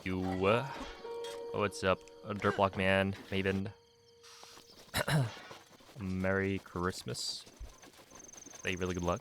You. What's up, Dirtblock Man, Maven? Merry Christmas. Say really good luck.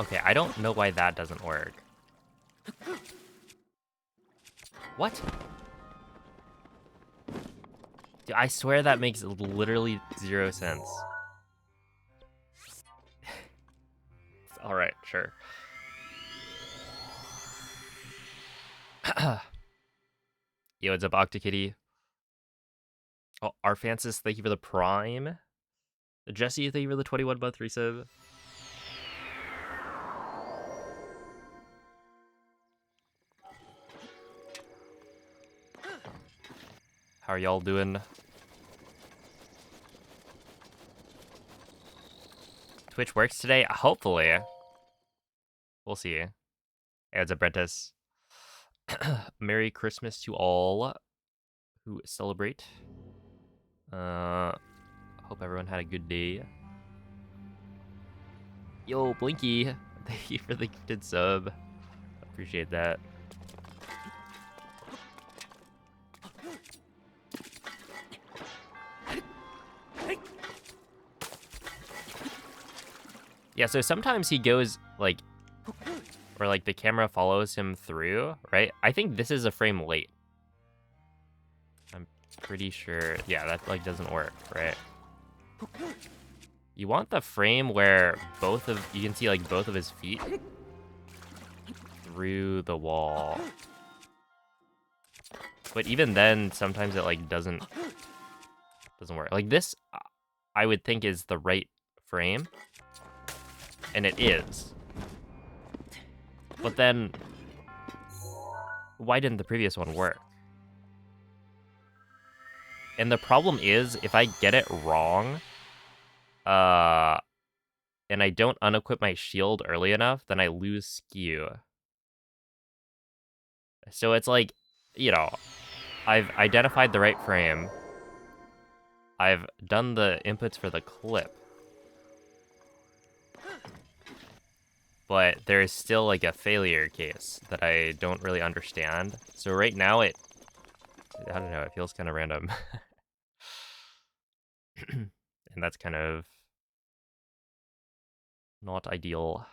Okay, I don't know why that doesn't work. What? Dude, I swear that makes literally 0 sense. Alright, sure. Yo, what's up, Octokitty? Oh, Arfancis, thank you for the Prime. Jesse, thank you for the 21-month resub. How are y'all doing? Twitch works today? Hopefully. We'll see. Hey, what's up, Brentus? Merry Christmas to all who celebrate. Hope everyone had a good day. Yo, Blinky, thank you for the gifted sub. Appreciate that. Yeah, so sometimes he goes like, or like the camera follows him through, right? I think this is a frame late. I'm pretty sure. Yeah, that like doesn't work, right? You want the frame where you can see like both of his feet through the wall. But even then, sometimes it like doesn't work. Like this, I would think is the right frame, and it is. But then, why didn't the previous one work? And the problem is, if I get it wrong, and I don't unequip my shield early enough, then I lose skew. So it's like, you know, I've identified the right frame. I've done the inputs for the clip. But there is still like a failure case that I don't really understand. So right now I don't know, it feels kind of random. And that's kind of not ideal.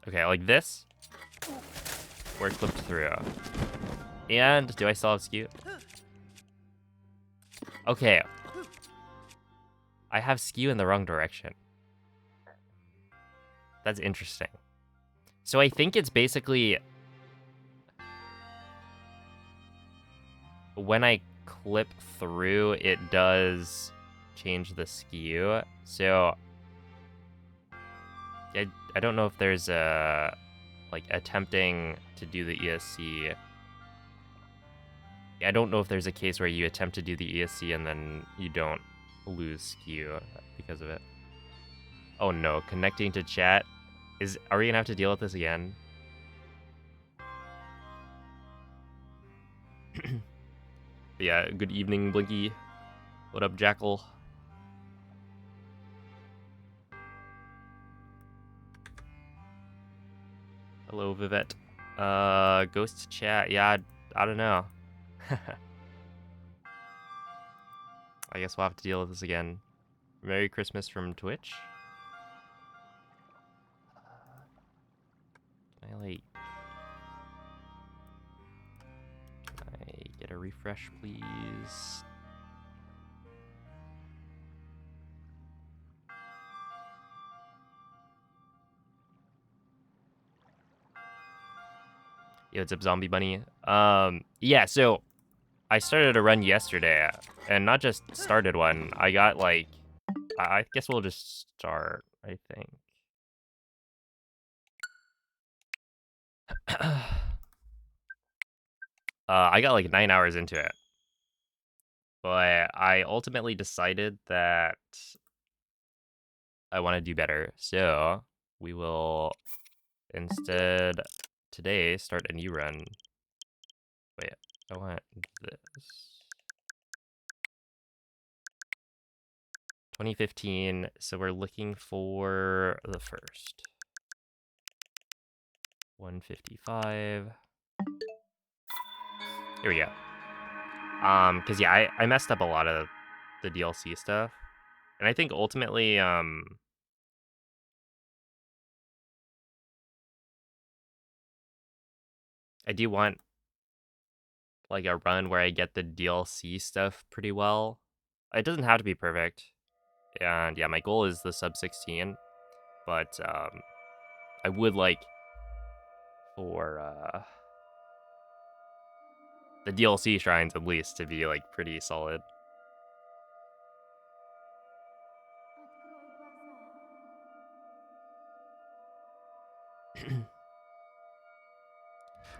Okay, like this. Where it clipped through. And do I still have skew? Okay. I have skew in the wrong direction. That's interesting. So I think it's basically when I clip through, it does change the skew. So I don't know if there's a like attempting to do the ESC. I don't know if there's a case where you attempt to do the ESC and then you don't lose skew because of it. Oh no, connecting to chat. Are we gonna have to deal with this again? Yeah, good evening, Blinky. What up, Jackal? Hello, Vivette. Ghost chat. Yeah, I don't know. I guess we'll have to deal with this again. Merry Christmas from Twitch. Can I like refresh, please. Yo, what's up, Zombie Bunny? Yeah, so I started a run yesterday, and not just started one. I got like, I guess we'll just start, I think. I got like 9 hours into it, but I ultimately decided that I want to do better. So we will instead today start a new run. Wait, I want this. 2015, so we're looking for the first. 155. Here we go. Cause yeah, I messed up a lot of the DLC stuff. And I think ultimately, I do want like a run where I get the DLC stuff pretty well. It doesn't have to be perfect. And yeah, my goal is the sub 16, but I would like for the DLC shrines at least to be like pretty solid.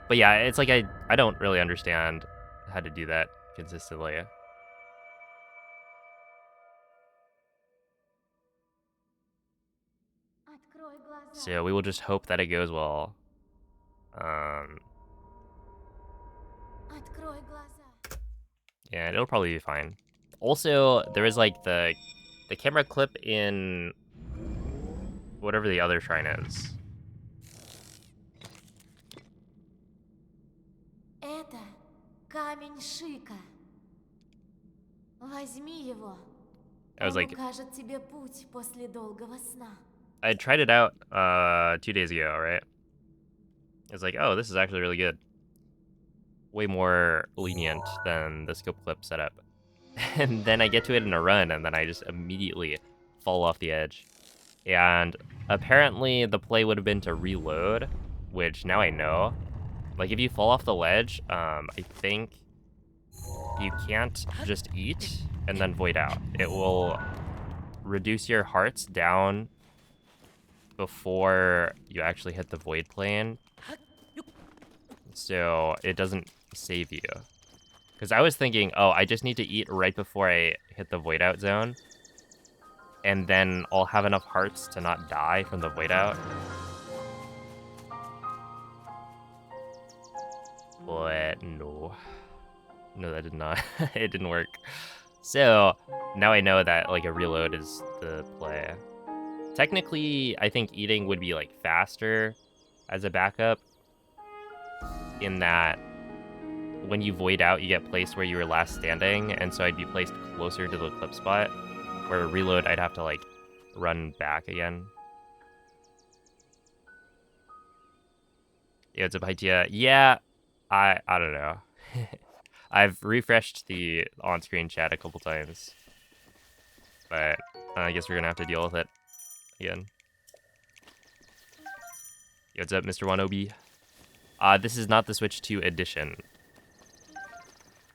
But yeah, it's like I don't really understand how to do that consistently. So we will just hope that it goes well. Yeah, it'll probably be fine. Also, there is like the camera clip in whatever the other shrine is. Это камень Шика. Возьми его. I was Он like, укажет тебе путь после долгого сна. I tried it out 2 days ago, right? I was like, oh, this is actually really good. Way more lenient than the scope clip setup. And then I get to it in a run, and then I just immediately fall off the edge. And apparently the play would have been to reload, which now I know. Like if you fall off the ledge, I think you can't just eat and then void out. It will reduce your hearts down before you actually hit the void plane, so it doesn't save you. Because I was thinking, oh, I just need to eat right before I hit the void out zone, and then I'll have enough hearts to not die from the void out. But no, that did not. It didn't work. So now I know that like a reload is the play. Technically, I think eating would be like faster as a backup, in that when you void out, you get placed where you were last standing, and so I'd be placed closer to the clip spot, where a reload I'd have to like run back again. Yeah, it's a idea. Yeah, I don't know. I've refreshed the on-screen chat a couple times, but I guess we're gonna have to deal with it again. Yo, what's up, Mr. Wanobi? This is not the Switch 2 edition,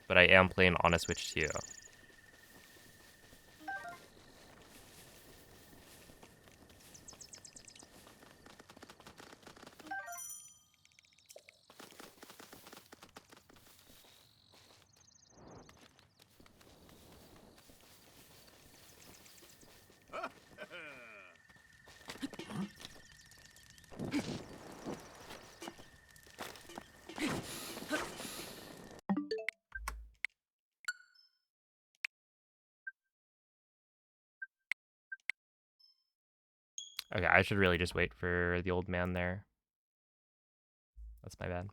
but I am playing on a Switch 2. Okay, I should really just wait for the old man there. That's my bad.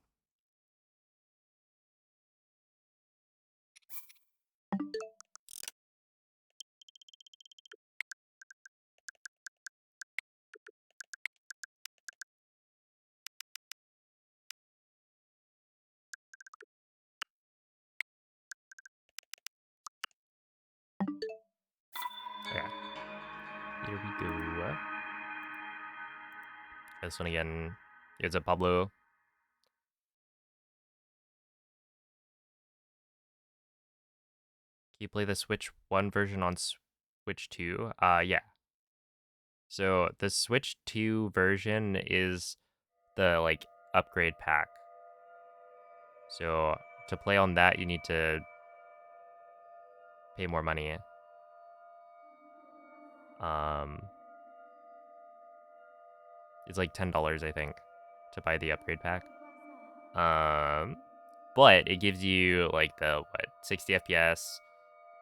Here we go. This one again. It's a Pablo. Can you play the Switch 1 version on Switch 2? Yeah. So the Switch 2 version is the like upgrade pack. So to play on that, you need to pay more money. It's like $10, I think, to buy the upgrade pack. But it gives you like the 60 FPS,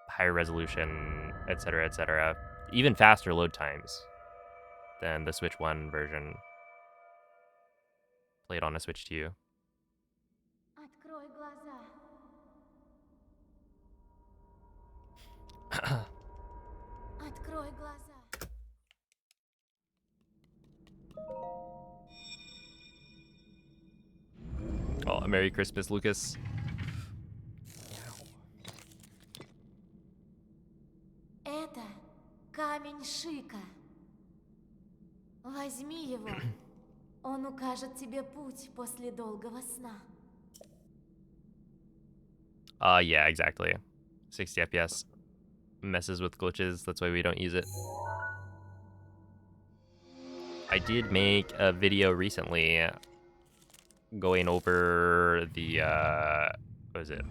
higher resolution, etc., even faster load times than the Switch 1 version. Played on a Switch 2. Открой глаза. Открой глаза. Oh, Merry Christmas, Lucas. Это камень Шика. Возьми его. Он укажет тебе путь после долгого сна. Yeah, exactly. 60 FPS messes with glitches. That's why we don't use it. I did make a video recently going over the, what is it?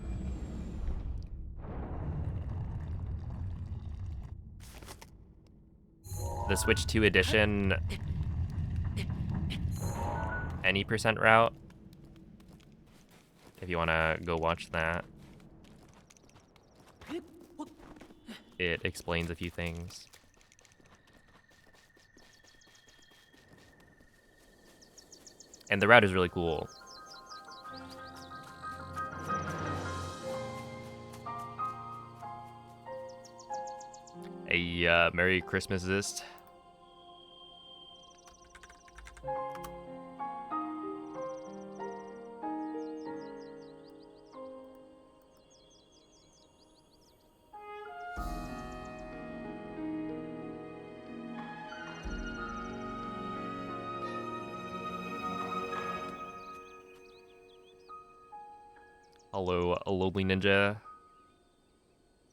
The Switch 2 edition any percent route. If you want to go watch that. It explains a few things. And the route is really cool. A Merry Christmasist. Hello, Lowly Ninja.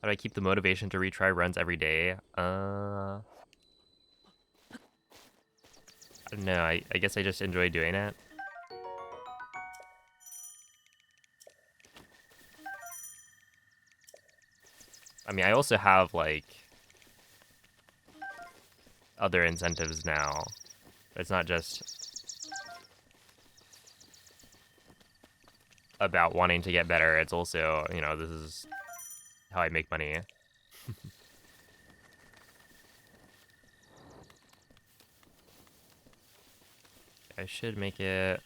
How do I keep the motivation to retry runs every day? I don't know. I guess I just enjoy doing it. I mean, I also have, like, other incentives now. It's not just about wanting to get better. It's also, you know, this is how I make money. I should make it...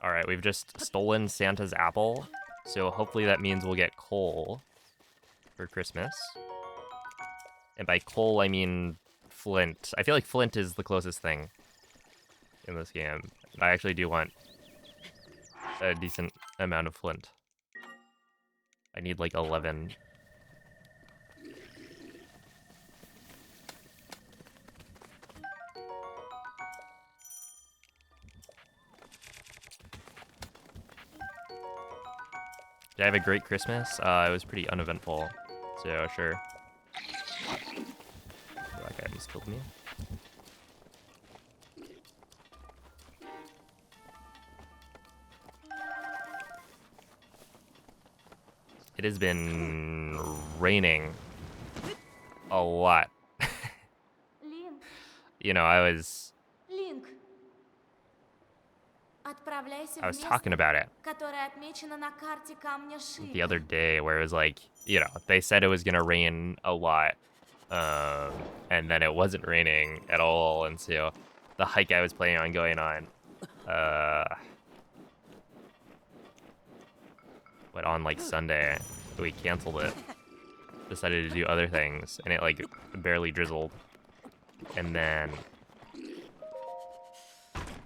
Alright, we've just stolen Santa's apple, so hopefully that means we'll get coal for Christmas. And by coal, I mean flint. I feel like flint is the closest thing in this game. I actually do want a decent amount of flint. I need like 11. Did I have a great Christmas? It was pretty uneventful, so sure. That guy just killed me. It has been raining a lot. Линк, You know, I was Линк. Отправляйся в место, talking about it которое отмечено на карте камня Шика. the other day, where it was like, you know, they said it was gonna rain a lot, and then it wasn't raining at all, and so the hike I was planning on going on, but on like Sunday, we canceled it. Decided to do other things, and it like barely drizzled, and then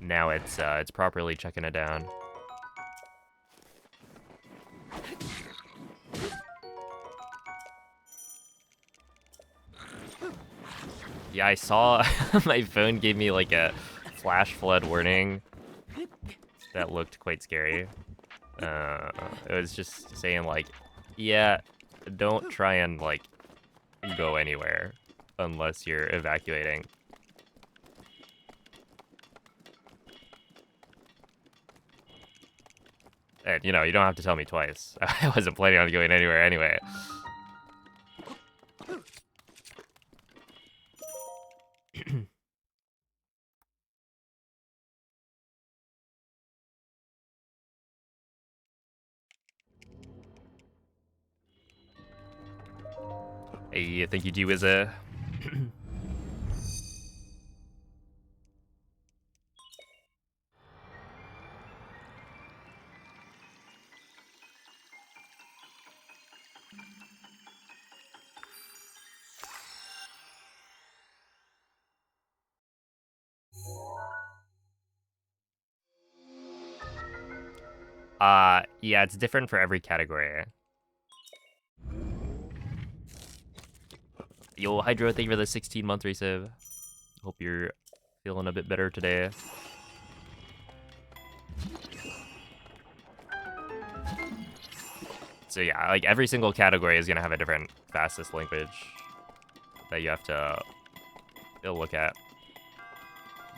now it's properly checking it down. Yeah, I saw my phone gave me like a flash flood warning that looked quite scary. It was just saying like, yeah, don't try and like go anywhere unless you're evacuating. And you know, you don't have to tell me twice. I wasn't planning on going anywhere anyway. Hey, thank you, G-Wizza. Yeah, it's different for every category. Yo, Hydro, thank you for the 16-month resave. Hope you're feeling a bit better today. So yeah, like every single category is gonna have a different fastest language that you have to look at.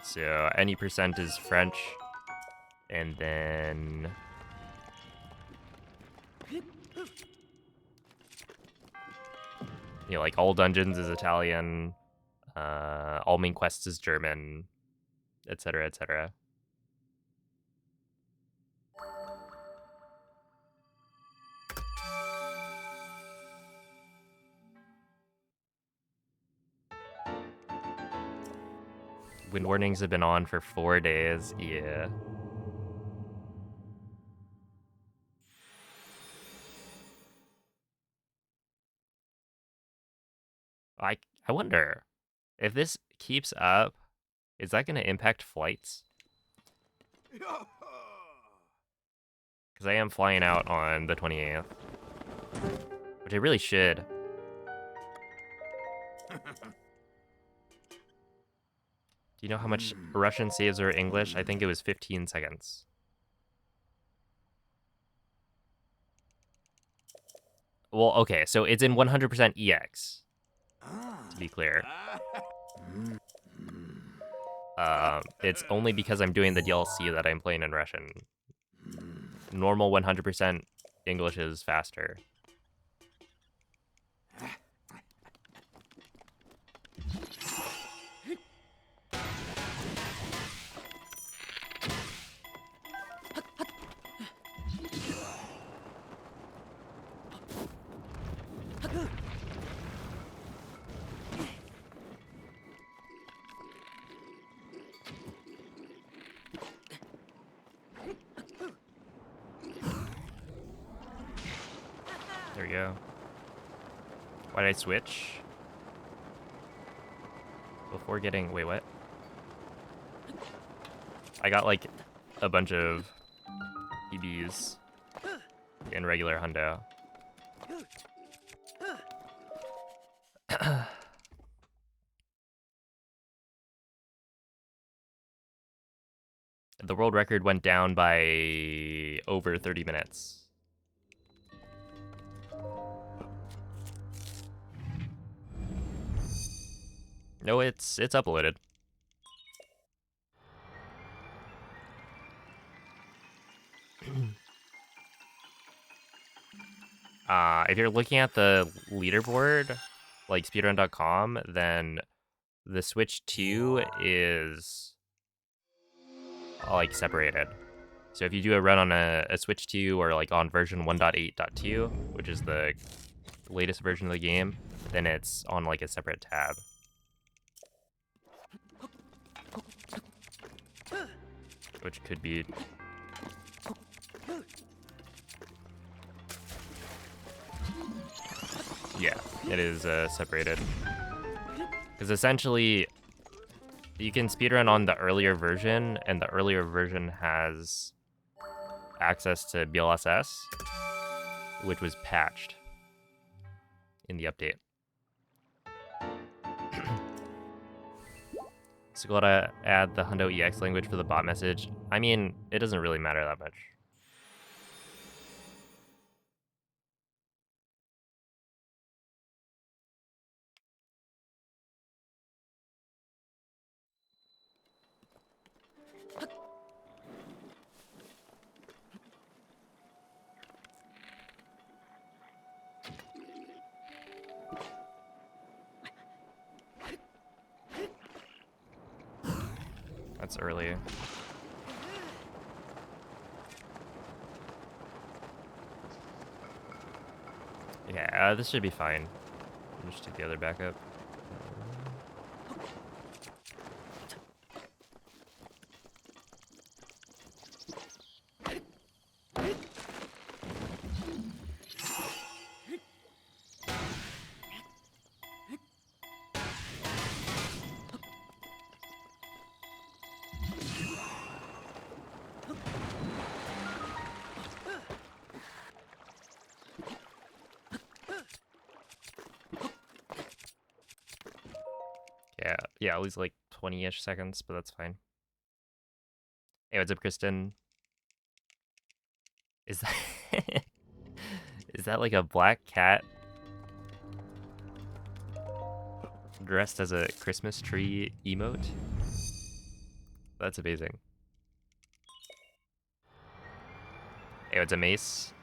So any percent is French, and then you know, like all dungeons is Italian, all main quests is German, etc., etc. Wind warnings have been on for 4 days. Yeah. I wonder if this keeps up, is that going to impact flights? Because I am flying out on the 28th, which I really should. Do you know how much Russian saves are English? I think it was 15 seconds. Well, okay, so it's in 100% EX, to be clear. It's only because I'm doing the DLC that I'm playing in Russian. Normal 100% English is faster. There we go. Why did I switch? Before getting... Wait, what? I got, like, a bunch of PBs in regular hundo. The world record went down by over 30 minutes. No, it's uploaded. If you're looking at the leaderboard, like speedrun.com, then the Switch 2 is like separated. So if you do a run on a Switch 2 or like on version 1.8.2, which is the latest version of the game, then it's on like a separate tab. Which could be... Yeah, it is separated. Because essentially, you can speedrun on the earlier version, and the earlier version has access to BLSS, which was patched in the update. So gotta add the Hundo EX language for the bot message. I mean, it doesn't really matter that much. That's early. Yeah, this should be fine. Just take the other backup. Yeah, at least like 20-ish seconds, but that's fine. Hey, what's up, Kristen? Is that is that like a black cat dressed as a Christmas tree emote? That's amazing. Hey, what's a mace?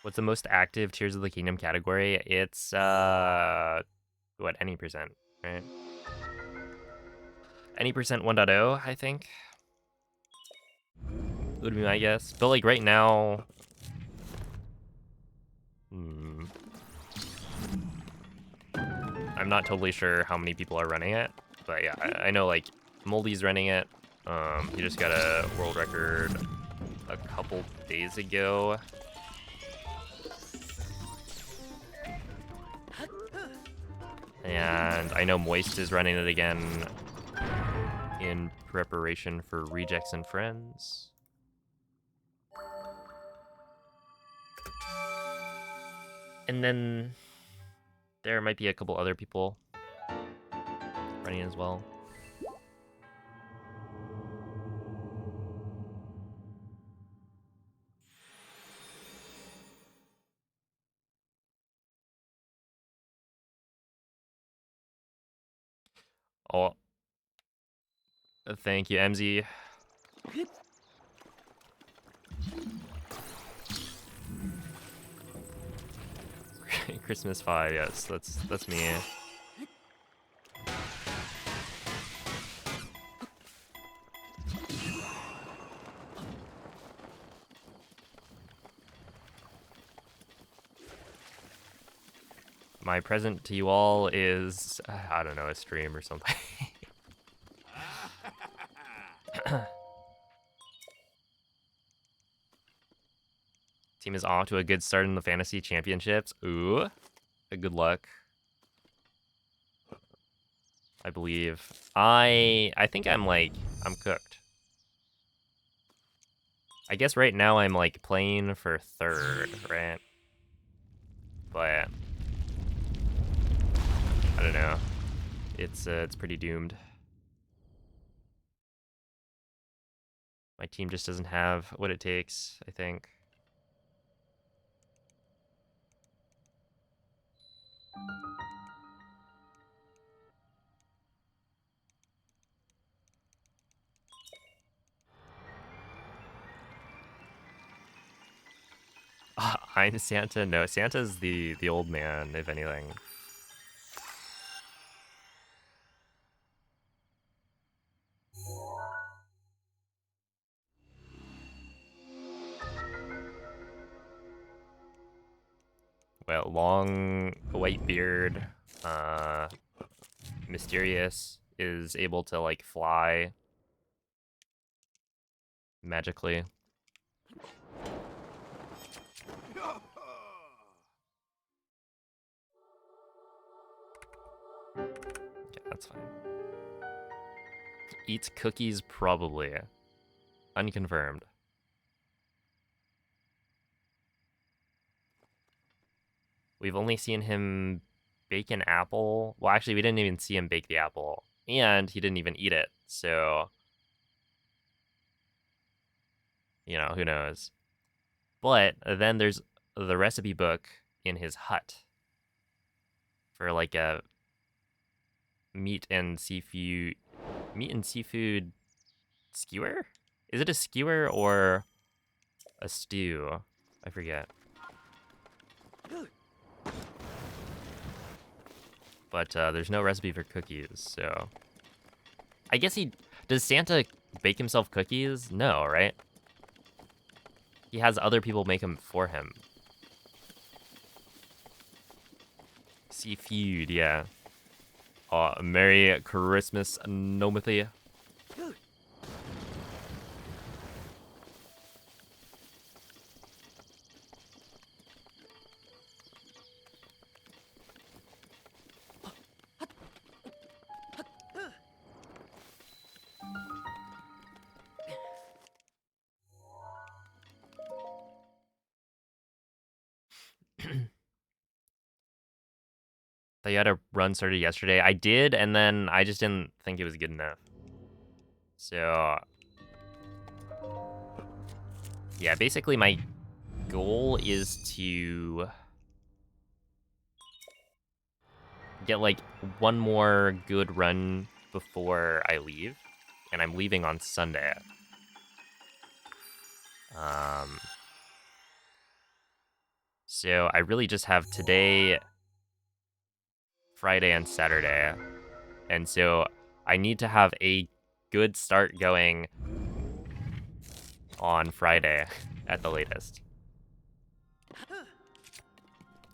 What's the most active Tears of the Kingdom category? It's what, any percent, right? Any percent 1.0, I think. Would be my guess. But like right now, I'm not totally sure how many people are running it, but yeah, I know like Moldy's running it. He just got a world record a couple days ago. And I know Moist is running it again in preparation for Rejects and Friends. And then there might be a couple other people running as well. Oh, thank you, MZ. Christmas 5, yes, that's me. My present to you all is, I don't know, a stream or something. Team is off to a good start in the fantasy championships. Ooh, good luck. I believe. I think I'm cooked. I guess right now I'm like playing for third, right? But I don't know. It's pretty doomed. My team just doesn't have what it takes, I think. I'm Santa. No, Santa's the old man, if anything. Well, long white beard, mysterious, is able to like fly magically. Yeah, that's fine. Eats cookies, probably. Unconfirmed. We've only seen him bake an apple. Well, actually, we didn't even see him bake the apple. And he didn't even eat it. So, you know, who knows. But then there's the recipe book in his hut for like a meat and seafood skewer? Is it a skewer or a stew? I forget. But there's no recipe for cookies, so I guess does Santa bake himself cookies? No, right? He has other people make them for him. Seafood, yeah. Merry Christmas, Nomothy. Thought you had a run started yesterday. I did, and then I just didn't think it was good enough. So, yeah, basically my goal is to get like one more good run before I leave, and I'm leaving on Sunday. So I really just have today, Friday, and Saturday, and so I need to have a good start going on Friday at the latest.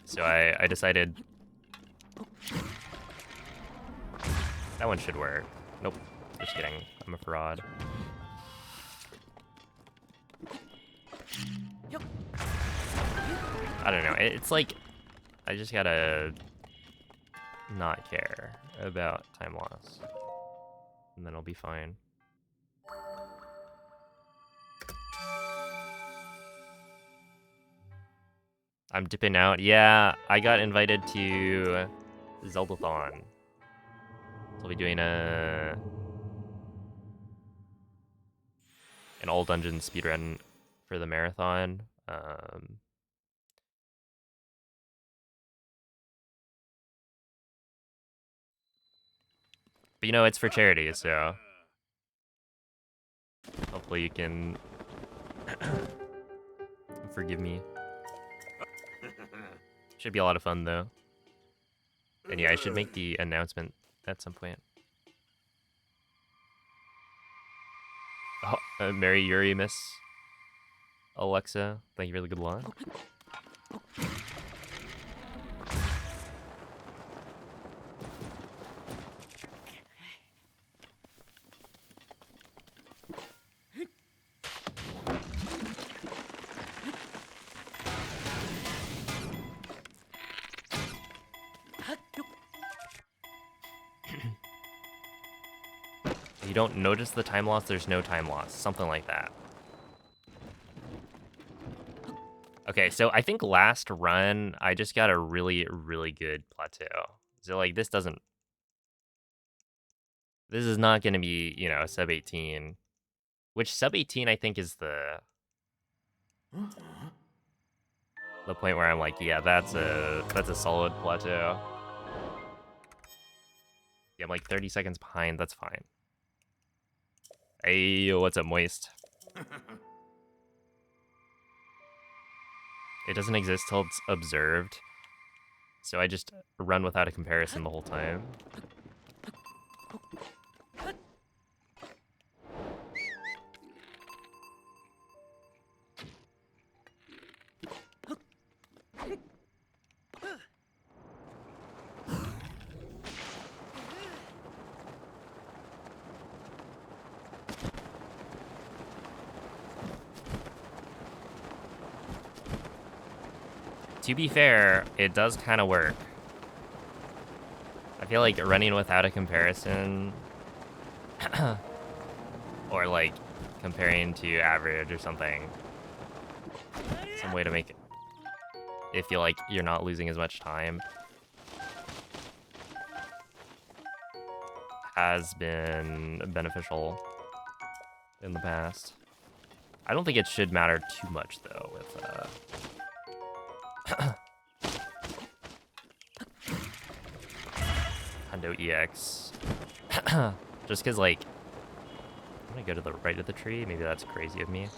So I decided that one should work. Nope, just kidding. I'm a fraud. I don't know. It's like I just gotta not care about time loss, and then I'll be fine. I'm dipping out. Yeah, I got invited to Zeldathon. So I'll be doing an all dungeon speedrun for the marathon. But you know, it's for charity, so hopefully you can forgive me. Should be a lot of fun though. And yeah, I should make the announcement at some point. Oh, Mary Yuri, Miss Alexa, thank you for the good luck. You don't notice the time loss, there's no time loss. Something like that. Okay, so I think last run, I just got a really, really good plateau. So, like, this is not going to be, you know, sub 18. Which sub 18, I think, is the point where I'm like, yeah, that's a solid plateau. Yeah, I'm like 30 seconds behind, that's fine. Hey, what's up, Moist? It doesn't exist till it's observed. So I just run without a comparison the whole time. To be fair, it does kind of work. I feel like running without a comparison or like comparing to average or something, some way to make if you like you're not losing as much time, has been beneficial in the past. I don't think it should matter too much though with Hundo EX. Just because like I'm gonna go to the right of the tree. Maybe that's crazy of me.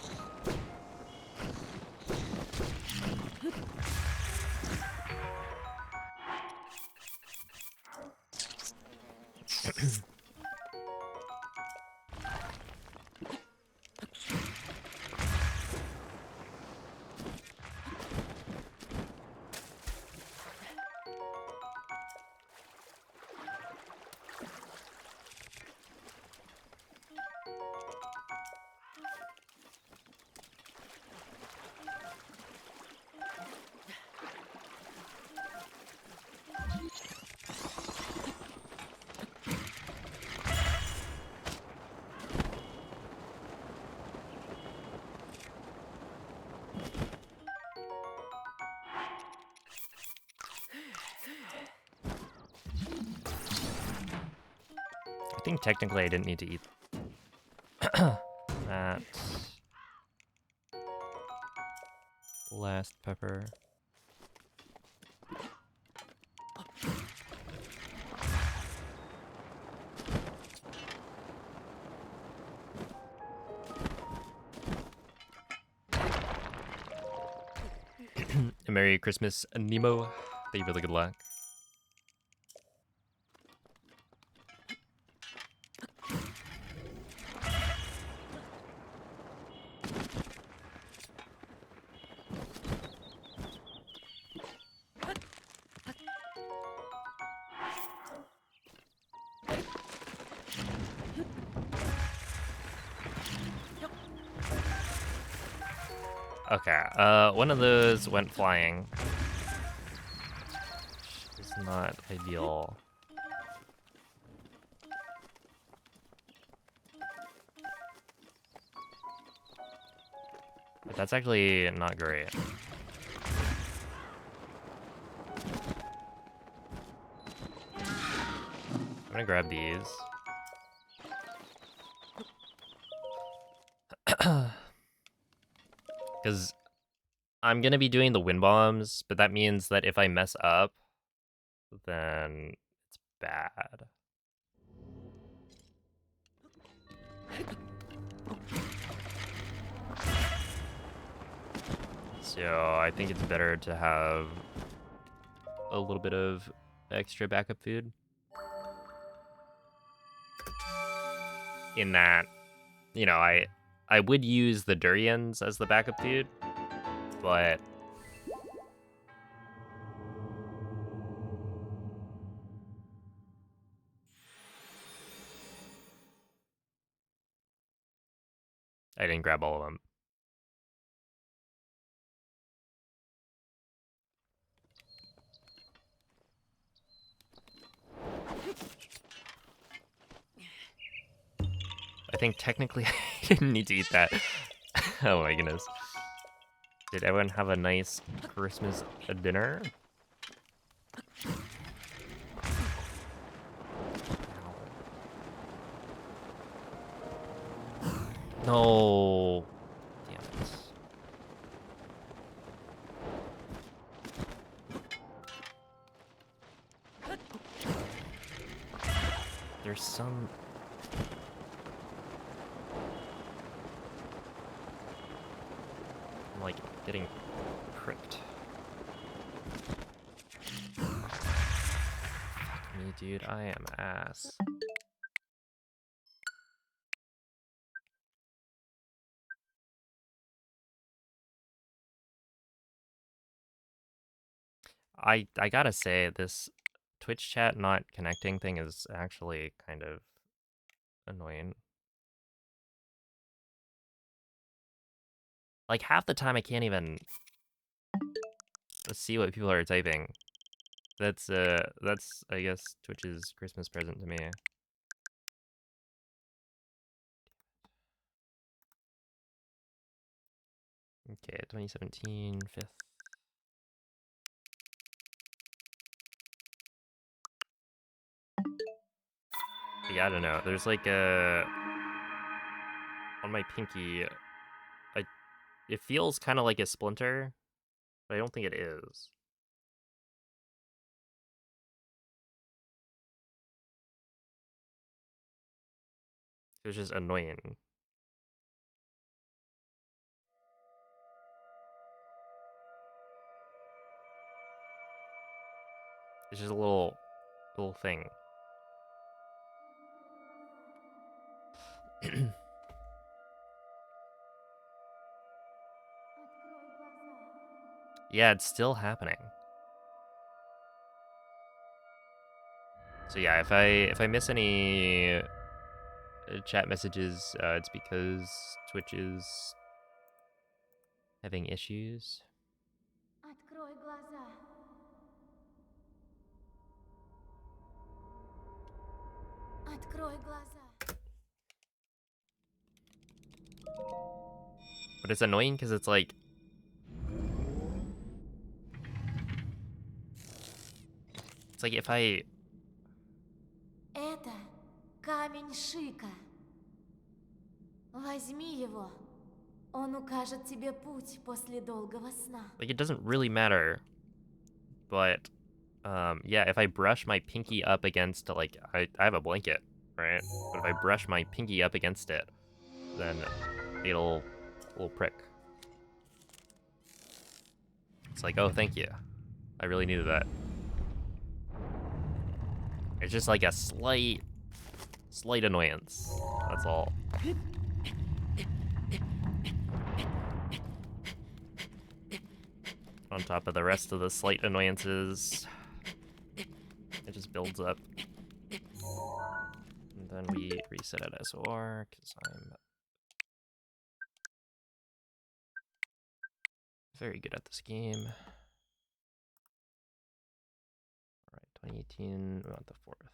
I think technically I didn't need to eat that last pepper. Merry Christmas, Nemo. Thank you for the good luck. Okay, one of those went flying. Which is not ideal. But that's actually not great. I'm gonna grab these. Because I'm gonna be doing the wind bombs, but that means that if I mess up, then it's bad. So I think it's better to have a little bit of extra backup food. In that, you know, I would use the durians as the backup food, but I didn't grab all of them. I think technically I didn't need to eat that. Oh my goodness. Did everyone have a nice Christmas dinner? No. Damn it. There's some... I'm like getting pricked. Fuck me, dude. I am ass. I gotta say, this Twitch chat not connecting thing is actually kind of annoying. Like half the time I can't even see what people are typing. That's I guess Twitch's Christmas present to me. Okay, 2017, 5th. Yeah, I don't know. There's like a on my pinky. I it feels kind of like a splinter, but I don't think it is. It's just annoying. It's just a little thing. Yeah, it's still happening. So yeah, if I miss any chat messages, it's because Twitch is having issues. Открой глаза. Открой глаза. But it's annoying because it's like if I Это камень Шика. Возьми его. Он укажет тебе путь после долгого сна. like it doesn't really matter, but yeah, if I brush my pinky up against like I have a blanket, right? But if I brush my pinky up against it, then it'll prick. It's like, oh, thank you. I really needed that. It's just like a slight annoyance. That's all. On top of the rest of the slight annoyances, it just builds up. And then we reset at SOR, because I'm very good at this game. Alright, 2018, we want the 4th.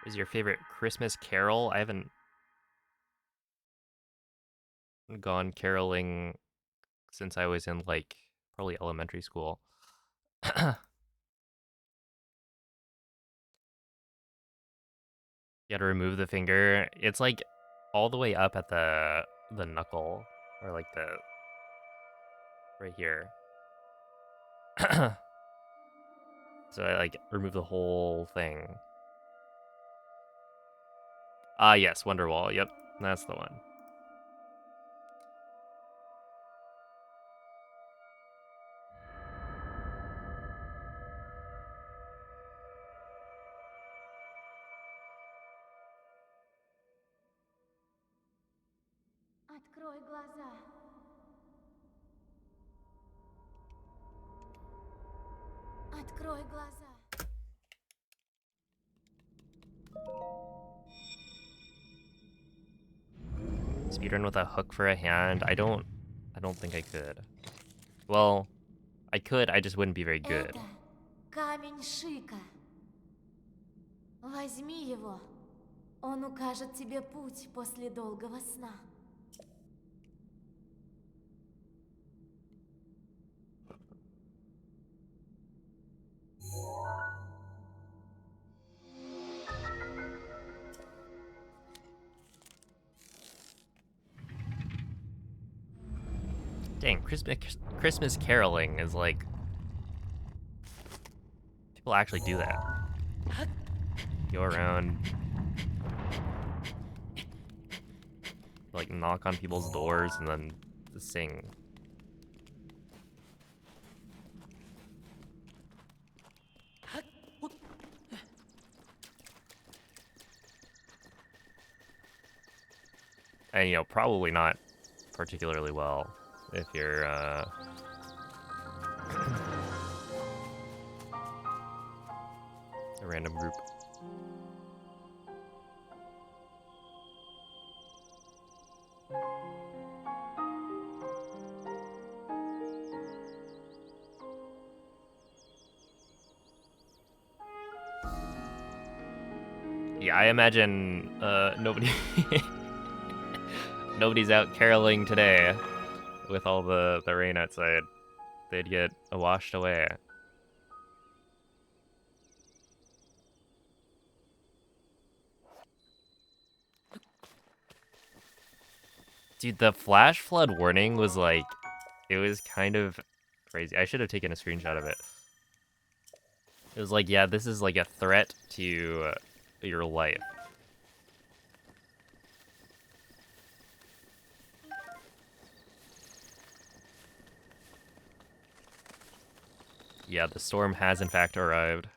Is your favorite Christmas carol? I haven't gone caroling since I was in like probably elementary school. You gotta remove the finger. It's like all the way up at the knuckle, or like the right here. So I like remove the whole thing. Ah, yes, Wonderwall. Yep, that's the one. Открой глаза. Открой глаза. Speedrun with a hook for a hand. I don't think I could. Well, I could, I just wouldn't be very good. Это камень Шика. Возьми его. Он укажет тебе путь после долгого сна. Dang, Christmas caroling is like people actually do that. Go around, like knock on people's doors and then sing. And you know, probably not particularly well if you're a random group. Yeah, I imagine nobody's out caroling today with all the rain outside. They'd get washed away. Dude, the flash flood warning was like, it was kind of crazy. I should have taken a screenshot of it. It was like, yeah, this is like a threat to your life. Yeah, the storm has in fact arrived.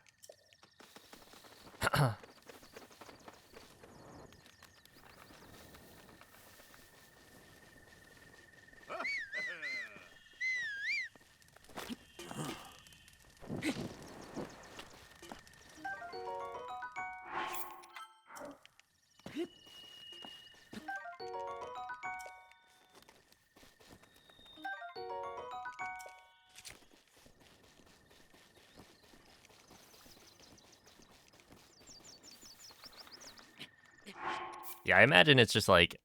Yeah, I imagine it's just like,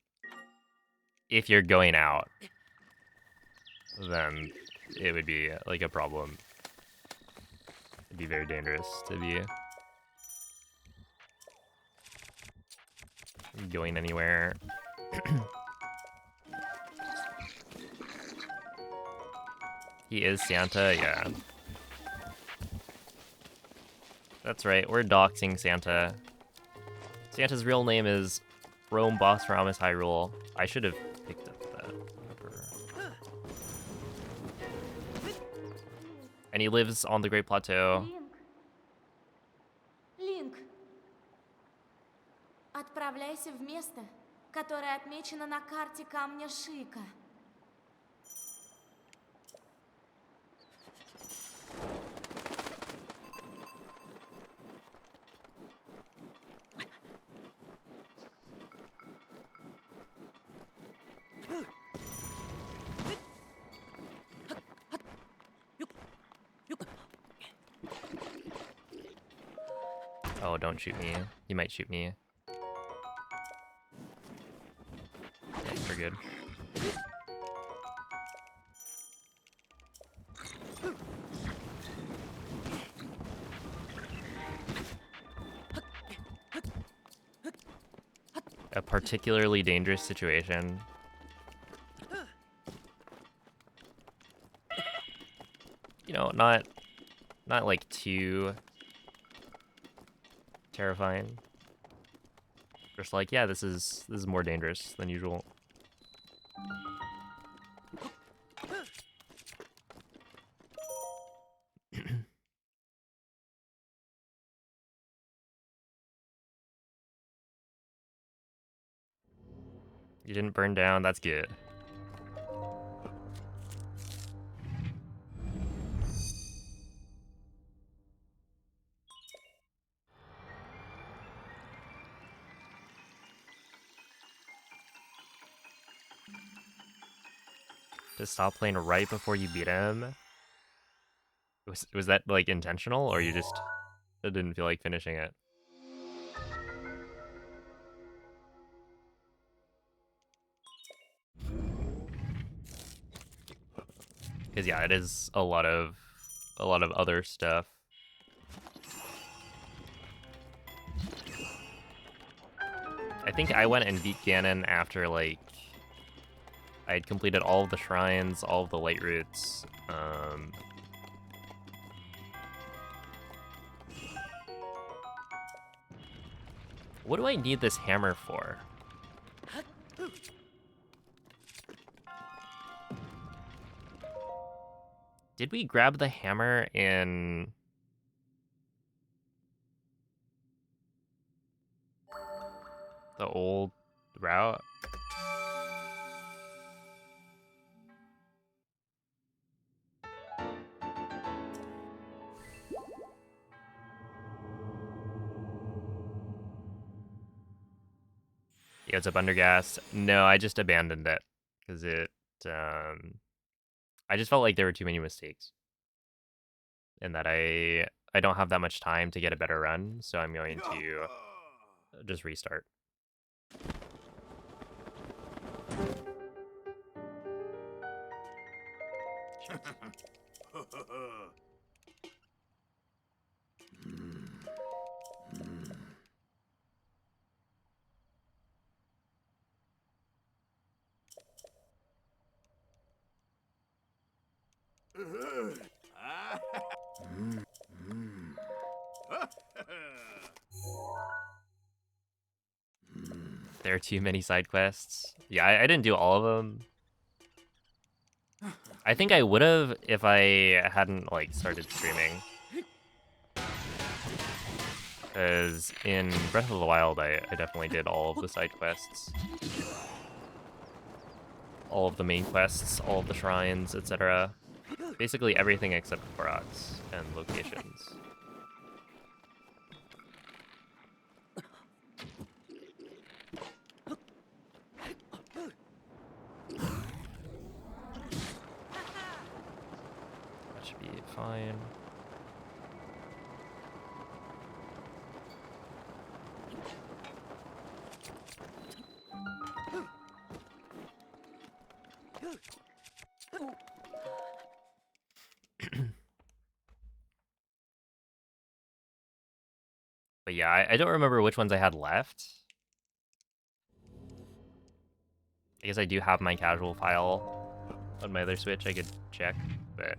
if you're going out, then it would be like a problem. It'd be very dangerous to be going anywhere. He is Santa, yeah. That's right, we're doxing Santa. Santa's real name is Rome Boss Ramos Hyrule. I should have picked up that number. And he lives on the Great Plateau. Линк. Отправляйся в место, которое отмечено на карте камня Шика. Oh, don't shoot me. You might shoot me. Yeah, we're good. A particularly dangerous situation. You know, not like too terrifying. Just like, yeah, this is more dangerous than usual. You didn't burn down, that's good. To stop playing right before you beat him? Was that like intentional, or you just didn't feel like finishing it? Because yeah, it is a lot of other stuff. I think I went and beat Ganon after like I had completed all of the shrines, all of the light routes. What do I need this hammer for? Did we grab the hammer in the old route? Yeah, it's up under gas. No, I just abandoned it because I just felt like there were too many mistakes, and that I don't have that much time to get a better run, so I'm going to just restart. There are too many side quests. Yeah, I didn't do all of them. I think I would have if I hadn't like started streaming. Because in Breath of the Wild, I definitely did all of the side quests. All of the main quests, all of the shrines, etc. Basically everything except Koroks and locations. That should be fine. But yeah, I don't remember which ones I had left. I guess I do have my casual file on my other Switch I could check, but...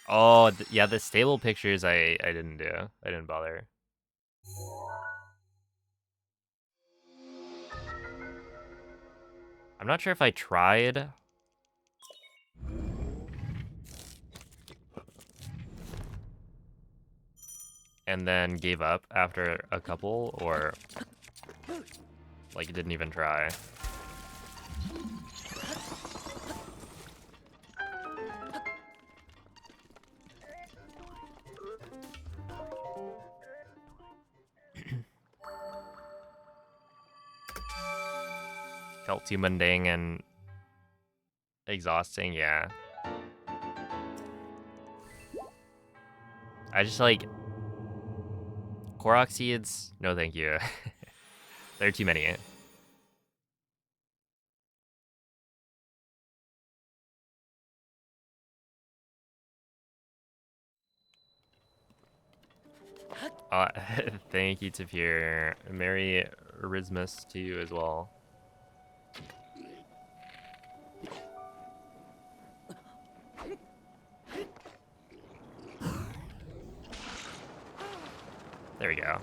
Oh, yeah, the stable pictures I didn't do. I didn't bother. I'm not sure if I tried. And then gave up after a couple, or like didn't even try. Felt too mundane and exhausting, yeah. I just like Korok seeds, no thank you. There are too many. Thank you, Tapir. Merry Christmas to you as well. There we go.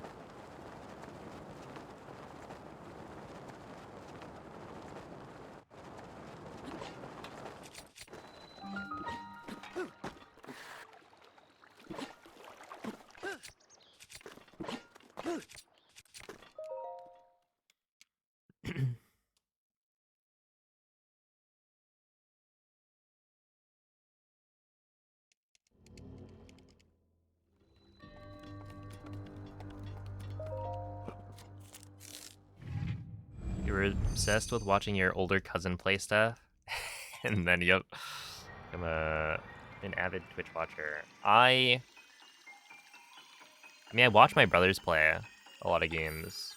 You were obsessed with watching your older cousin play stuff, and then yep, I'm an avid Twitch watcher. I mean, I watch my brothers play a lot of games.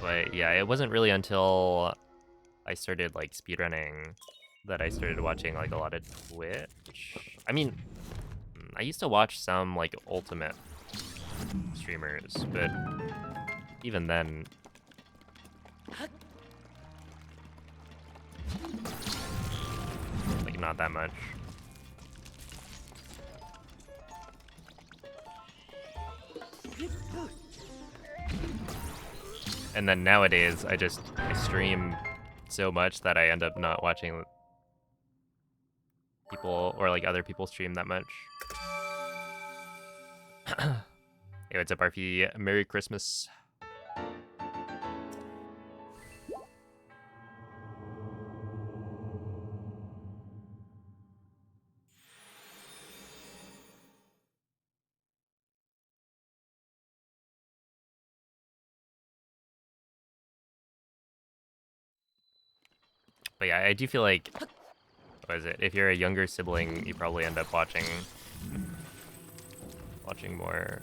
But yeah, it wasn't really until I started like speedrunning that I started watching like a lot of Twitch. I mean, I used to watch some like Ultimate streamers, but even then, like not that much. And then nowadays, I stream so much that I end up not watching people or like other people stream that much. Hey, what's up, RP? Merry Christmas. But yeah, I do feel like, what is it? If you're a younger sibling, you probably end up watching more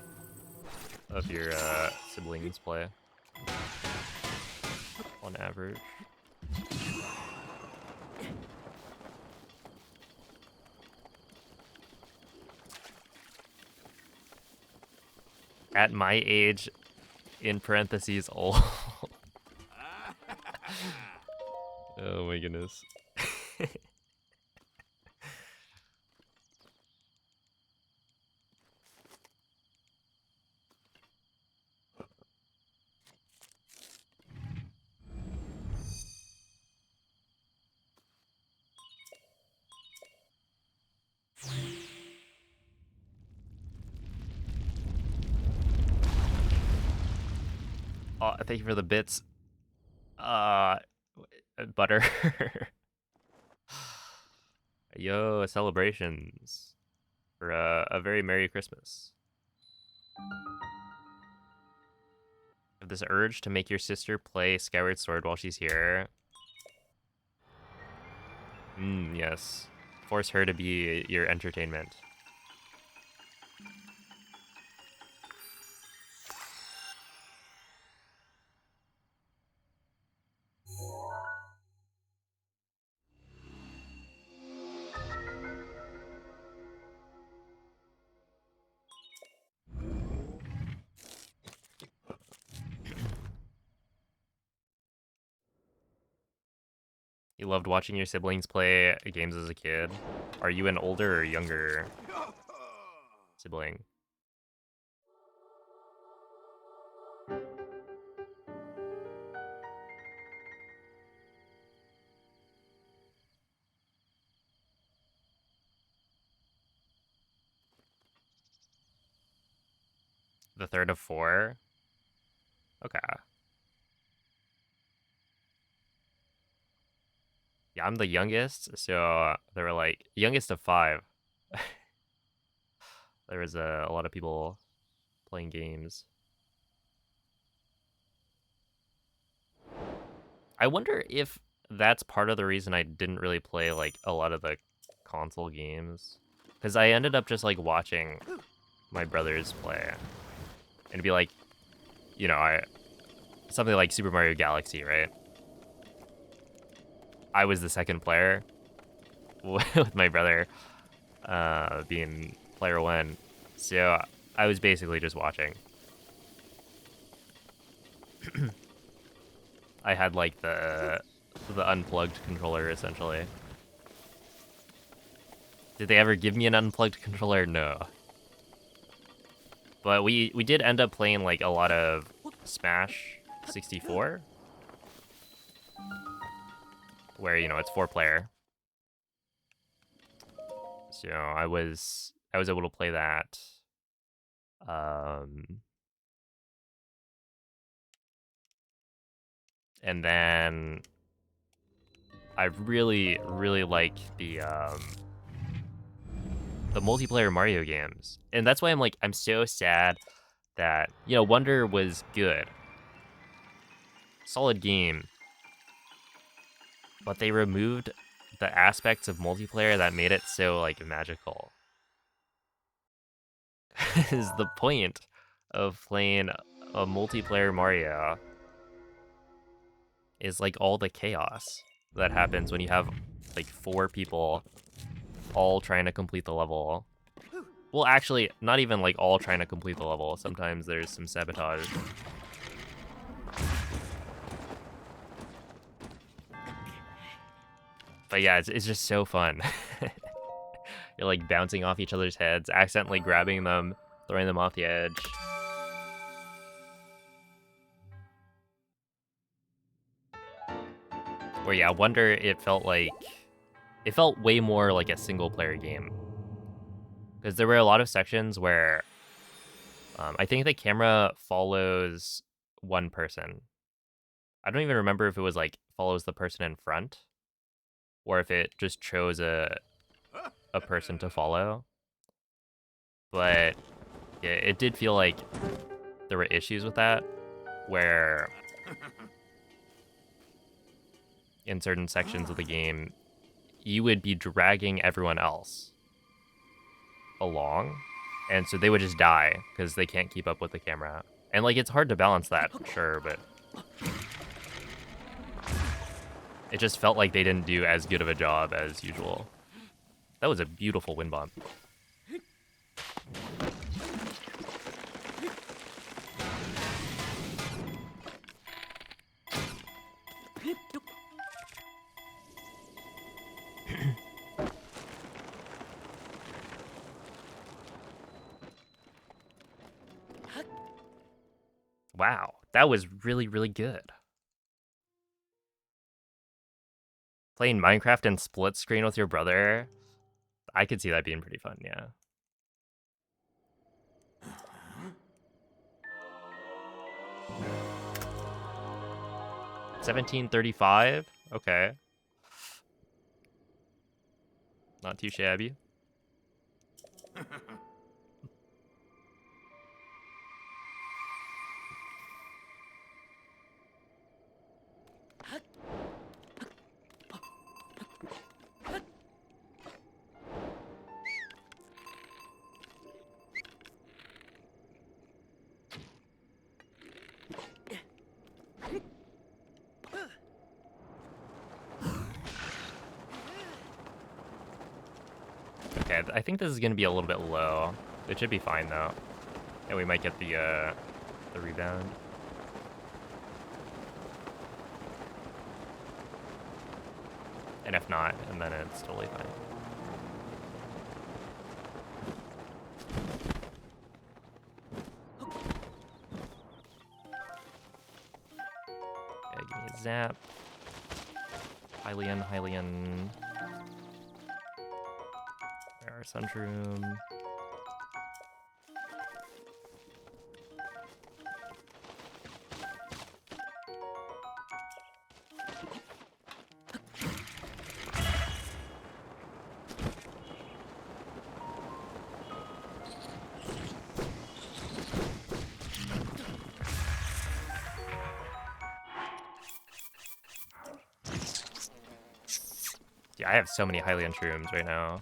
of your siblings play on average. At my age, in parentheses, old. Oh my goodness. Oh, thank you for the bits. Butter. Yo, celebrations for a very Merry Christmas. Have this urge to make your sister play Skyward Sword while she's here. Yes. Force her to be your entertainment. You loved watching your siblings play games as a kid. Are you an older or younger sibling? The third of four? Okay. Yeah, I'm the youngest, so there were like youngest of five. There was a lot of people playing games. I wonder if that's part of the reason I didn't really play like a lot of the console games, because I ended up just like watching my brothers play and be like, you know, something like Super Mario Galaxy, right? I was the second player with my brother being player one, so I was basically just watching. I had like the unplugged controller essentially. Did they ever give me an unplugged controller? No. But we did end up playing like a lot of Smash 64, where you know it's 4-player. So I was able to play that. And then I really like the multiplayer Mario games, and that's why I'm so sad that, you know, Wonder was good, solid game, but they removed the aspects of multiplayer that made it so like magical. Is the point of playing a multiplayer Mario is like all the chaos that happens when you have like 4 people all trying to complete the level. Well, actually, not even like all trying to complete the level. Sometimes there's some sabotage. But yeah, it's just so fun. You're like bouncing off each other's heads, accidentally grabbing them, throwing them off the edge. Where yeah, Wonder, it felt way more like a single player game. Because there were a lot of sections where I think the camera follows one person. I don't even remember if it was like follows the person in front or if it just chose a person to follow. But yeah, it did feel like there were issues with that where in certain sections of the game, you would be dragging everyone else along, and so they would just die because they can't keep up with the camera. And like, it's hard to balance that, sure, but it just felt like they didn't do as good of a job as usual. That was a beautiful wind bomb. Wow, that was really, really good. Playing Minecraft in split screen with your brother, I could see that being pretty fun, yeah. $17.35? Okay. Not too shabby. Okay, I think this is gonna be a little bit low. It should be fine though. And we might get the rebound. And if not, and then it's totally fine. Okay, give me a zap. Hylian, Hylian. There are Sunshroom. Yeah, I have so many Hylian shrooms right now.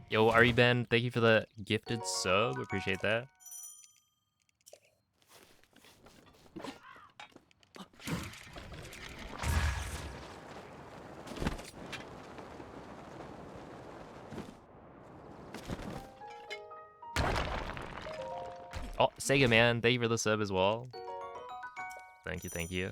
Yo, Ari Ben, thank you for the gifted sub. Appreciate that. Oh, Sega Man, thank you for the sub as well. Thank you, thank you.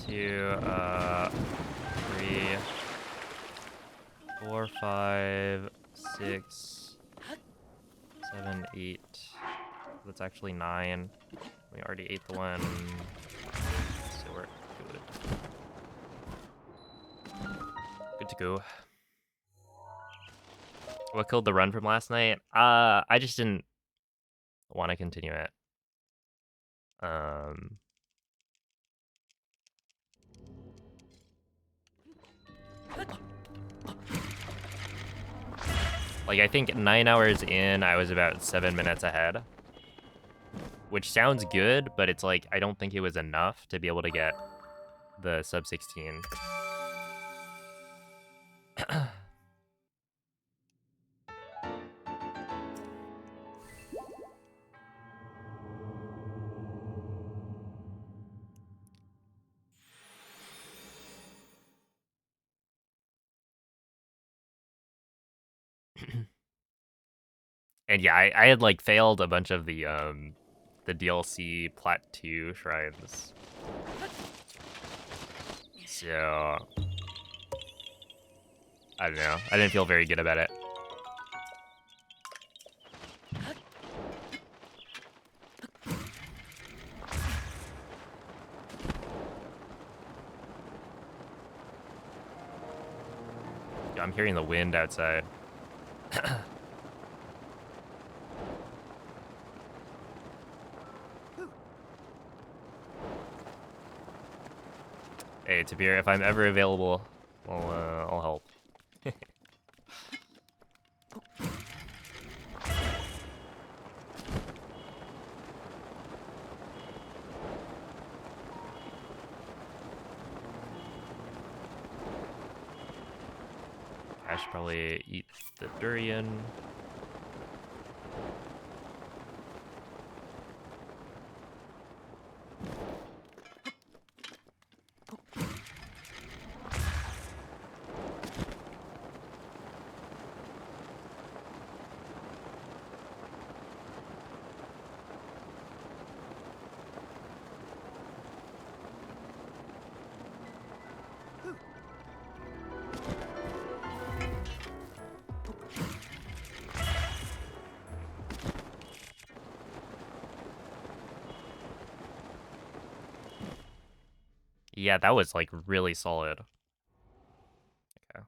Two, 3, 4, 5, 6, 7, 8. That's actually 9. We already ate the one. So we're good. Good to go. What killed the run from last night? I just didn't want to continue it. Like, I think 9 hours in, I was about 7 minutes ahead. Which sounds good, but it's like, I don't think it was enough to be able to get the sub 16. And yeah, I had like failed a bunch of the DLC Plat 2 shrines. So I don't know. I didn't feel very good about it. Yeah, I'm hearing the wind outside. Hey, Tabir, if I'm ever available, I'll help. I should probably eat the durian. Yeah, that was like really solid. Okay.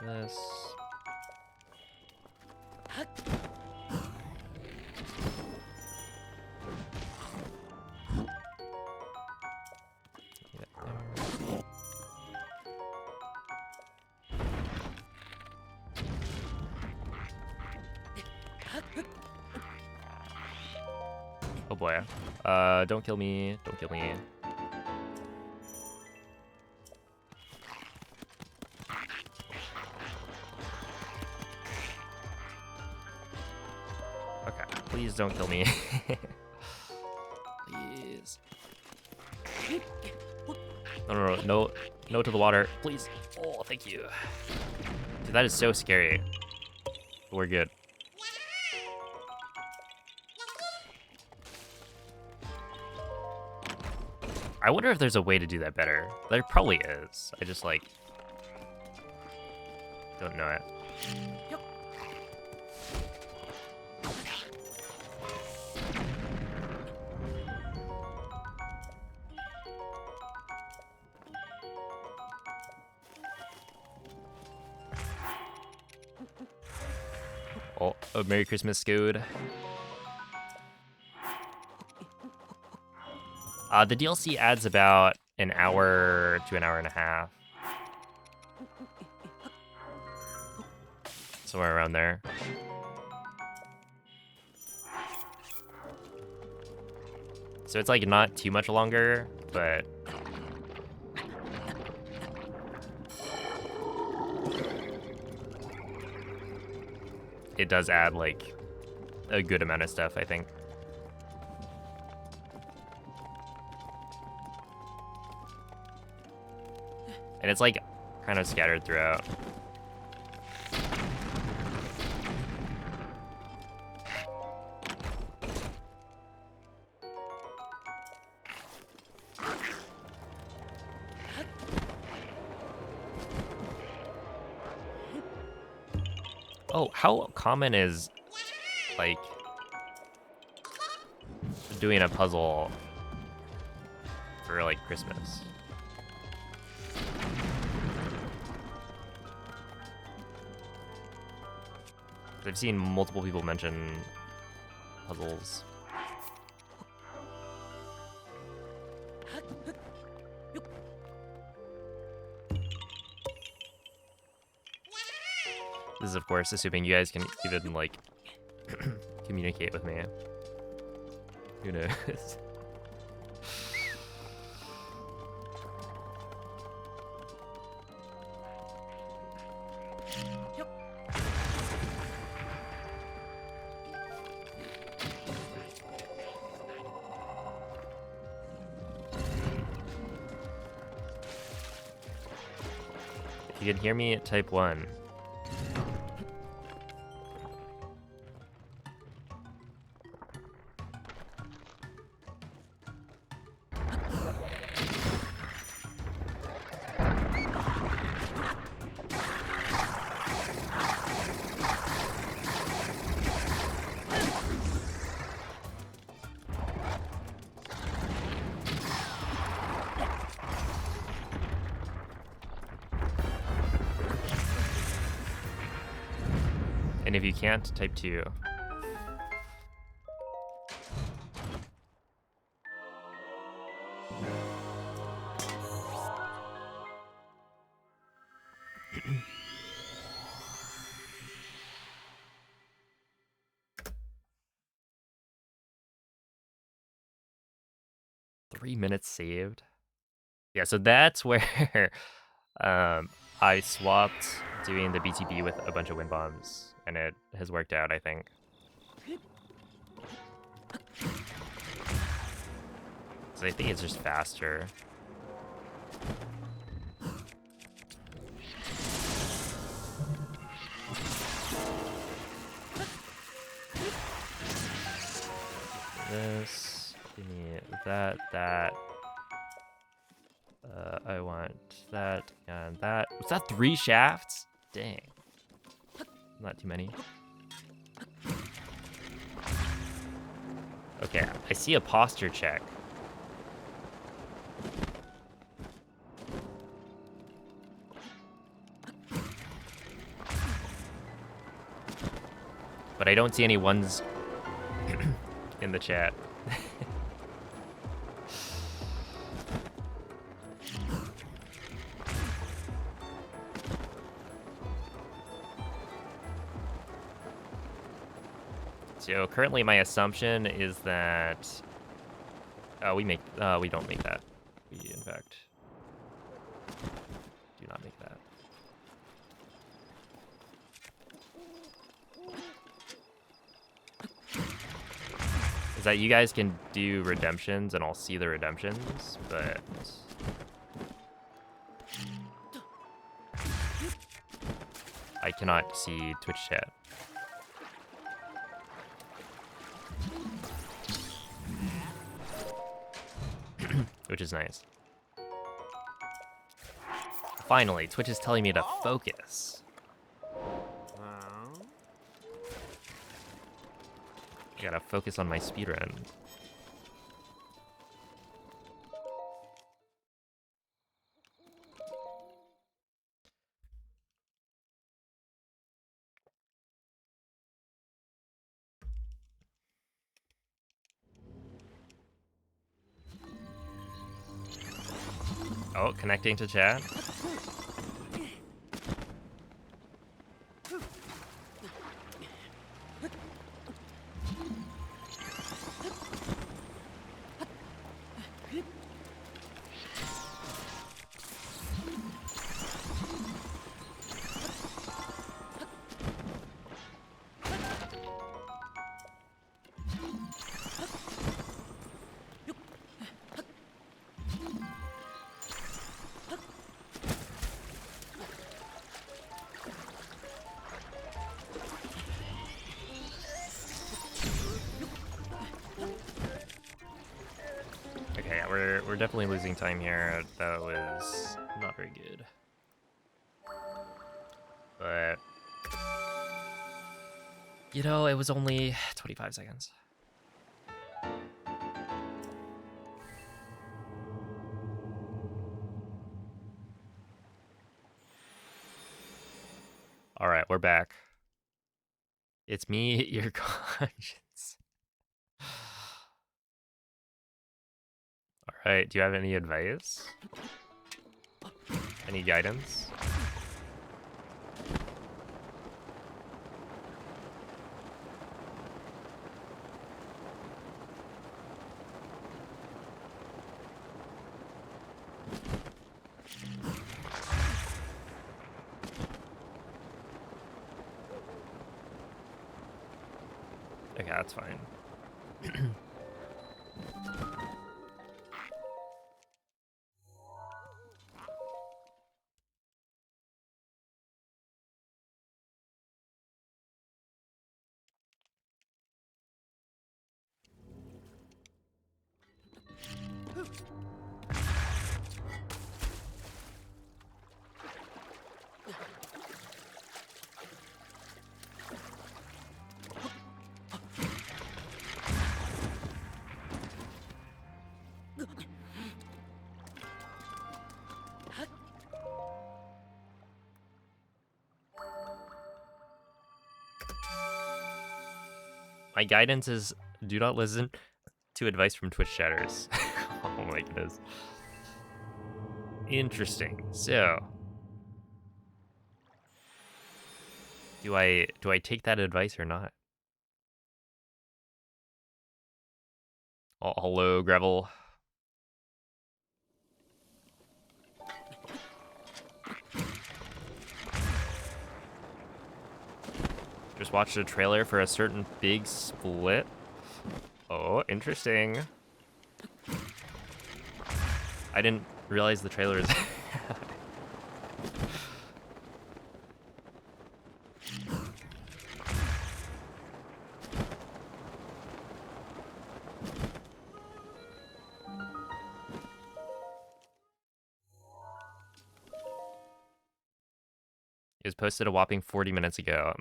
This. Oh boy. Don't kill me. Don't kill me. Okay, please don't kill me. Please. No to the water, please. Oh, thank you. Dude, that is so scary. We're good. I wonder if there's a way to do that better. There probably is. I just like don't know it. Oh, a Merry Christmas, Scood. The DLC adds about an hour to an hour and a half. Somewhere around there. So it's like not too much longer, but it does add like a good amount of stuff, I think. And it's like kind of scattered throughout. Oh, how common is like doing a puzzle for like Christmas? I've seen multiple people mention puzzles. This is, of course, assuming you guys can even, like, communicate with me. Who knows? If you can hear me, type 1. And if you can't, type 2. Three minutes saved. Yeah, so that's where I swapped doing the BTB with a bunch of wind bombs, and it has worked out, I think. So I think it's just faster. This, give me that. I want that and that. Was that 3 shafts? Dang. Not too many. Okay, I see a posture check. But I don't see any ones in the chat. So currently my assumption is that we don't make that. We in fact do not make that. Is that you guys can do redemptions and I'll see the redemptions, but I cannot see Twitch chat. Which is nice. Finally, Twitch is telling me to focus. I gotta focus on my speedrun. Oh, connecting to chat. Okay, yeah, we're definitely losing time here. That was not very good. But you know, it was only 25 seconds. All right, we're back. It's me, your conscience. Alright, do you have any advice? Any guidance? Okay, that's fine. My guidance is do not listen to advice from Twitch chatters. Oh my goodness. Interesting. So, do I take that advice or not? Oh, hello, Gravel. Just watched a trailer for a certain big split. Oh, interesting. I didn't realize the trailer is. It was posted a whopping 40 minutes ago.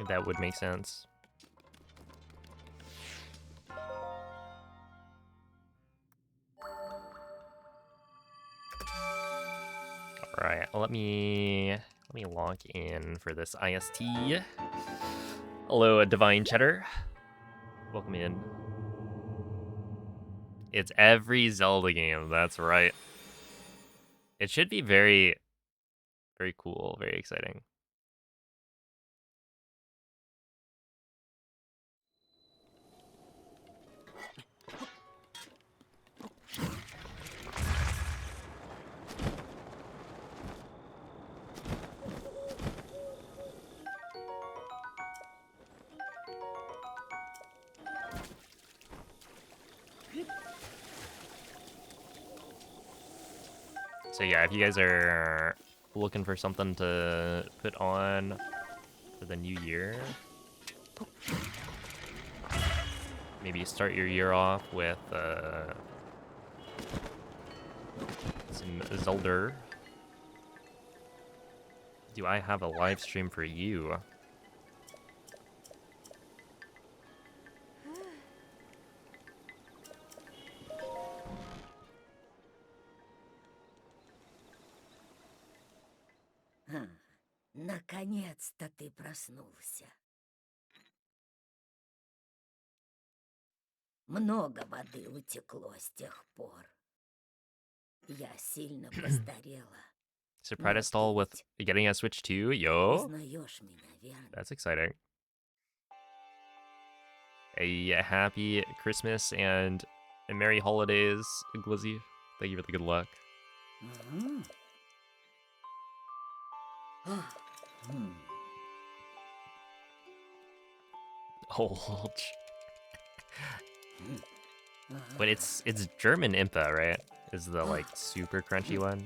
That would make sense. All right, let me log in for this IST. Hello, Divine Cheddar. Welcome in. It's every Zelda game. That's right. It should be very, very cool, very exciting. So yeah, if you guys are looking for something to put on for the new year, maybe start your year off with some Zelda. Do I have a live stream for you? Наконец-то ты проснулся. Много воды утекло с тех пор. Я сильно постарела. Surprise install with getting a Switch 2? Yo! Узнаешь меня, верно? That's exciting. A happy Christmas and merry holidays, Glizzy. Thank you for the good luck. Oh, but it's German Impa, right? Is the like super crunchy one?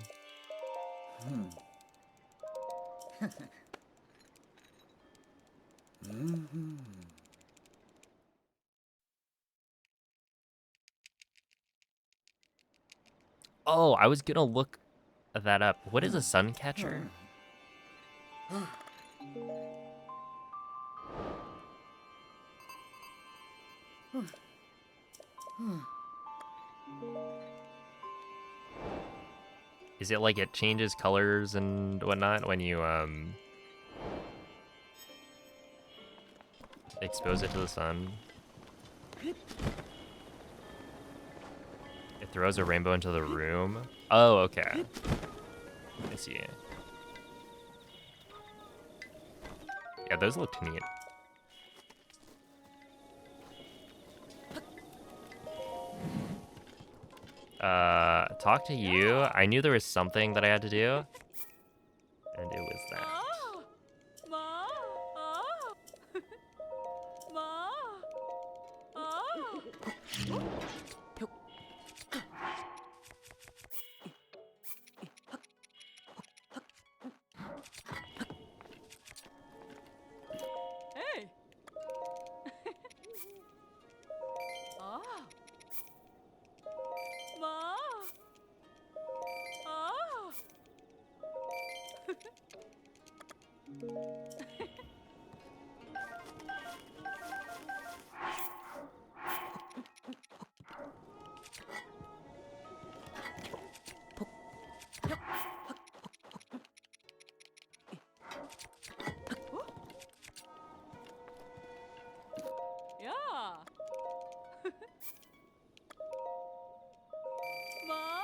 Oh, I was gonna look that up. What is a sun catcher? Is it like it changes colors and whatnot when you expose it to the sun? It throws a rainbow into the room. Oh, okay. I see. Yeah, those looked neat. Talk to you. I knew there was something that I had to do, and it was that. Hey. Ma. Yeah. Ma.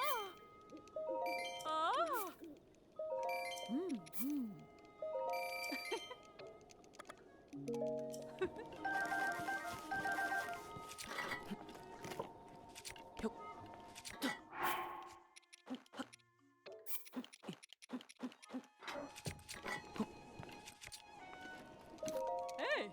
Hey.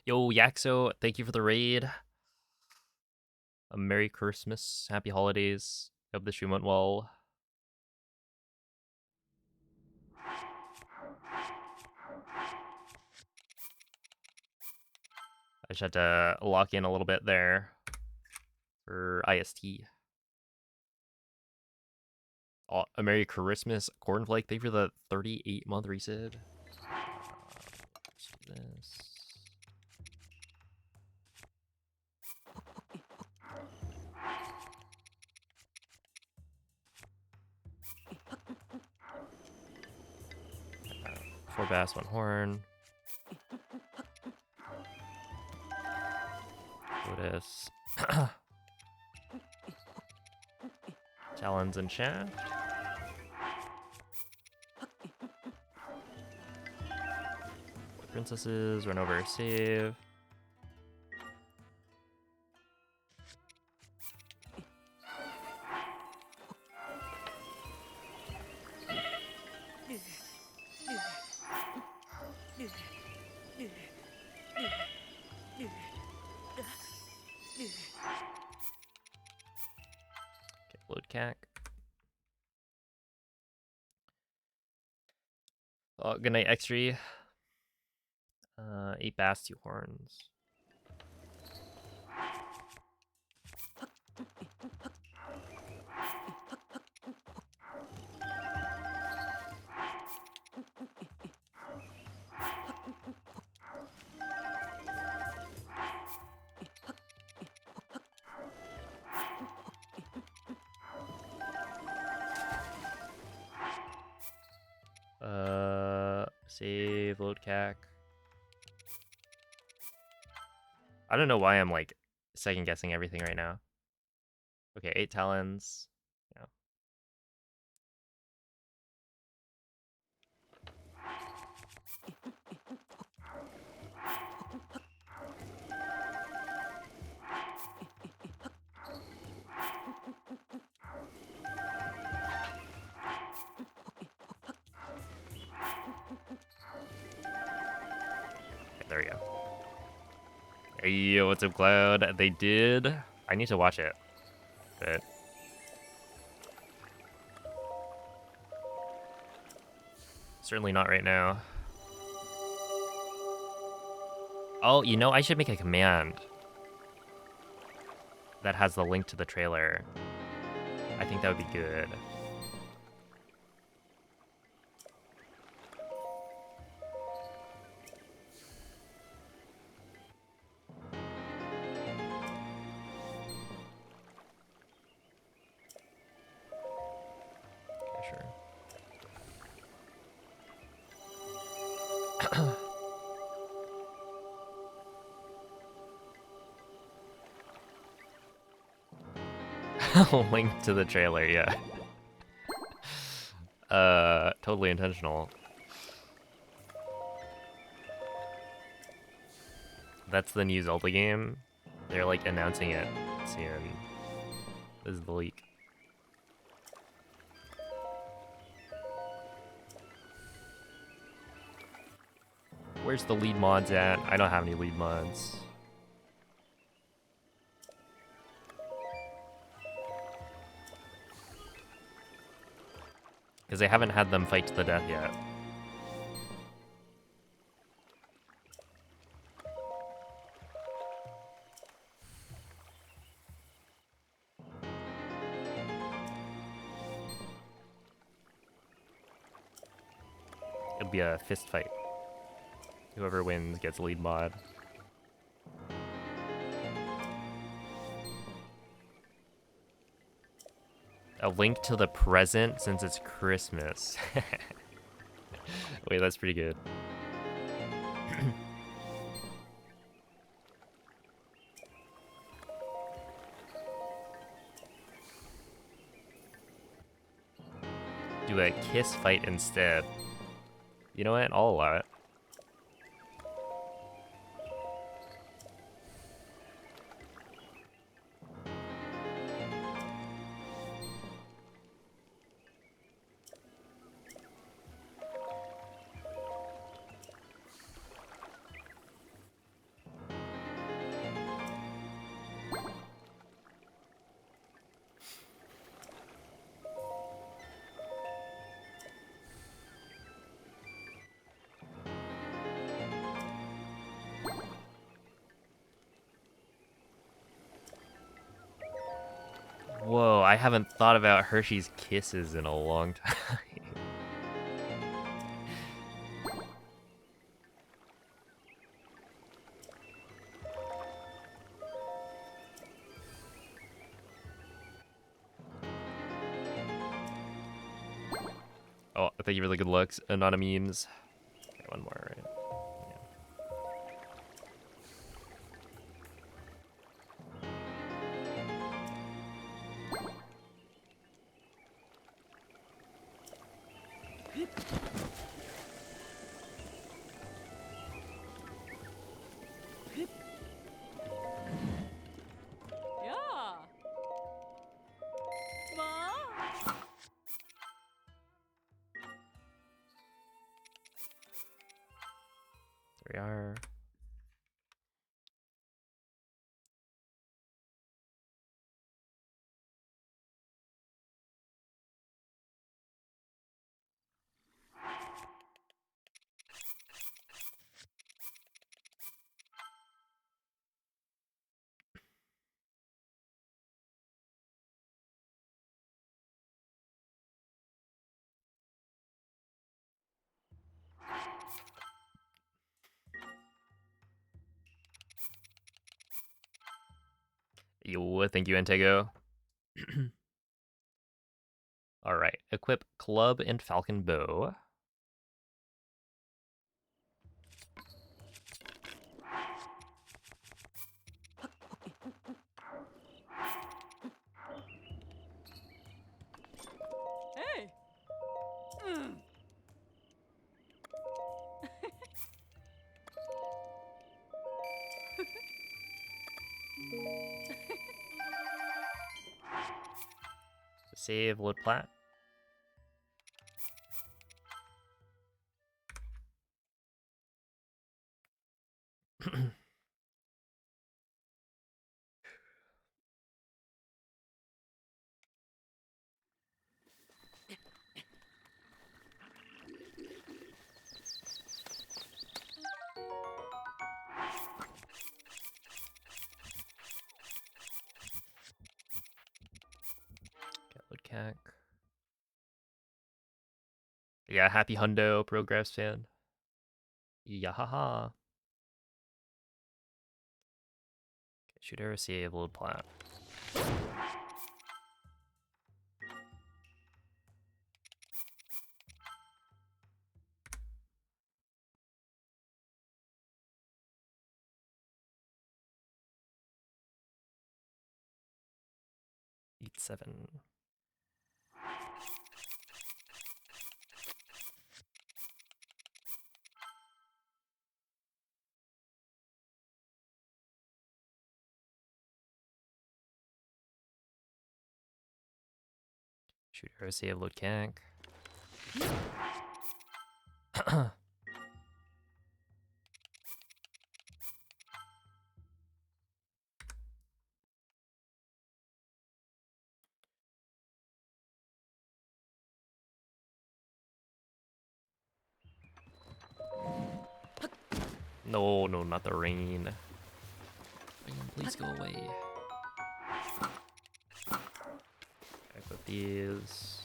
Yo, Yaxo, thank you for the raid. A Merry Christmas, Happy Holidays. Hope the stream went well. I just had to lock in a little bit there for IST. Oh, a Merry Christmas, Cornflake. Thank you for the 38-month resub. Let's do this. Four bass, one horn. Lotus. Talons and shaft. Princesses, run over, save. Okay, load cac. Oh, good night, X3. 8 bass, 2 horns. Save, load cac. I don't know why I'm like second guessing everything right now. Okay, 8 talons. Yeah. Okay, there we go. Hey, what's up, Cloud? They did. I need to watch it, but certainly not right now. Oh, you know, I should make a command that has the link to the trailer. I think that would be good. Okay, sure. Link to the trailer, yeah. Totally intentional. That's the new Zelda game. They're like announcing it soon. This is the leak. Where's the lead mods at? I don't have any lead mods. Because I haven't had them fight to the death yet. It'll be a fist fight. Whoever wins gets lead mod. A link to the present since it's Christmas. Wait, that's pretty good. Do a kiss fight instead. You know what? I'll allow it. Whoa, I haven't thought about Hershey's Kisses in a long time. Oh, thank you for the good looks. Not a memes. Okay, one more, right? Yeah. Ma. There we are. Yo, thank you, Antego. All right, equip club and falcon bow. Save, load plat. Load CAC. Yeah, happy hundo, progress fan. Yahaha. Okay, shoot arrow, save, load plat. Eat 7. Shoot arrow, save, load CAC. No, no, not the rain. Rain, please go away. I put these.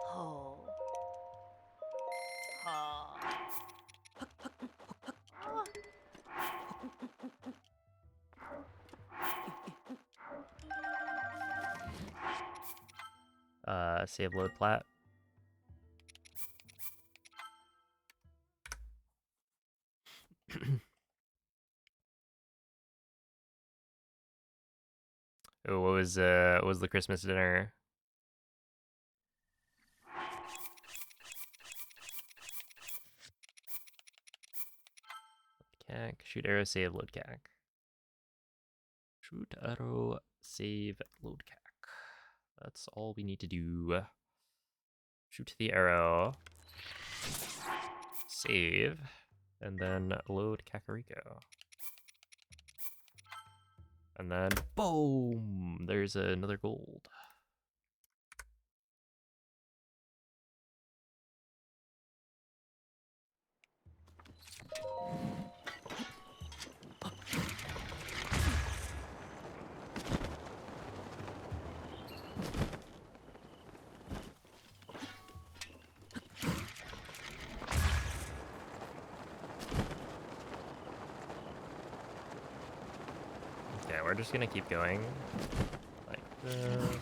Ho. Ha. Save, load plat. Oh, what was the Christmas dinner? CAC, shoot arrow, save, load CAC. Shoot arrow, save, load CAC. That's all we need to do. Shoot the arrow, save, and then load Kakariko. And then boom! There's another gold. Okay, we're just gonna keep going like this.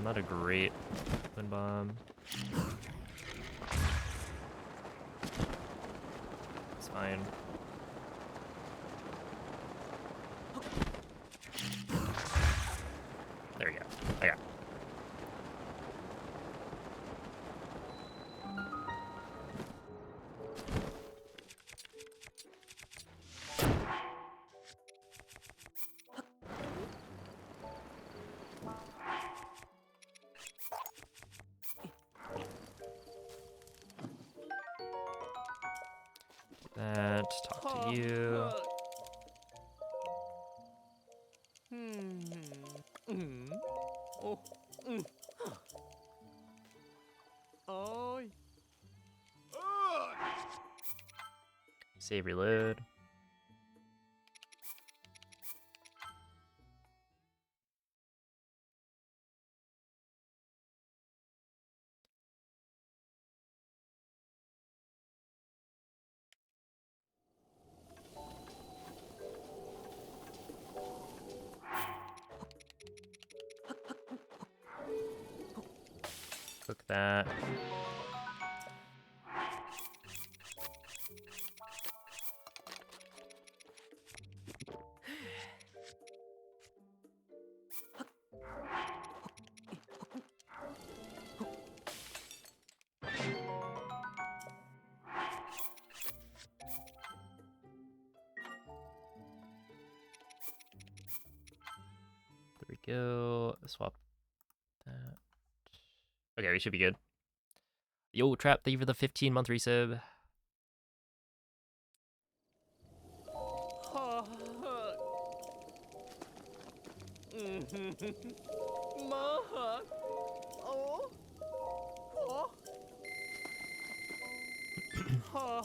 Not a great wind bomb. It's fine. There we go. I got it. That, talk to you. Oh. Oi. Save, reload. Cook that. go. Swap that. Okay, we should be good. Yo, Trap, thank you for the 15-month resub. Ha. Ma. Oh. Oh. Ha.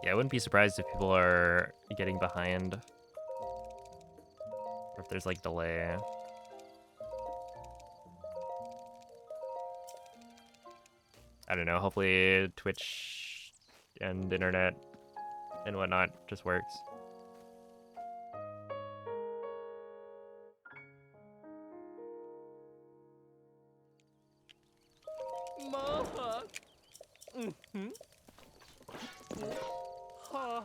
Yeah, I wouldn't be surprised if people are getting behind. Or if there's like delay. I don't know, hopefully Twitch and internet and whatnot just works. Ma. Ha.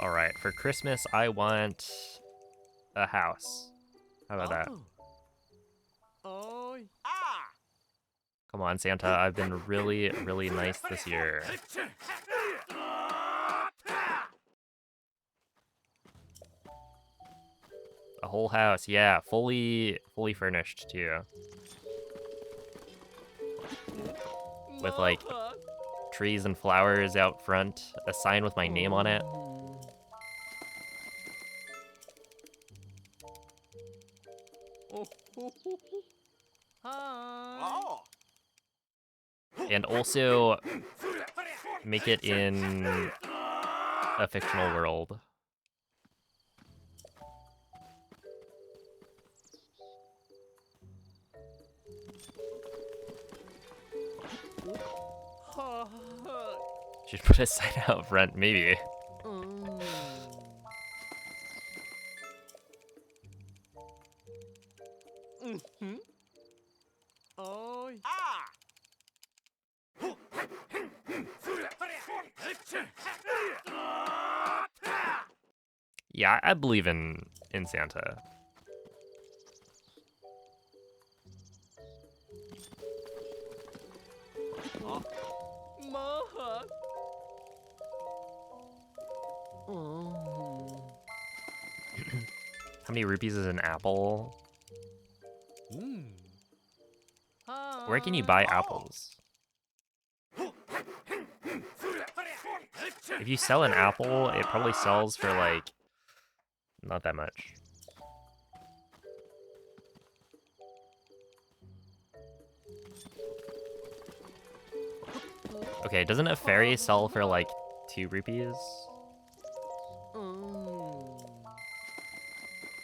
Alright, for Christmas, I want a house. How about that? Oh. Come on, Santa, I've been really, really nice this year. A whole house, yeah, fully furnished too. With like trees and flowers out front, a sign with my name on it. And also make it in a fictional world. Should put a sign out front, maybe. Oh. Yeah, I believe in Santa. Ma. How many rupees is an apple? Where can you buy apples? If you sell an apple, it probably sells for like not that much. Okay, doesn't a fairy sell for like 2 rupees?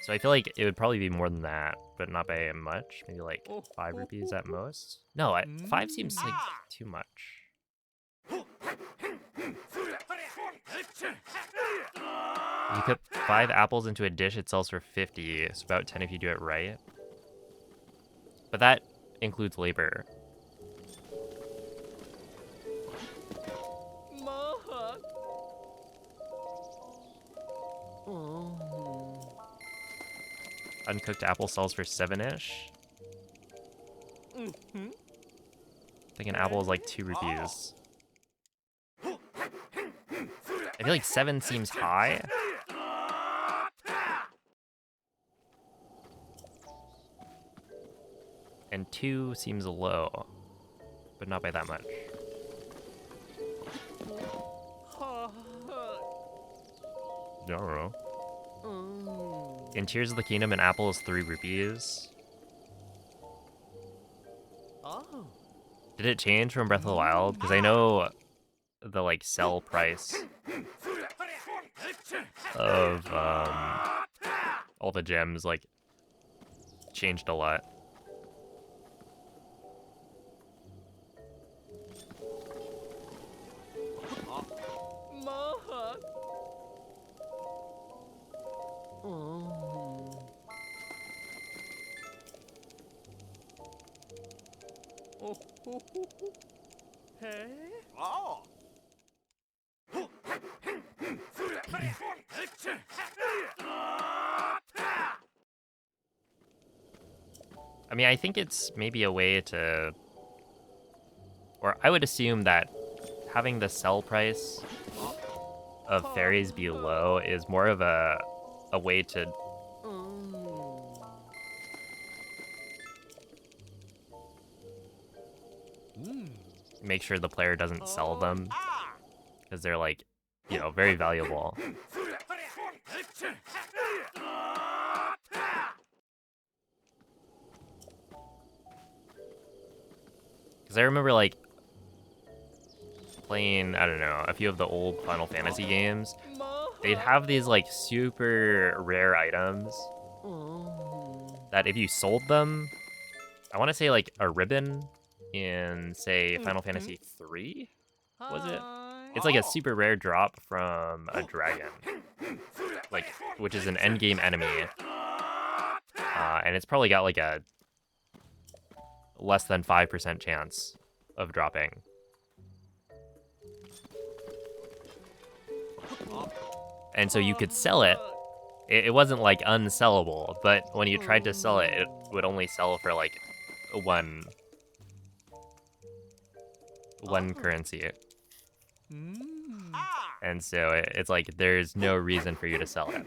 So I feel like it would probably be more than that, but not by much. Maybe like 5 rupees at most. No, 5 seems like too much. You put 5 apples into a dish, it sells for 50. It's about 10 if you do it right. But that includes labor. Uncooked apple sells for 7-ish. I think an apple is like 2 rupees. I feel like 7 seems high. And 2 seems low, but not by that much. I don't know. In Tears of the Kingdom, an apple is 3 rupees. Oh. Did it change from Breath of the Wild? Because I know the like sell price of all the gems like changed a lot. Hey? I mean, I think it's maybe a way to, or I would assume that having the sell price of fairies be low is more of a way to make sure the player doesn't sell them, because they're like, you know, very valuable. Because I remember like playing, I don't know, a few of the old Final Fantasy games. They'd have these like super rare items that if you sold them, I want to say like a ribbon in, say, Final Fantasy 3, was it? It's like a super rare drop from a dragon, like, which is an endgame enemy, and it's probably got like a less than 5% chance of dropping. And so you could sell it. It wasn't like unsellable, but when you tried to sell it, it would only sell for like one currency. And so it's like there's no reason for you to sell it.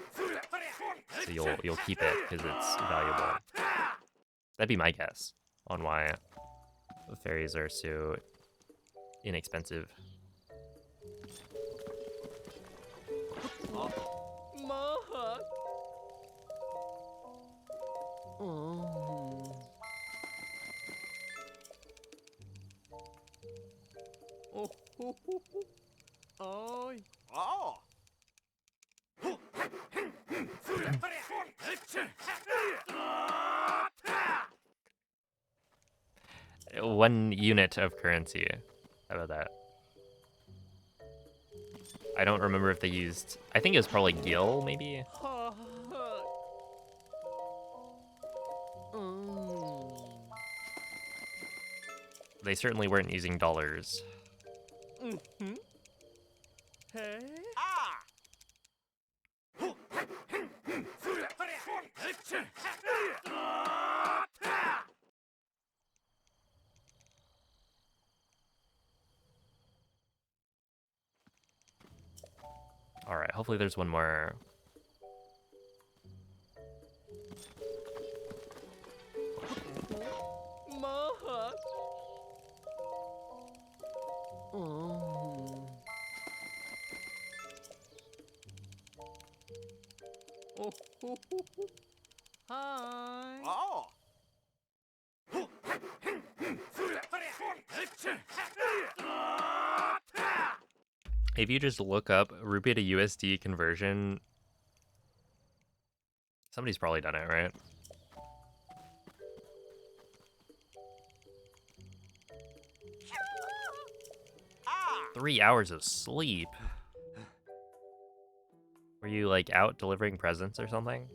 So you'll keep it because it's valuable. That'd be my guess on why fairies are so inexpensive. One unit of currency. How about that? I don't remember if they used... I think it was probably gil, maybe? They certainly weren't using dollars. Hey. Alright, hopefully there's one more. Hi. If you just look up rupee to USD conversion, somebody's probably done it, right? Ah. 3 hours of sleep. Were you like out delivering presents or something?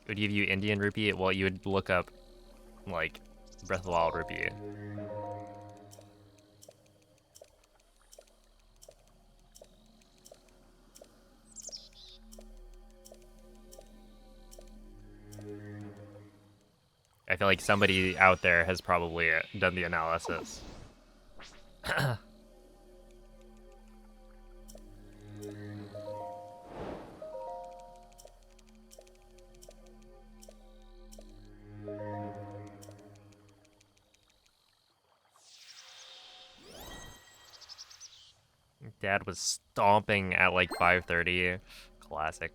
Would give you Indian rupee? Well, you would look up like Breath of the Wild rupee. I feel like somebody out there has probably done the analysis. Dad was stomping at like 5:30. Classic.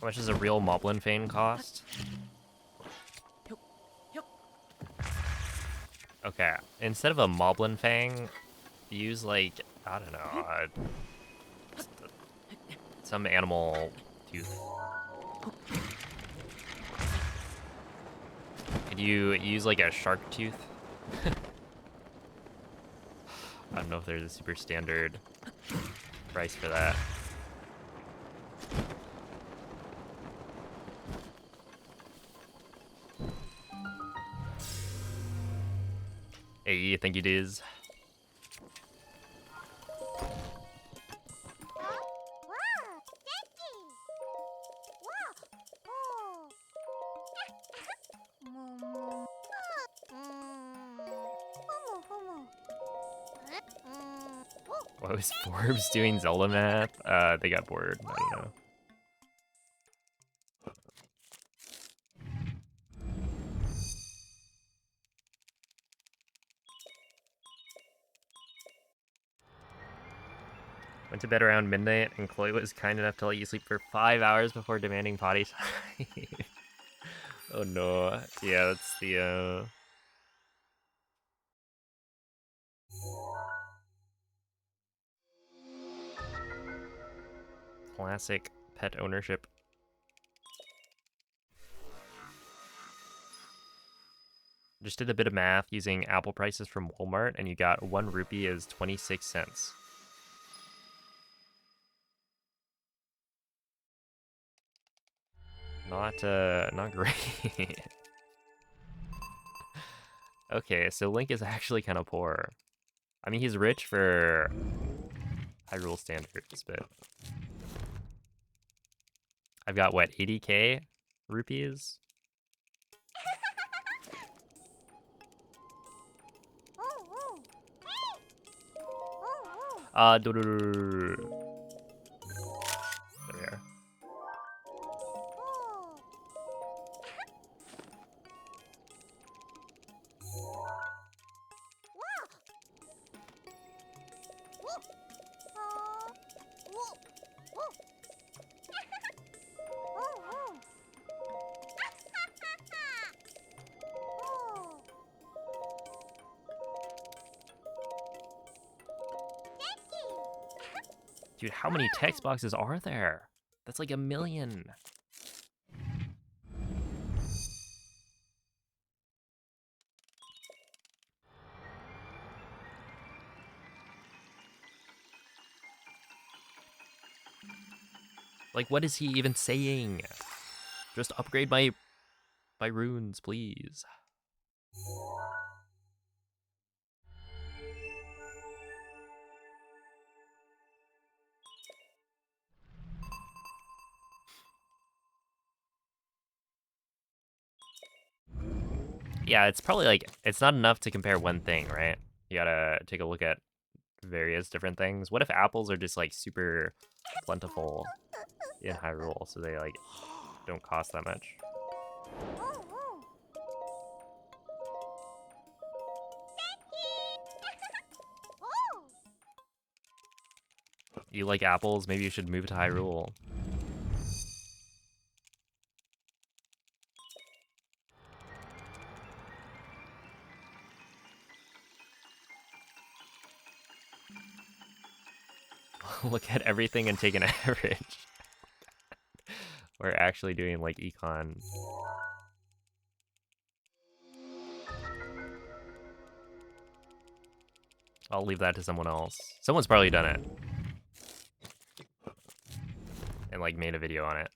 How much does a real Moblin Fang cost? Okay, instead of a Moblin Fang, use like, I don't know, some animal tooth. Could you use like a shark tooth? I don't know if there's a super standard price for that. Hey, thank you, Diz. What was Forbes doing Zelda math? They got bored. I don't know. Went to bed around midnight, and Chloe was kind enough to let you sleep for 5 hours before demanding potty time. Oh no. Yeah, that's the classic pet ownership. Just did a bit of math using Apple prices from Walmart, and you got 1 rupee is 26 cents. Not great. Okay, so Link is actually kind of poor. I mean, he's rich for Hyrule standards, but I've got what, 80k rupees? There we are. Dude, how many text boxes are there? That's like 1,000,000. Like, what is he even saying? Just upgrade my runes, please. Yeah, it's probably like, it's not enough to compare one thing, right? You gotta take a look at various different things. What if apples are just like super plentiful in Hyrule, so they like don't cost that much? You like apples? Maybe you should move to Hyrule. Look at everything and take an average. We're actually doing like econ. I'll leave that to someone else. Someone's probably done it. And like made a video on it.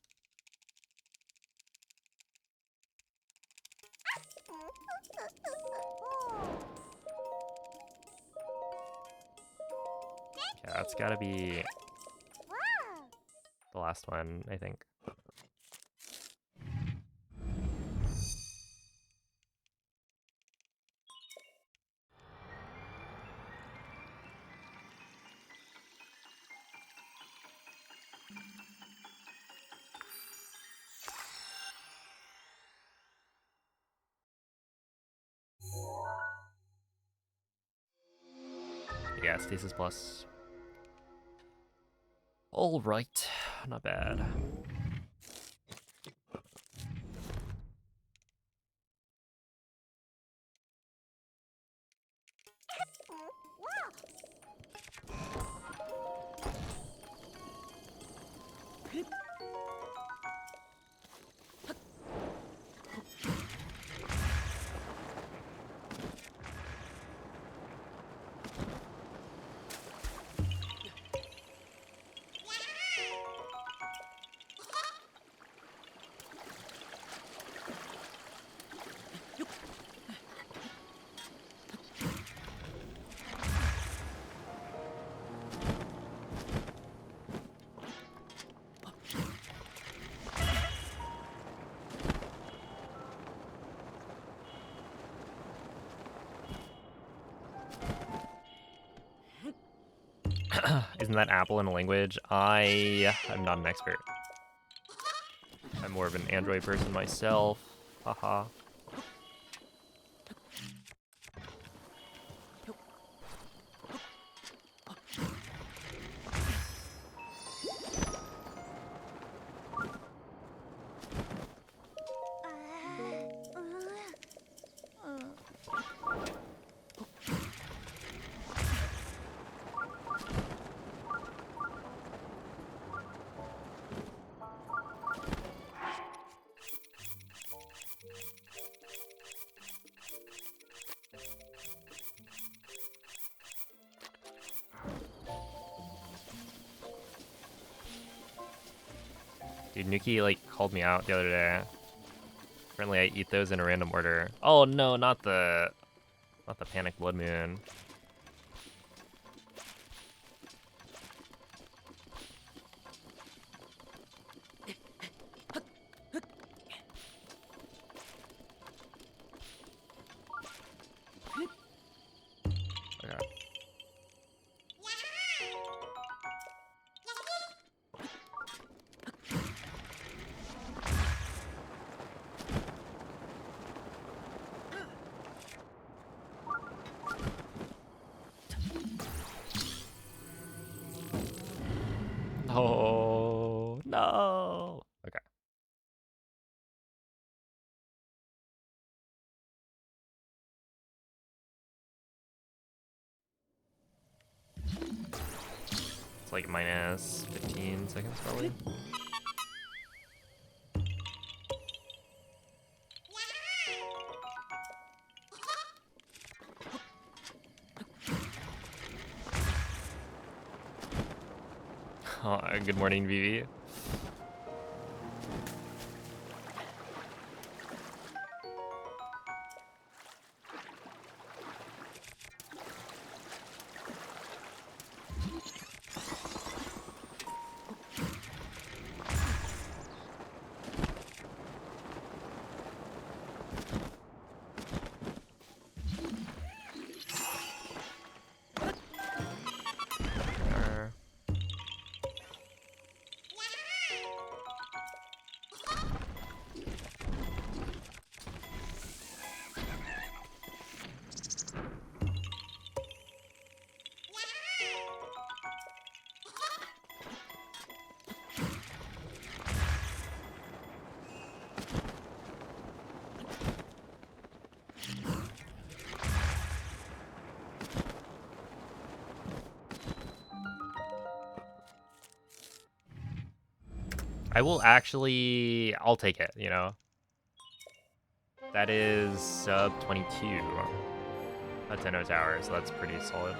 Yeah, that's gotta be the last one, I think. Yeah, stasis plus. All right, not bad. Isn't that apple in a language? I am not an expert. I'm more of an Android person myself. Haha. Dude, Nuki like called me out the other day. Apparently I eat those in a random order. Oh no, not the panic blood moon. Okay. Oh no. Okay. It's like minus 15 seconds probably. Oh, good morning, Vivi. I will actually, I'll take it, you know? That is sub 22 at Tenno Tower, so that's pretty solid.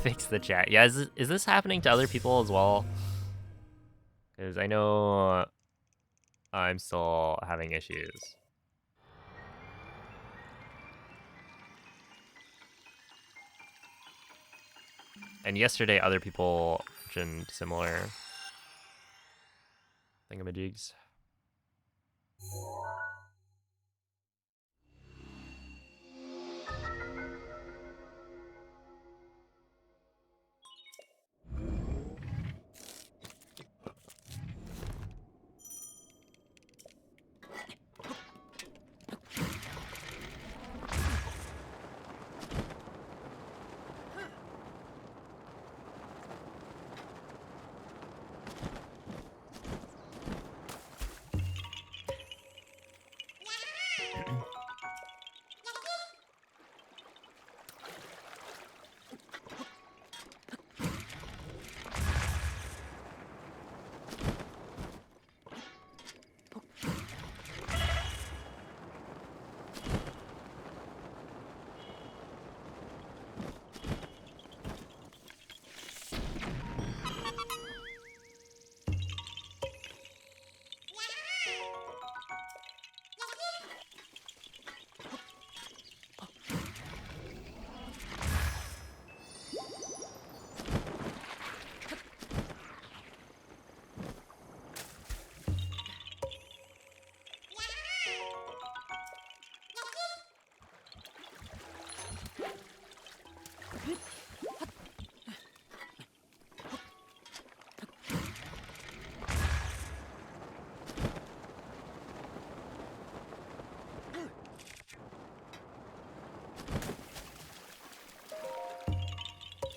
Fix the chat. Yeah, is this happening to other people as well? Because I know I'm still having issues. And yesterday, other people mentioned similar thingamajigs. There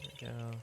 we go.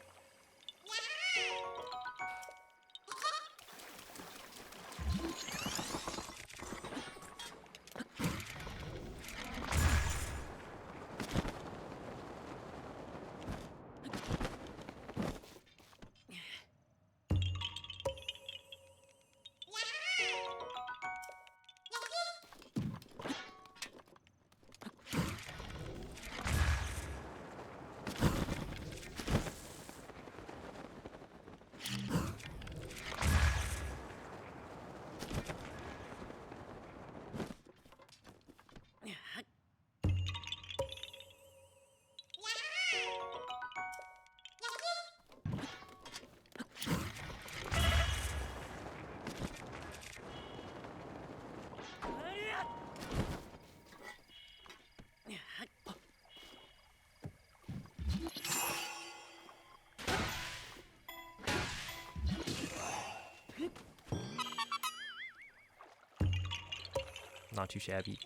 Not too shabby.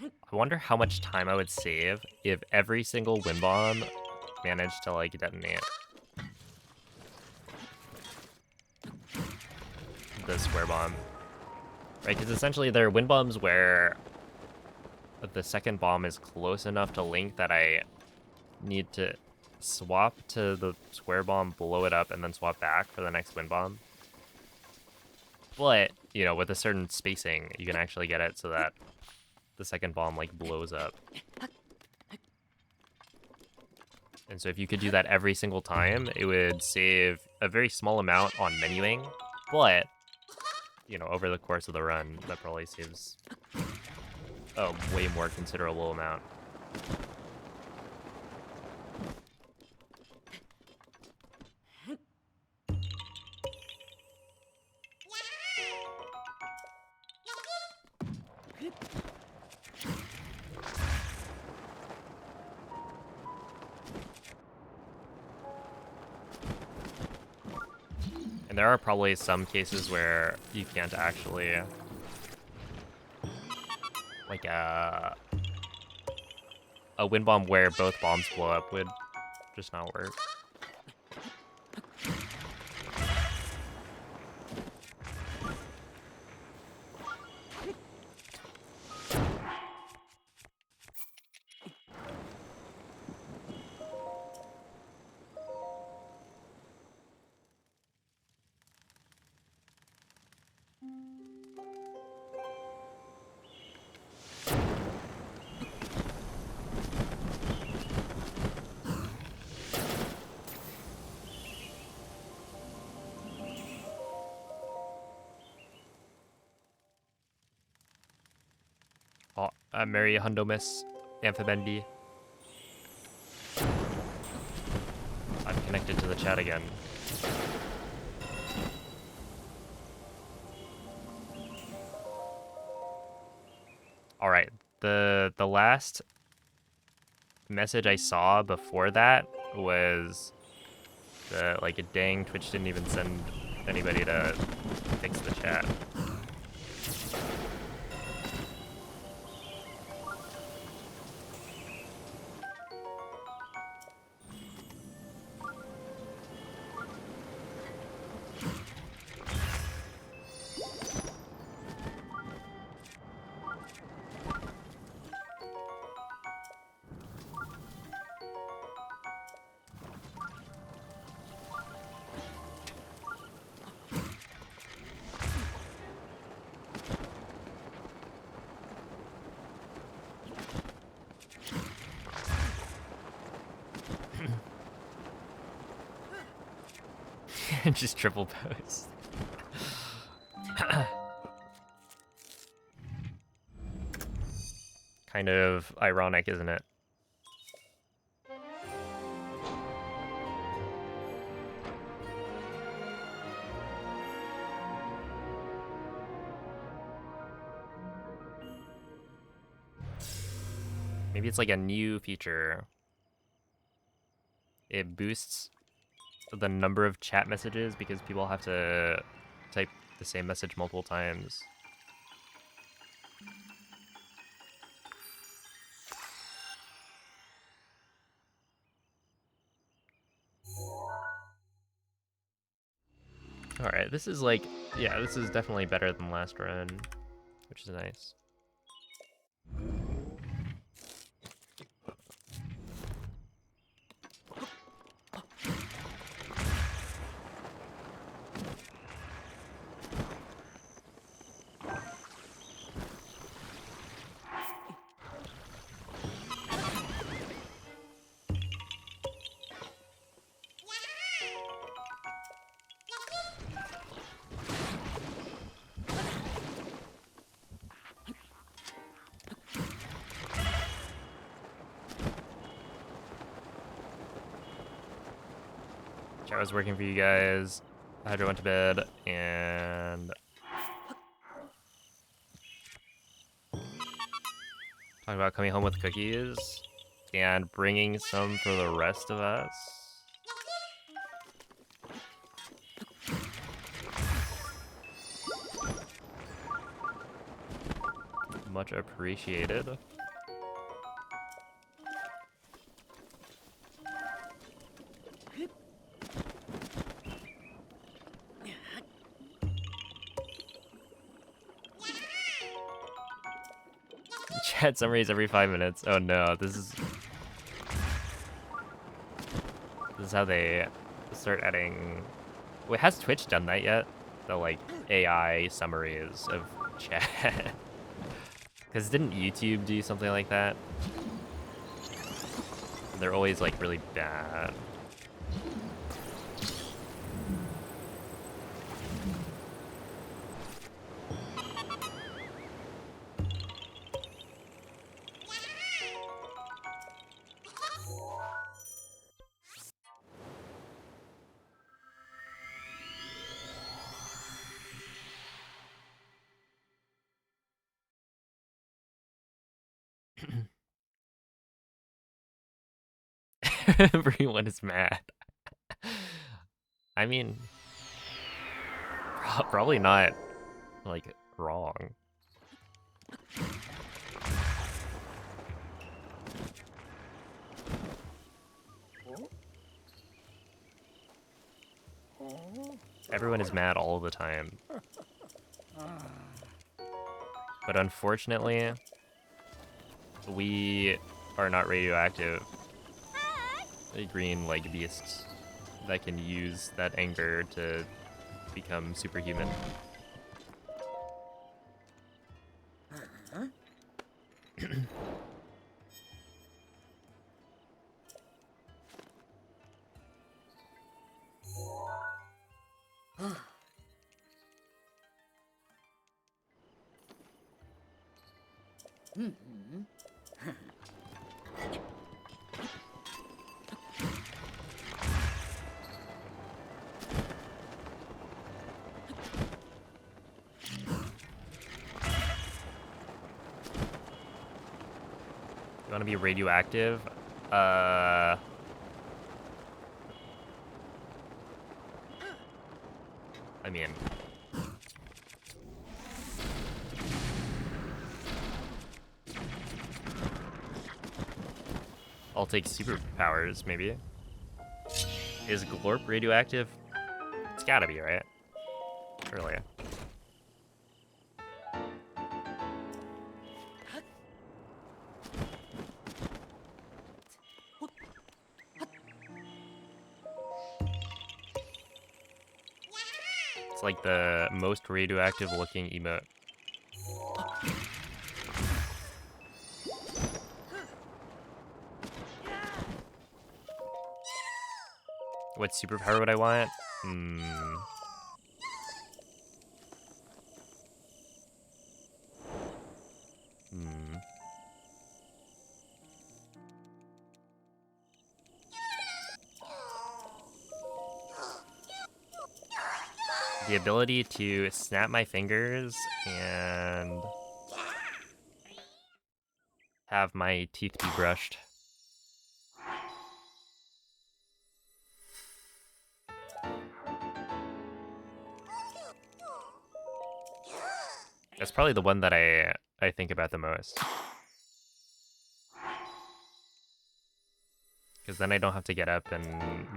I wonder how much time I would save if every single wind bomb managed to like detonate the square bomb. Right, because essentially there are wind bombs where the second bomb is close enough to Link that I need to swap to the square bomb, blow it up, and then swap back for the next wind bomb. But, you know, with a certain spacing, you can actually get it so that the second bomb, like, blows up. And so if you could do that every single time, it would save a very small amount on menuing, but, you know, over the course of the run, that probably saves a way more considerable amount. And there are probably some cases where you can't actually, like a wind bomb where both bombs blow up would just not work. Mary Hundomus, Amphibendi. I've connected to the chat again. All right, the last message I saw before that was like dang, Twitch didn't even send anybody to fix the chat. Just triple pose. Kind of ironic, isn't it? Maybe it's like a new feature. It boosts the number of chat messages because people have to type the same message multiple times. Alright, this is like, yeah, this is definitely better than last run, which is nice. Chat was working for you guys. Hydra went to bed, and talking about coming home with cookies and bringing some for the rest of us. Much appreciated. Chat summaries every 5 minutes. Oh no, this is how they start adding. Wait, has Twitch done that yet? The like AI summaries of chat. Because didn't YouTube do something like that? They're always like really bad. Everyone is mad. I mean, probably not like wrong. Everyone is mad all the time. But unfortunately, we are not radioactive. A green like beasts that can use that anger to become superhuman. You want to be radioactive? I mean, I'll take superpowers, maybe. Is Glorp radioactive? It's gotta be, right? Surely. It's like the most radioactive looking emote. What superpower would I want? The ability to snap my fingers and have my teeth be brushed. That's probably the one that I think about the most. Because then I don't have to get up and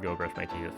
go brush my teeth.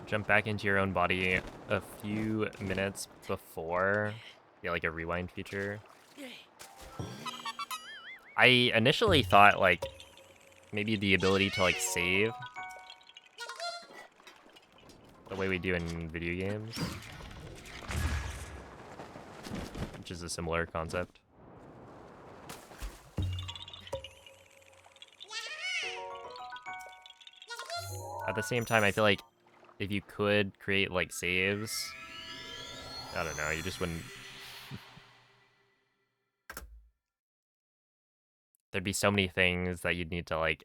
Jump back into your own body a few minutes before. Yeah, like a rewind feature. I initially thought like maybe the ability to like save the way we do in video games, which is a similar concept. At the same time, I feel like if you could create like saves, I don't know, you just wouldn't. There'd be so many things that you'd need to like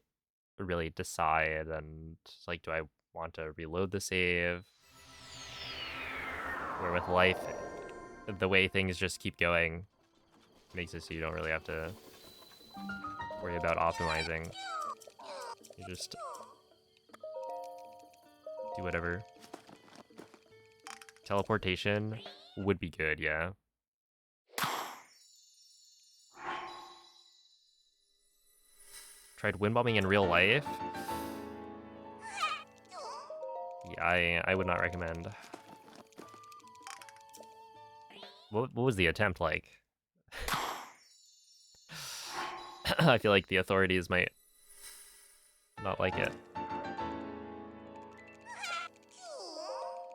really decide, and like, do I want to reload the save? Where with life, the way things just keep going makes it so you don't really have to worry about optimizing. You just do whatever. Teleportation would be good, yeah. Tried wind bombing in real life? Yeah, I would not recommend. What was the attempt like? I feel like the authorities might not like it.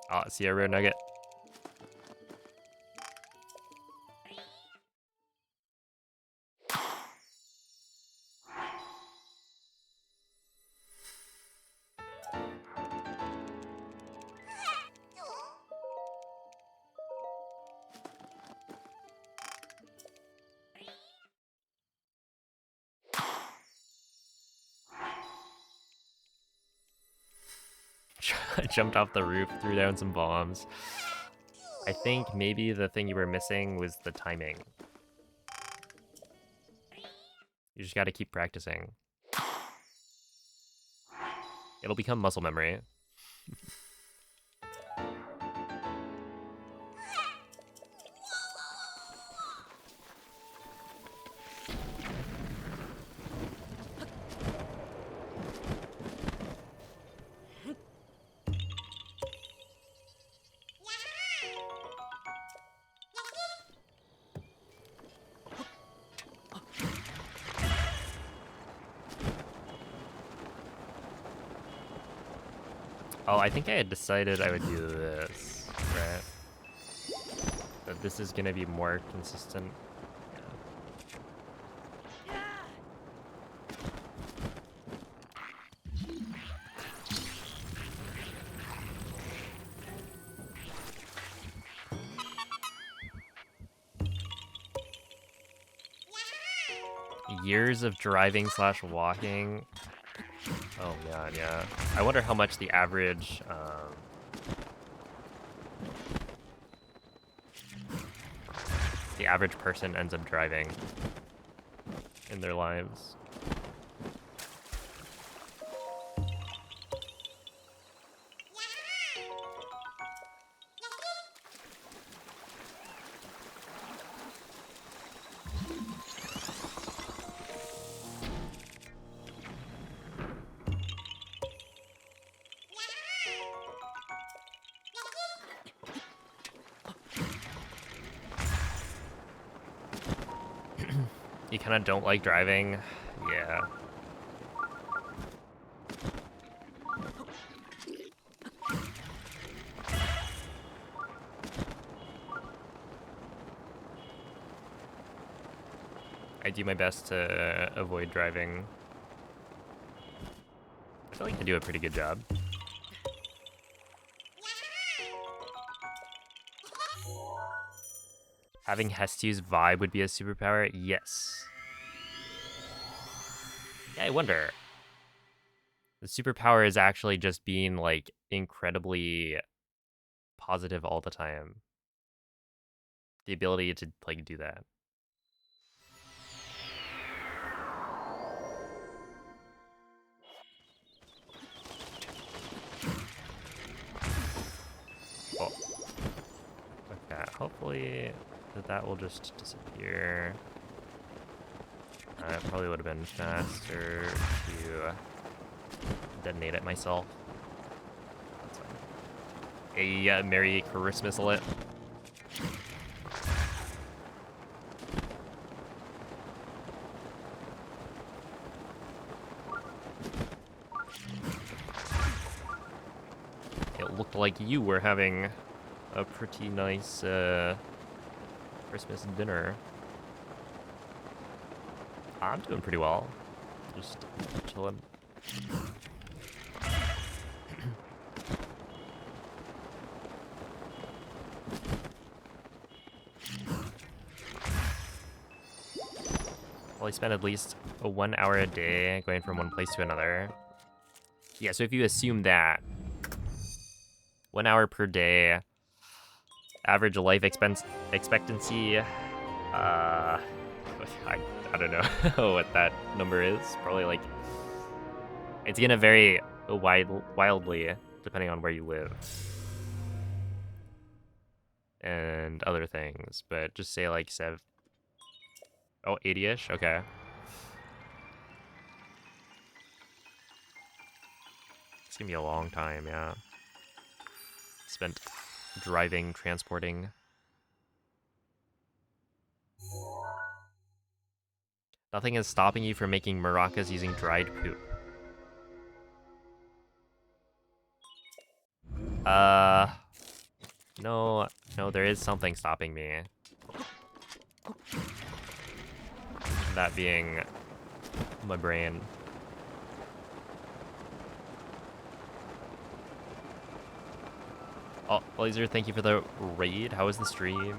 Ah, Sierra Nugget. I jumped off the roof, threw down some bombs. I think maybe the thing you were missing was the timing. You just gotta keep practicing. It'll become muscle memory. Oh, I think I had decided I would do this, right? That this is gonna be more consistent. Years of driving / walking. Oh man, yeah. I wonder how much the average person ends up driving in their lives. You kind of don't like driving? Yeah. I do my best to avoid driving. I feel like I do a pretty good job. Having Hestu's vibe would be a superpower? Yes. Yeah, I wonder. The superpower is actually just being, like, incredibly positive all the time. The ability to, like, do that. Oh. Okay, hopefully that will just disappear. It probably would have been faster to detonate it myself. That's fine. A Merry Christmas lit. It looked like you were having a pretty nice Christmas dinner. I'm doing pretty well. Just chilling. Well, I spend at least 1 hour a day going from one place to another. Yeah, so if you assume that 1 hour per day, average life expectancy, I don't know what that number is. Probably like, it's gonna vary wildly depending on where you live and other things, but just say like 80-ish, okay. It's gonna be a long time, yeah. Spent driving, transporting. Nothing is stopping you from making maracas using dried poop. No, there is something stopping me. That being my brain. Oh, Blazer, thank you for the raid. How was the stream?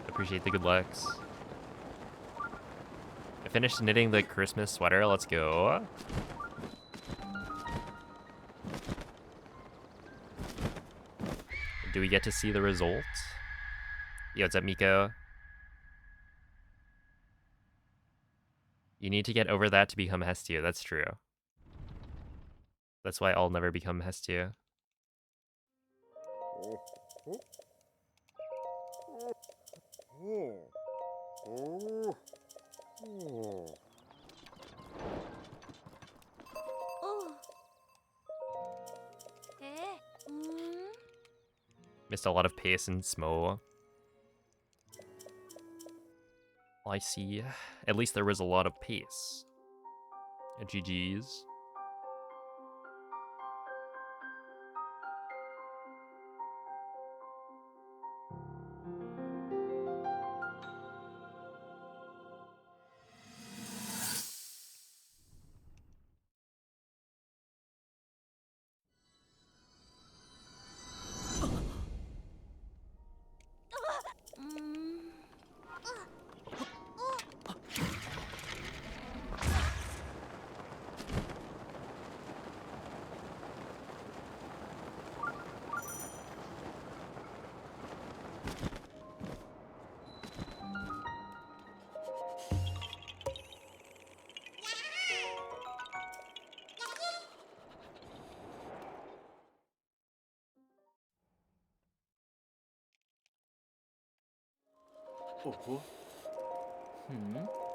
Appreciate the good lucks. I finished knitting the Christmas sweater. Let's go. Do we get to see the result? Yo, what's up, Miko? You need to get over that to become Hestia. That's true. That's why I'll never become Hestia. Missed a lot of pace and Smo. I see. At least there was a lot of pace. GG's.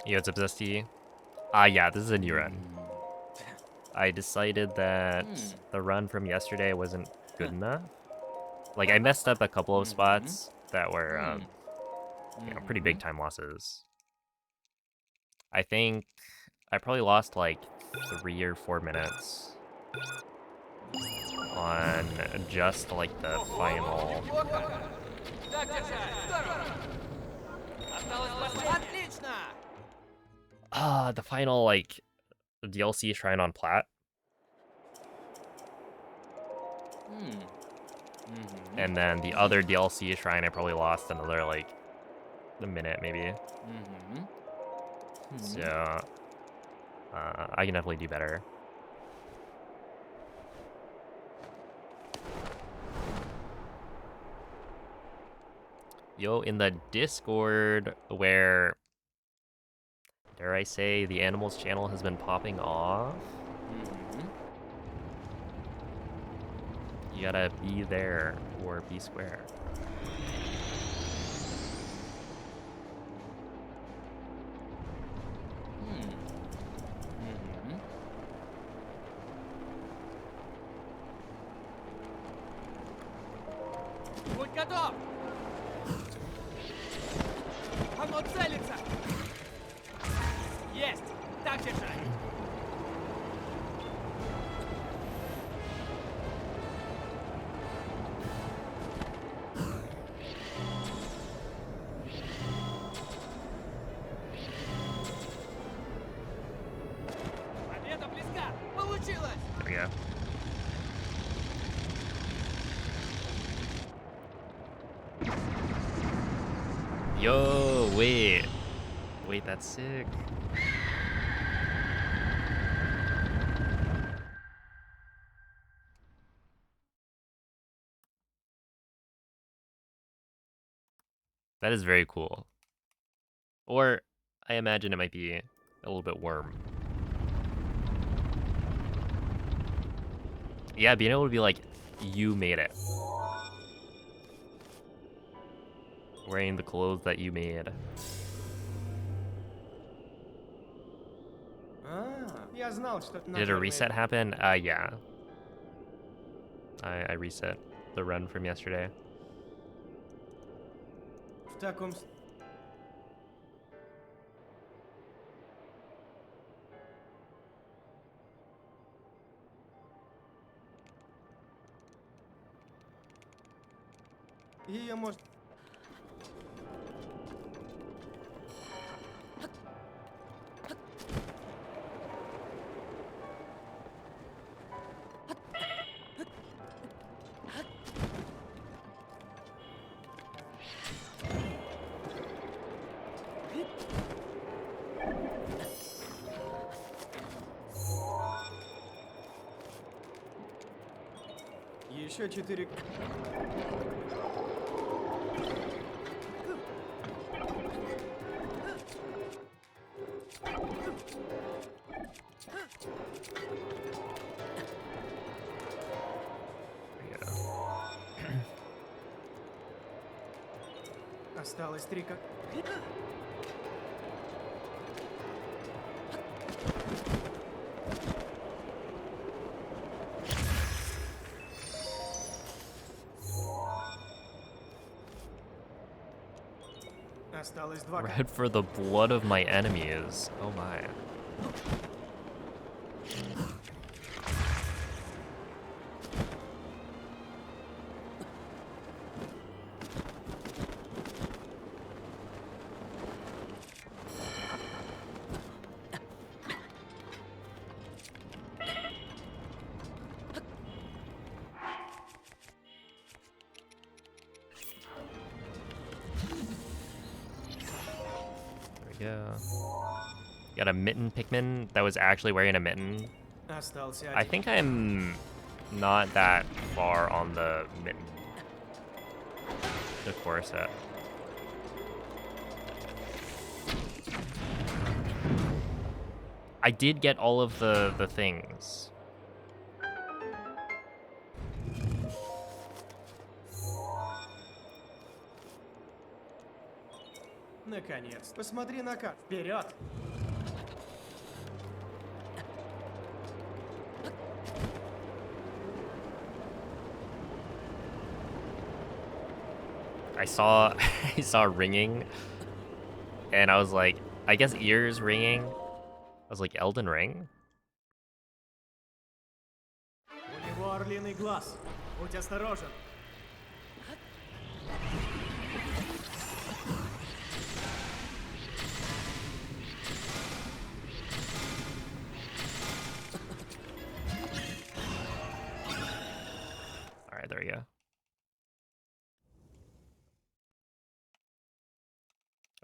Yo, it's up, Zesty. Yeah, this is a new run. I decided that the run from yesterday wasn't good enough. Like, I messed up a couple of spots that were, you know, pretty big time losses. I think I probably lost like 3 or 4 minutes on just like the final Отлично! The final like DLC Shrine on Plat, and then the other DLC Shrine I probably lost another like a minute maybe. So I can definitely do better. Yo, in the Discord where, dare I say, the Animals channel has been popping off, you gotta be there or be square. Будь готов! Оно целится! Есть! Так держать! Победа близка! Получилось! There we go. Yo, wait. Wait, that's sick. That is very cool. Or I imagine it might be a little bit worm. Yeah, being able to be like, you made it. Wearing the clothes that you made. Я знал, что это Did a reset happen? Yeah. I reset the run from yesterday. В таком... Ее может... Еще 4... Осталось 3 как... Осталось 2 как... Red for the blood of my enemies. Oh my. Yeah. Got a mitten Pikmin that was actually wearing a mitten. Остался I 1. think I'm not that far on the mitten. The core set. I did get all of the things. Наконец. Посмотри на карту. Вперед! I saw I saw ringing, and I was like, I guess ears ringing. I was like, Elden Ring? У него орлиный глаз. Будь осторожен.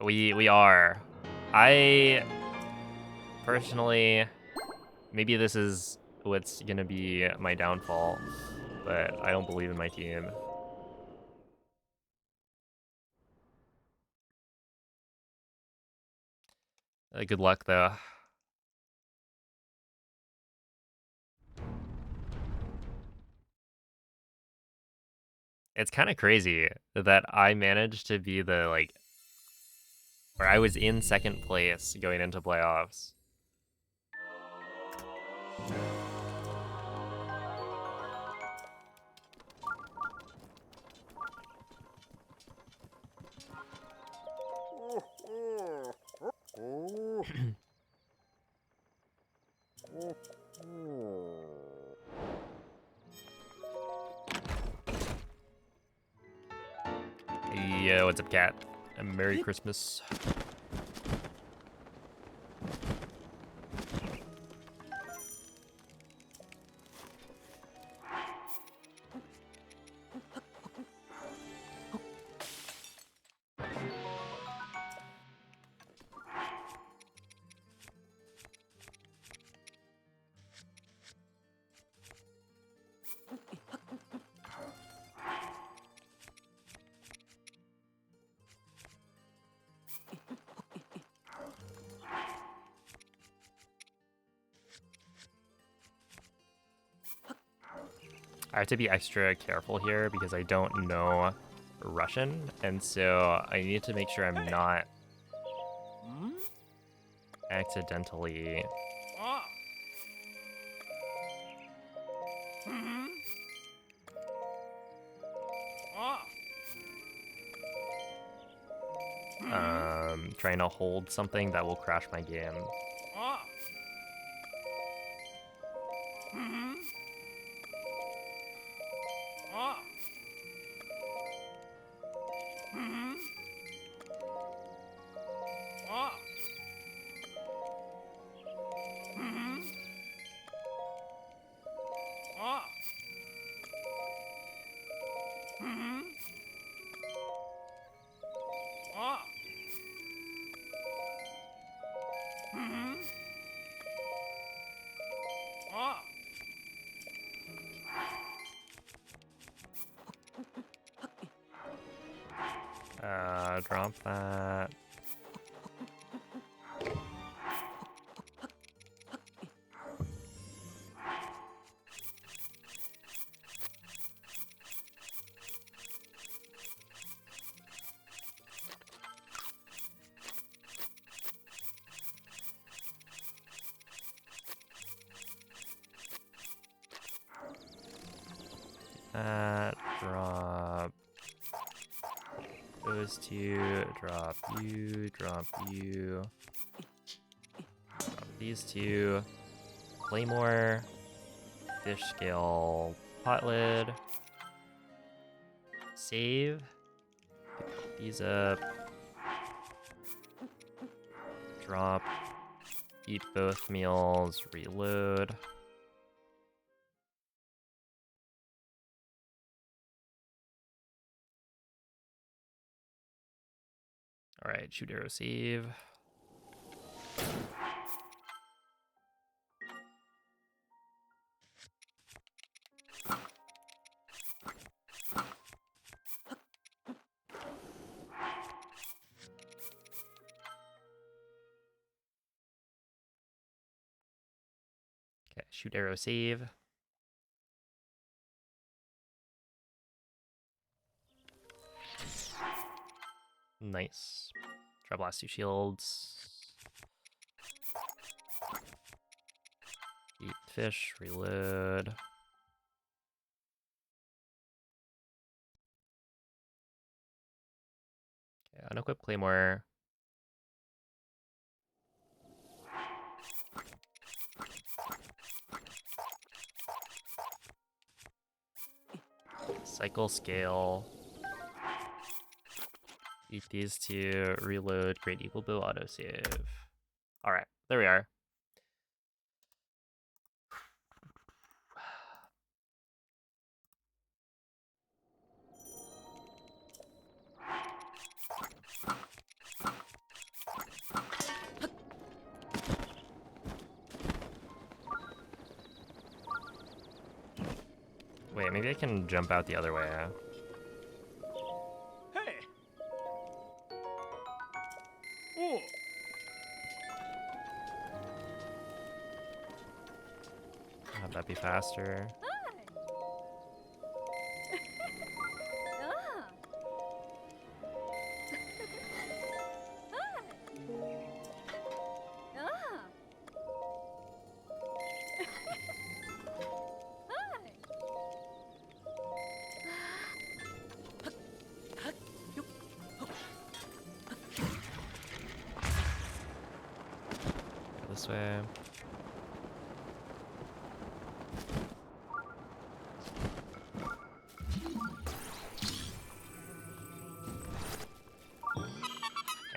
We are. I personally, maybe this is what's gonna be my downfall, but I don't believe in my team. Good luck though. It's kind of crazy that I managed to be the like, or I was in second place going into playoffs. Yo, what's up, cat? And Merry Christmas. I have to be extra careful here because I don't know Russian, and so I need to make sure I'm not accidentally. А. Мгм. А. Trying to hold something that will crash my game. А. Мгм. А. Мгм. А. Мгм. А. Мгм. А. Мгм. А. Drop that. Drop those two, drop you, drop you, drop these two, Claymore, fish scale, pot lid, save, pick these up, drop, eat both meals, reload. All right, shoot arrow save. Okay, shoot arrow save. Nice. Try blast 2 shields. Eat fish, reload. Okay, unequip Claymore. Cycle scale. Eat these two, reload, Great Eagle Bow autosave. Alright, there we are. Wait, maybe I can jump out the other way. Hey. Oh. Have that be faster. Go this way.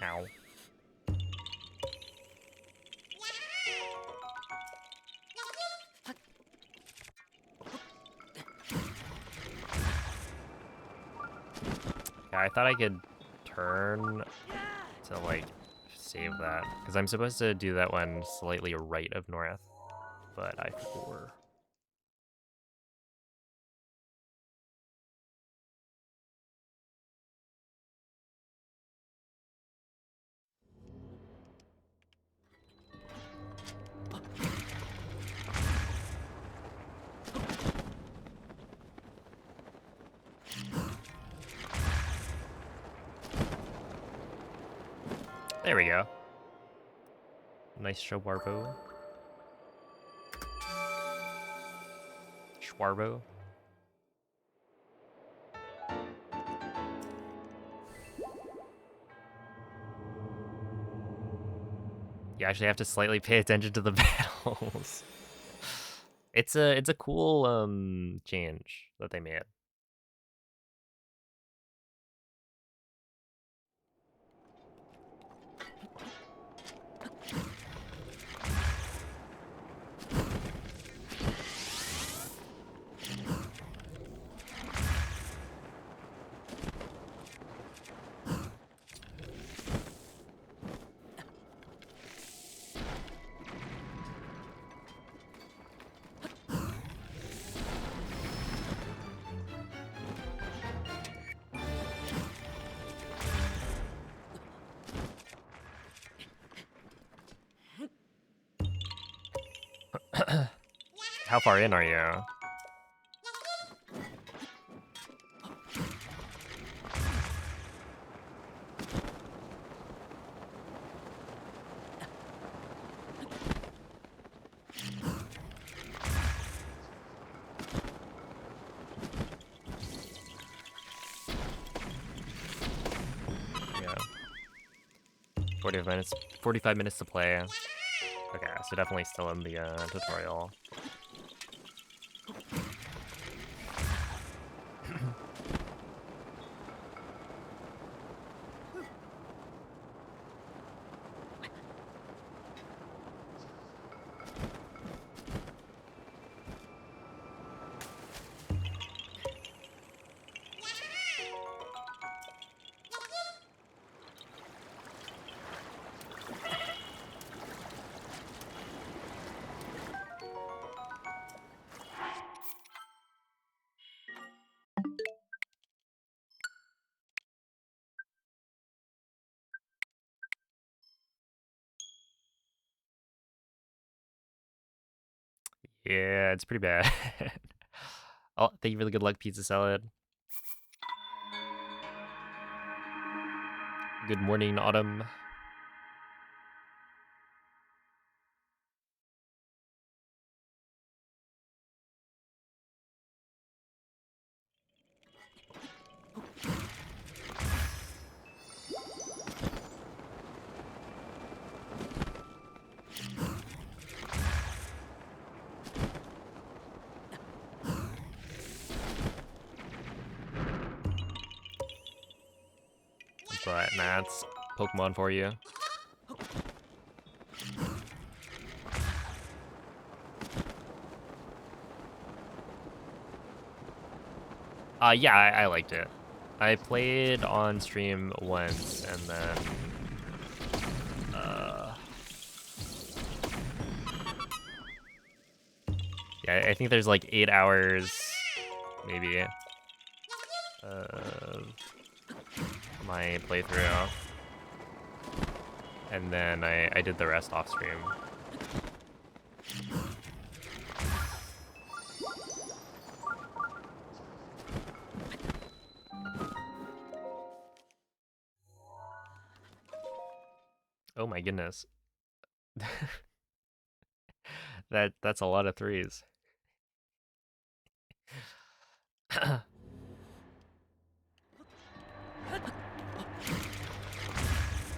Ow. Yeah, I thought I could turn to like save that because I'm supposed to do that one slightly right of north, but I forgot. There we go. Nice Schwarbo. Schwarbo. You actually have to slightly pay attention to the battles. It's a cool change that they made. How far in are you? Yeah. 45 minutes to play. Okay, so definitely still in the tutorial. Yeah, it's pretty bad. Oh, thank you for the good luck pizza salad. Good morning, Autumn. But Matt's Pokemon for you. Yeah, I liked it. I played on stream once and then yeah, I think there's like 8 hours maybe, of my playthrough. And then I did the rest off stream. Oh my goodness. That's a lot of threes.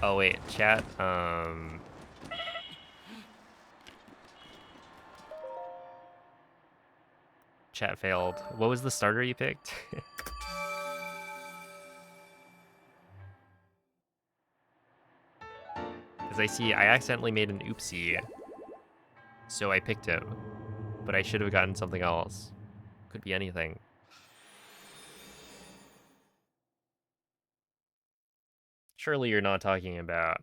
Oh wait, chat, chat failed. What was the starter you picked? Because I see I accidentally made an oopsie. So I picked him. But I should have gotten something else. Could be anything. Surely you're not talking about...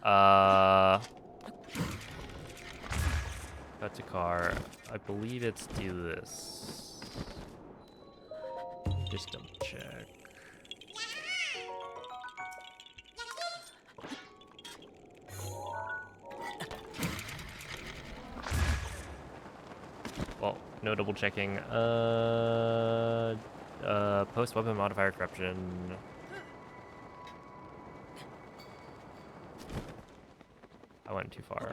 Cut to car. I believe it's do this. Just double check. Well, no double checking. Post weapon modifier corruption. I went too far.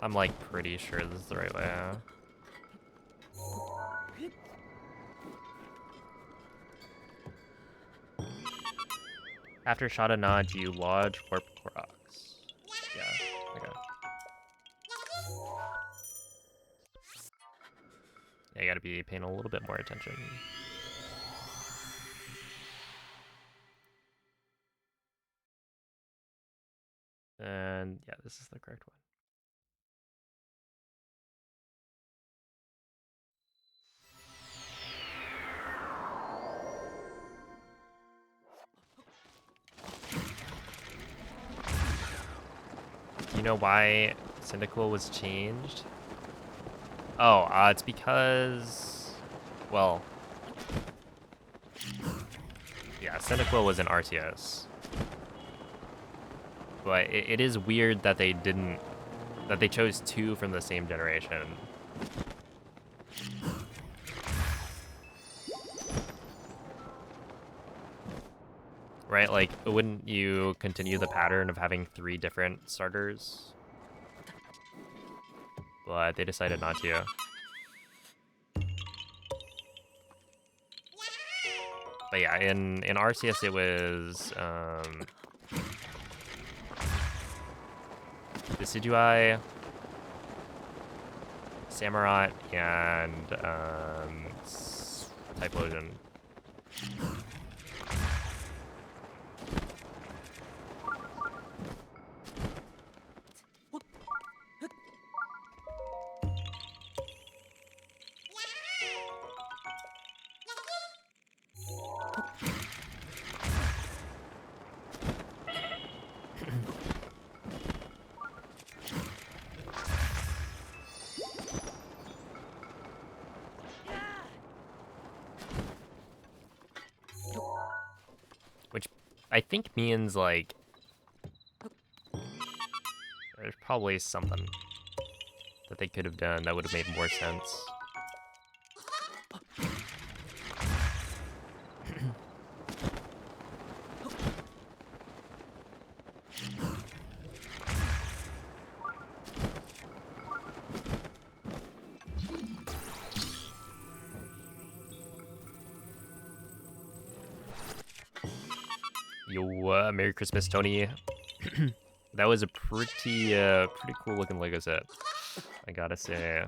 I'm like pretty sure this is the right way. After shot a nod, you lodge warp rocks. Yeah, okay. Yeah, you gotta be paying a little bit more attention. And yeah, this is the correct one. You know why Cyndaquil was changed? Oh, it's because, well, yeah, Cyndaquil was an RTS. But it is weird that they chose two from the same generation. Right, like, wouldn't you continue the pattern of having 3 different starters? But they decided not to. But yeah, in RCS it was, Decidueye, Samurott, and, Typhlosion. I think means like there's probably something that they could have done that would have made more sense. Yo, Merry Christmas, Tony. That was a pretty cool looking Lego set, I gotta say.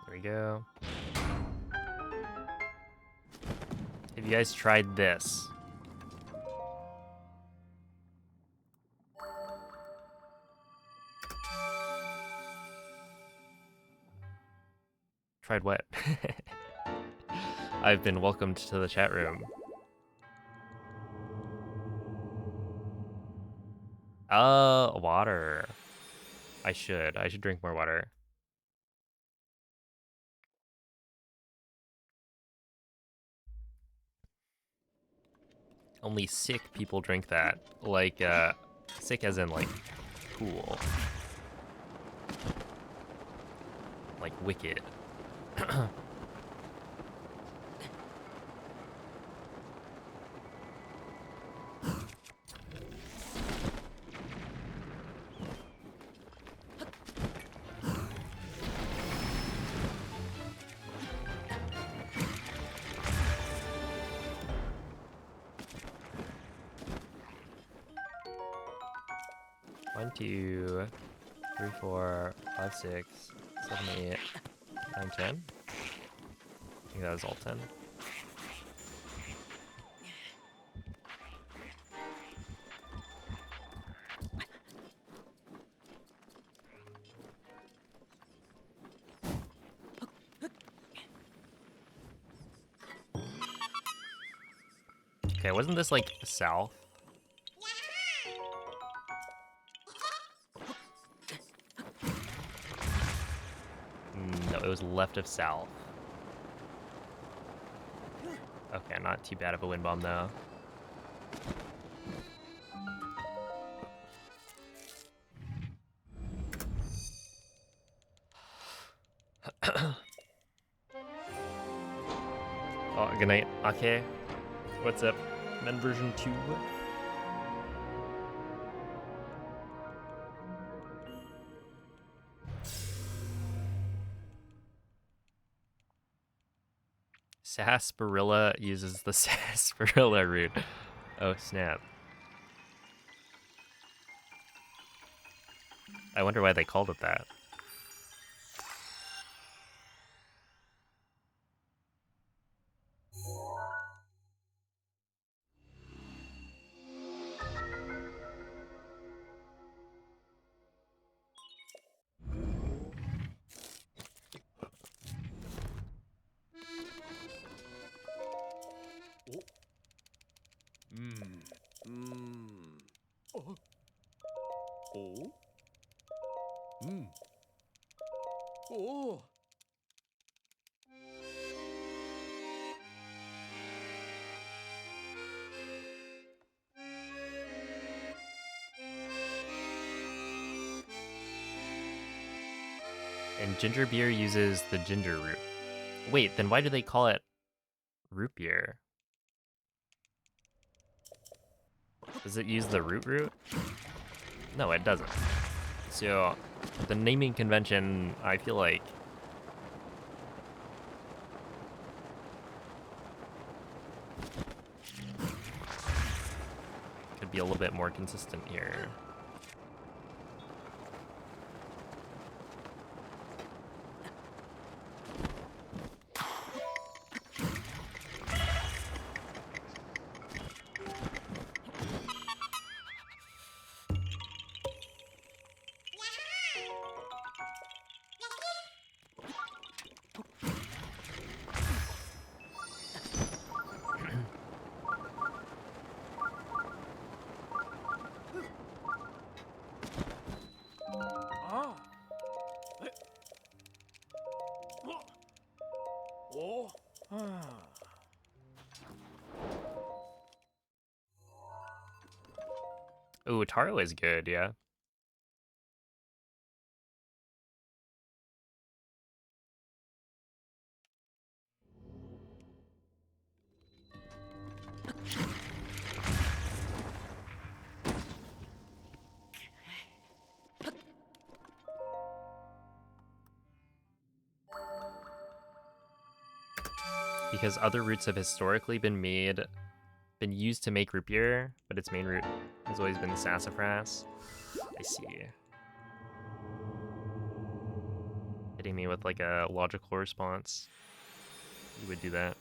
There we go. Have you guys tried this? Tried what? I've been welcomed to the chat room. Water. I should drink more water. Only sick people drink that. Like, sick as in, like, cool. Like, wicked. 1, 2, 3, 4, 5, 6, 7, 8, 9, 10. I think that was all 10. Okay, wasn't this like south? No, it was left of south. Okay, not too bad of a wind bomb though. Oh, good night. Okay. What's up? Men version 2. Sarsaparilla uses the sarsaparilla root. Oh, snap. I wonder why they called it that. And ginger beer uses the ginger root. Wait, then why do they call it root beer? Does it use the root? No, it doesn't. So, the naming convention, I feel like... could be a little bit more consistent here. Ooh, Taro is good, yeah. Because other roots have historically been used to make root beer, but its main root has always been sassafras. I see. Hitting me with like a logical response. You would do that.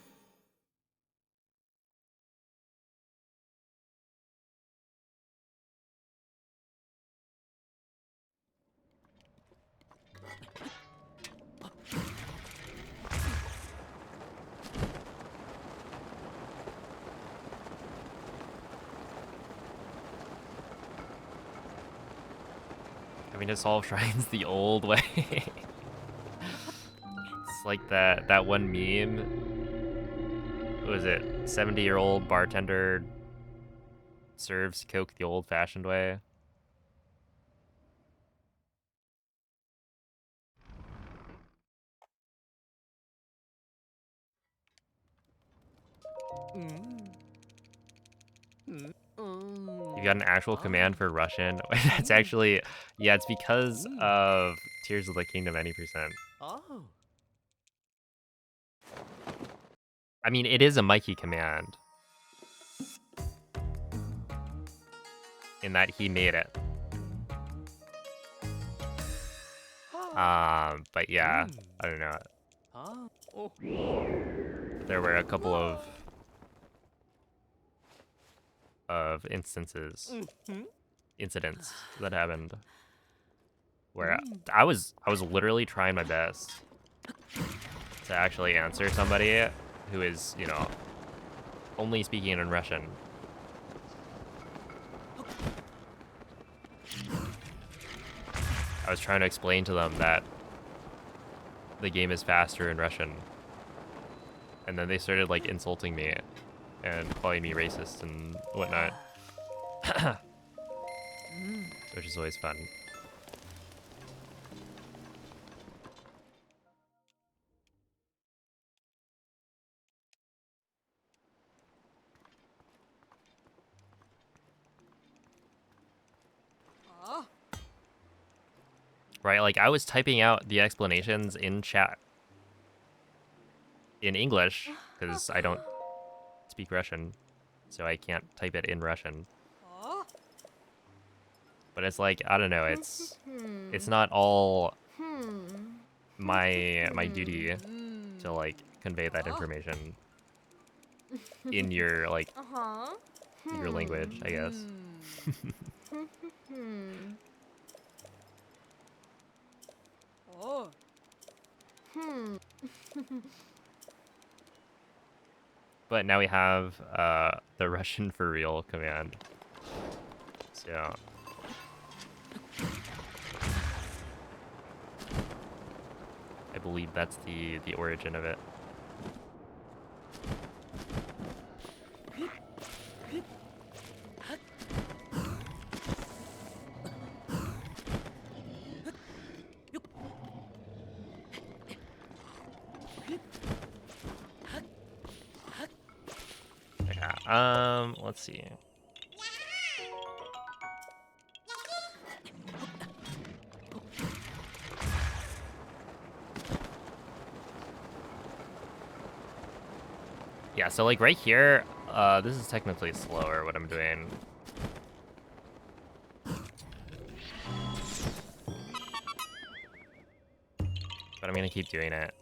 Having to solve shrines the old way. It's like that one meme. What was it? 70-year-old bartender serves Coke the old-fashioned way. You got an actual command for Russian? That's actually, yeah, it's because of Tears of the Kingdom any percent. Oh. I mean, it is a Mikey command. In that he made it. But yeah, I don't know. There were a couple of incidents that happened where I was literally trying my best to actually answer somebody who is, you know, only speaking in Russian. I was trying to explain to them that the game is faster in Russian. And then they started like insulting me and calling me racist and whatnot. Which is always fun. Right, like I was typing out the explanations in chat in English because I don't speak Russian, so I can't type it in Russian. But it's like, I don't know, it's not all my duty to like convey that information in your like your language, I guess. But now we have the Russian for real command. So I believe that's the origin of it. Yeah, let's see. Yeah, so like right here, this is technically slower what I'm doing. But I'm gonna keep doing it.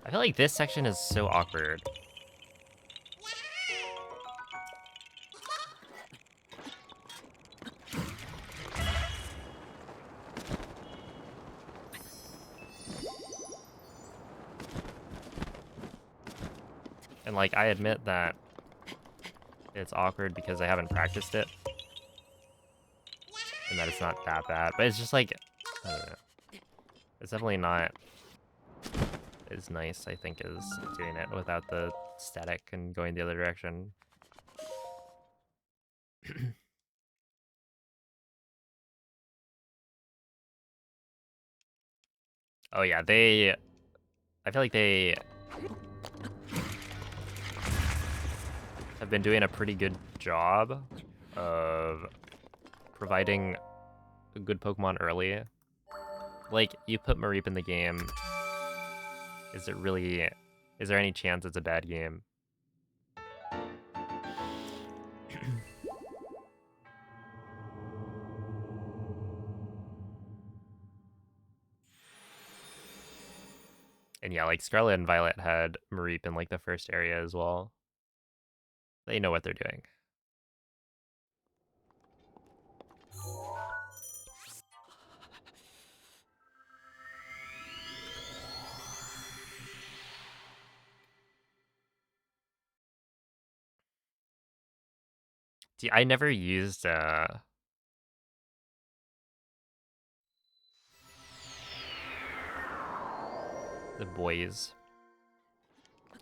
I feel like this section is so awkward. And like, I admit that it's awkward because I haven't practiced it. And that it's not that bad. But it's just like, I don't know. It's definitely not as nice, I think, as doing it without the static and going the other direction. Oh yeah, I feel like they have been doing a pretty good job of providing a good Pokemon early. Like, you put Mareep in the game, is there any chance it's a bad game? And yeah, like Scarlet and Violet had Mareep in like the first area as well. They know what they're doing. See, I never used the boys,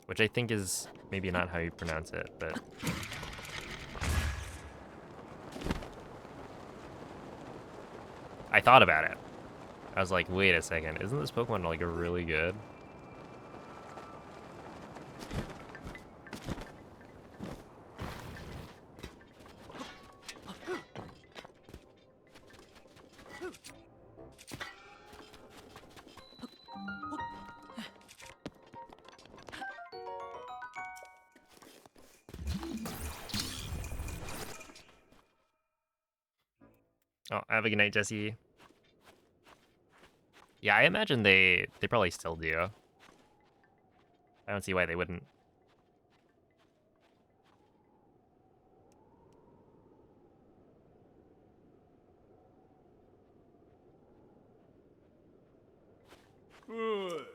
which I think is maybe not how you pronounce it, but I thought about it. I was like, wait a second, isn't this Pokemon like really good? Oh, have a good night, Jesse. Yeah, I imagine they probably still do. I don't see why they wouldn't. Good.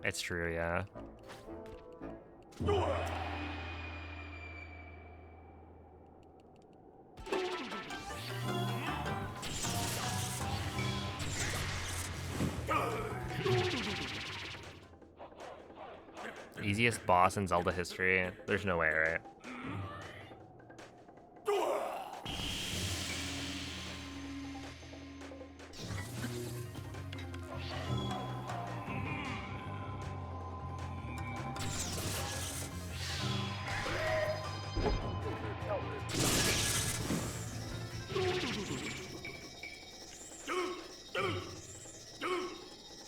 It's true, yeah. Easiest boss in Zelda history. There's no way, right?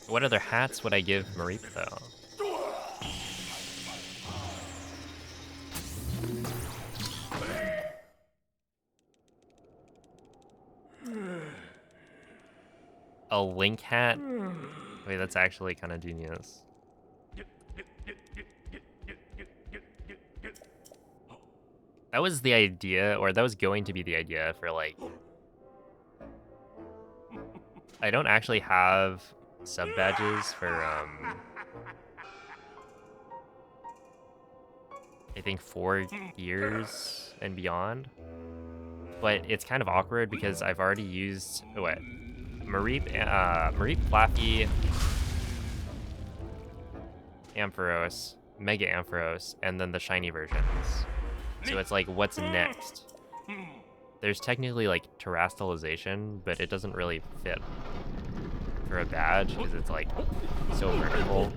What other hats would I give Mareep, though? A Link hat? Wait, that's actually kind of genius. That was the idea, or that was going to be the idea for, like... I don't actually have sub-badges for, I think 4 years and beyond. But it's kind of awkward because I've already used... Oh, wait. Mareep, Flaffy, Ampharos, Mega Ampharos, and then the shiny versions. So it's like, what's next? There's technically like terastallization, but it doesn't really fit for a badge because it's like so vertical.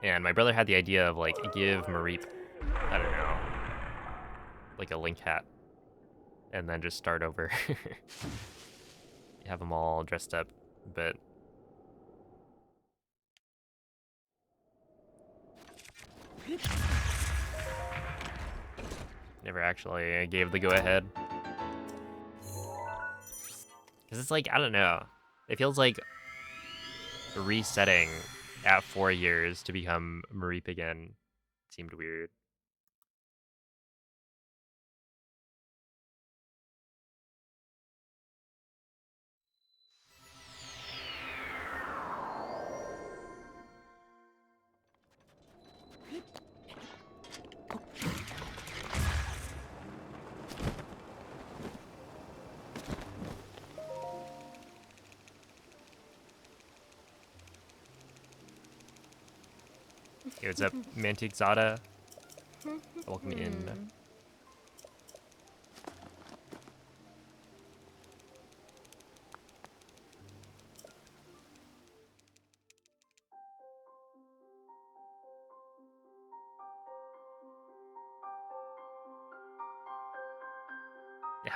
And my brother had the idea of like give Mareep, I don't know, like a Link hat, and then just start over. Have them all dressed up, but never actually gave the go-ahead. Because it's like, I don't know. It feels like resetting at 4 years to become Mareep again seemed weird. Hey, what's up, Mantic Zada? Welcome in.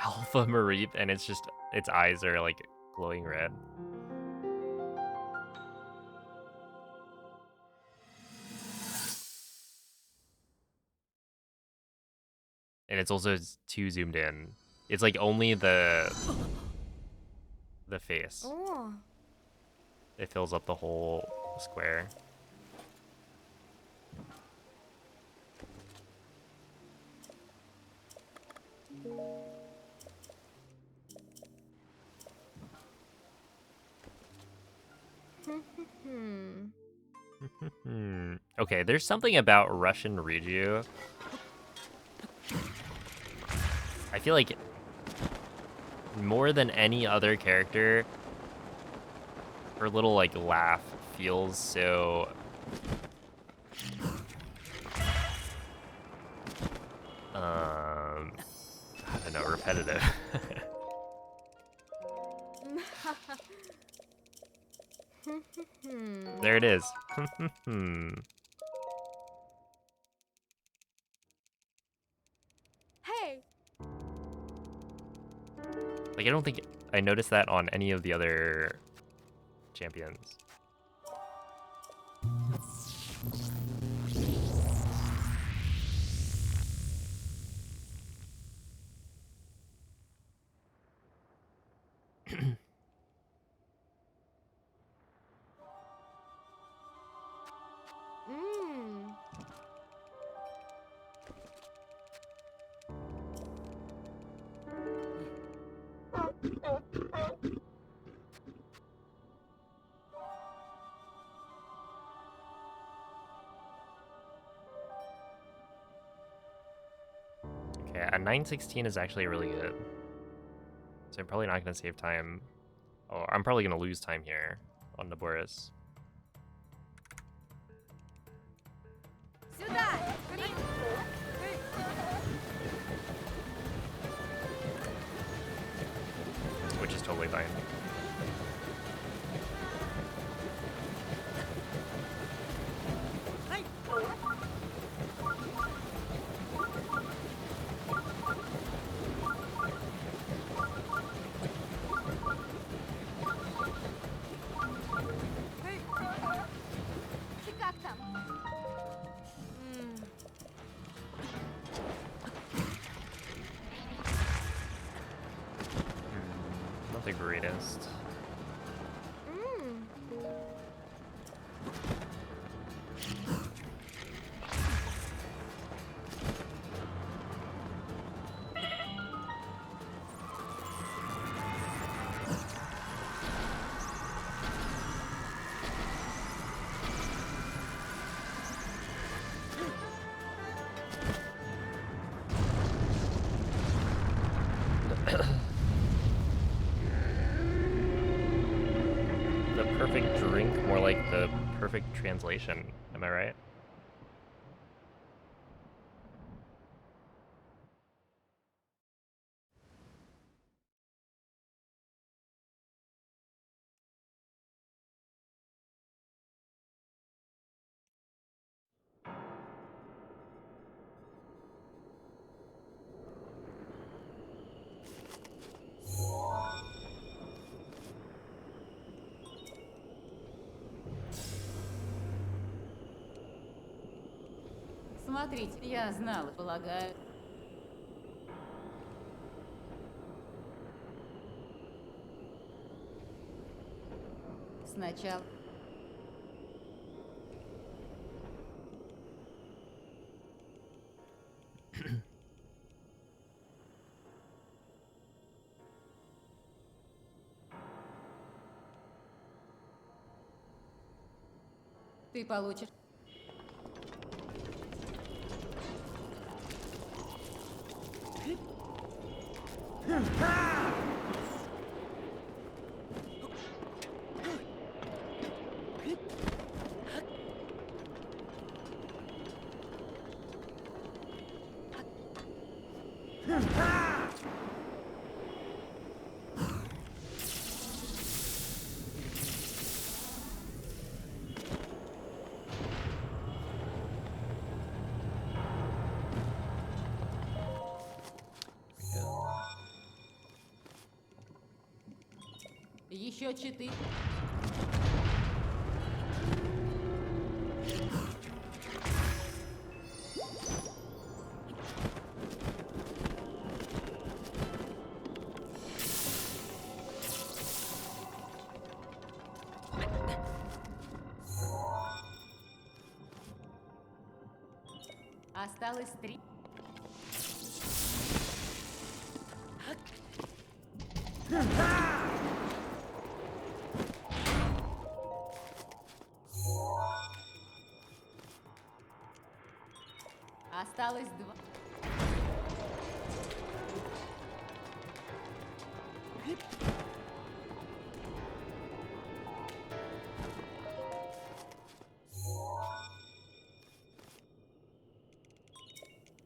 Alpha Mareep, and it's just, its eyes are like glowing red. And it's also too zoomed in. It's like only the face. О, It fills up the whole square. Okay, there's something about Russian Riju. I feel like more than any other character, her little like laugh feels so I don't know, repetitive. There it is. Hey! Like, I don't think I noticed that on any of the other champions. Mmm. Okay, a 916 is actually really good. So I'm probably not going to save time. Oh, I'm probably going to lose time here on Naboris. Сюда! Which is totally fine. Ты как там? Not the greatest. The perfect drink, more like the perfect translation. Am I right? Смотрите, я знала, полагаю. Сначала. Ты получишь. Еще 4. Осталось 3. Осталось 2.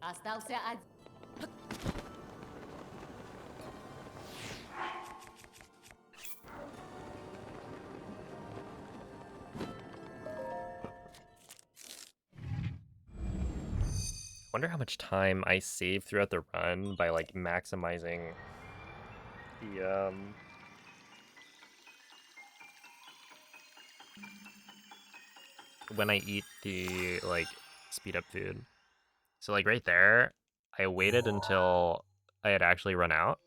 Остался 1. Wonder how much time I save throughout the run by like maximizing the when I eat the like speed up food. So like right there, I waited until I had actually run out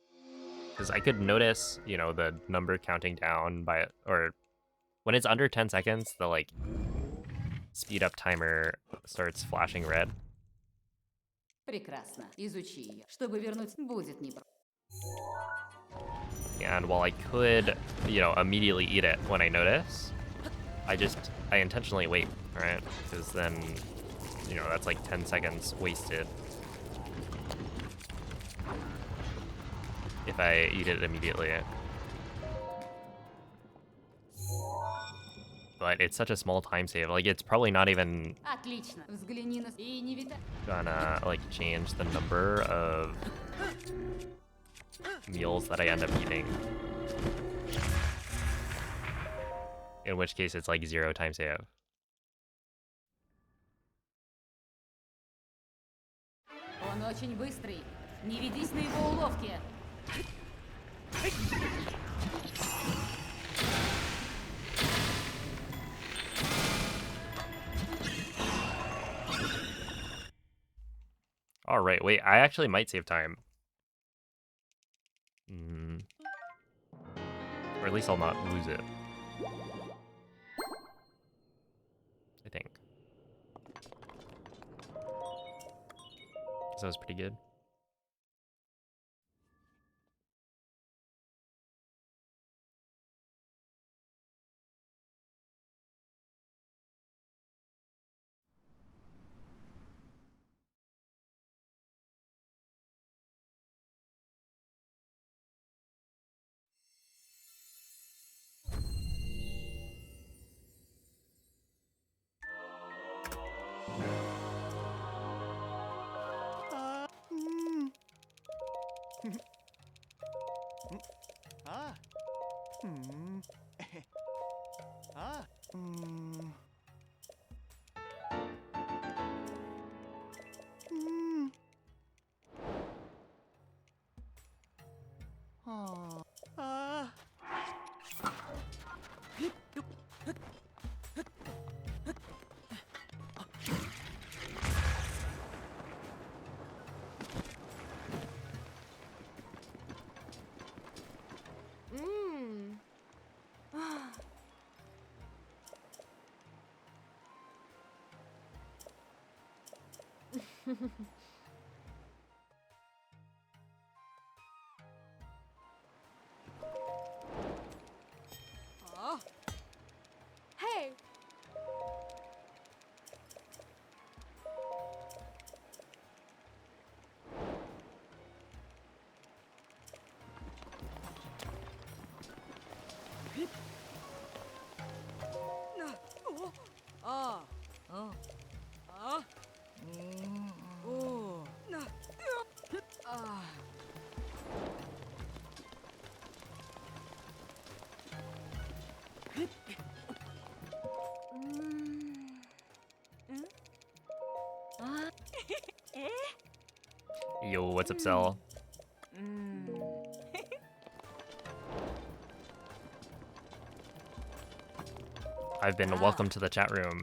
because I could notice, you know, the number counting down by, or when it's under 10 seconds, the like speed up timer starts flashing red. Прекрасно. Изучи ее. Чтобы вернуть, будет непросто. And while I could, you know, immediately eat it when I notice, I intentionally wait, right? Because then, you know, that's like 10 seconds wasted if I eat it immediately. But it's such a small time save. Like, it's probably not even Отлично. Взгляни на... И не витай. gonna, like, change the number of meals that I end up eating. In which case, it's like 0 time save. Он очень быстрый. Не ведись на его уловки. Alright, wait, I actually might save time. Or at least I'll not lose it. I think. So that was pretty good. Hey! Yo, what's up, Cell? I've been welcome to the chat room.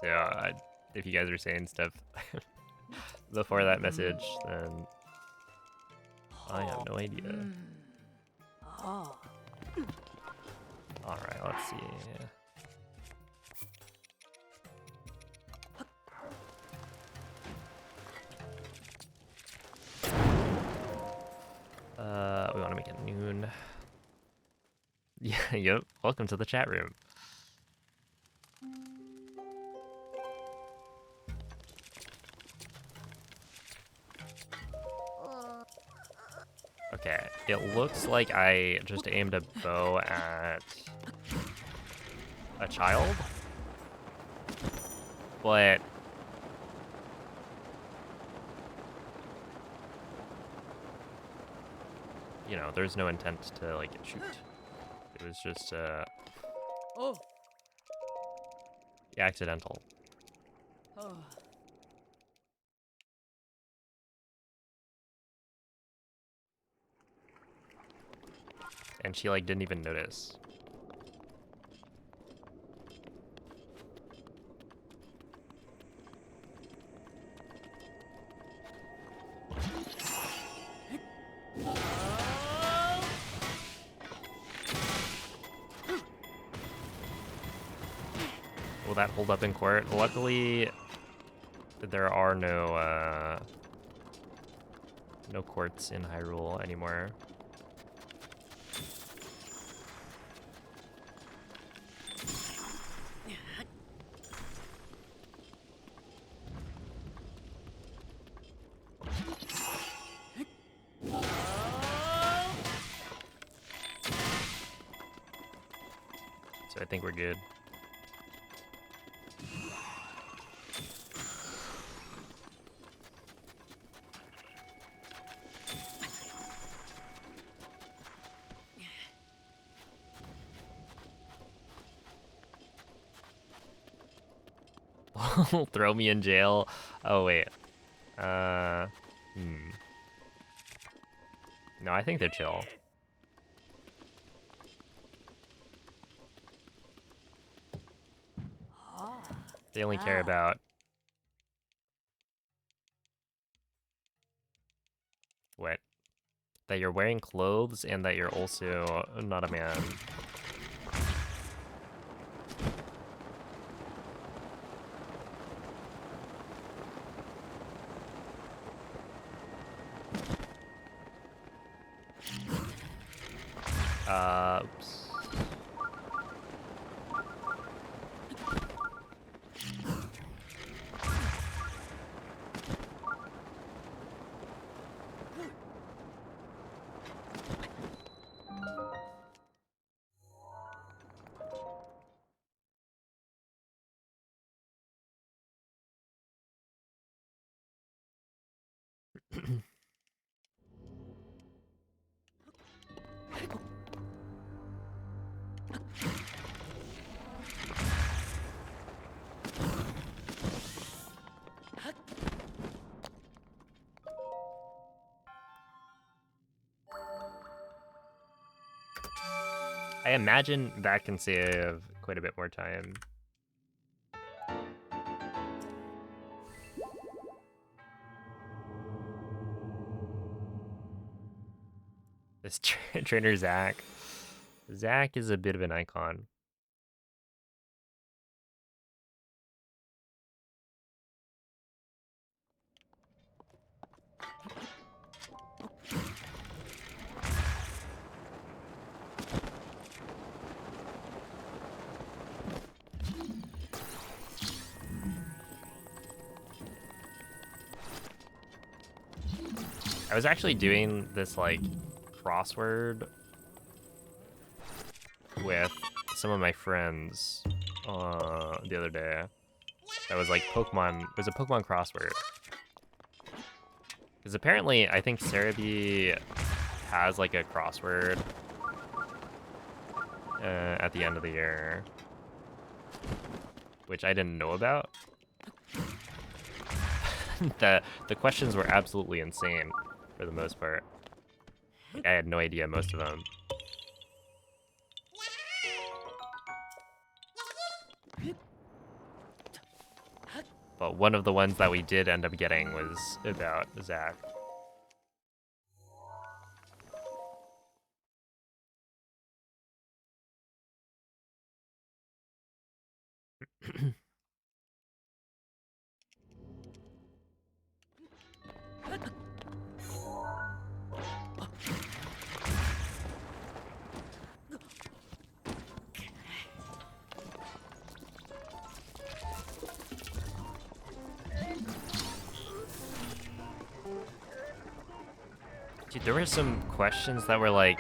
So if you guys are saying stuff before that message, then I have no idea. Alright, let's see. We want to make it noon. Yeah, yep. Welcome to the chat room. Okay, it looks like I just aimed a bow at a child, but you know, there's no intent to like shoot. It was just accidental. And she like didn't even notice. Will that hold up in court? Luckily, there are no courts in Hyrule anymore. So I think we're good. Throw me in jail. Oh wait. No, I think they're chill. They only care about what? That you're wearing clothes and that you're also not a man. Oops. I imagine that can save quite a bit more time. This trainer Zack. Zack is a bit of an icon. I was actually doing this like crossword with some of my friends the other day. That was like Pokemon. It was a Pokemon crossword. Because apparently, I think Cerebi has like a crossword at the end of the year, which I didn't know about. The questions were absolutely insane for the most part. Like, I had no idea most of them. But one of the ones that we did end up getting was about Zach. Dude, there were some questions that were like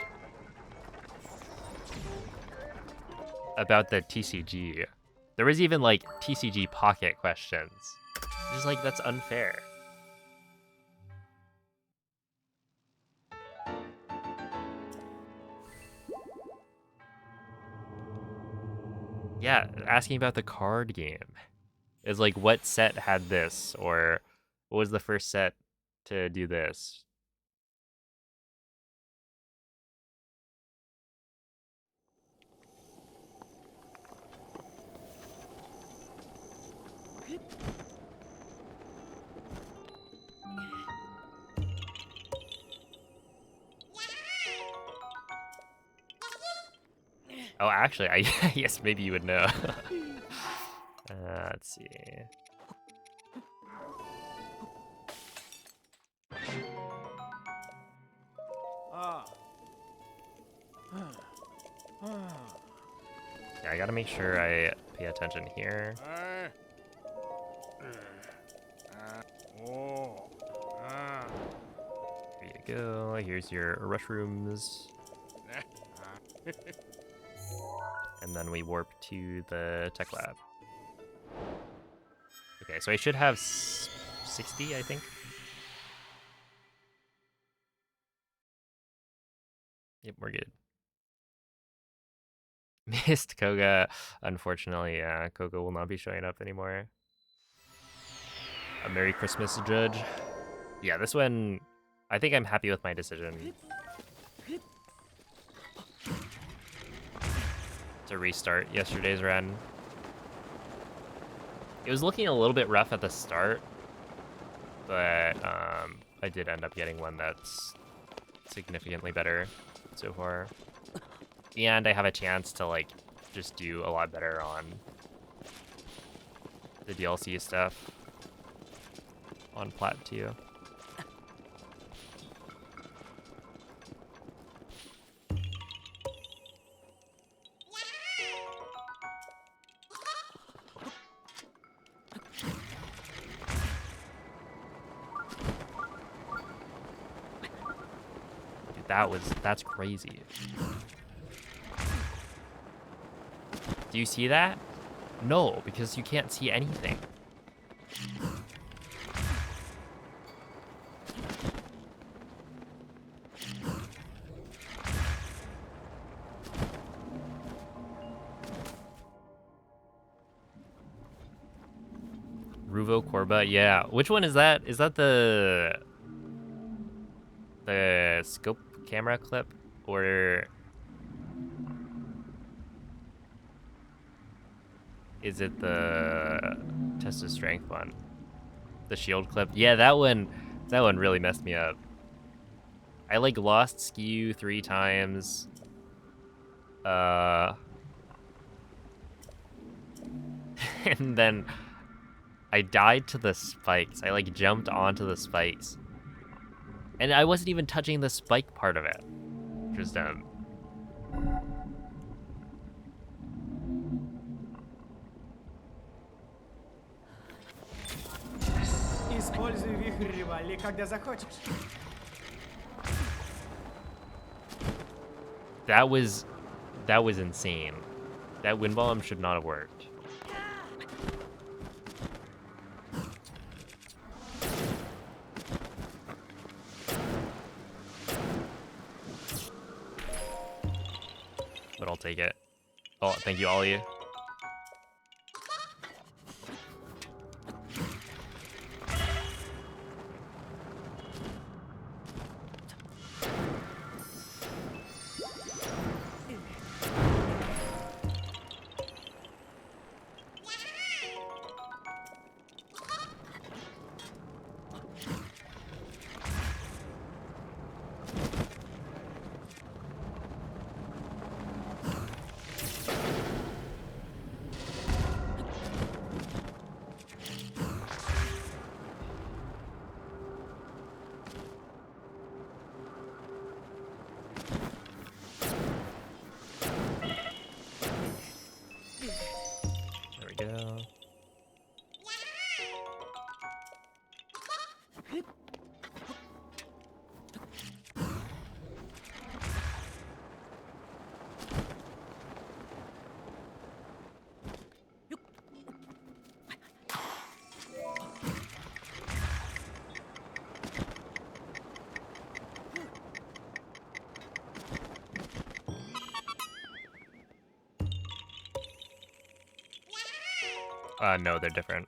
about the TCG. There was even like TCG Pocket questions. Just like, that's unfair. Yeah, asking about the card game. Is like, what set had this? Or what was the first set to do this? Oh, actually, I yes, maybe you would know. Let's see. Yeah, I gotta make sure I pay attention here. Here you go. Here's your rush rooms. And then we warp to the tech lab. Okay, so I should have 60, I think. Yep, we're good. Missed Koga. Unfortunately, yeah, Koga will not be showing up anymore. A Merry Christmas, Judge. Yeah, this one, I think I'm happy with my decision to restart yesterday's run. It was looking a little bit rough at the start, but I did end up getting one that's significantly better so far. And I have a chance to like just do a lot better on the DLC stuff on Plat 2. Dude, that's crazy. Do you see that? No, because you can't see anything. Ruvo Corba, yeah. Which one is that? Is that the scope camera clip, or is it the test of strength one? The shield clip? Yeah, that one really messed me up. I like lost skew 3 times. And then I died to the spikes. I like jumped onto the spikes. And I wasn't even touching the spike part of it. Which was dumb. Используй вихрь Ривалли, когда захочешь. That was insane. That wind bomb should not have worked. But I'll take it. Oh, thank you, Ollie. There we go. No, they're different.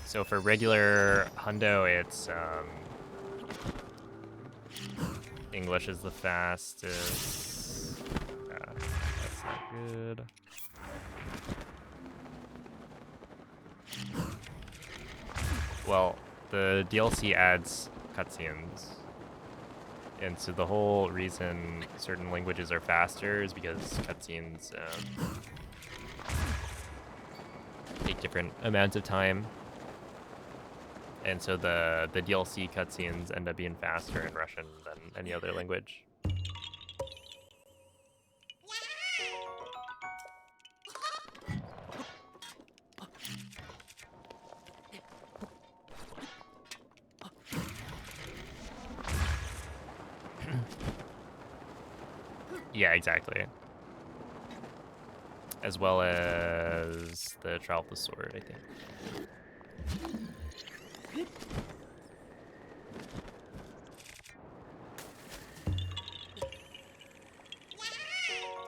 So for regular hundo, it's English is the fastest. That's not good. Well, the DLC adds cutscenes. And so the whole reason certain languages are faster is because cutscenes take different amounts of time. And so the DLC cutscenes end up being faster in Russian than any other language. Yeah, exactly. As well as the Trial of the Sword, I think.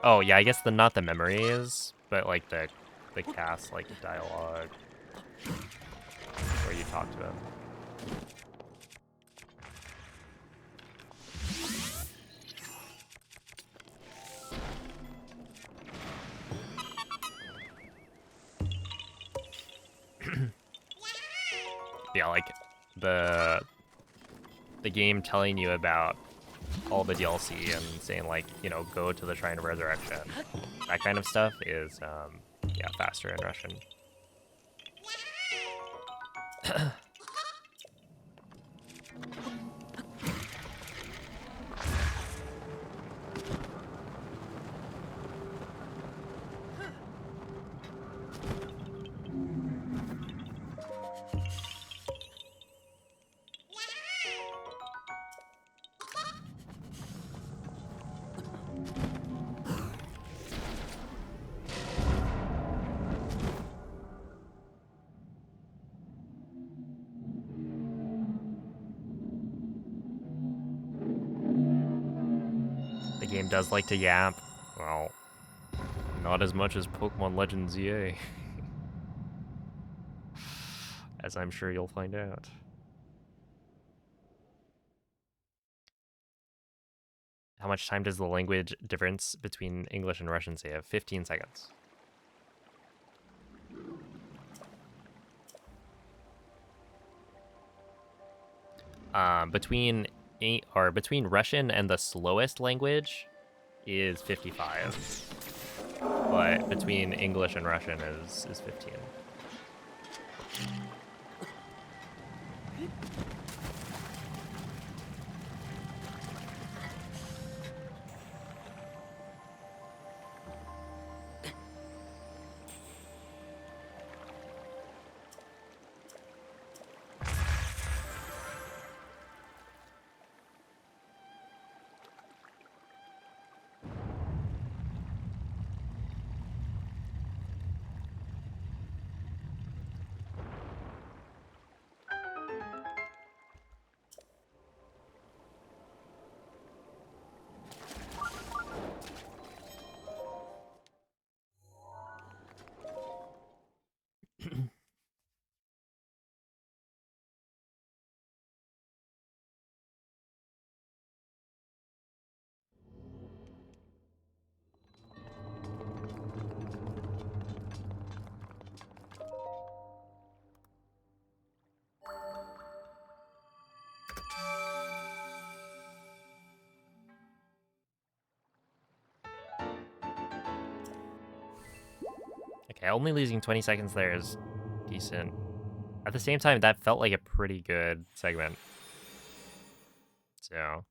Oh yeah, I guess not the memories, but like the cast, like the dialogue where you talk to him. Yeah, like the game telling you about all the DLC and saying like, you know, go to the Shrine of Resurrection. That kind of stuff is yeah, faster in Russian. The game does like to yap. Well, not as much as Pokemon Legends ZA. As I'm sure you'll find out. How much time does the language difference between English and Russian say? 15 seconds. Between Russian and the slowest language is 55, but between English and Russian is 15. Yeah, only losing 20 seconds there is decent. At the same time, that felt like a pretty good segment. So...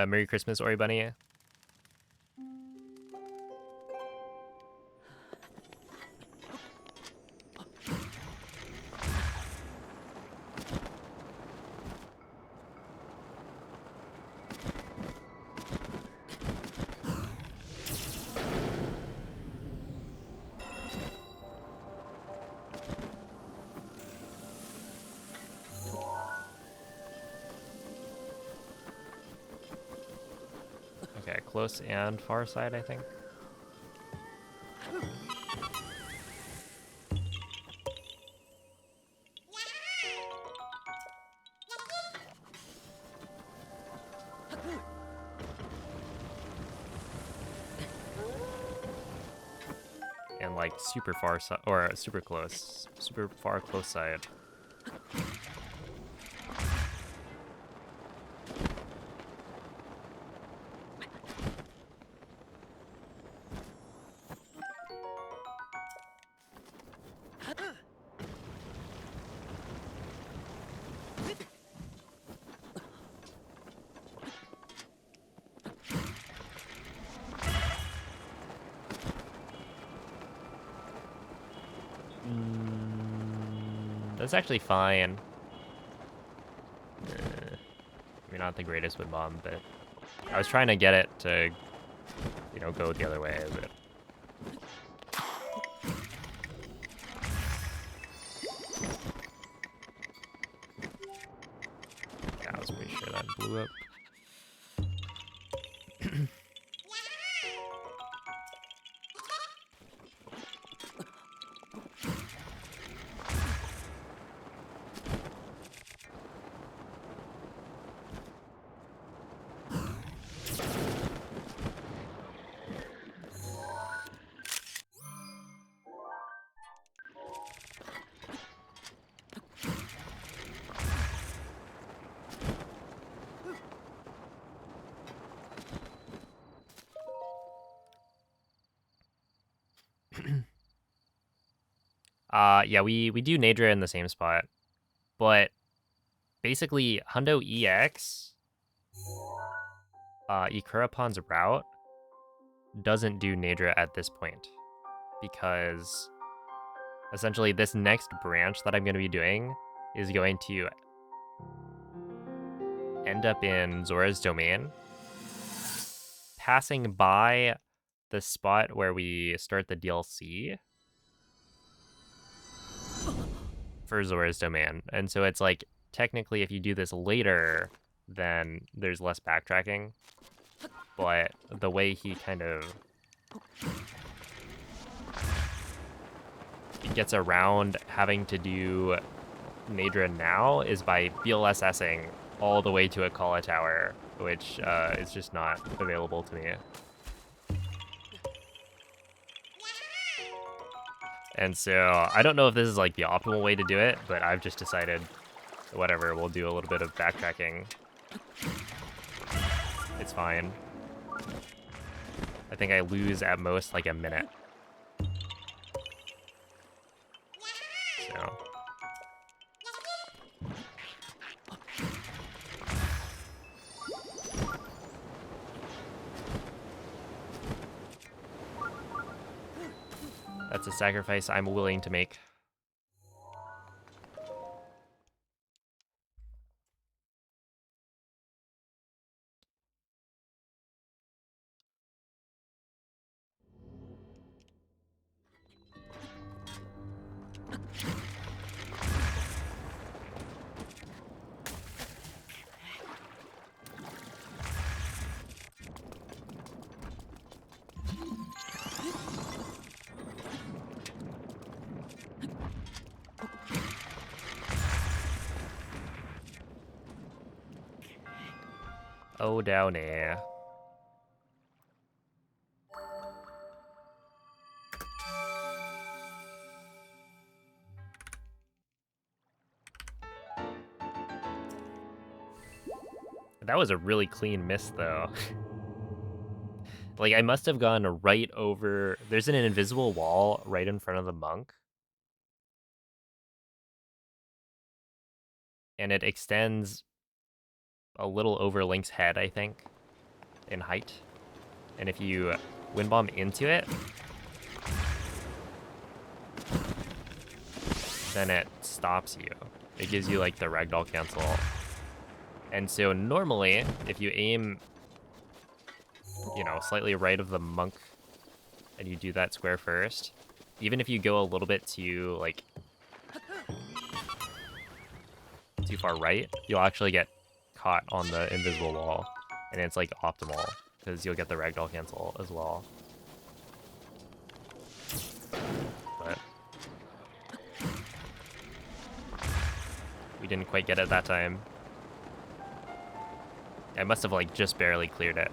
Merry Christmas, Ori Bunny. Okay, close and far side, I think. And like super far side, or super close, super far close side. That's actually fine. I mean, not the greatest with bomb, but I was trying to get it to, you know, go the other way, but... Yeah, I was pretty sure that blew up. Yeah, we do Nadra in the same spot, but basically Hundo EX, Ikurapon's route doesn't do Nadra at this point, because essentially this next branch that I'm going to be doing is going to end up in Zora's domain, passing by the spot where we start the DLC for Zora's domain. And so it's like, technically if you do this later, then there's less backtracking. But the way he kind of gets around having to do Nadra now is by BLSSing all the way to Akala Tower, which is just not available to me. And so I don't know if this is like the optimal way to do it, but I've just decided, whatever, we'll do a little bit of backtracking. It's fine. I think I lose at most like a minute. So. That's a sacrifice I'm willing to make. Oh, down there. That was a really clean miss, though. Like, I must have gone right over... There's an invisible wall right in front of the monk. And it extends a little over Link's head, I think, in height. And if you wind bomb into it, then it stops you. It gives you, like, the ragdoll cancel. And so normally, if you aim, you know, slightly right of the monk and you do that square first, even if you go a little bit too, like, too far right, you'll actually get caught on the invisible wall. And it's, like, optimal, because you'll get the ragdoll cancel as well. But we didn't quite get it that time. I must have, like, just barely cleared it.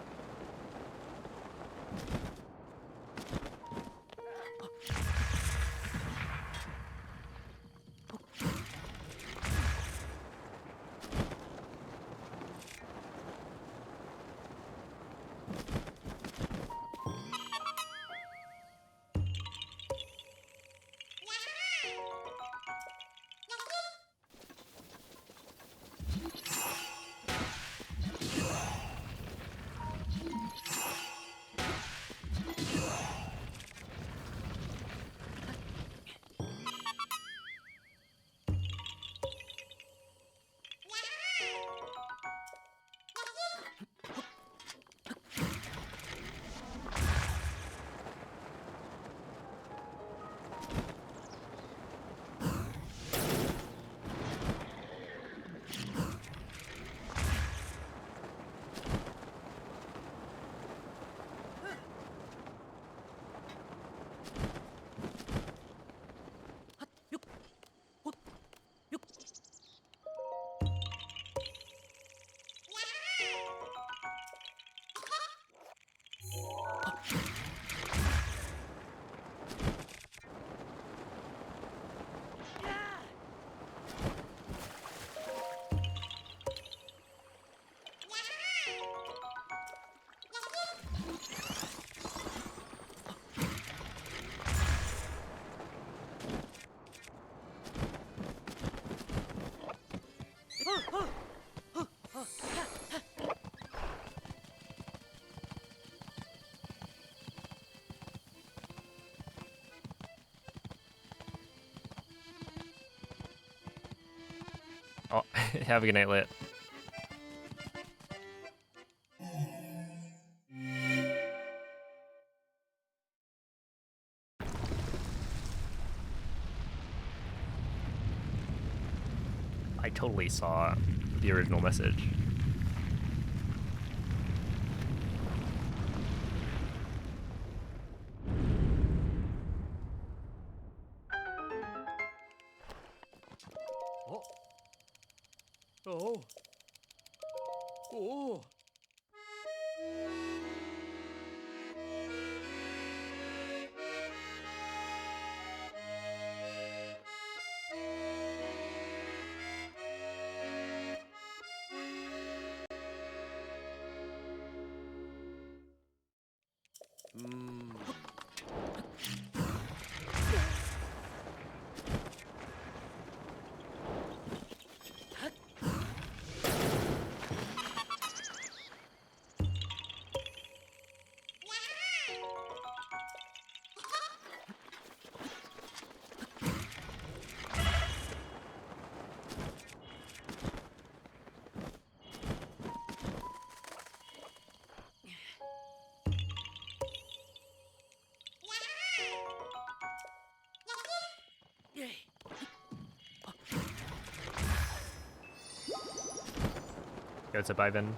Oh, have a good night, Lit. I totally saw the original message. Oh. Oh. What's up, Ivan?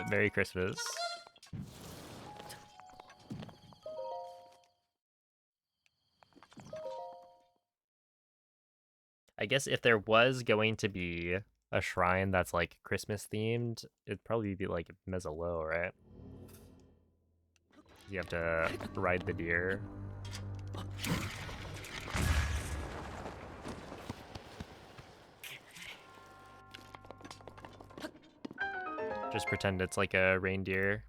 Merry Christmas. I guess if there was going to be a shrine that's like Christmas themed, it'd probably be like Mezzalo, right? You have to ride the deer. Just pretend it's like a reindeer.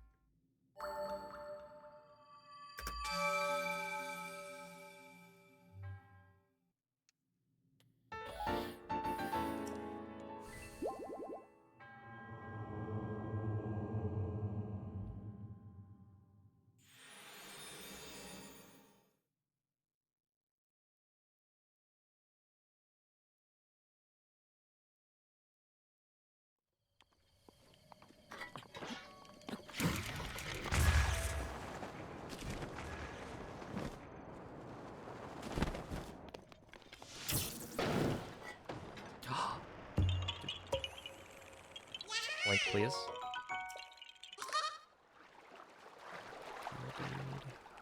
Link, please.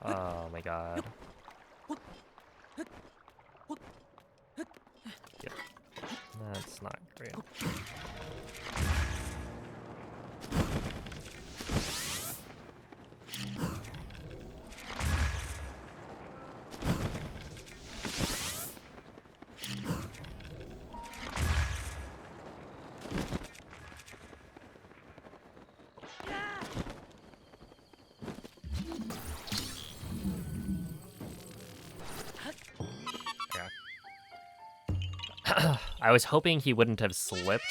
Oh my god. Yep. That's not great. I was hoping he wouldn't have slipped.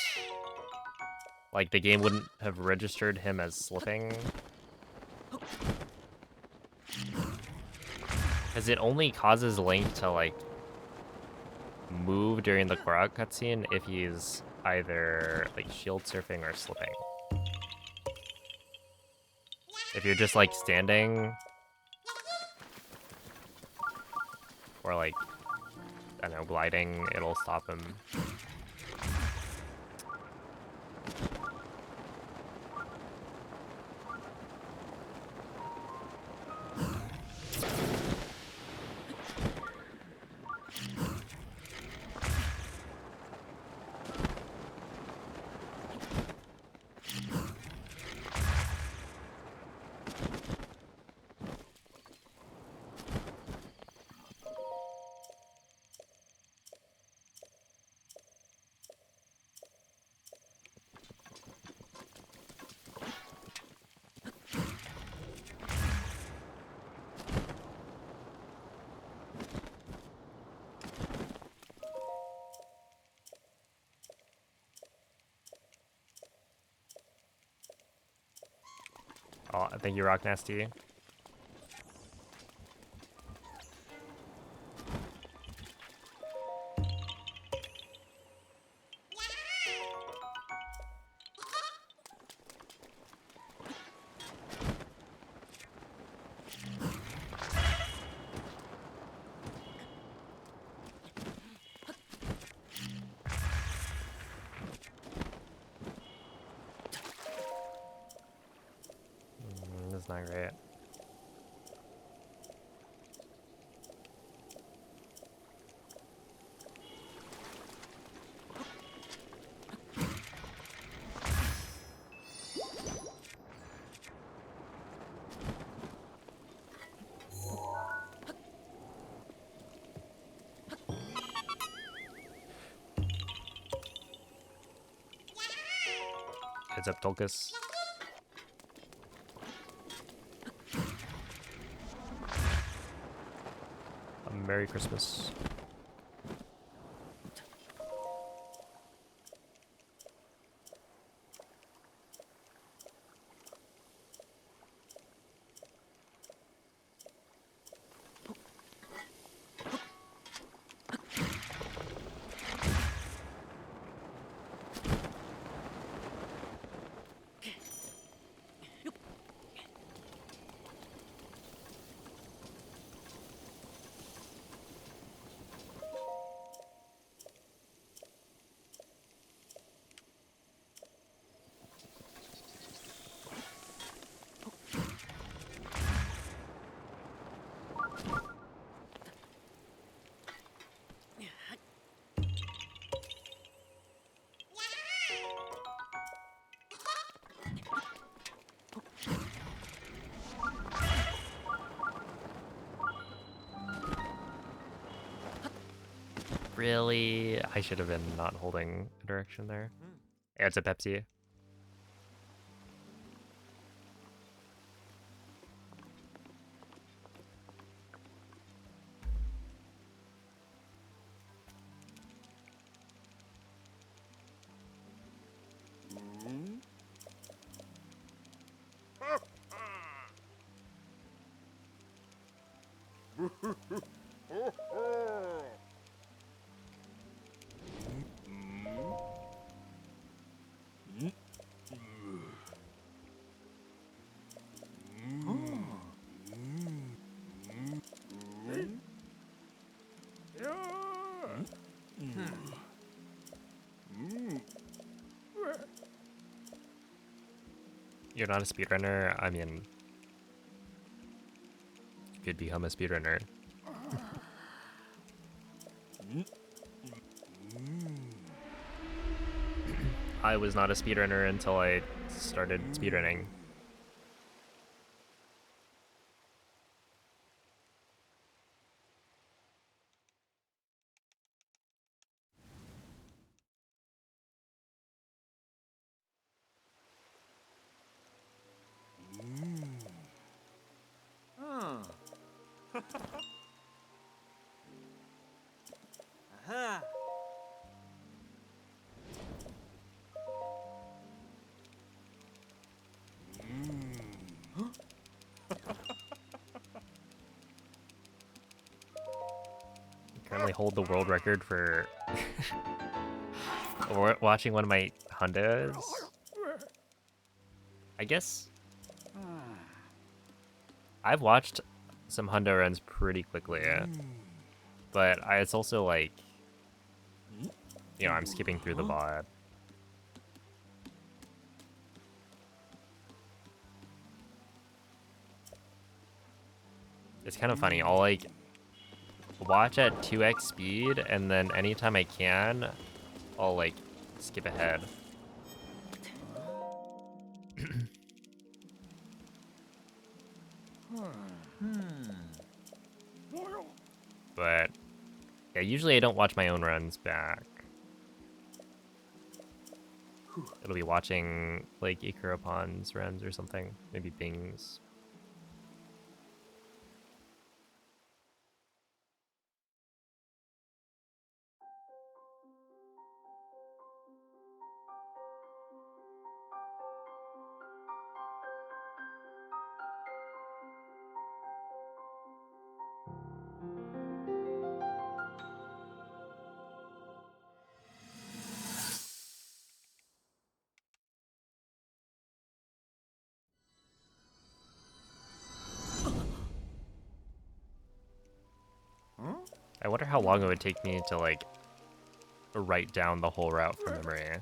Like, the game wouldn't have registered him as slipping. Because it only causes Link to, like, move during the Korok cutscene if he's either, like, shield surfing or slipping. If you're just, like, standing... or, like, I don't know, gliding, it'll stop him. Oh, thank you, Rock Nasty. That's not great. Heads up, Tulkas. Merry Christmas. Really? I should have been not holding a direction there. Yeah, it's a Pepsi. You're not a speedrunner? I mean, you could become a speedrunner. I was not a speedrunner until I started speedrunning. Aha! Currently hold the world record for watching one of my hundos. I guess I've watched some hundo runs pretty quickly, but it's also like, you know, I'm skipping through the bot. It's kind of funny. I'll like watch at 2x speed, and then anytime I can, I'll like skip ahead. But yeah, usually I don't watch my own runs back. It'll be watching like Ikurapon's runs or something, maybe Bing's. I wonder how long it would take me to like write down the whole route from memory.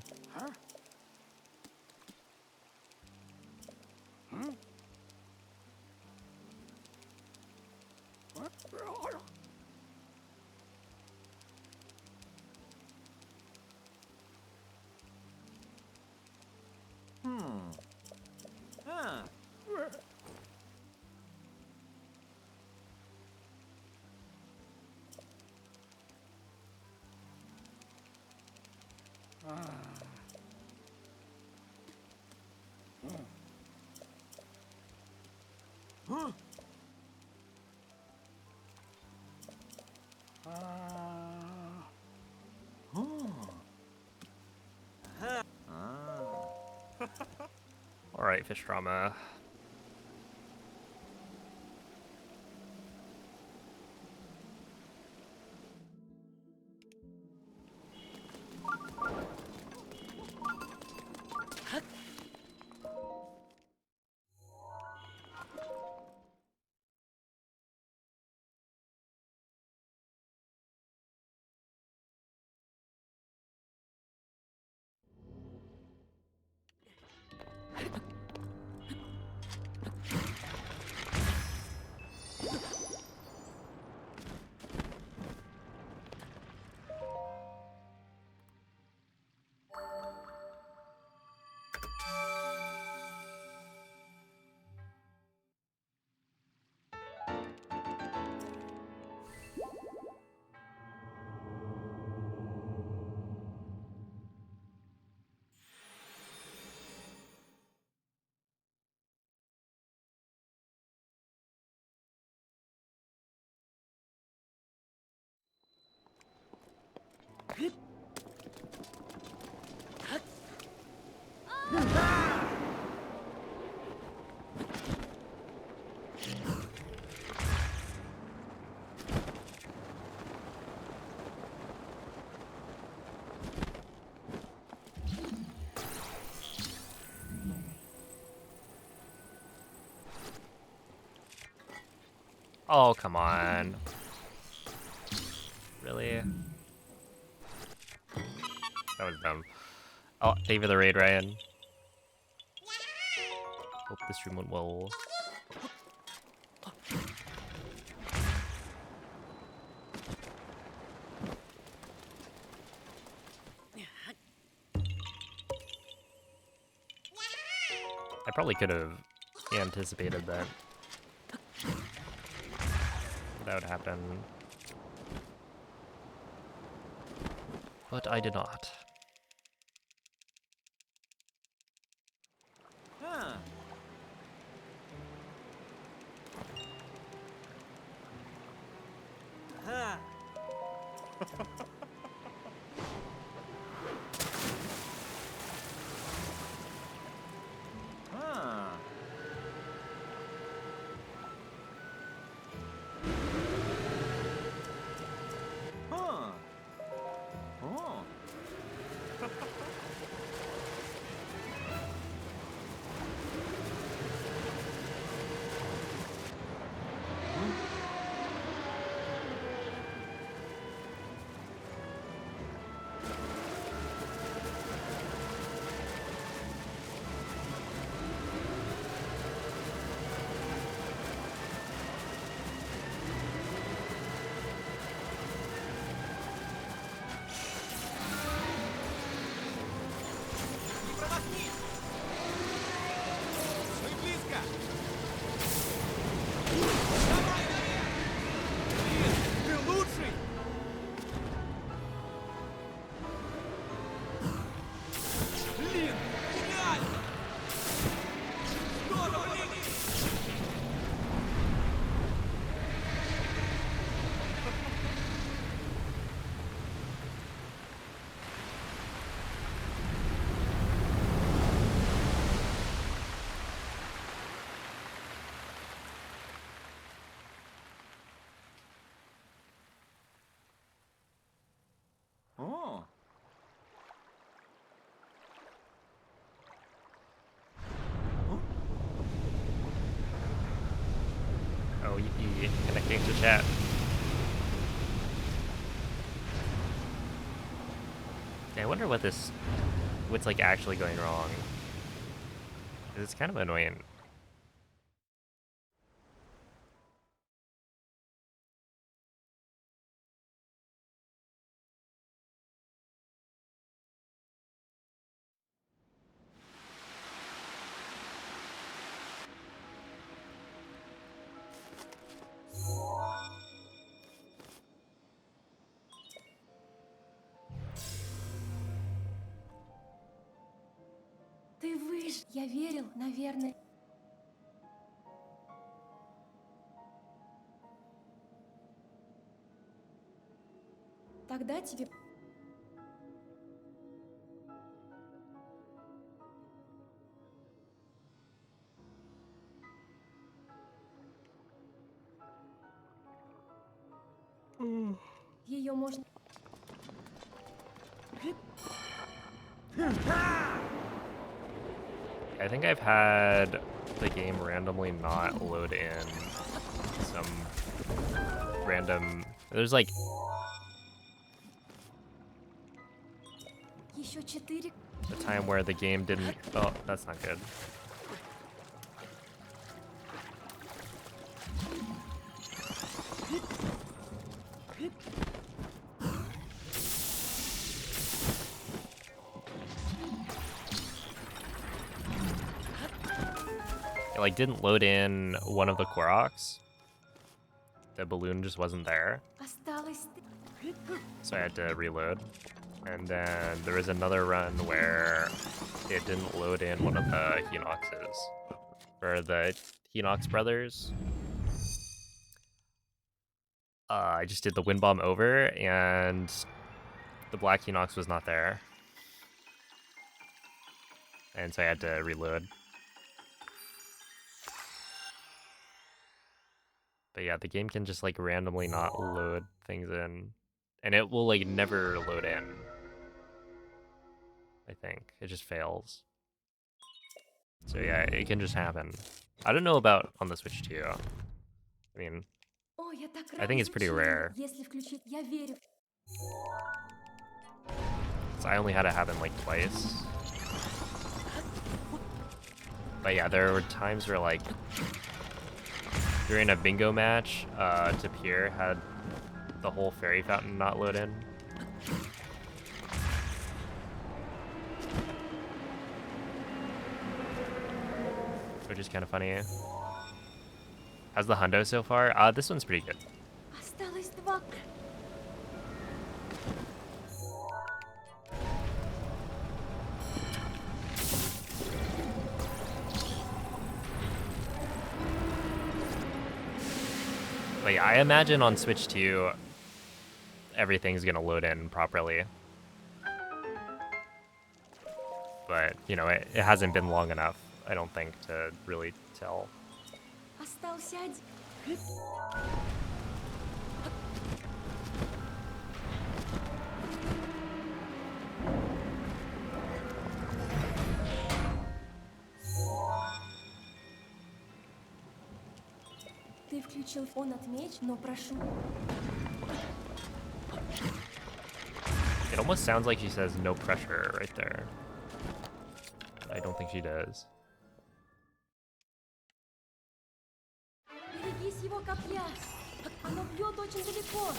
All right, fish drama. Oh, come on. Really? That was dumb. Oh, thank you for the raid, Ryan. Hope the stream went well. I probably could have anticipated that. That would happen. But I did not. Huh. Huh. Huh. Huh. Oh. Oh. Oh, yippee. Connecting to chat. Yeah, I wonder what's like actually going wrong. 'Cause it's kind of annoying. Ты выжил. Я верил, наверное. Тогда тебе... Ее можно... I think I've had the game randomly not load in some random... There's like... Еще 4... a time where the game didn't... Oh, that's not good. It like didn't load in one of the Koroks. The balloon just wasn't there. Осталось... So I had to reload. And then there was another run where it didn't load in one of the Hinoxes. Or the Hinox brothers. I just did the wind bomb over and the Black Hinox was not there. And so I had to reload. But yeah, the game can just like randomly not load things in. And it will like never load in. I think. It just fails. So yeah, it can just happen. I don't know about on the Switch too. I mean, О, я так I think it's pretty rare. Если включить, я верю. 'Cause I only had it happen like twice. But yeah, there were times where like during a bingo match, Tapir had the whole fairy fountain not load in. Which is kind of funny. How's the hundo so far? This one's pretty good. Осталось 2. But yeah, I imagine on Switch 2, everything's gonna load in properly. But, you know, it hasn't been long enough, I don't think, to really tell. Остался 1. Ты включил фон отмечь, но прошу. It almost sounds like she says no pressure right there. I don't think she does. Берегись его копья. Оно бьет очень далеко.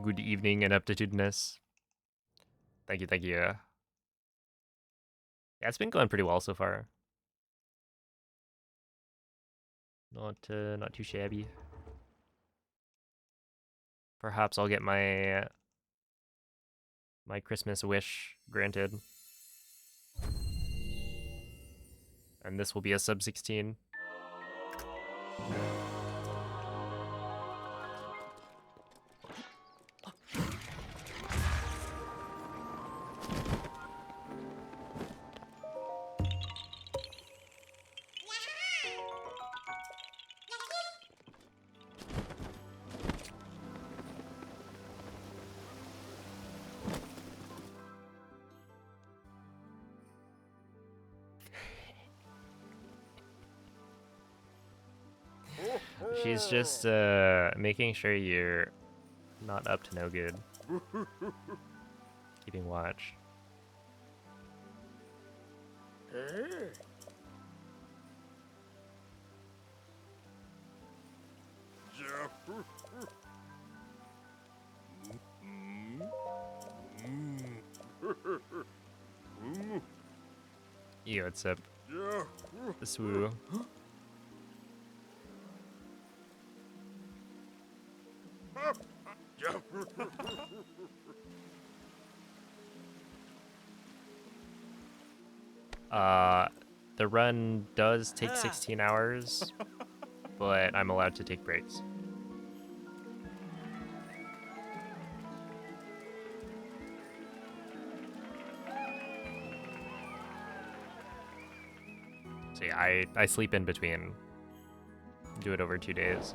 Good evening, Ineptitudinous. Thank you, thank you. Yeah, it's been going pretty well so far. Not too shabby. Perhaps I'll get my Christmas wish granted. And this will be a sub 16. She's just making sure you're not up to no good. Keeping watch. Yo, what's up? The swoo. The run does take 16 hours, but I'm allowed to take breaks. So yeah, I sleep in between. Do it over 2 days.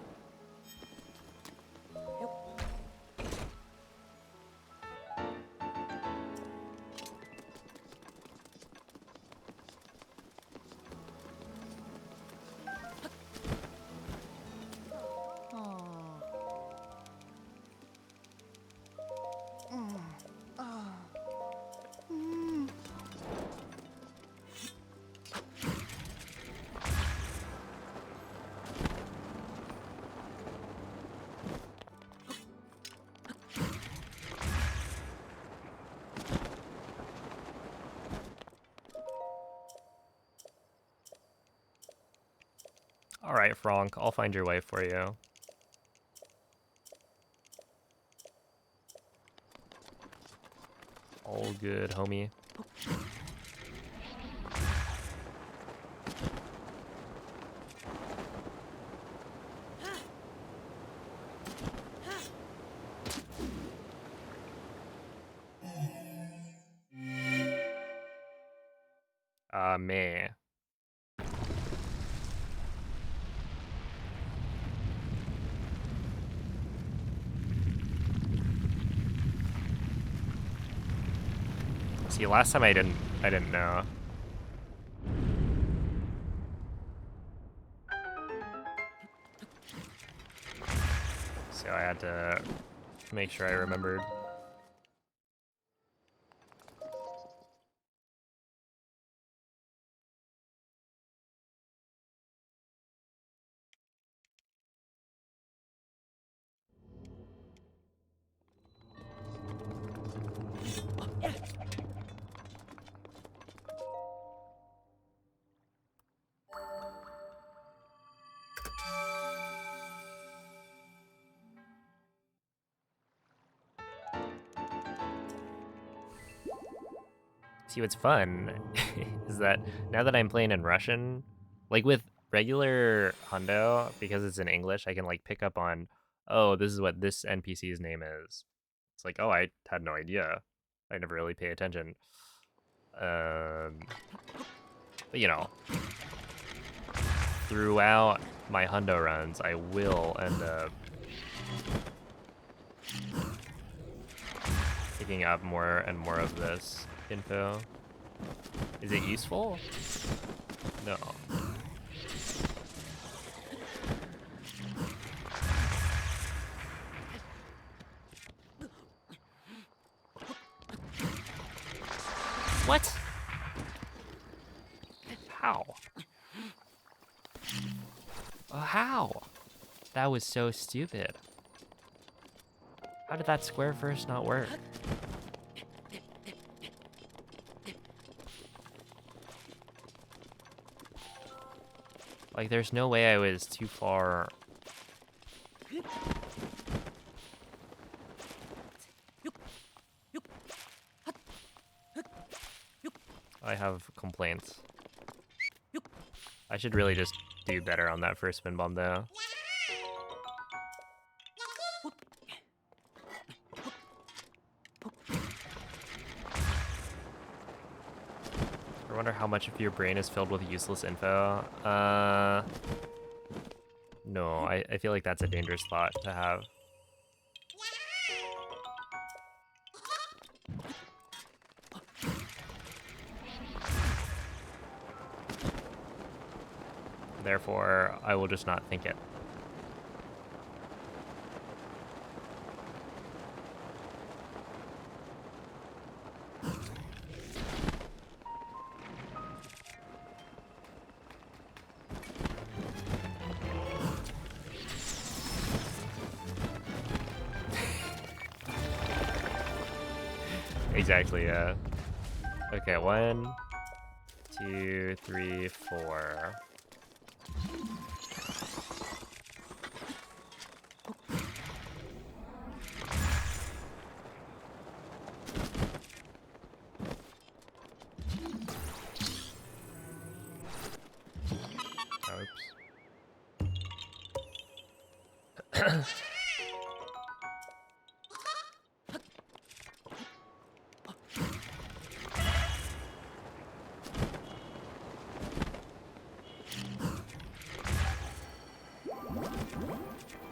All right, Franck, I'll find your wife for you. All good, homie. Man. See, last time I didn't know. So I had to make sure I remembered. See, what's fun is that now that I'm playing in Russian, like with regular Hundo, because it's in English, I can like pick up on, oh, this is what this NPC's name is. It's like, oh, I had no idea. I never really pay attention. But you know, throughout my Hundo runs, I will end up picking up more and more of this info. Is it useful? No. What? How? How? That was so stupid. How did that square first not work? Like, there's no way I was too far. I have complaints. I should really just do better on that first spin bomb, though. I wonder how much of your brain is filled with useless info. No, I feel like that's a dangerous thought to have. Therefore, I will just not think it. Exactly, yeah. Okay, 1, 2, 3, 4. Oops.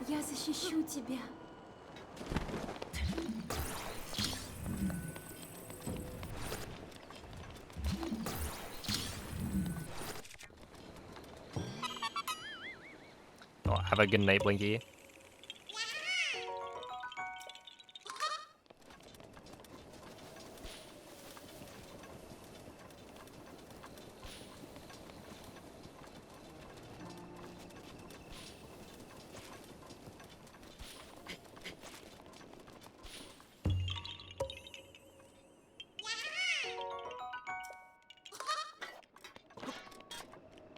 Я защищу тебя. Well, have a good night, Blinky.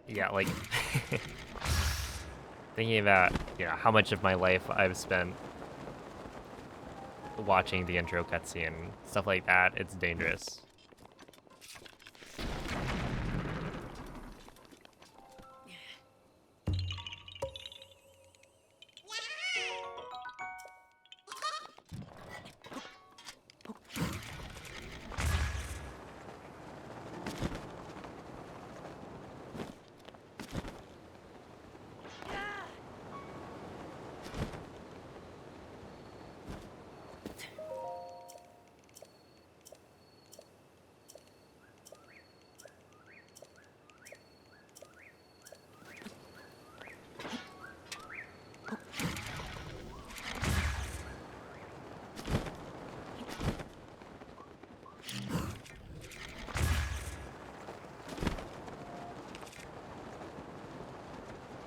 Yeah, like Thinking about, how much of my life I've spent watching the intro cutscene, stuff like that, it's dangerous.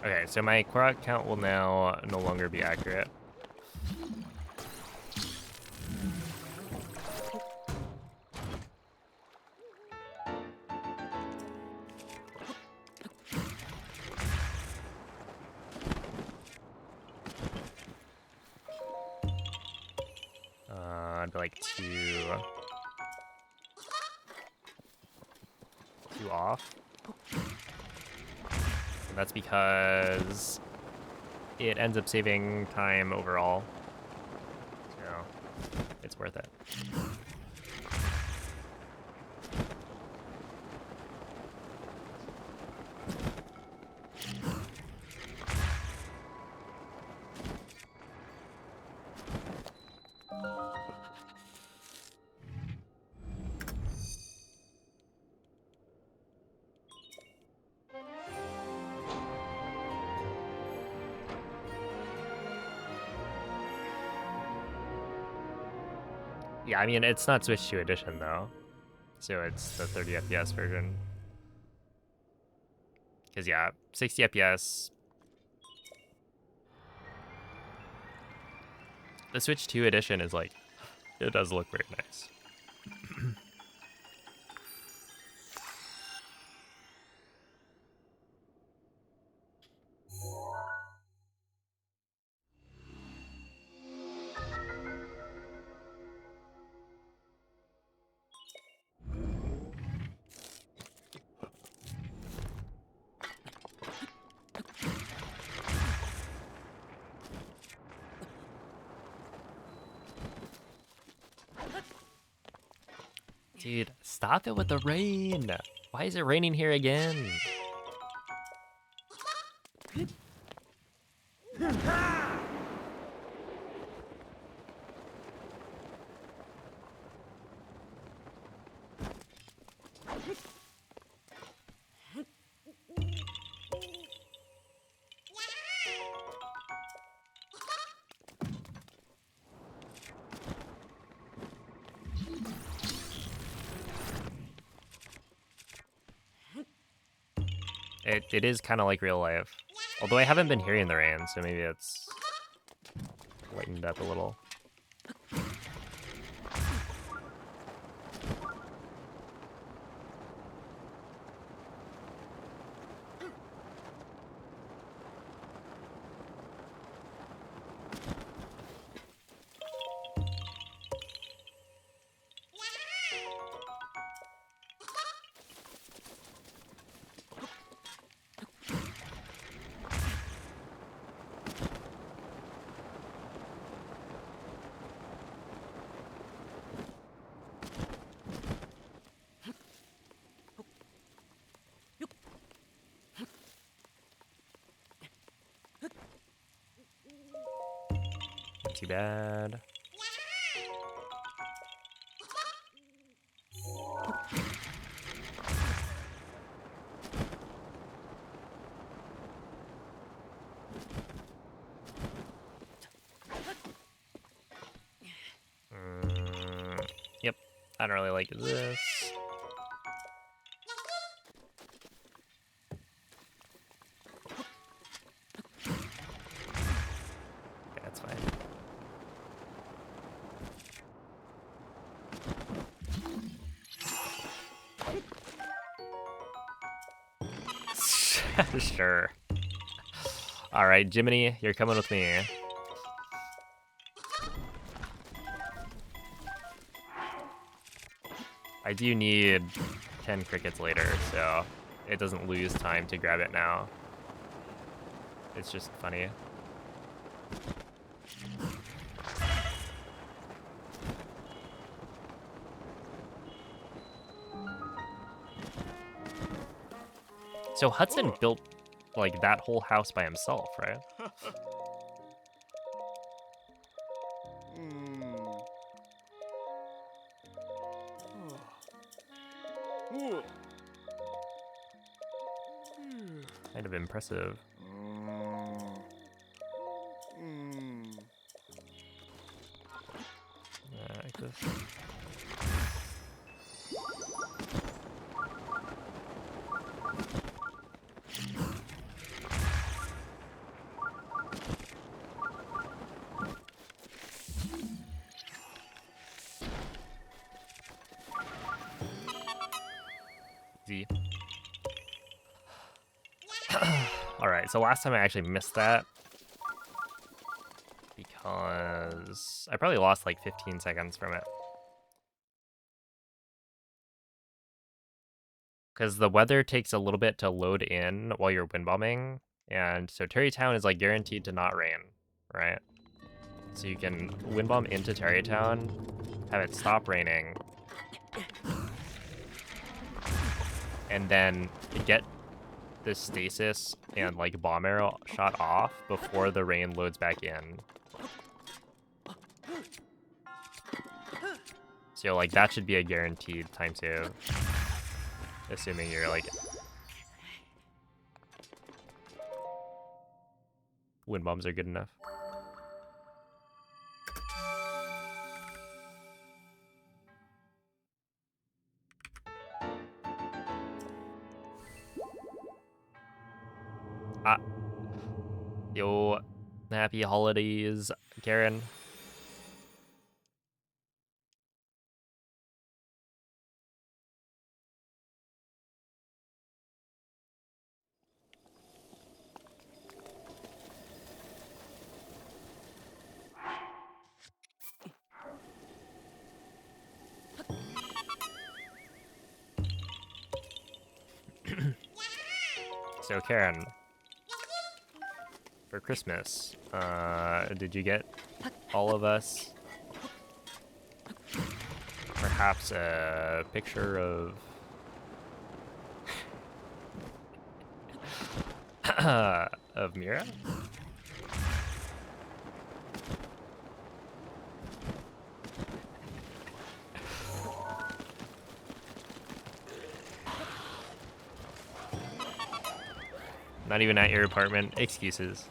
Okay, so my Korok count will now no longer be accurate. I'd be like two off. And that's because it ends up saving time overall. So it's worth it. Yeah, I mean, it's not Switch 2 edition, though. So it's the 30 FPS version. Because, yeah, 60 FPS. The Switch 2 edition is like, it does look very nice. Dude, stop it with the rain. Why is it raining here again? It is kind of like real life. Although I haven't been hearing the rain, so maybe it's lightened up a little. Not too bad. Yep, I don't really like this. Okay, that's fine. Sure. All right, Jiminy, you're coming with me. I do need 10 crickets later, so it doesn't lose time to grab it now. It's just funny. So Hudson built like that whole house by himself, right? Kind of impressive. Like this. Z. Alright, so last time I actually missed that because I probably lost like 15 seconds from it. Because the weather takes a little bit to load in while you're wind bombing, and so Tarrytown is like guaranteed to not rain, right? So you can wind bomb into Tarrytown, have it stop raining, and then get the stasis and like bomb arrow shot off before the rain loads back in. So like that should be a guaranteed time save, assuming you're like wind bombs are good enough. Yo, happy holidays, Karen. So Karen, for Christmas, did you get all of us perhaps a picture of of Mira? Not even at your apartment. Excuses.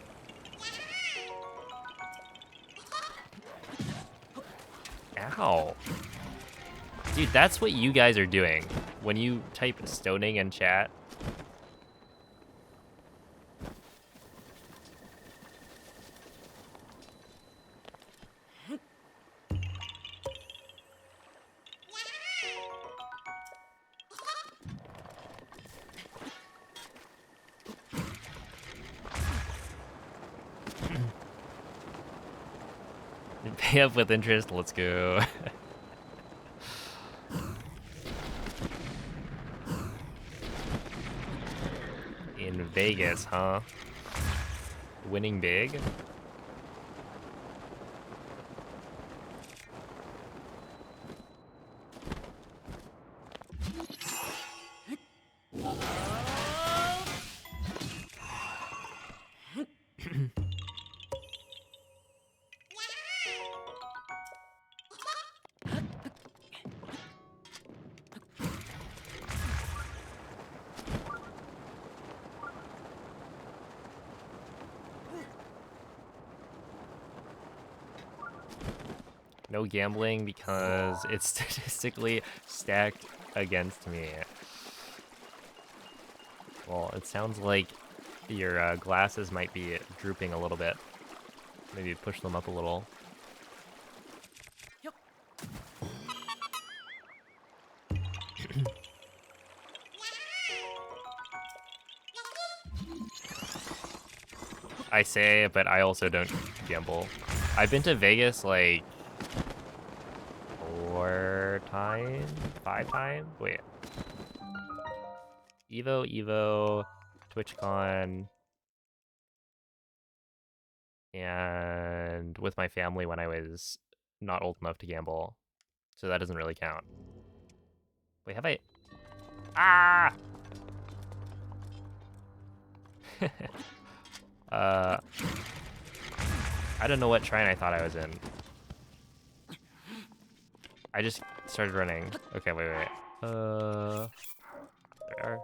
Ow. Dude, that's what you guys are doing when you type stoning in chat. Pay up with interest, let's go. In Vegas, huh? Winning big? No gambling because it's statistically stacked against me. Well, it sounds like your glasses might be drooping a little bit. Maybe push them up a little. I say, but I also don't gamble. I've been to Vegas like 4 times, 5 times. Wait. Evo, TwitchCon, and with my family when I was not old enough to gamble. So that doesn't really count. Wait, have I? Ah! I don't know what shrine I thought I was in. I just started running. Okay, wait. There are.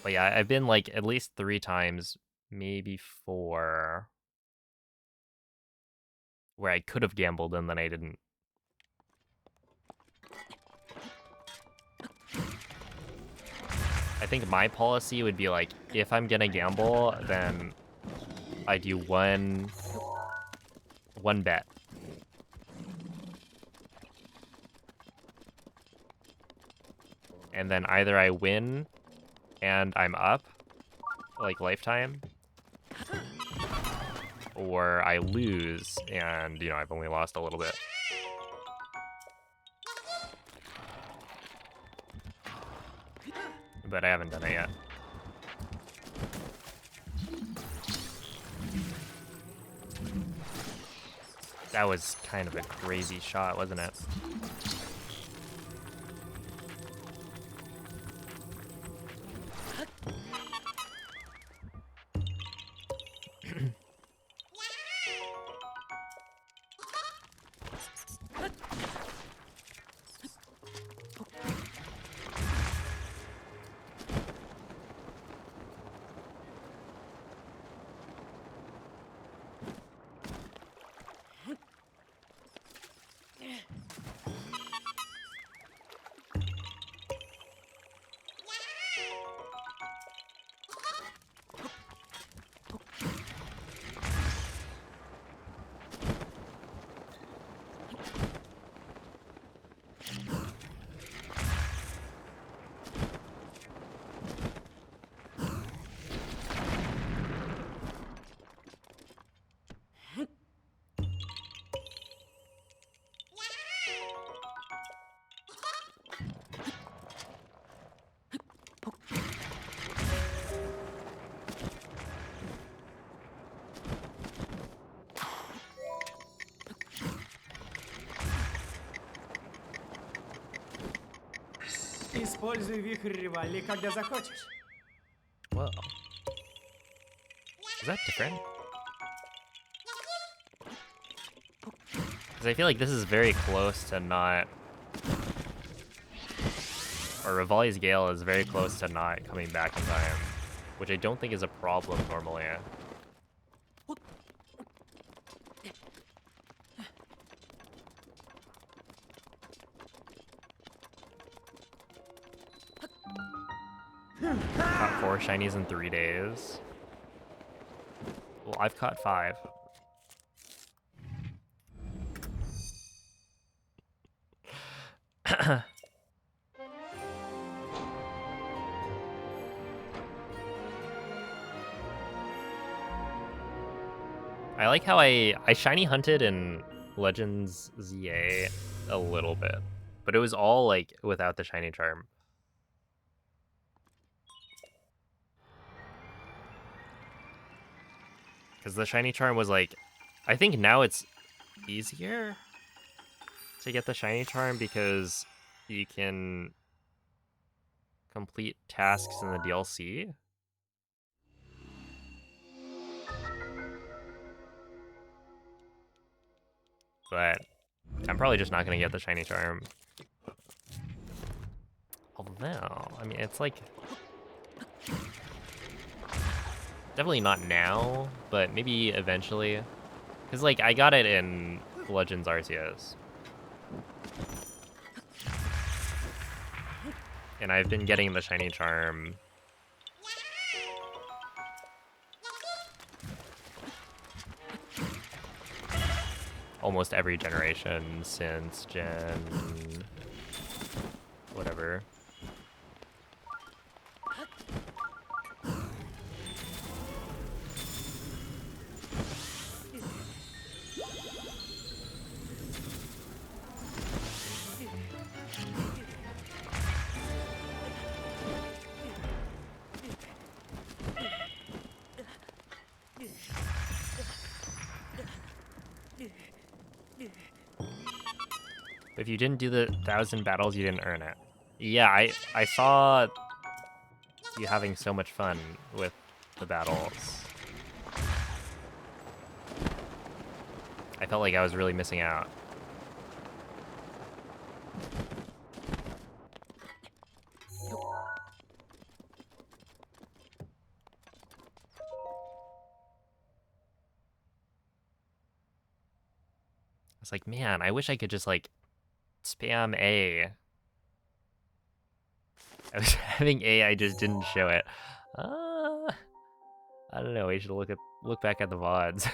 But yeah, I've been like at least 3 times, maybe 4, where I could have gambled and then I didn't. I think my policy would be like, if I'm gonna gamble, then I do one bet. And then either I win and I'm up, like lifetime, or I lose and, you know, I've only lost a little bit. But I haven't done it yet. That was kind of a crazy shot, wasn't it? Используй вихрь Ривалли, когда захочешь. Whoa. Is that different? Because I feel like this is very close to not... Or Rivali's Gale is very close to not coming back in time, which I don't think is a problem normally. Caught 4 shinies in 3 days. Well, I've caught 5. I like how I shiny hunted in Legends ZA a little bit, but it was all like without the shiny charm. Because the shiny charm was like, I think now it's easier to get the shiny charm because you can complete tasks in the DLC. But I'm probably just not going to get the shiny charm. Although, I mean, it's like... Definitely not now, but maybe eventually. Because, like, I got it in Legends Arceus. And I've been getting the shiny charm almost every generation since Gen... whatever. If you didn't do the 1,000 battles, you didn't earn it. Yeah, I saw you having so much fun with the battles. I felt like I was really missing out. I was like, man, I wish I could just like spam A. I was having A, I just didn't show it. I don't know. We should look back at the VODs.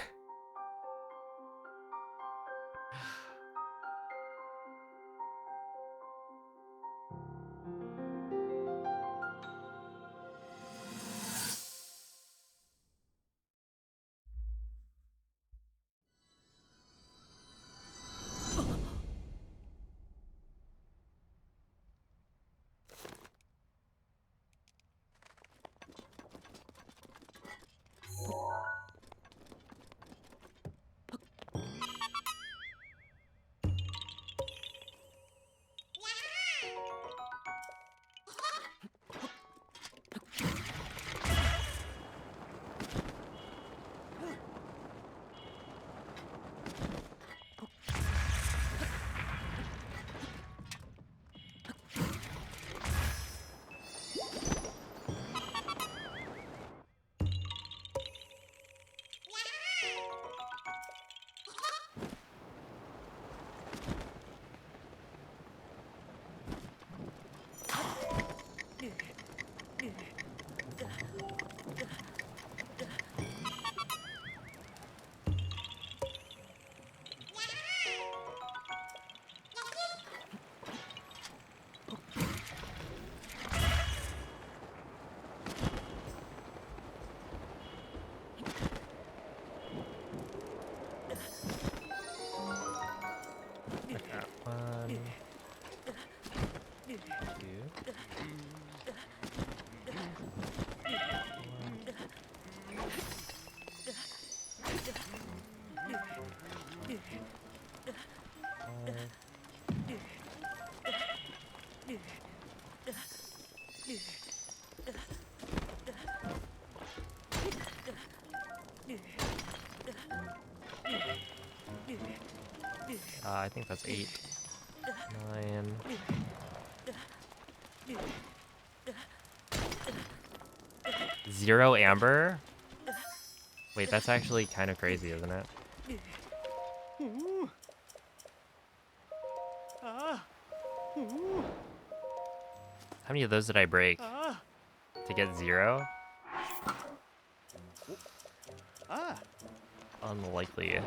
I think that's 8, 9. Zero amber? Wait, that's actually kind of crazy, isn't it? How many of those did I break to get 0? Unlikely.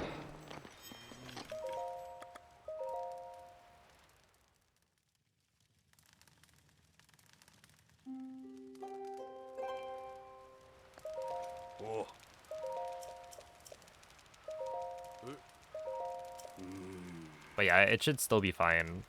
But yeah, it should still be fine.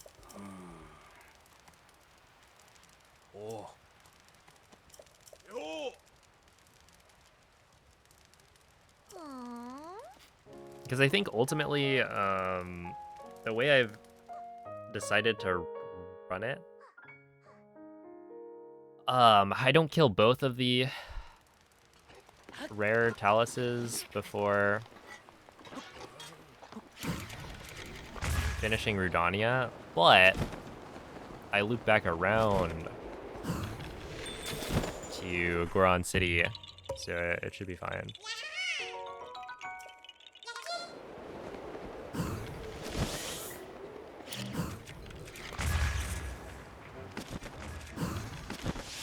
Because I think ultimately, the way I've decided to run it, I don't kill both of the rare taluses before finishing Rudania, but I loop back around to Goron City, so it should be fine.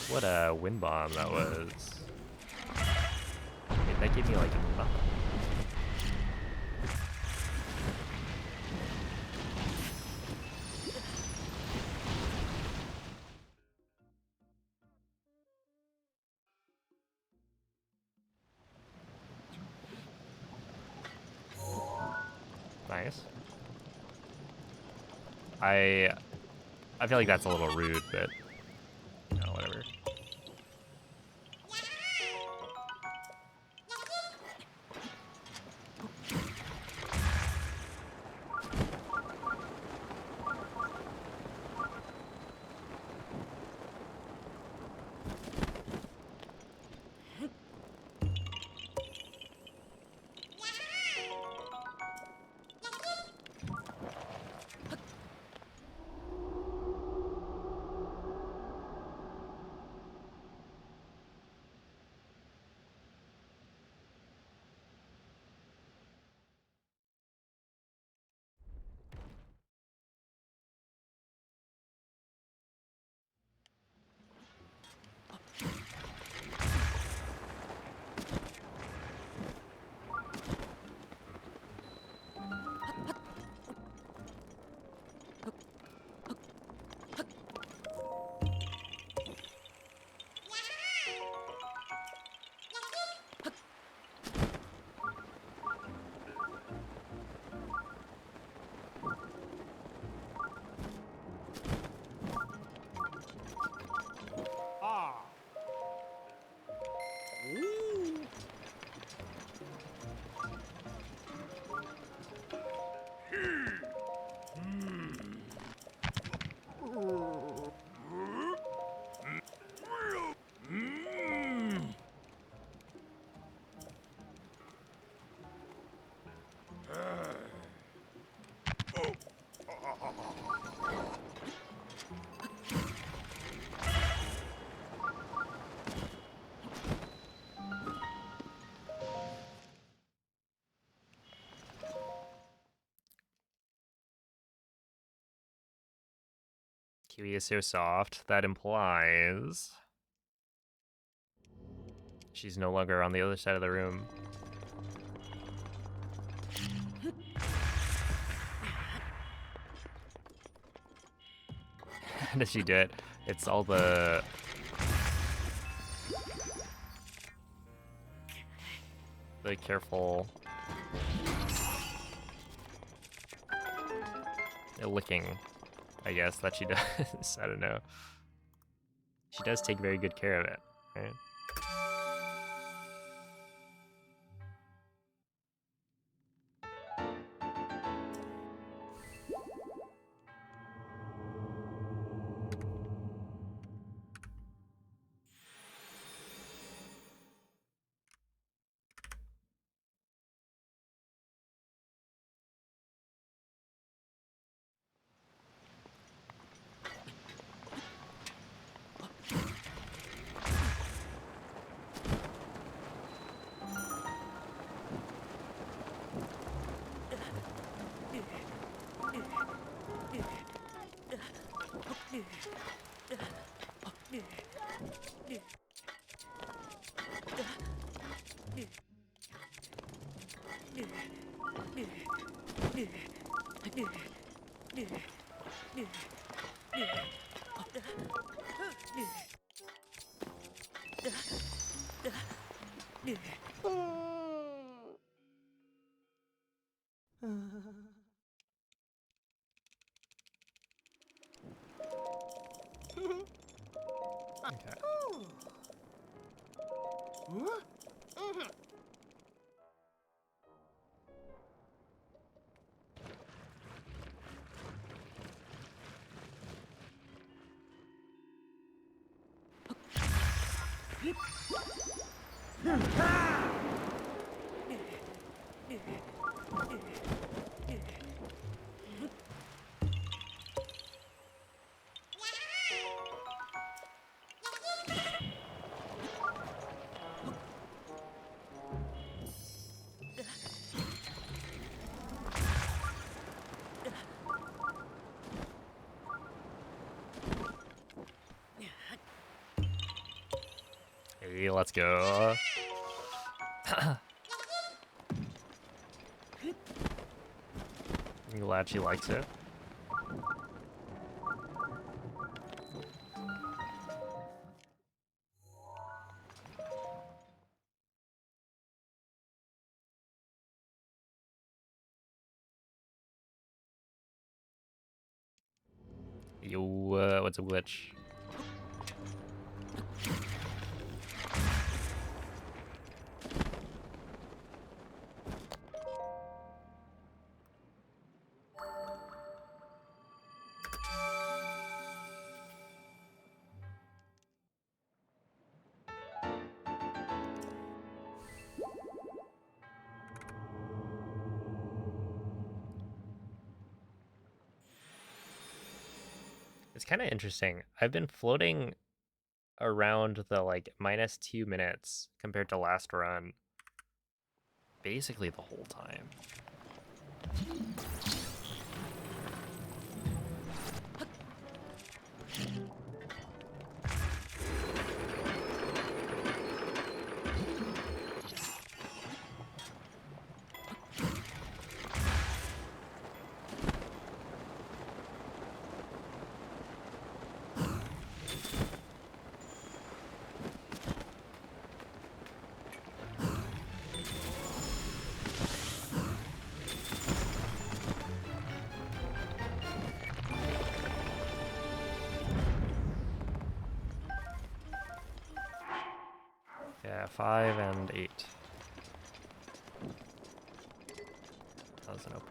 What a wind bomb that was. Wait, that gave me like nothing. Nice. I feel like that's a little rude, but no, whatever. Kiwi is so soft. That implies she's no longer on the other side of the room. How does she do it? It's all the careful licking, I guess, that she does. I don't know. She does take very good care of it, right? Hey, let's go. I'm glad she likes it. Yo, what's a glitch? It's kind of interesting. I've been floating around the like -2 minutes compared to last run basically the whole time. Yeah, 5 and 8. That was an opal.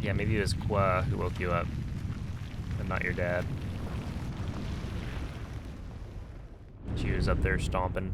Yeah, maybe it was Qua who woke you up, and not your dad. She was up there stomping.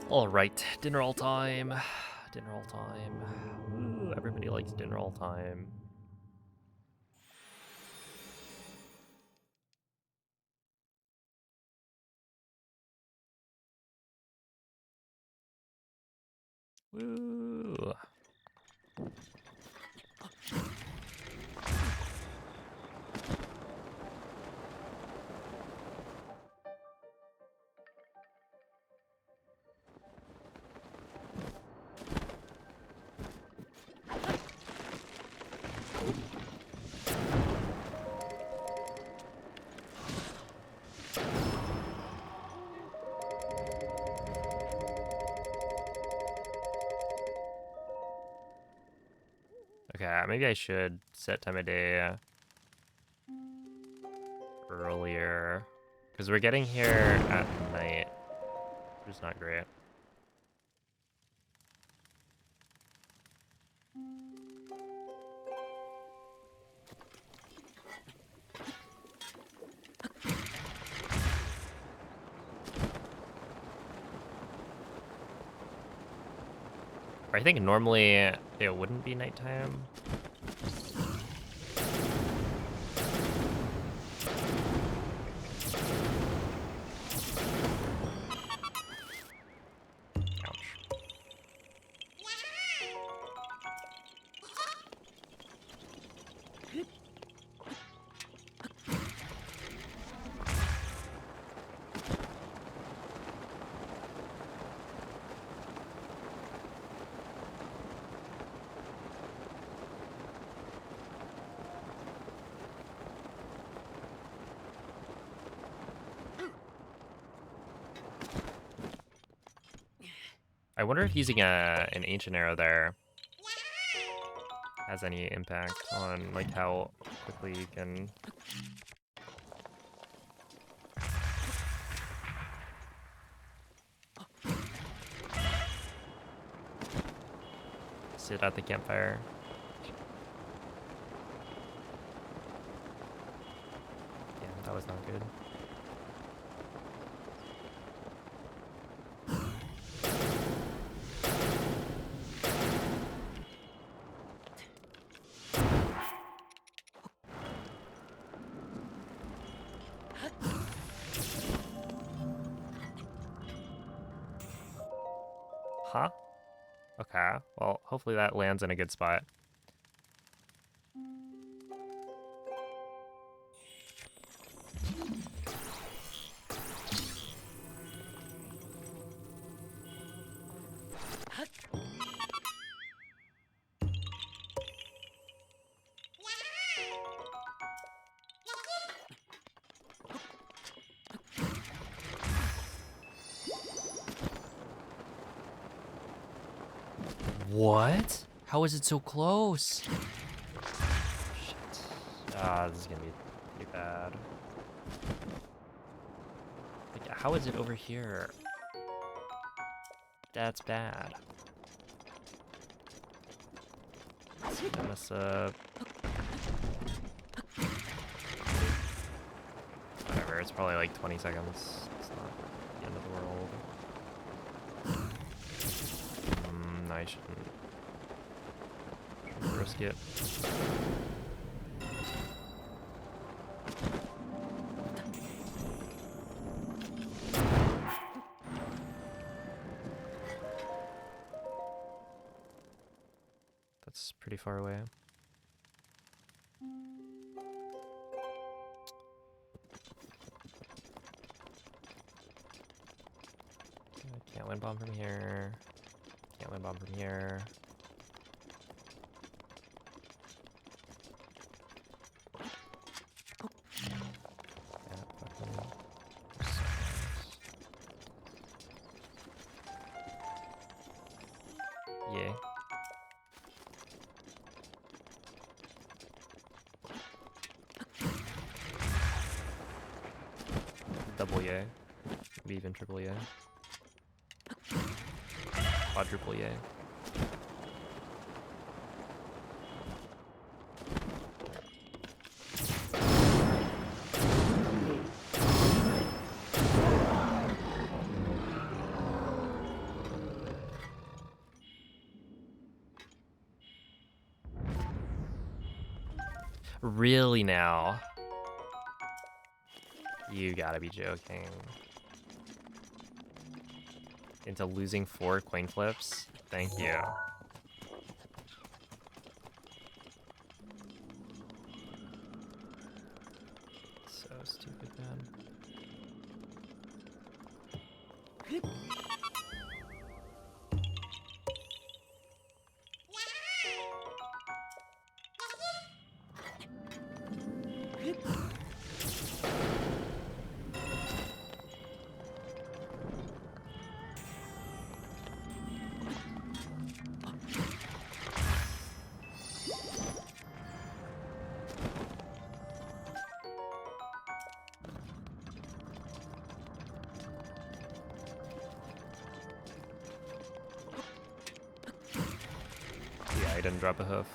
All right, dinner all time. Dinner all time. Woo, everybody likes dinner all time. Woo. Okay, maybe I should set time of day earlier. Because we're getting here at night, which is not great. I think normally it wouldn't be nighttime. Ouch. I wonder if using an ancient arrow there has any impact on like how quickly you can sit at the campfire. Yeah, that was not good. Huh? Okay, well, hopefully that lands in a good spot. What? How is it so close? Shit. Ah, this is gonna be pretty bad. Like, how is it over here? That's bad. I mess up. Whatever, it's probably like 20 seconds. It's not the end of the world. No, I shouldn't risk it. That's pretty far away. I can't win bomb from here. Can't win bomb from here. Yeah, fucking yay. Double yay. Maybe even triple yay. Quadruple yay. Really now? You gotta be joking. Into losing 4 coin flips? Thank you. So stupid, man. didn't drop a hoof.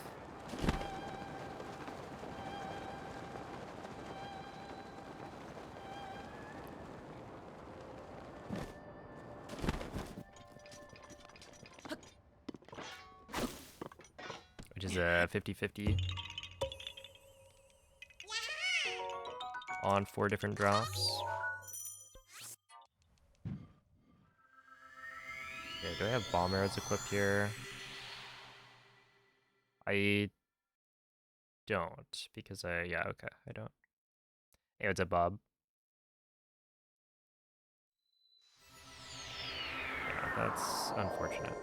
Which is a 50-50 on 4 different drops. Okay, do I have bomb arrows equipped here? I don't, because yeah, okay, I don't. Hey, what's up, Bob? Yeah, that's unfortunate.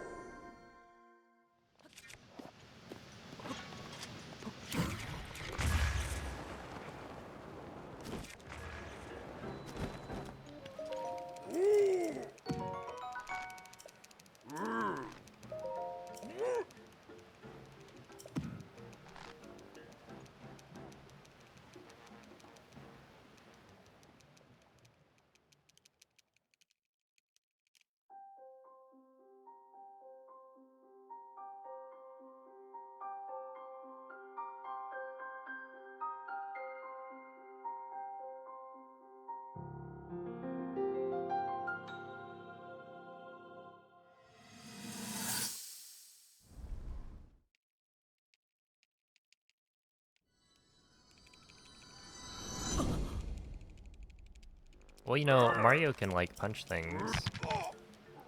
Well, you know, Mario can, like, punch things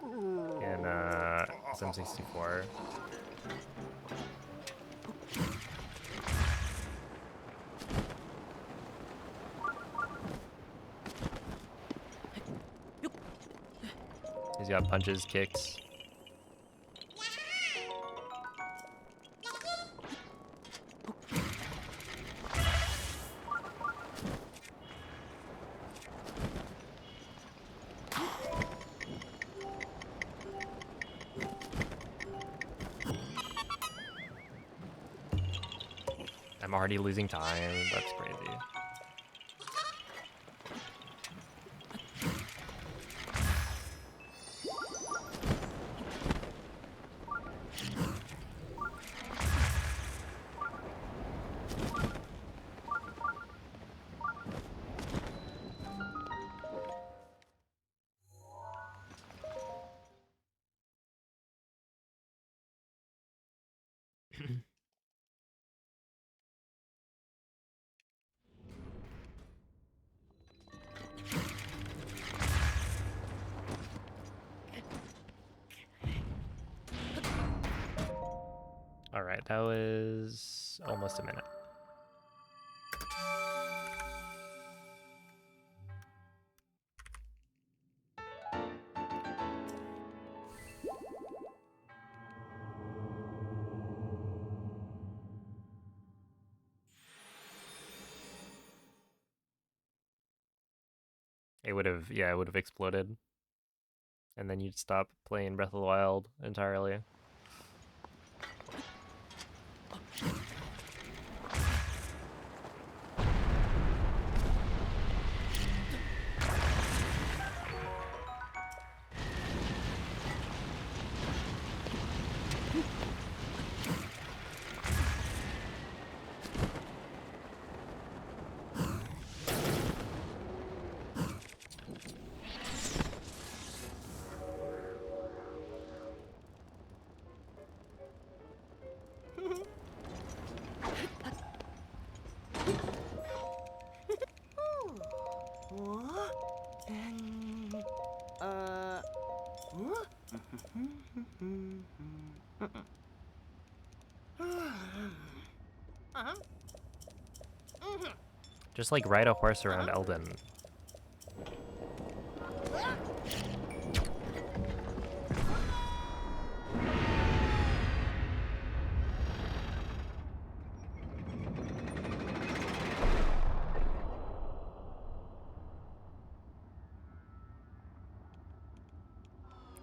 in SM64. He's got punches, kicks. I'm already losing time. That's crazy. All right, that was almost a minute. It would have, yeah, it would have exploded. And then you'd stop playing Breath of the Wild entirely. Just like ride a horse around Eldin.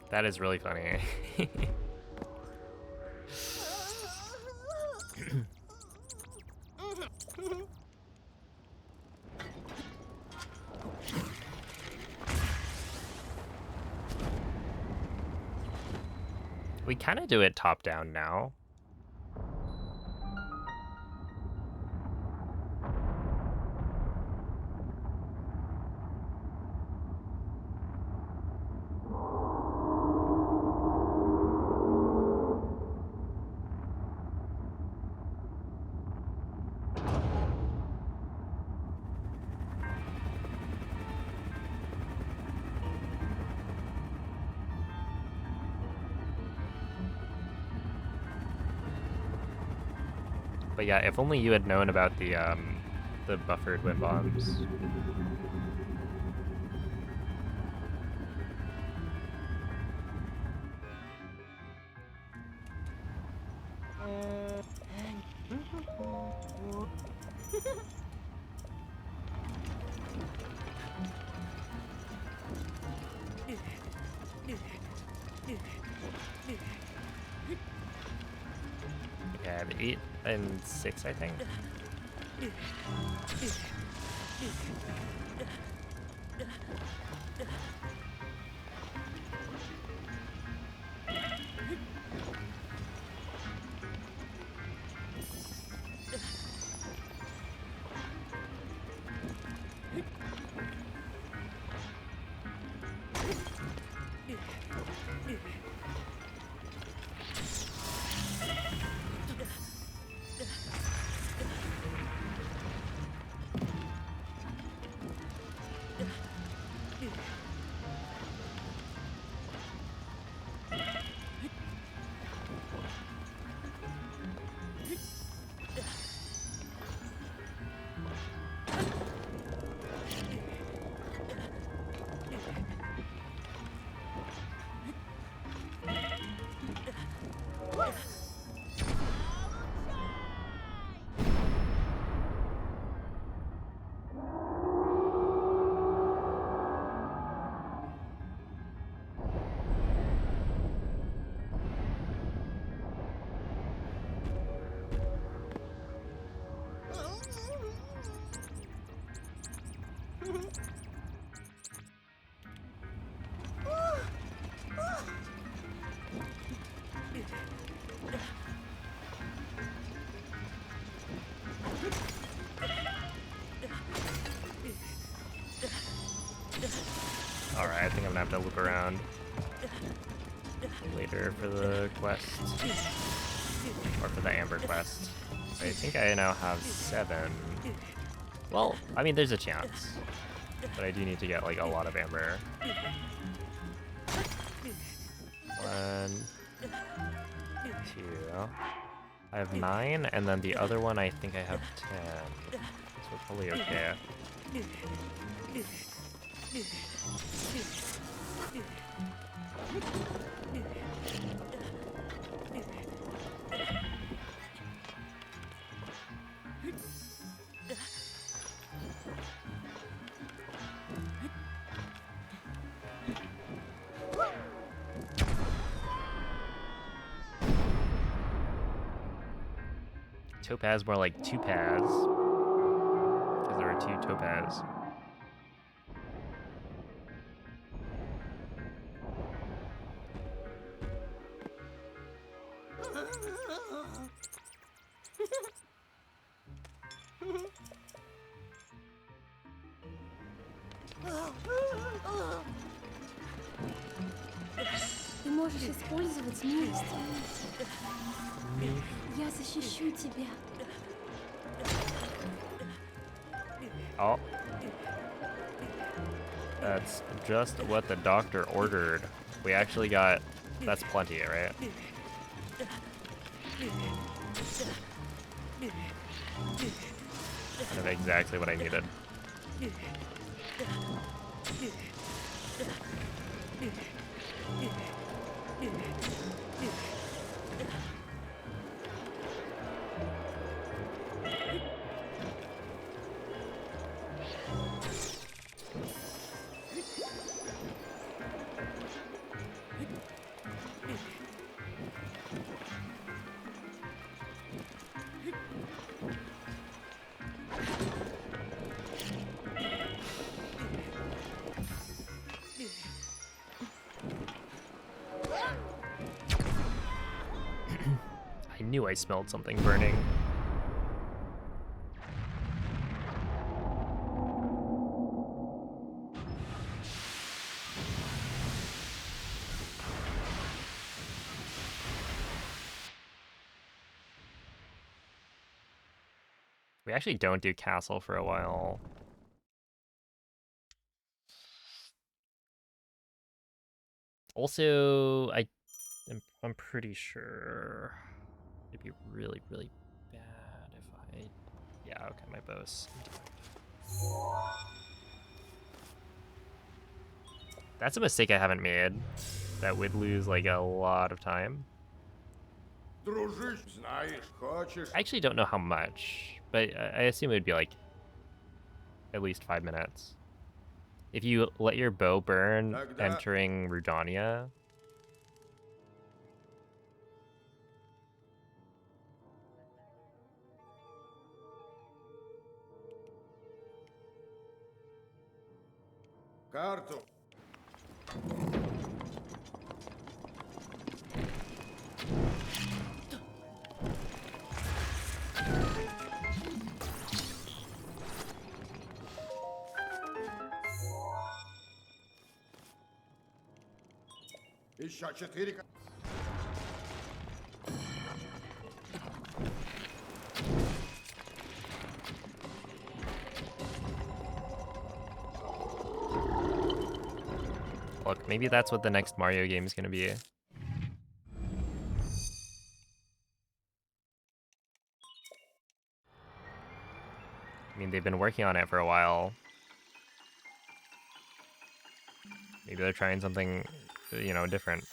That is really funny. We kind of do it top down now. But yeah, if only you had known about the buffered wind bombs. Okay, I have 8 and 6, I think. Alright, I think I'm gonna have to loop around later for the quest. Or for the Amber quest. I think I now have 7. Well, I mean, there's a chance. But I do need to get, like, a lot of Amber. 1, 2. I have 9, and then the other one I think I have 10. So we're probably okay. Topaz, more like Topaz. Because there are 2 Topaz. Ты можешь использовать милость. Я защищу тебя. Oh. That's just what the doctor ordered. We actually got... That's plenty, right? Kind of exactly what I needed. I knew I smelled something burning. We actually don't do castle for a while. Also, I'm pretty sure it'd be really, really bad Yeah, okay, my bow's. That's a mistake I haven't made. That would lose like a lot of time. Дружище, знаешь, хочешь? I actually don't know how much, but I assume it would be like at least 5 minutes. If you let your bow burn Тогда- entering Rudania. Карту. Еще 4. Look, maybe that's what the next Mario game is going to be. I mean, they've been working on it for a while. Maybe they're trying something, you know, different.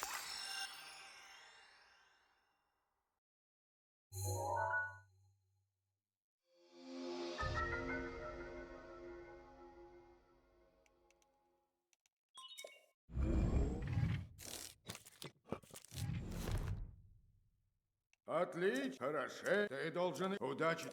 Отлично. Хорошо. Ты должен... Удачи.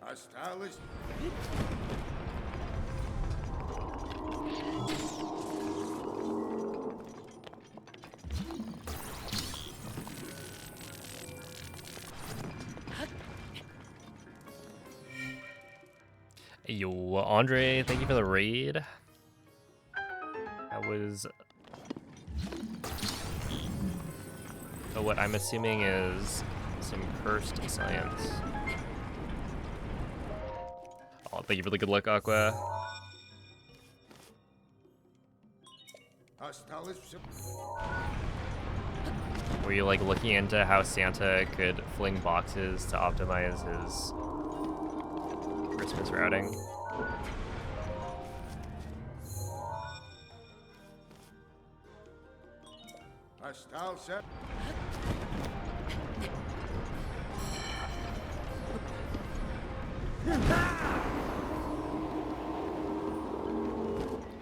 Осталось... Yo, Andre, thank you for the raid. That was what I'm assuming is some cursed science. Oh, thank you for the good luck, Aqua. Осталось все... Were you like looking into how Santa could fling boxes to optimize his Christmas routing? Остался...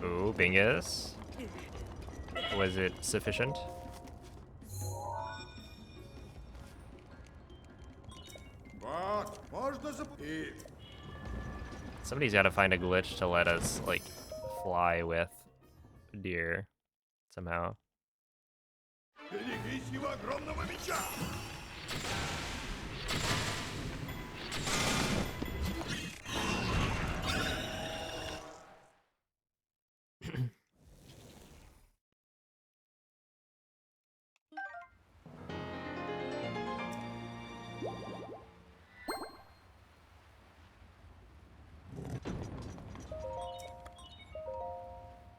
Ooh, Bingus. Was it sufficient? Вот, можно и... Somebody's got to find a glitch to let us like fly with deer somehow. Берегись его огромного меча!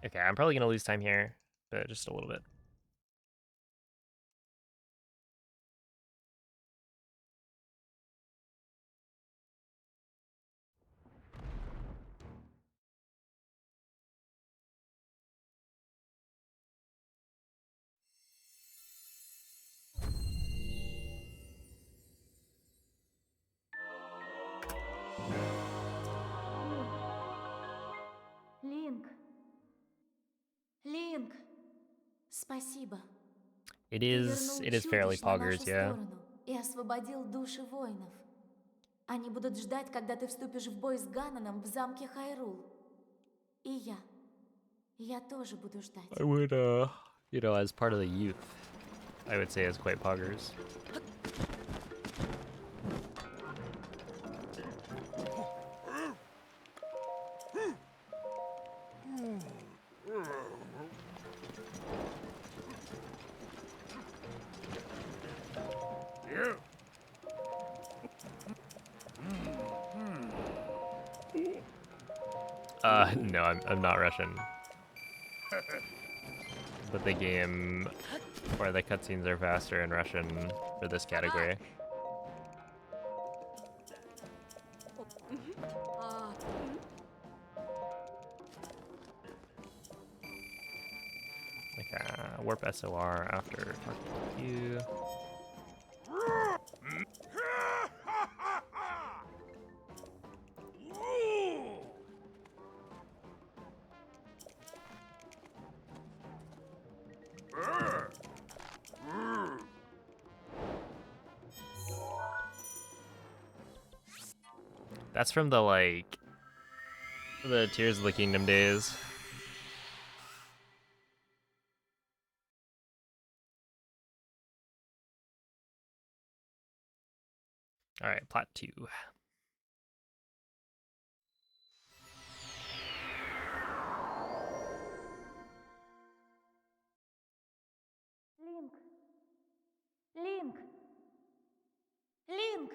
Okay, I'm probably gonna lose time here, but just a little bit. Линк. Линк. Спасибо. It Ты is вернул fairly чудищ на нашу poggers, yeah. сторону и освободил души воинов. Они будут ждать, когда ты вступишь в бой с Ганоном в замке Хайрул. И я. Я тоже буду ждать. I would, you know, as part of the youth, I would say it's quite poggers. No, I'm not Russian. But the game or the cutscenes are faster in Russian for this category. Like warp SOR after talking to you. That's from the the Tears of the Kingdom days. All right, plot 2. Линк! Линк! Линк!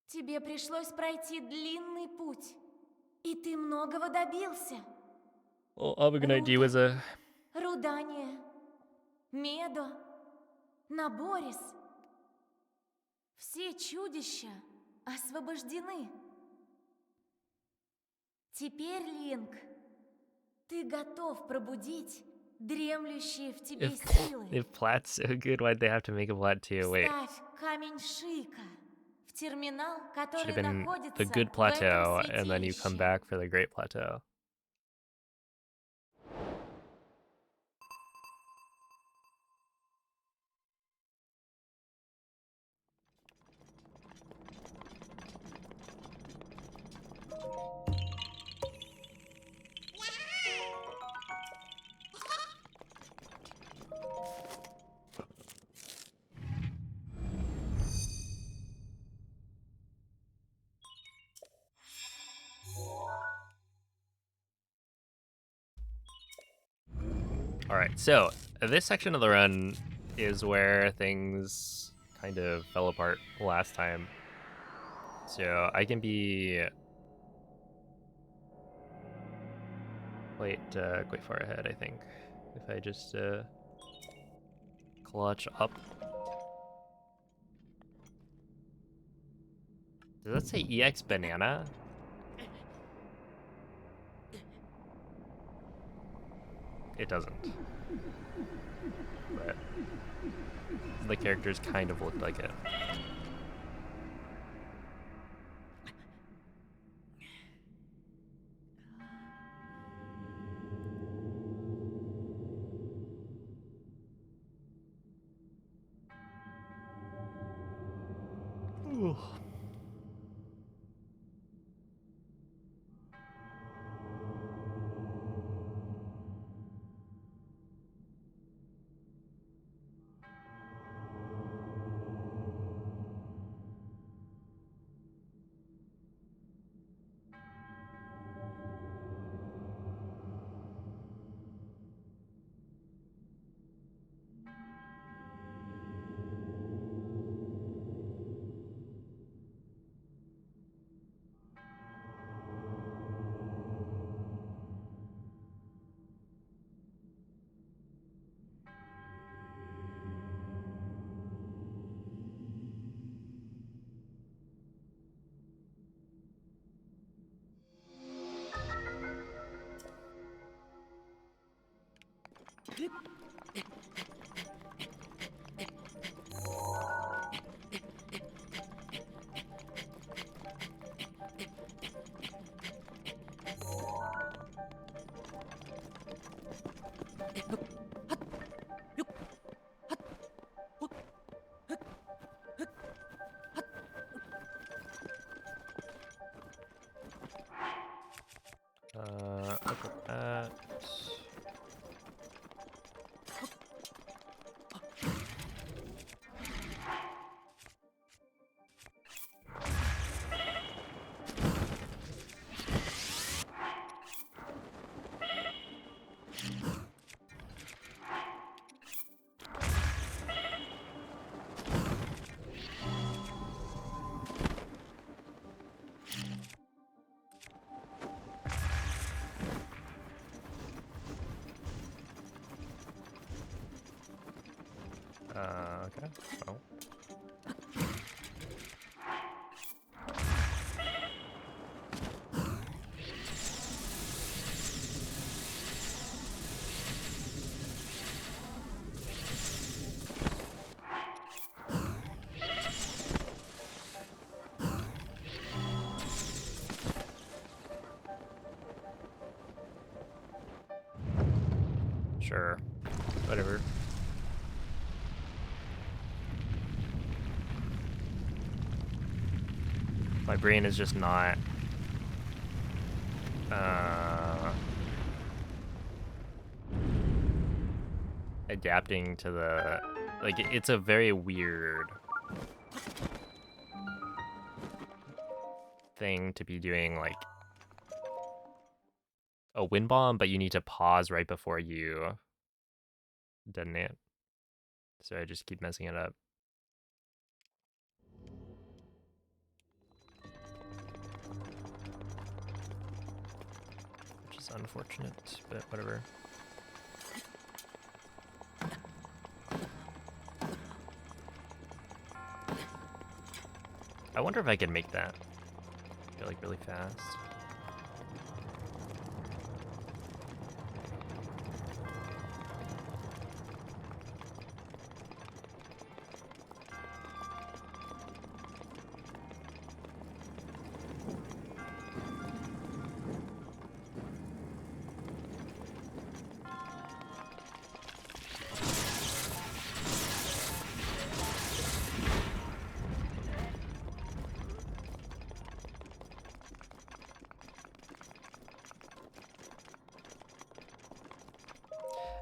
Тебе пришлось пройти длинный путь, и ты многого добился. Well, Abiganite was a... Рудания, Медо, Наборис. Все чудища освобождены. Теперь, Линк, ты готов пробудить дремлющие в тебе силы. If Plat's so good, why'd they have to make a Plat 2? Wait, Ставь камень Шика в терминал, should который have been находится the good в plateau, этом and then you come святилище. back for the great plateau. Alright, so this section of the run is where things kind of fell apart last time. So I can be quite far ahead, I think, if I just clutch up. Does that say EX Banana? It doesn't. But the characters kind of look like it. Ooh. Okay. Oh. Sure. Whatever. My brain is just not adapting to the, like, it's a very weird thing to be doing, like a wind bomb, but you need to pause right before you detonate. So I just keep messing it up. Which is unfortunate, but whatever. I wonder if I can make that go like really fast.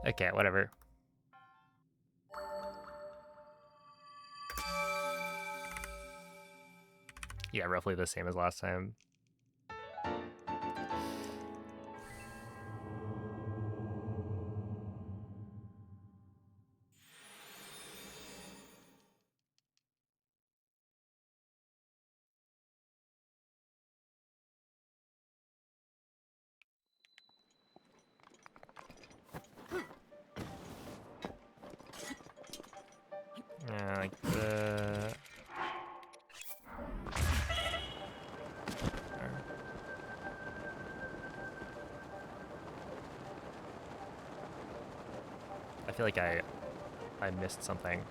Okay, whatever. Yeah, roughly the same as last time. Yeah, like the... I feel like I missed something.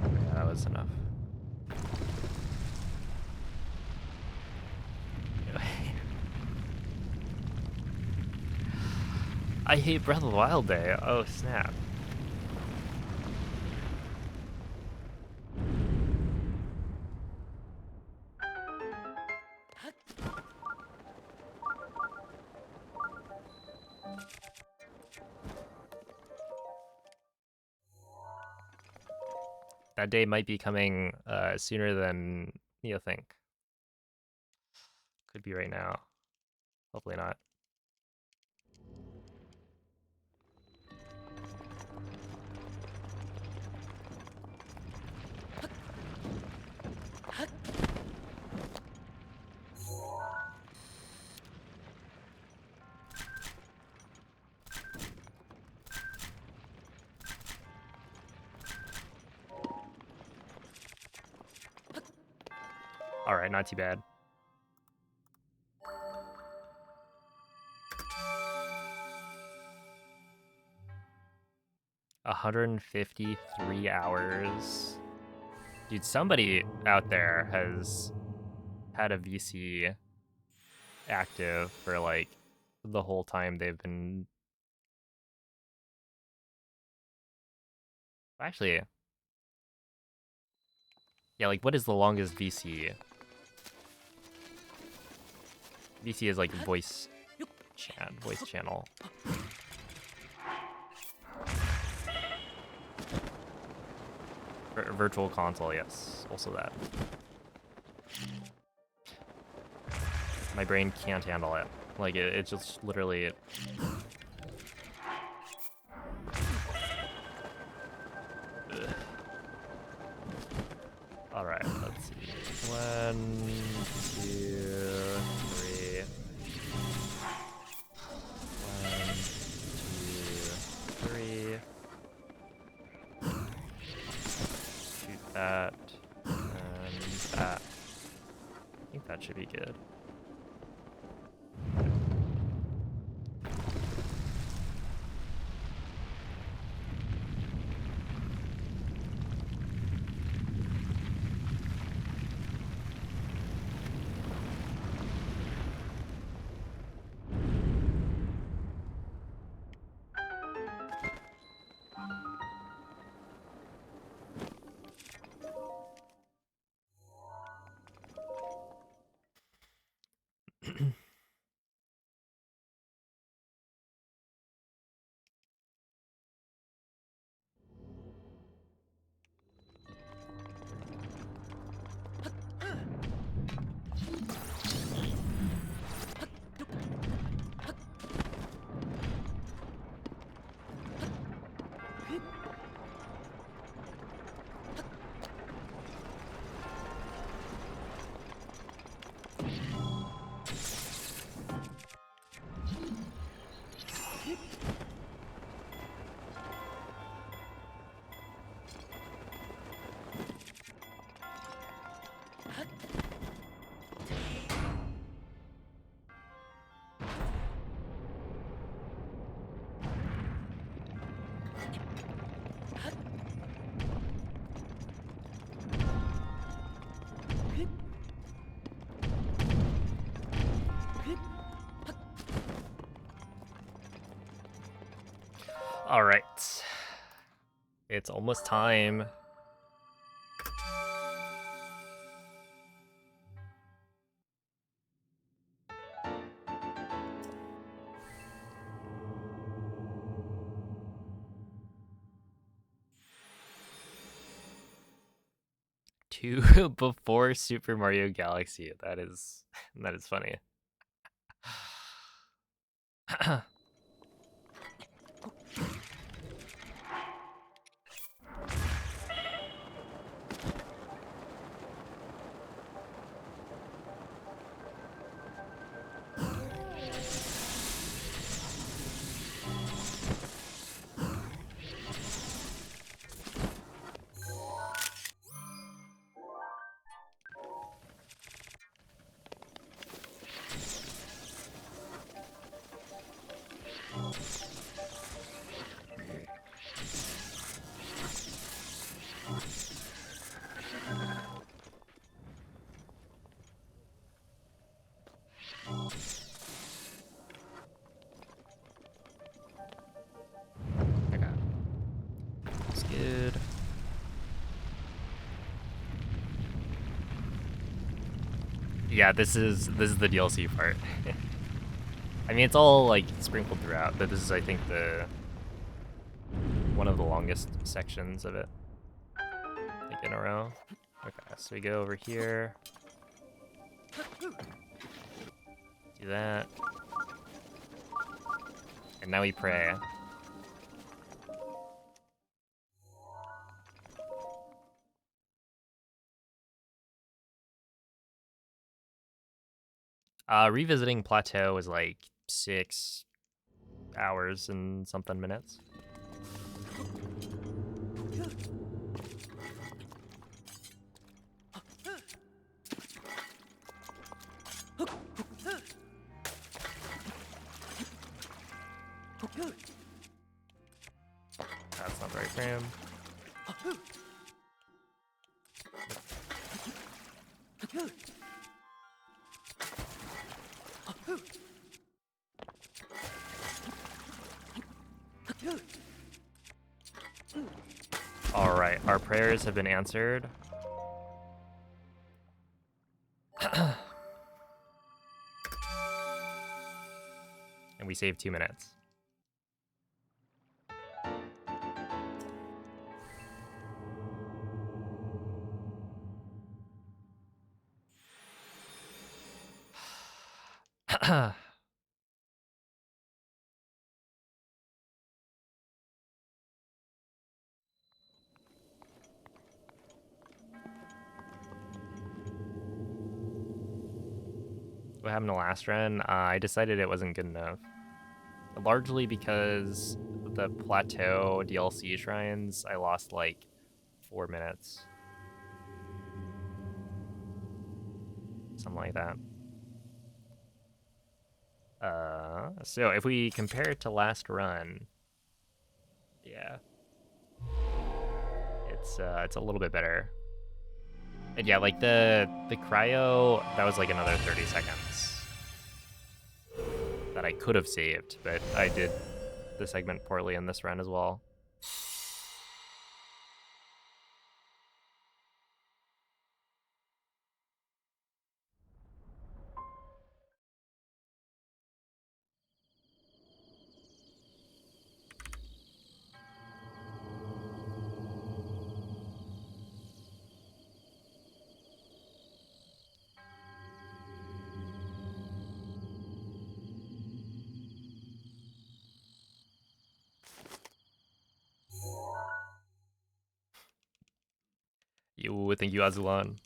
Yeah, that was enough. I hate Breath of the Wild Day. Oh, snap. That day might be coming sooner than you think. Could be right now. Hopefully not. All right, not too bad. $153. Dude, somebody out there has had a VC active for like the whole time they've been. Actually, yeah, like what is the longest VC? VC is like voice channel. Virtual console, yes. Also that. My brain can't handle it. Like, it just literally... Alright, let's see. 1, 2, 3. 1, 2, 3. Shoot that. And that. I think that should be good. All right. It's almost time. Two before Super Mario Galaxy. That is funny. Okay. That's good. Yeah, this is the DLC part. I mean, it's all like sprinkled throughout, but this is, I think, the one of the longest sections of it, like in a row. Okay, so we go over here, do that, and now we pray. Revisiting Plateau was like 6 hours and something minutes. That's not the right frame. All right, our prayers have been answered. And we saved 2 minutes. What happened to last run? I decided it wasn't good enough. Largely because the plateau DLC shrines, I lost like 4 minutes. Something like that. So if we compare it to last run, yeah, it's a little bit better. And yeah, like the cryo, that was like another 30 seconds that I could have saved, but I did the segment poorly in this run as well. Thank you, Azulan.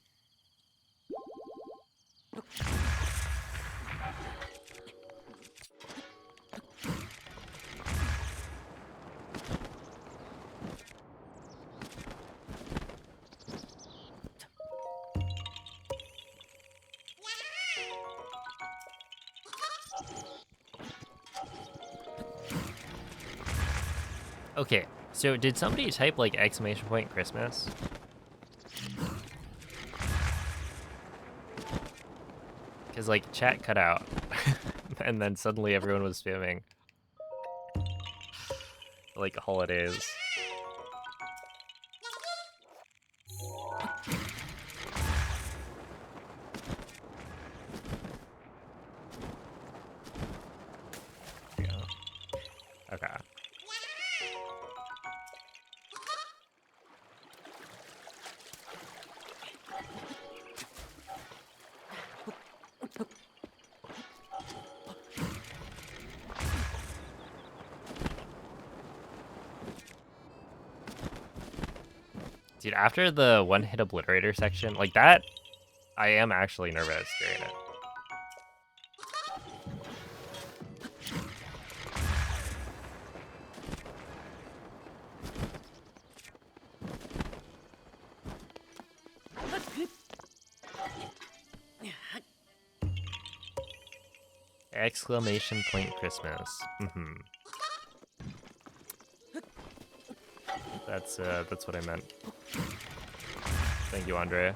Okay, so did somebody type like exclamation point Christmas? Because like chat cut out and then suddenly everyone was spamming like holidays. Yeah. Okay. Dude, after the one-hit obliterator section, like that, I am actually nervous during it. Exclamation point Christmas. That's what I meant. Thank you, Andrea.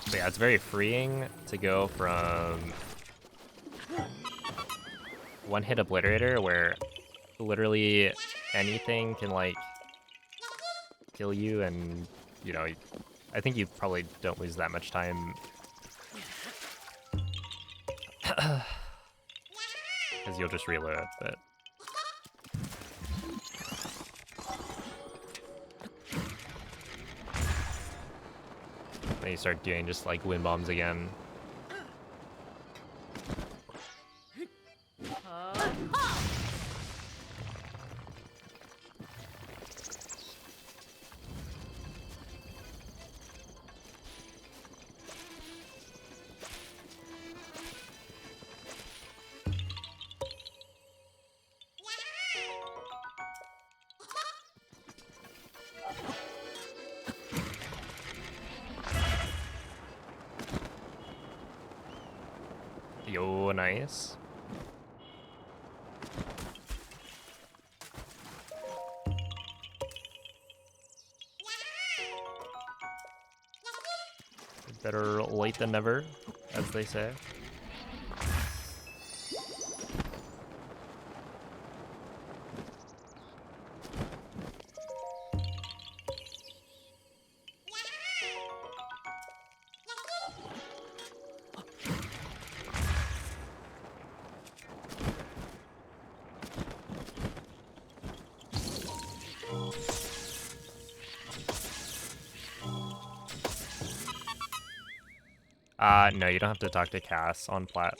But yeah, it's very freeing to go from one-hit obliterator where literally anything can like kill you, and you know, I think you probably don't lose that much time because you'll just reload, but then you start doing just like wind bombs again. Yo, nice. Better late than never, as they say. No, you don't have to talk to Cass on plat.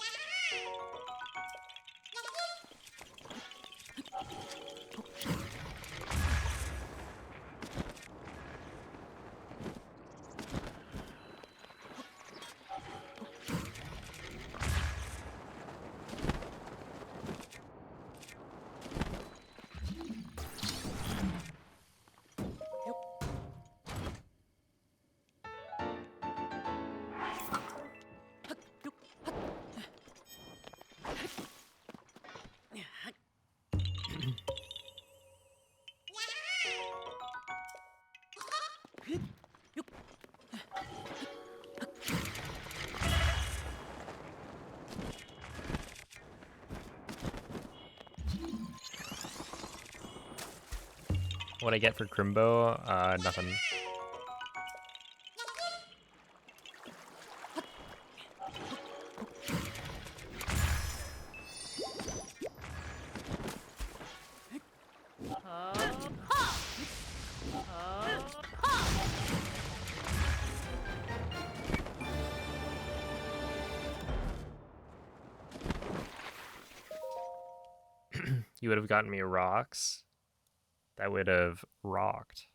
What I get for Crimbo? Nothing. You would have gotten me rocks. That would have rocked.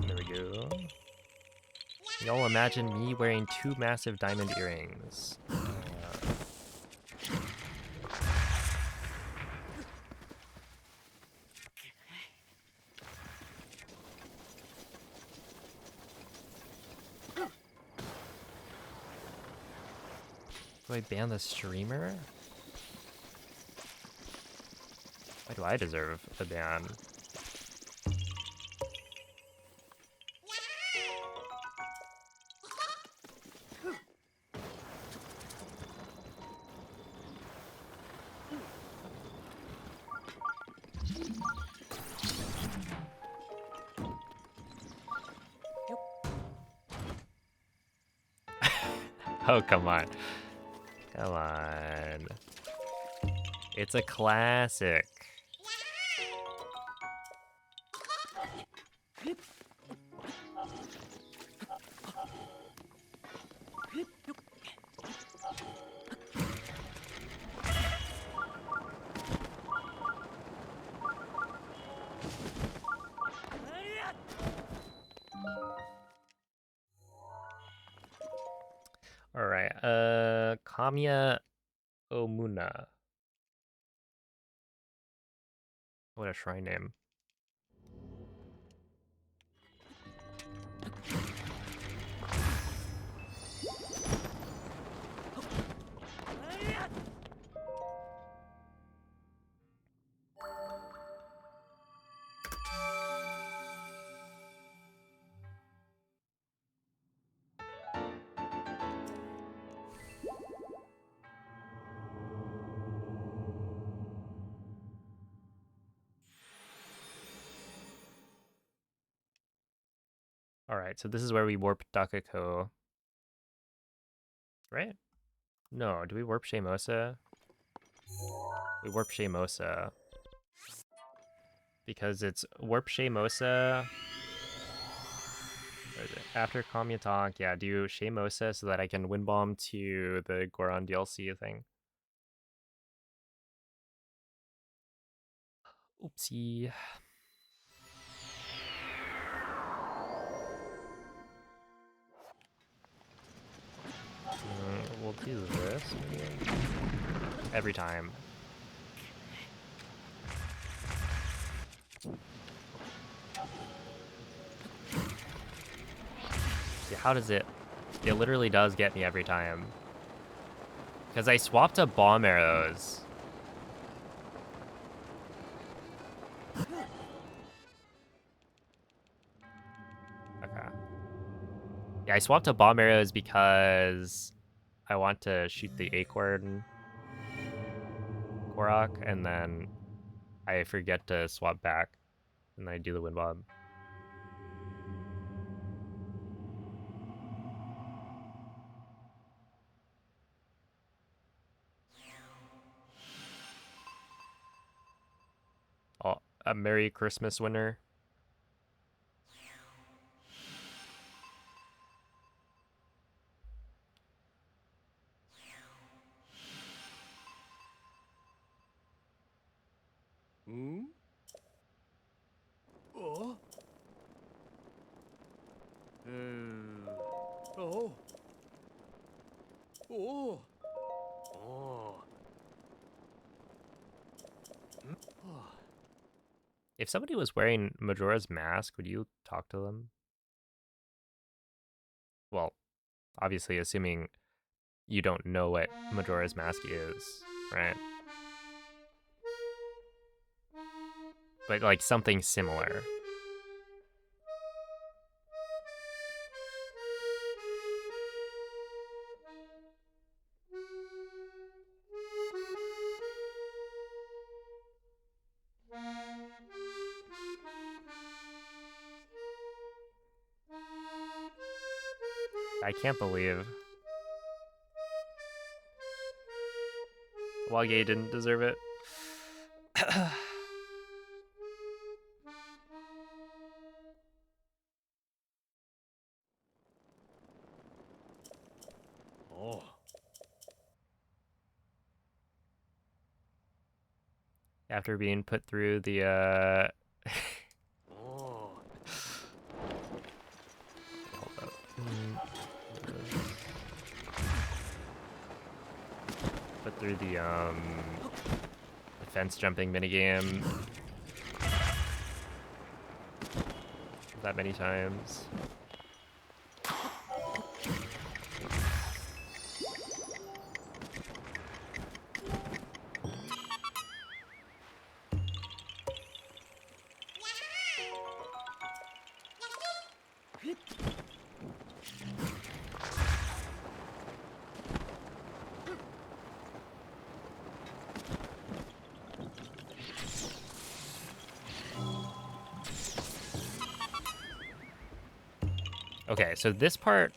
There we go. Y'all imagine me wearing 2 massive diamond earrings. Do I ban the streamer? Why do I deserve a ban? Oh, come on. Come on. It's a classic. All right. Kamiya Omuna. What a shrine name. Alright, so this is where we warp Dakako. Right? No, do we warp Sheimosa? We warp Sheimosa. Because it's warp Sheimosa. Where is it? After Kamiya Talk, yeah, do Sheimosa so that I can win bomb to the Goron DLC thing. Oopsie. We'll do this maybe. Every time. how does it... It literally does get me every time. Because I swapped to bomb arrows. Okay. Yeah, I swapped to bomb arrows because I want to shoot the acorn Korok, and then I forget to swap back, and I do the wind bomb. Oh, a Merry Christmas, winner. Hmm? Oh? Oh? Oh? Oh? Oh. If somebody was wearing Majora's Mask, would you talk to them? Well, obviously assuming you don't know what Majora's Mask is, right? But like something similar. I can't believe Wage didn't deserve it. Oh. After being put through the Oh. hold up. Put through the fence jumping minigame that many times. Okay, so this part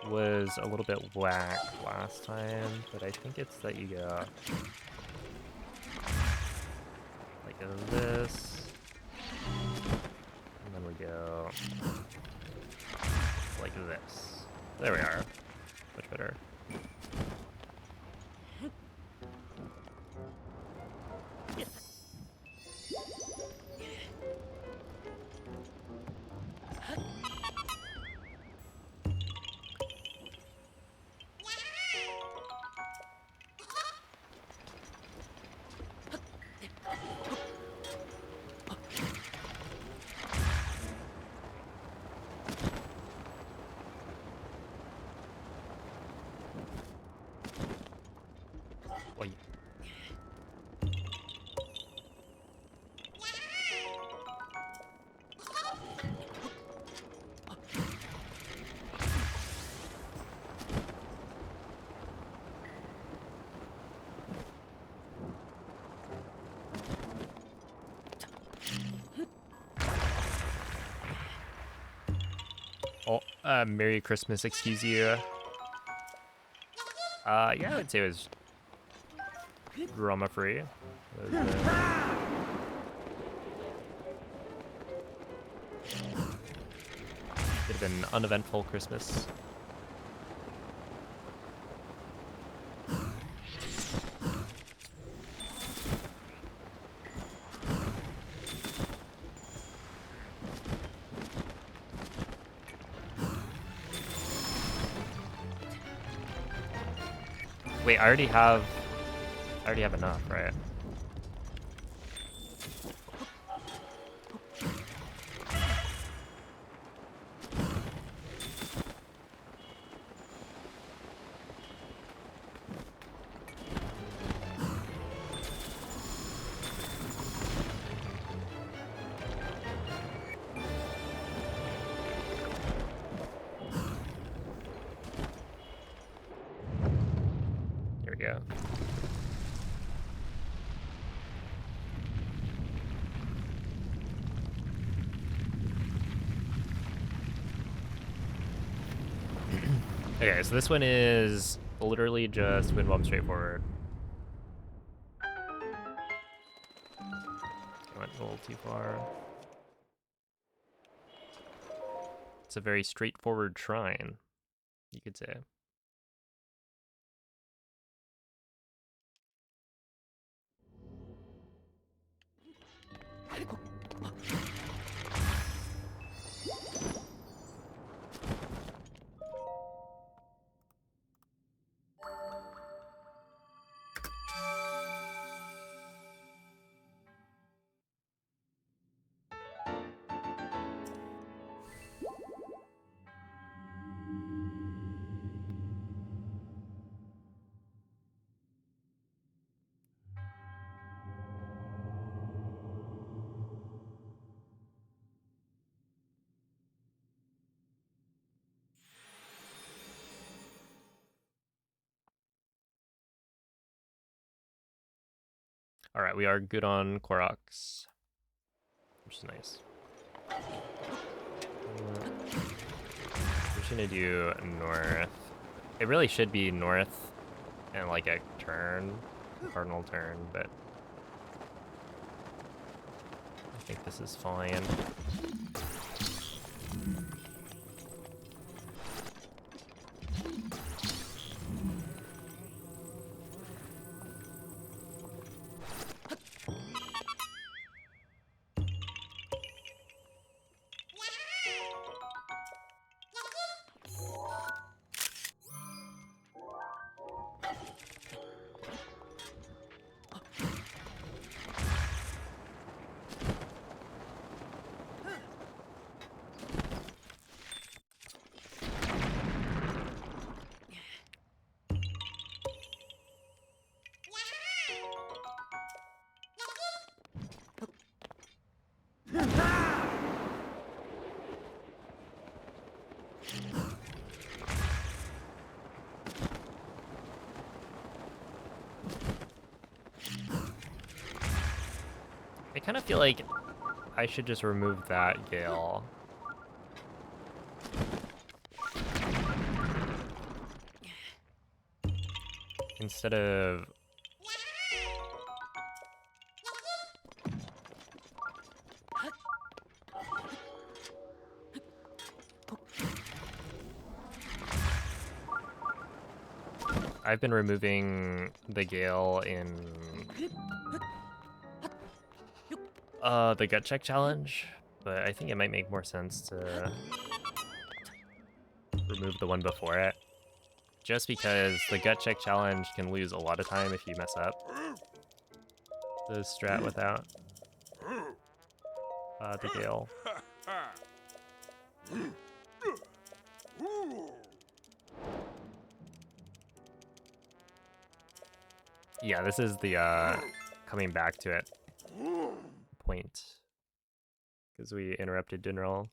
was a little bit whack last time, but I think it's that you go like this, and then we go like this. There we are. Much better. Well, oh, Merry Christmas, excuse you. Yeah, I would say it was drama free. Could have been an uneventful Christmas. Wait, I already have enough, right? go. Okay, so this one is literally just wind bomb straight forward. I went a little too far. It's a very straightforward shrine, you could say. All right, we are good on Koroks, which is nice. We're just gonna do north. It really should be north and like a turn, cardinal turn, but I think this is fine. I kind of feel like I should just remove that Gale. Instead of... I've been removing the Gale in the gut check challenge, but I think it might make more sense to remove the one before it. Just because the gut check challenge can lose a lot of time if you mess up the strat without the Gale. Yeah, this is the coming back to it point, because we interrupted Dinral.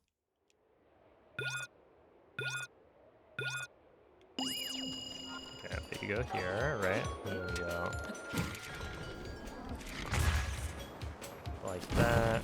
Okay, if you go here, right? There we go. Like that.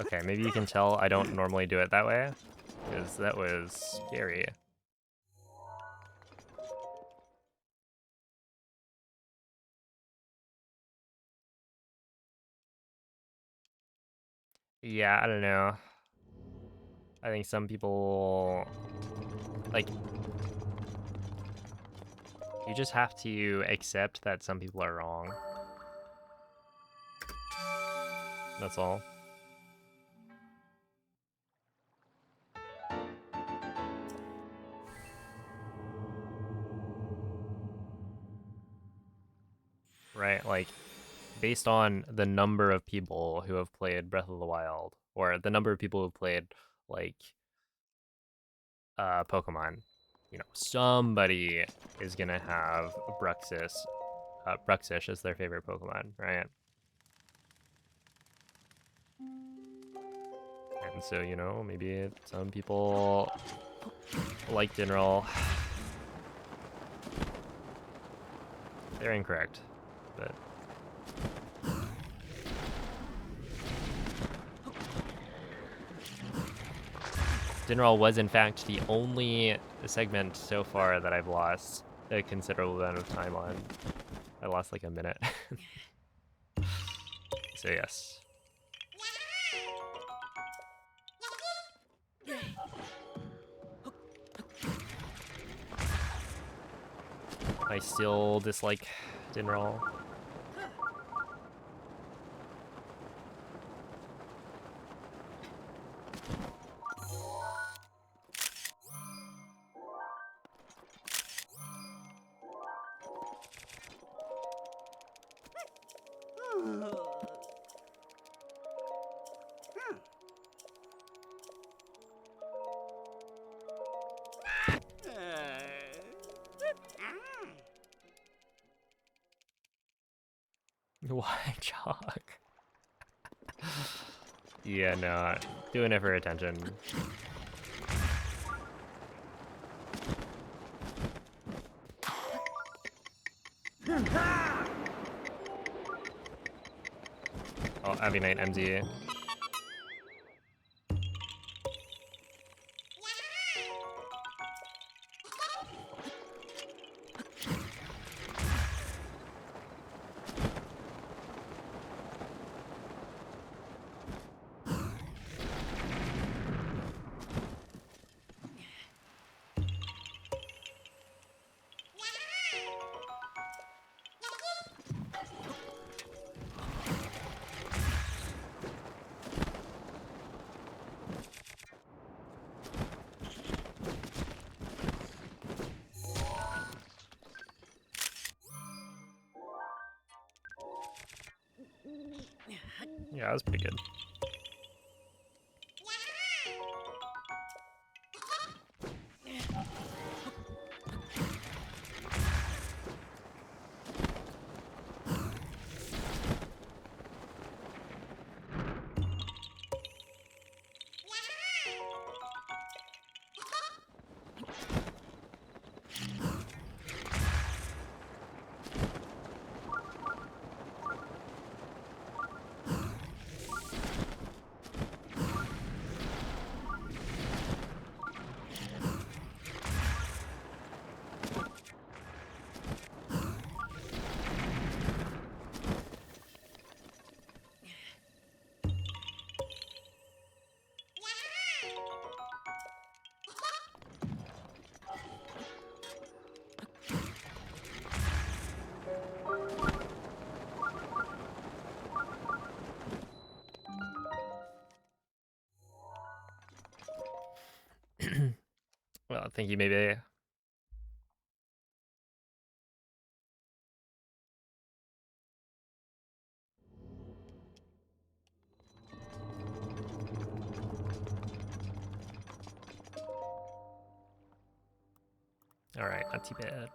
Okay, maybe you can tell I don't normally do it that way, because that was scary. Yeah, I don't know. I think some people, like, you just have to accept that some people are wrong. That's all. right? Like, based on the number of people who have played Breath of the Wild, or the number of people who played, like, Pokemon, you know, somebody is gonna have Bruxish as their favorite Pokemon, right? And so, you know, maybe some people like Dinral. They're incorrect, but Dinral was in fact the only segment so far that I've lost a considerable amount of time on. I lost like a minute. So yes. I still dislike Dinral. Why chalk? Yeah, no, doing it for attention. Oh, Abby Knight MZ. Yeah, that was pretty good. Well, thank you, maybe. All right, not too bad.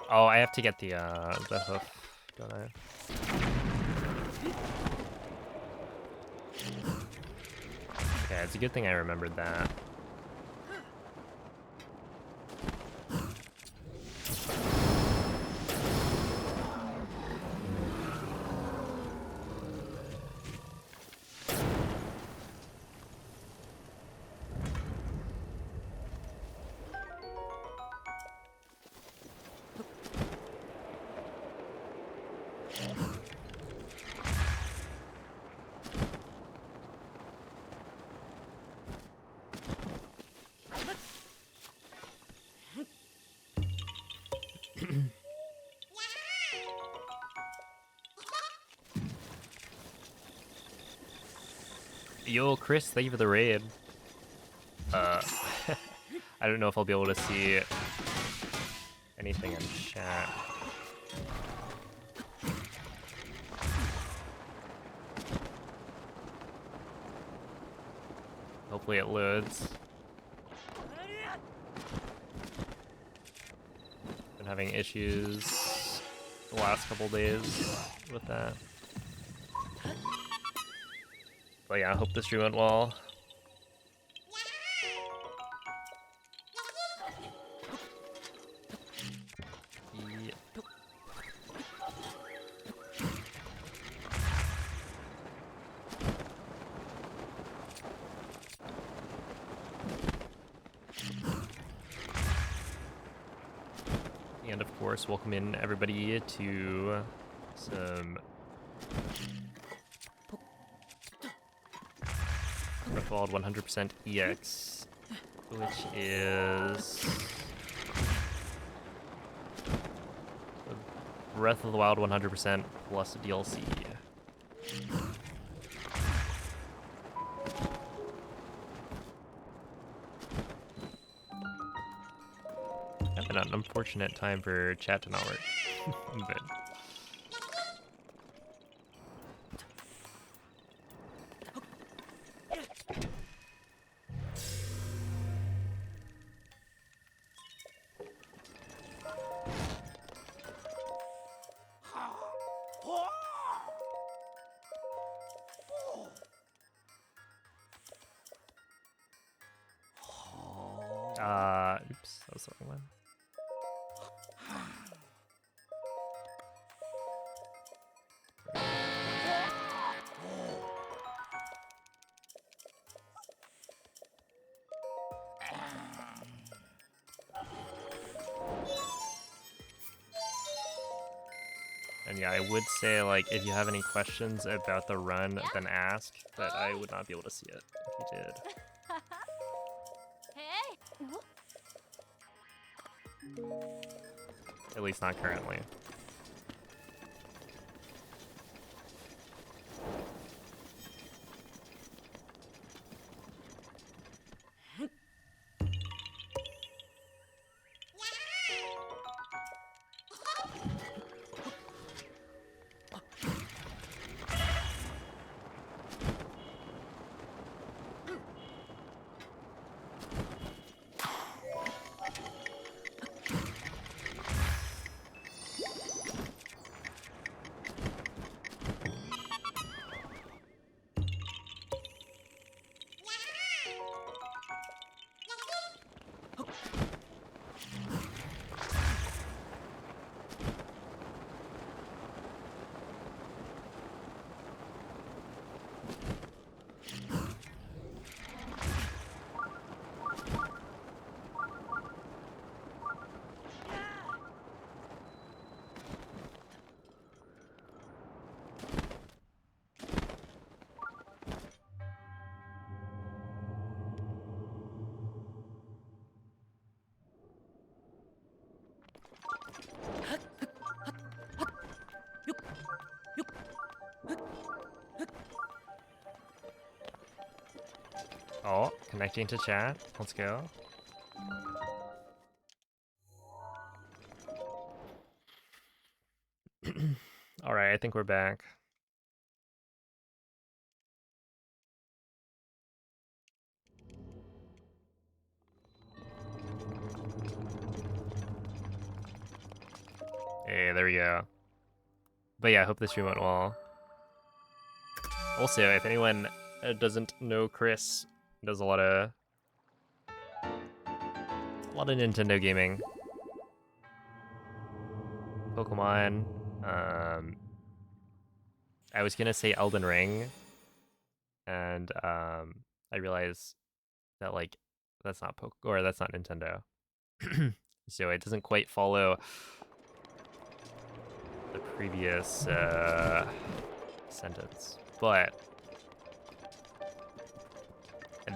Oh, I have to get the hoof, don't I? Yeah, it's a good thing I remembered that. Yo, Chris, thank you for the raid. I don't know if I'll be able to see anything in chat. Hopefully it loads. Been having issues the last couple days with that. But yeah, I hope the stream went well. Yeah. And of course, welcome in everybody to some Breath of the Wild 100% EX, which is Breath of the Wild 100% plus DLC. Kind of an unfortunate time for chat to not work, but oops, that was the wrong one. And yeah, I would say, like, if you have any questions about the run, then ask, but I would not be able to see it if you did. At least not currently. Oh, connecting to chat. Let's go. All right, I think we're back. Okay, there we go. But yeah, I hope the stream went well. Also, if anyone doesn't know, Chris does a lot of Nintendo gaming. Pokemon. I was gonna say Elden Ring, and I realized that like that's not that's not Nintendo, so it doesn't quite follow the previous sentence. But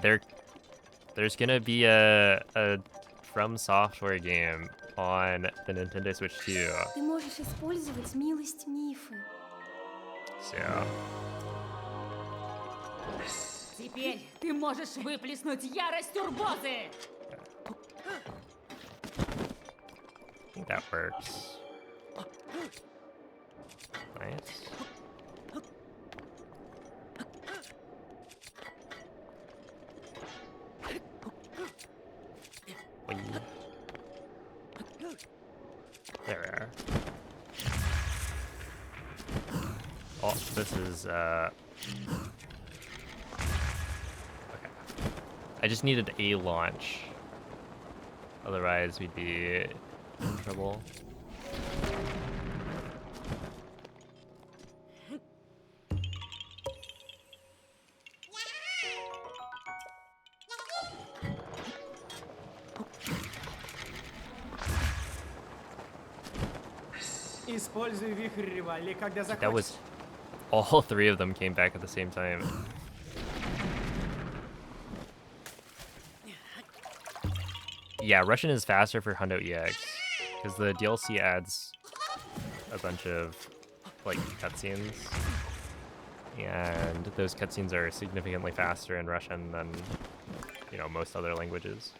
there's gonna be a From Software game on the Nintendo Switch 2. Ты можешь использовать милость Мифы. So Теперь ты можешь выплеснуть ярость Урбозы! I think that works. Nice. Whee. There we are. Oh, this is okay. I just needed a launch. Otherwise we'd be in trouble. Используй вихрь Ривали, когда захочешь. That was all three of them came back at the same time. Yeah, Russian is faster for Hundo EX because the DLC adds a bunch of like cutscenes, and those cutscenes are significantly faster in Russian than, you know, most other languages.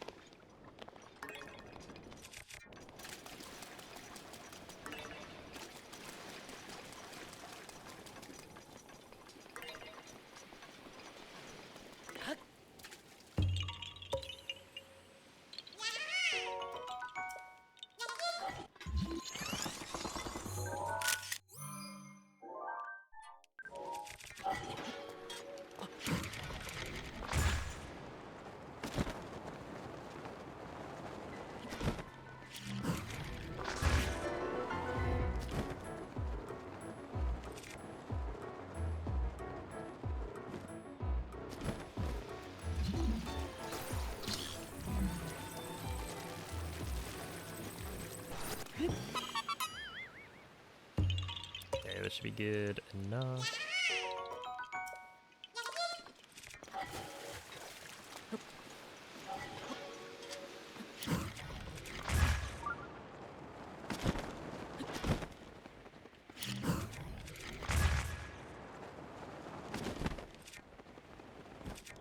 Okay, this should be good enough.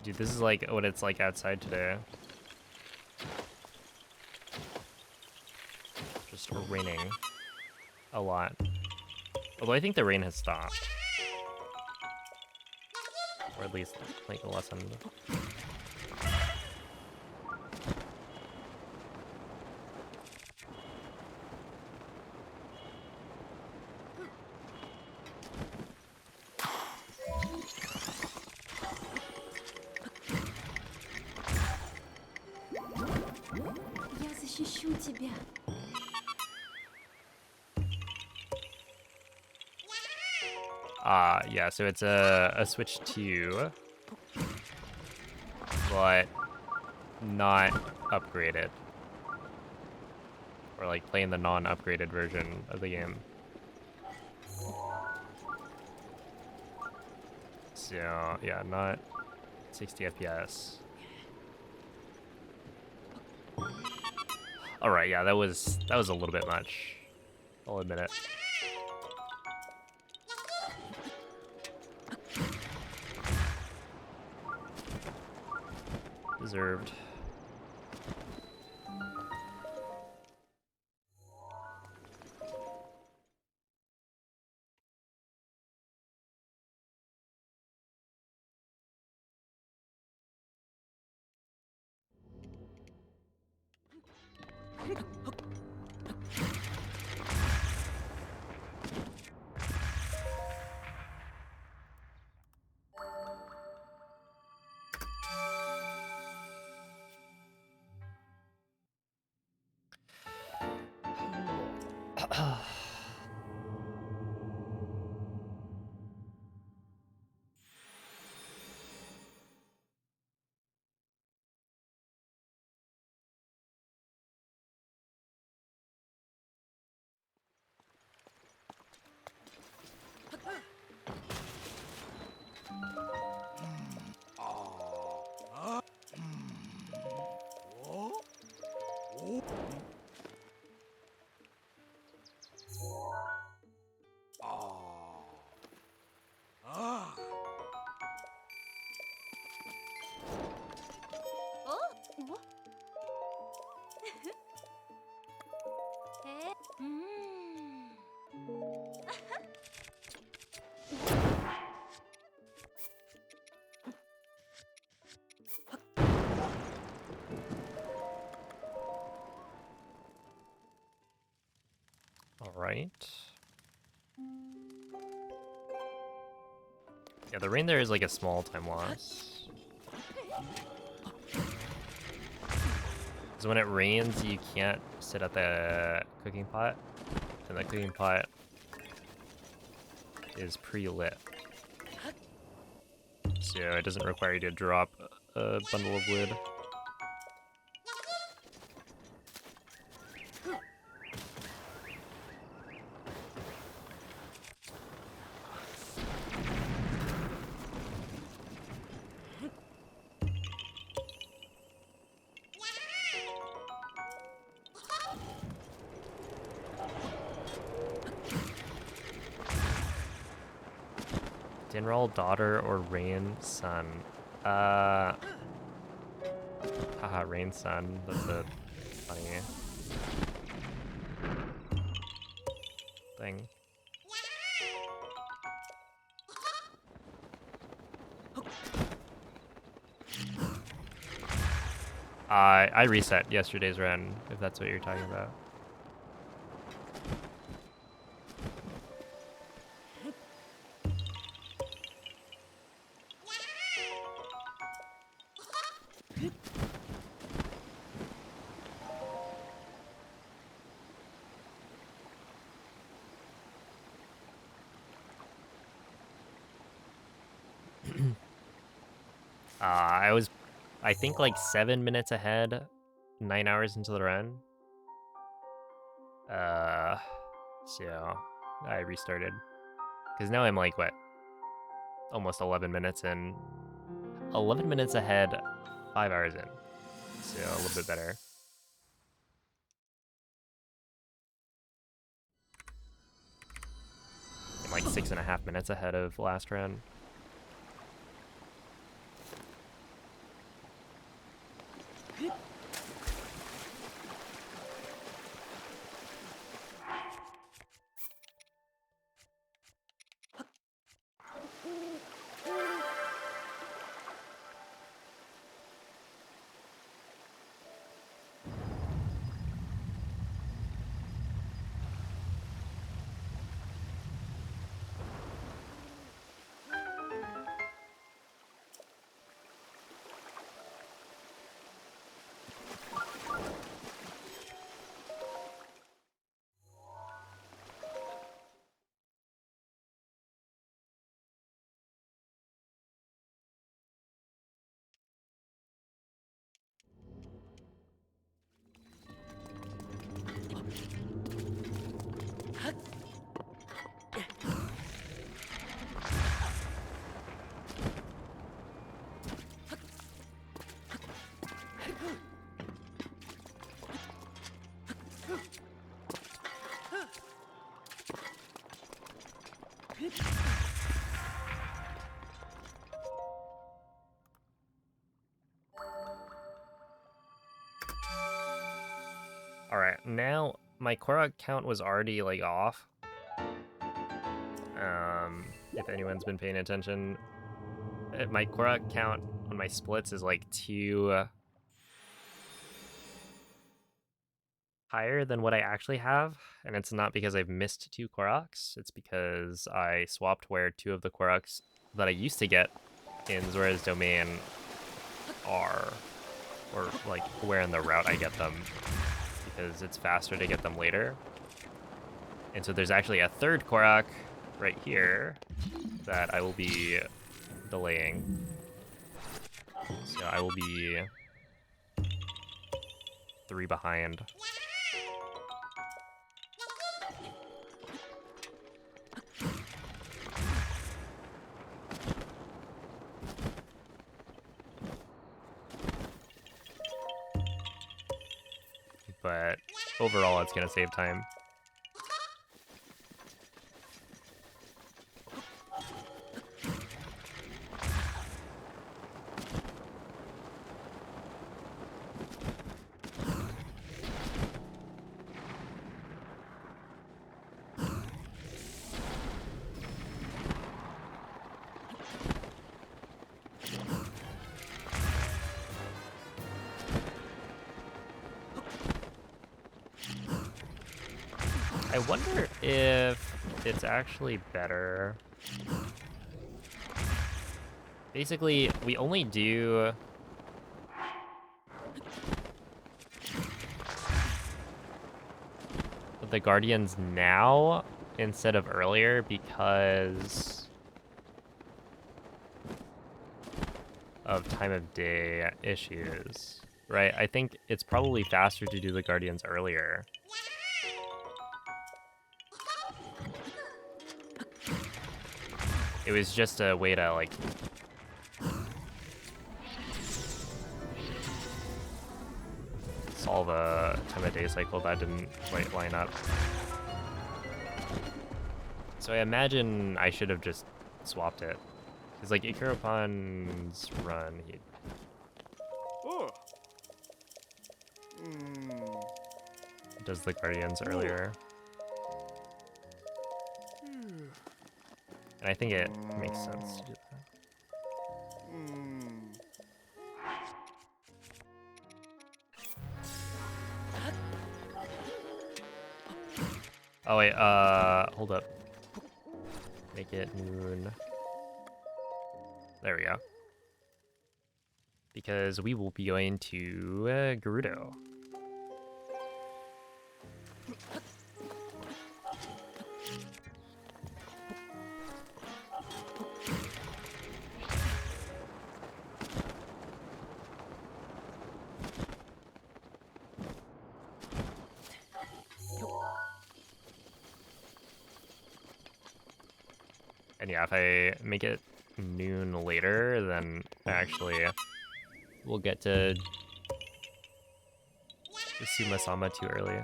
Dude, this is like what it's like outside today. Just raining a lot. Although I think the rain has stopped. Or at least like lessened. Я защищу тебя. Yeah, so it's a Switch 2, but not upgraded. Or like playing the non-upgraded version of the game. So yeah, not 60 FPS. All right, yeah, that was a little bit much. I'll admit it. Deserved. All right. Yeah, the rain there is like a small time loss. Because when it rains, you can't sit at the cooking pot, and the cooking pot is pre-lit. So it doesn't require you to drop a bundle of wood. Dinral daughter or Rain son? Haha, Rain son. That's a funny thing. I reset yesterday's run, if that's what you're talking about. I think like 7 minutes ahead, 9 hours into the run. So I restarted. Because now I'm like, what? Almost 11 minutes in. 11 minutes ahead, 5 hours in. So a little bit better. I'm like 6.5 minutes ahead of last run. Alright, now my Korok count was already like off. If anyone's been paying attention, my Korok count on my splits is like 2 higher than what I actually have, and it's not because I've missed 2 Koroks, it's because I swapped where 2 of the Koroks that I used to get in Zora's Domain are, or like where in the route I get them, because it's faster to get them later. And so there's actually a third Korok right here that I will be delaying. So I will be 3 behind. But overall, it's gonna save time. I wonder if it's actually better. Basically, we only do the Guardians now instead of earlier because of time of day issues, right? I think it's probably faster to do the Guardians earlier. It was just a way to, like, solve a time of day cycle that didn't quite line up. So I imagine I should have just swapped it. Because, like, Ikarupon's run, he does the Guardians earlier. And I think it makes sense to do that. Oh wait, hold up. Make it noon. There we go. Because we will be going to Gerudo. And yeah, if I make it noon later, then actually we'll get to Suma-sama too early.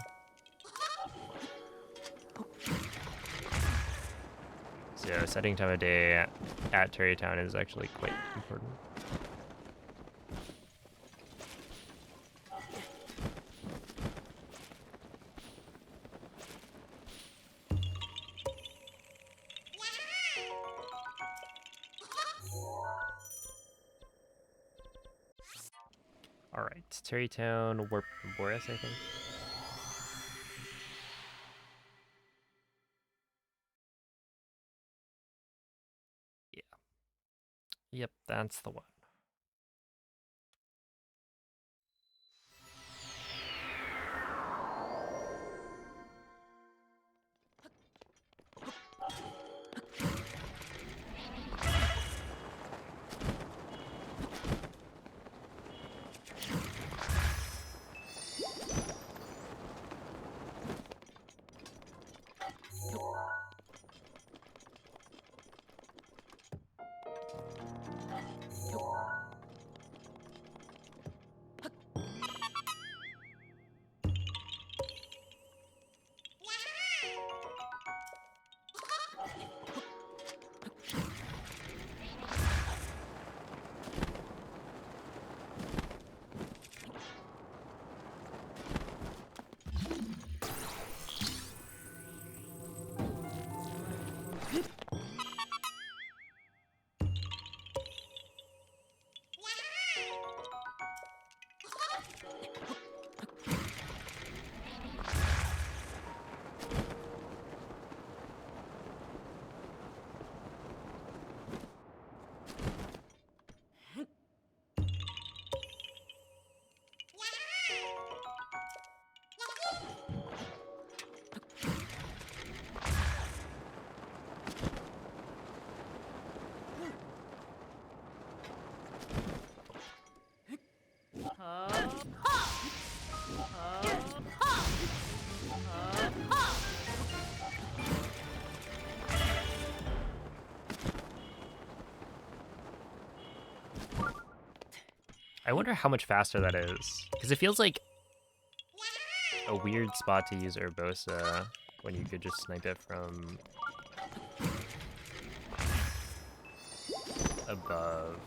So setting time of day at Tarrytown is actually quite important. Alright, Tarrytown, Warp Boris, I think. Yeah. Yep, that's the one. I wonder how much faster that is. Because it feels like a weird spot to use Urbosa when you could just snipe it from above.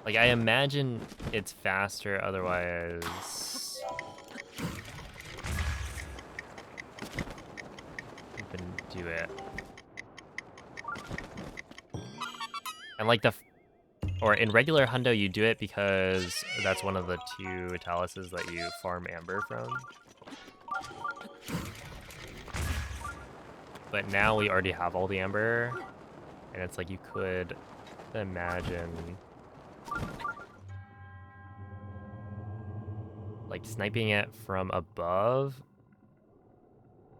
Like, I imagine it's faster otherwise. You couldn't do it. And like or in regular Hundo, you do it because that's one of the 2 Taluses that you farm Amber from. But now we already have all the Amber, and it's like you could imagine like sniping it from above.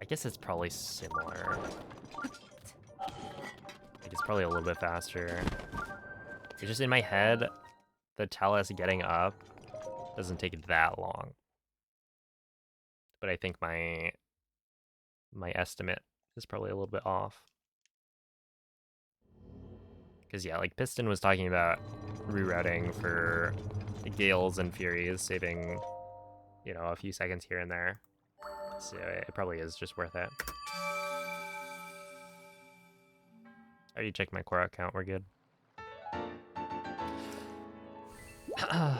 I guess it's probably similar. Like it's probably a little bit faster. It's just in my head, the Talus getting up doesn't take that long. But I think my estimate is probably a little bit off. Because yeah, like Piston was talking about rerouting for Gales and Furies, saving, you know, a few seconds here and there. So it probably is just worth it. I already checked my Korok count, we're good. Nah.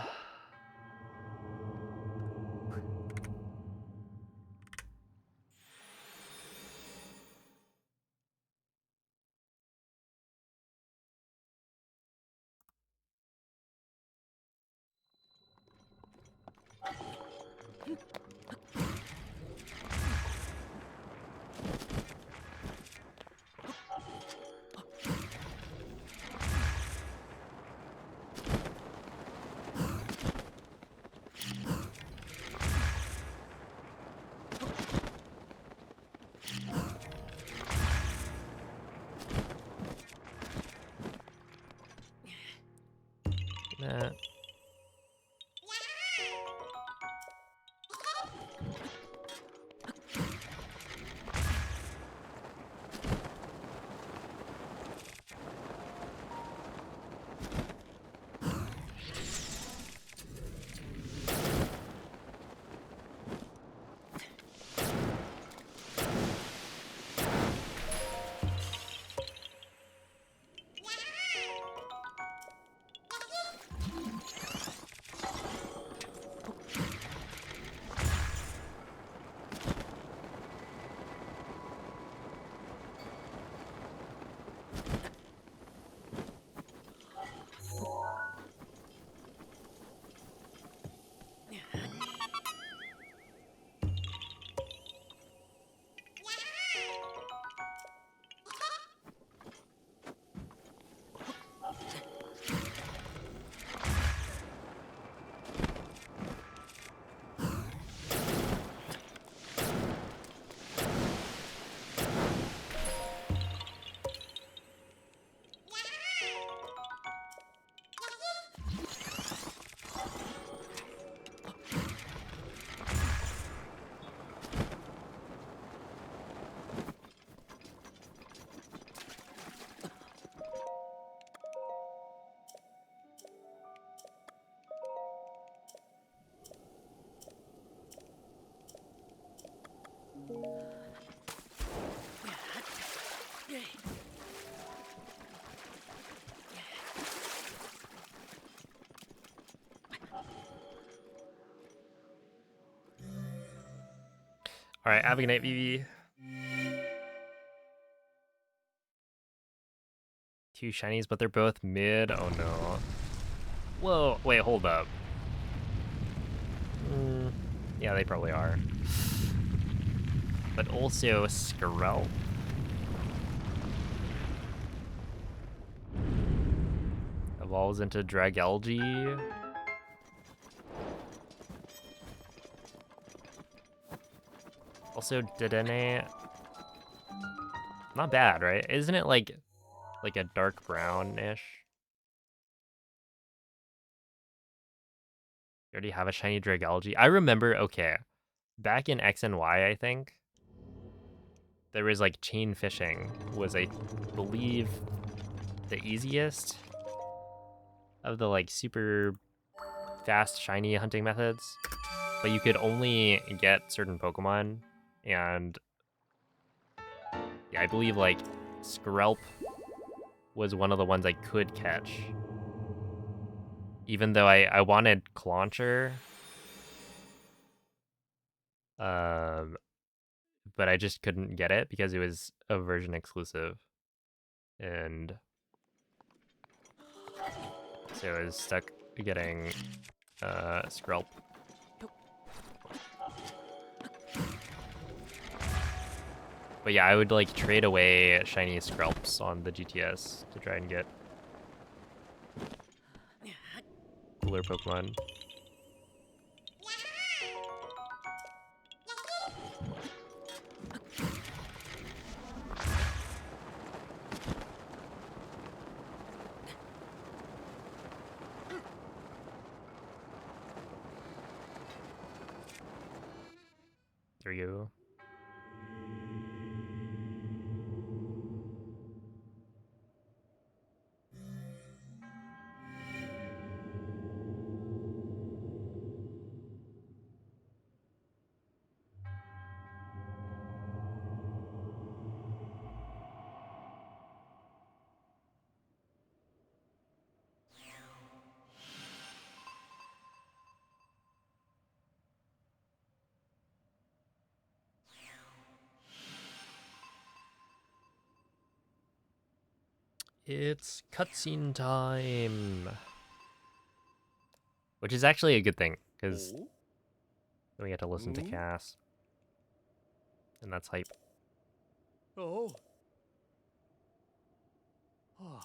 Alright, have a good night, Vivi. 2 shinies, but they're both mid. Oh no. Whoa, wait, hold up. Yeah, they probably are. But also Skrelp. Evolves into Dragalge. Also Dedenne. Not bad, right? Isn't it like a dark brownish? You already have a shiny Dragalge. I remember, okay, back in X and Y, I think, there was like chain fishing was, I believe, the easiest. of the like super fast shiny hunting methods, but you could only get certain Pokemon, and yeah, I believe like Skrelp was one of the ones I could catch. Even though I wanted Clauncher, but I just couldn't get it because it was a version exclusive, and so I was stuck getting Skrelp. But yeah, I would like trade away shiny Skrelps on the GTS to try and get cooler Pokemon. There we go. It's cutscene time. Which is actually a good thing, because then we get to listen to Cass. And that's hype. Oh. Oh.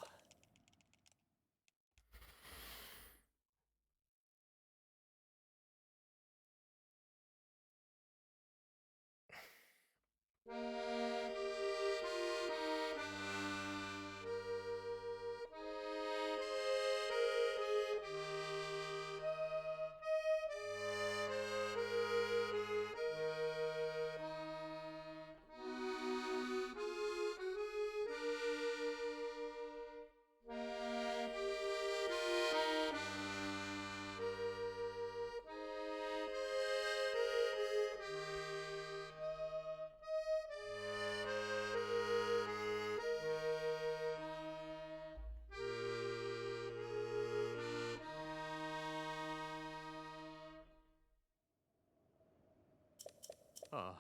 Ah.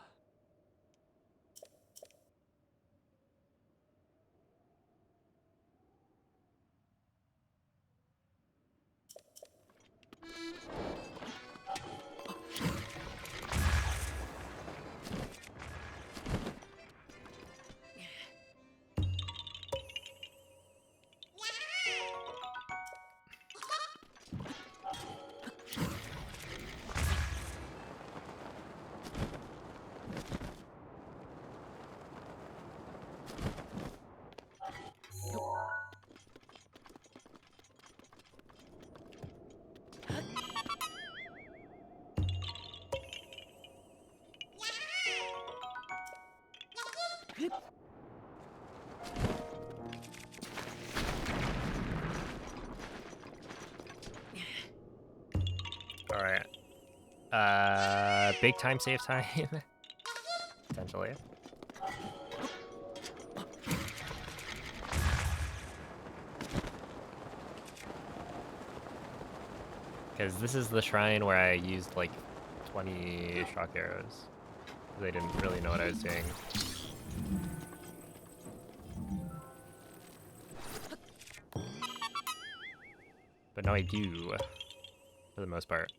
Alright. Big time save time. Potentially. Because this is the shrine where I used like 20 shock arrows. Because I didn't really know what I was doing. But now I do, for the most part.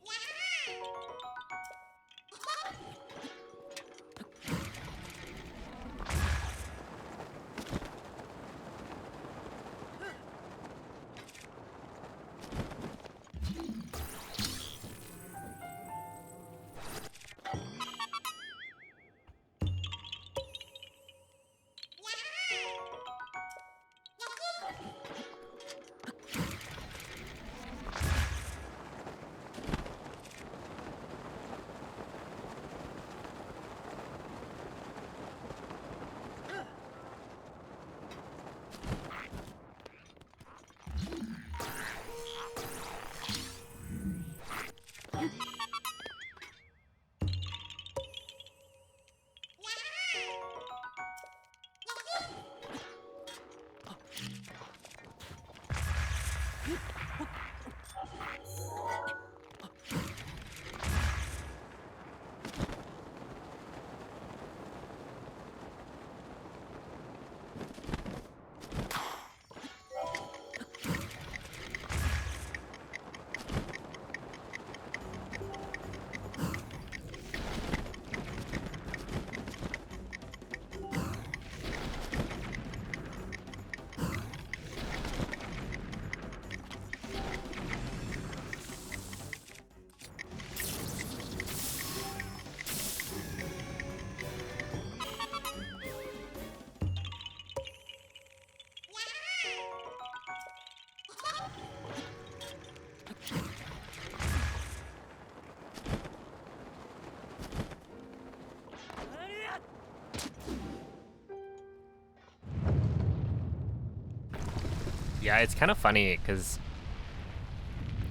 Yeah, it's kind of funny because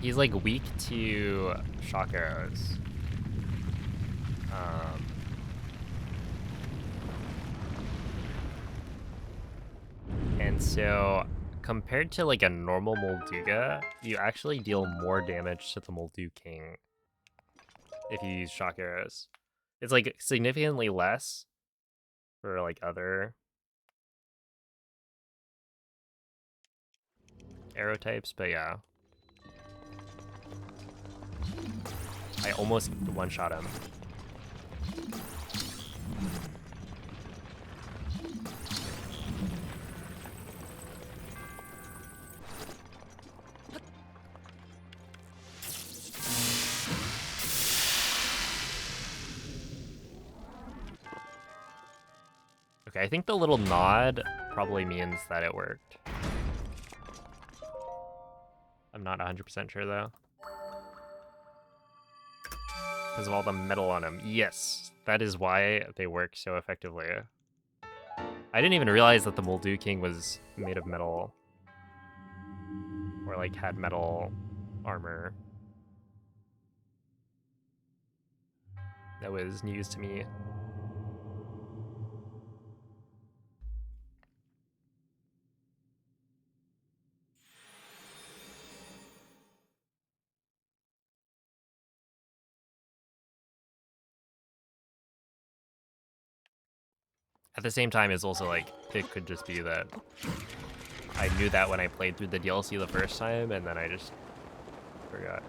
he's like weak to shock arrows. And so compared to like a normal Molduga, you actually deal more damage to the Moldu King if you use shock arrows. It's like significantly less for like other arrow types, but yeah. I almost one-shot him. Okay, I think the little nod probably means that it worked. I'm not 100% sure though. Because of all the metal on them. Yes, that is why they work so effectively. I didn't even realize that the Moldu King was made of metal. Or like had metal armor. That was news to me. At the same time, it's also like, it could just be that I knew that when I played through the DLC the first time, and then I just forgot.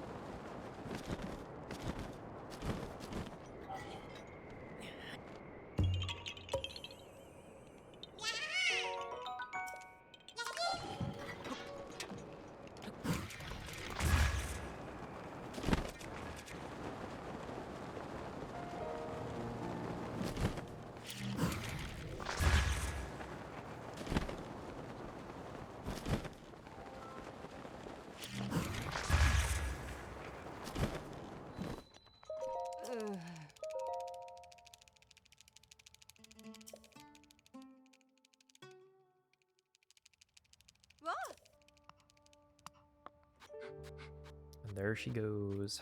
And there she goes.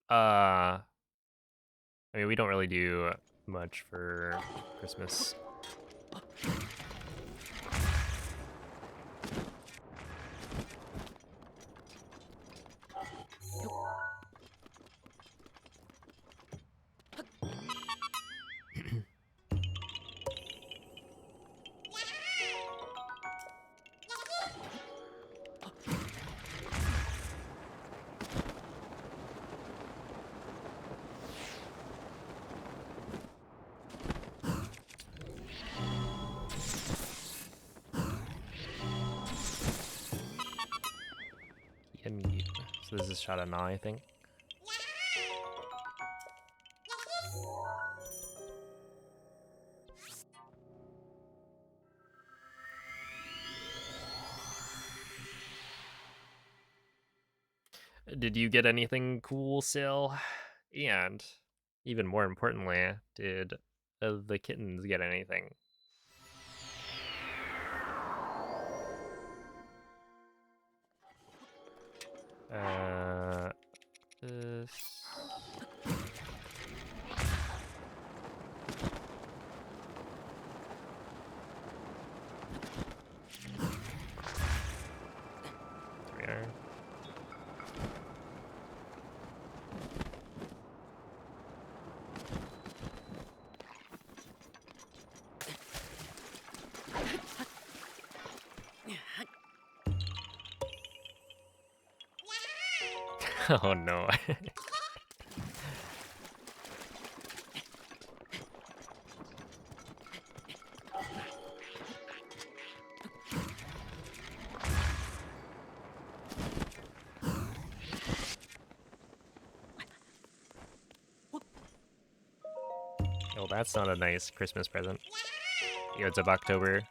I mean, we don't really do much for Christmas. So this is shot at now, I think. Did you get anything cool, Sil? And even more importantly, did the kittens get anything? This. There we are. Oh no. Oh, that's not a nice Christmas present. Yo, it's a October.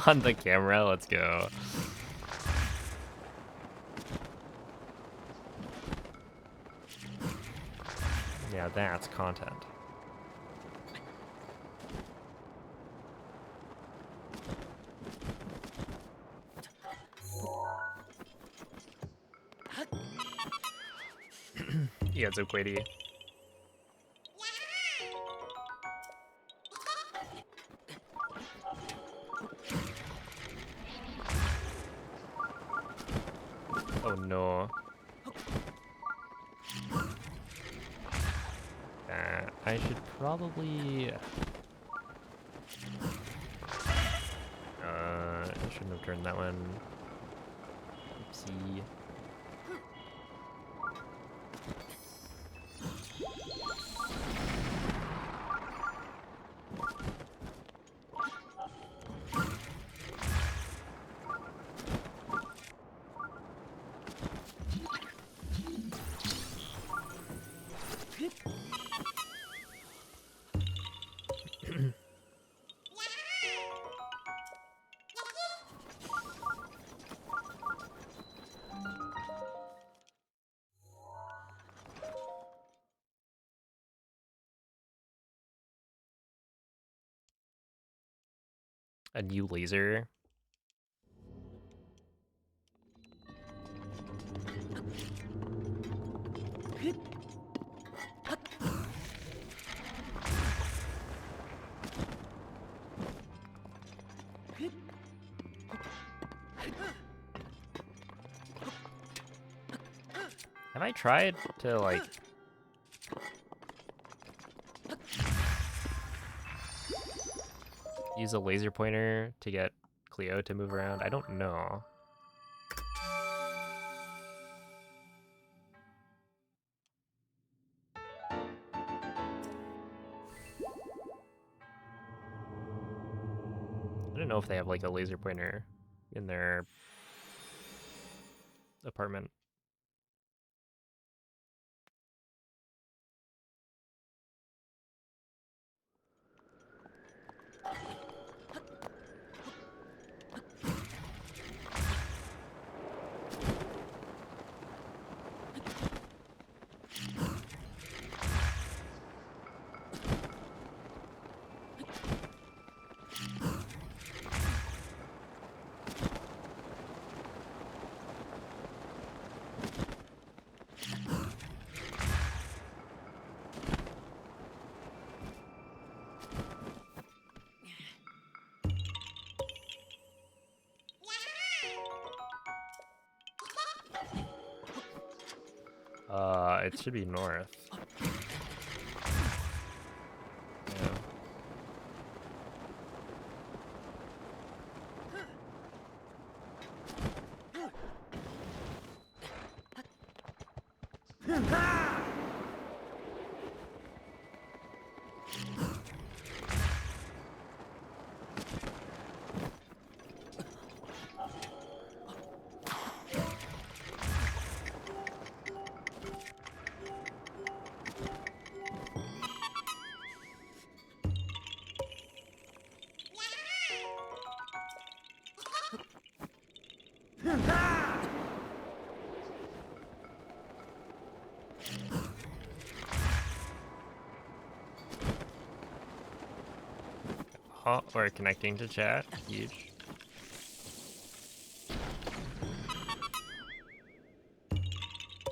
On the camera, let's go. Yeah, that's content. Yeah, it's Oquady. Oh no. I should probably... I shouldn't have turned that one. Oopsie. A new laser. Have I tried to, like... use a laser pointer to get Cleo to move around? I don't know. I don't know if they have like a laser pointer in their apartment. It should be north. Yeah. Oh, we're connecting to chat. Huge.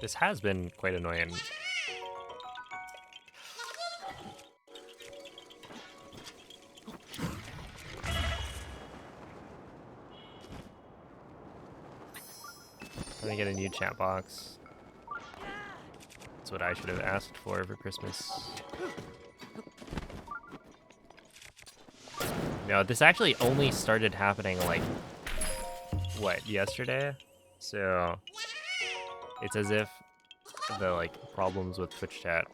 This has been quite annoying. I'm gonna get a new chat box. That's what I should have asked for Christmas. No, this actually only started happening like, what, yesterday? So it's as if the like problems with Twitch chat.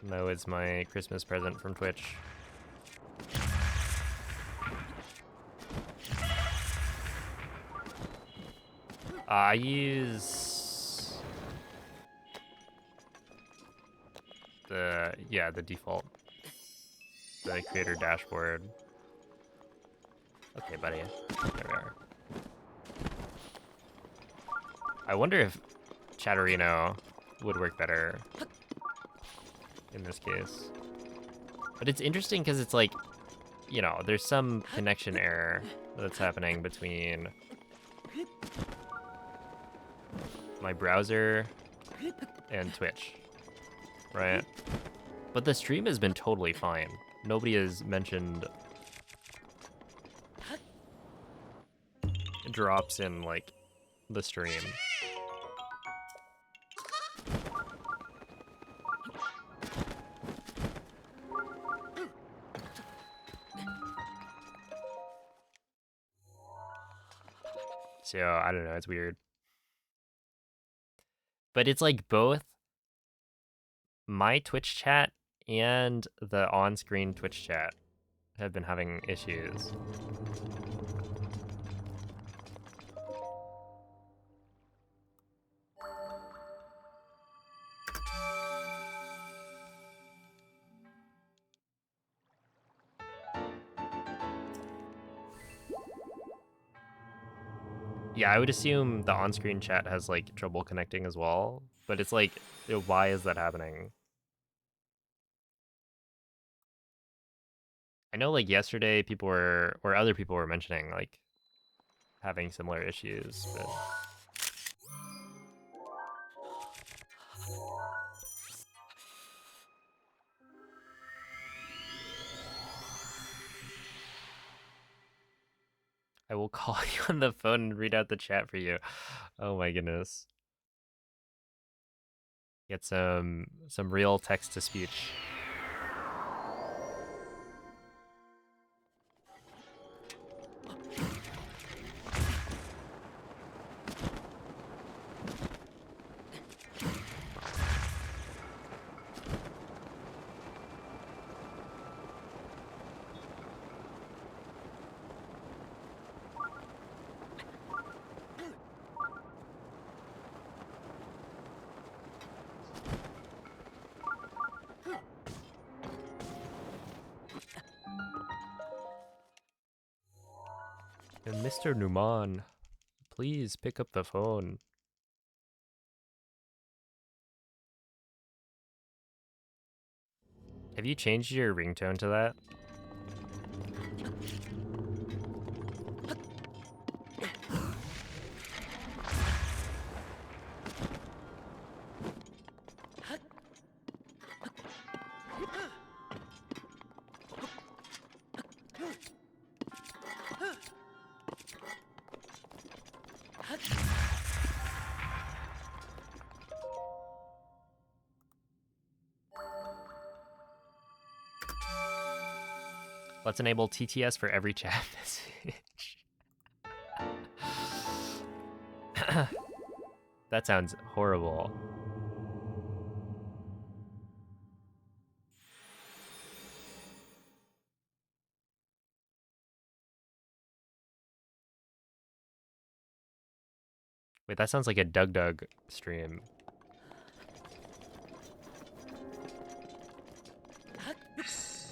No, it's my Christmas present from Twitch. I use the default, the creator dashboard. Okay, buddy. There we are. I wonder if Chatterino would work better in this case. But it's interesting because it's like, you know, there's some connection error that's happening between my browser and Twitch, right? But the stream has been totally fine. Nobody has mentioned drops in like the stream. So I don't know, it's weird. But it's like both my Twitch chat and the on-screen Twitch chat have been having issues. Yeah, I would assume the on-screen chat has like trouble connecting as well, but it's like, why is that happening? I know like yesterday people were, or other people were mentioning like having similar issues, but I will call you on the phone and read out the chat for you. Oh my goodness. Get some real text to speech. And Mr. Numan, please pick up the phone. Have you changed your ringtone to that? Let's enable TTS for every chat message. That sounds horrible. Wait, that sounds like a Doug stream.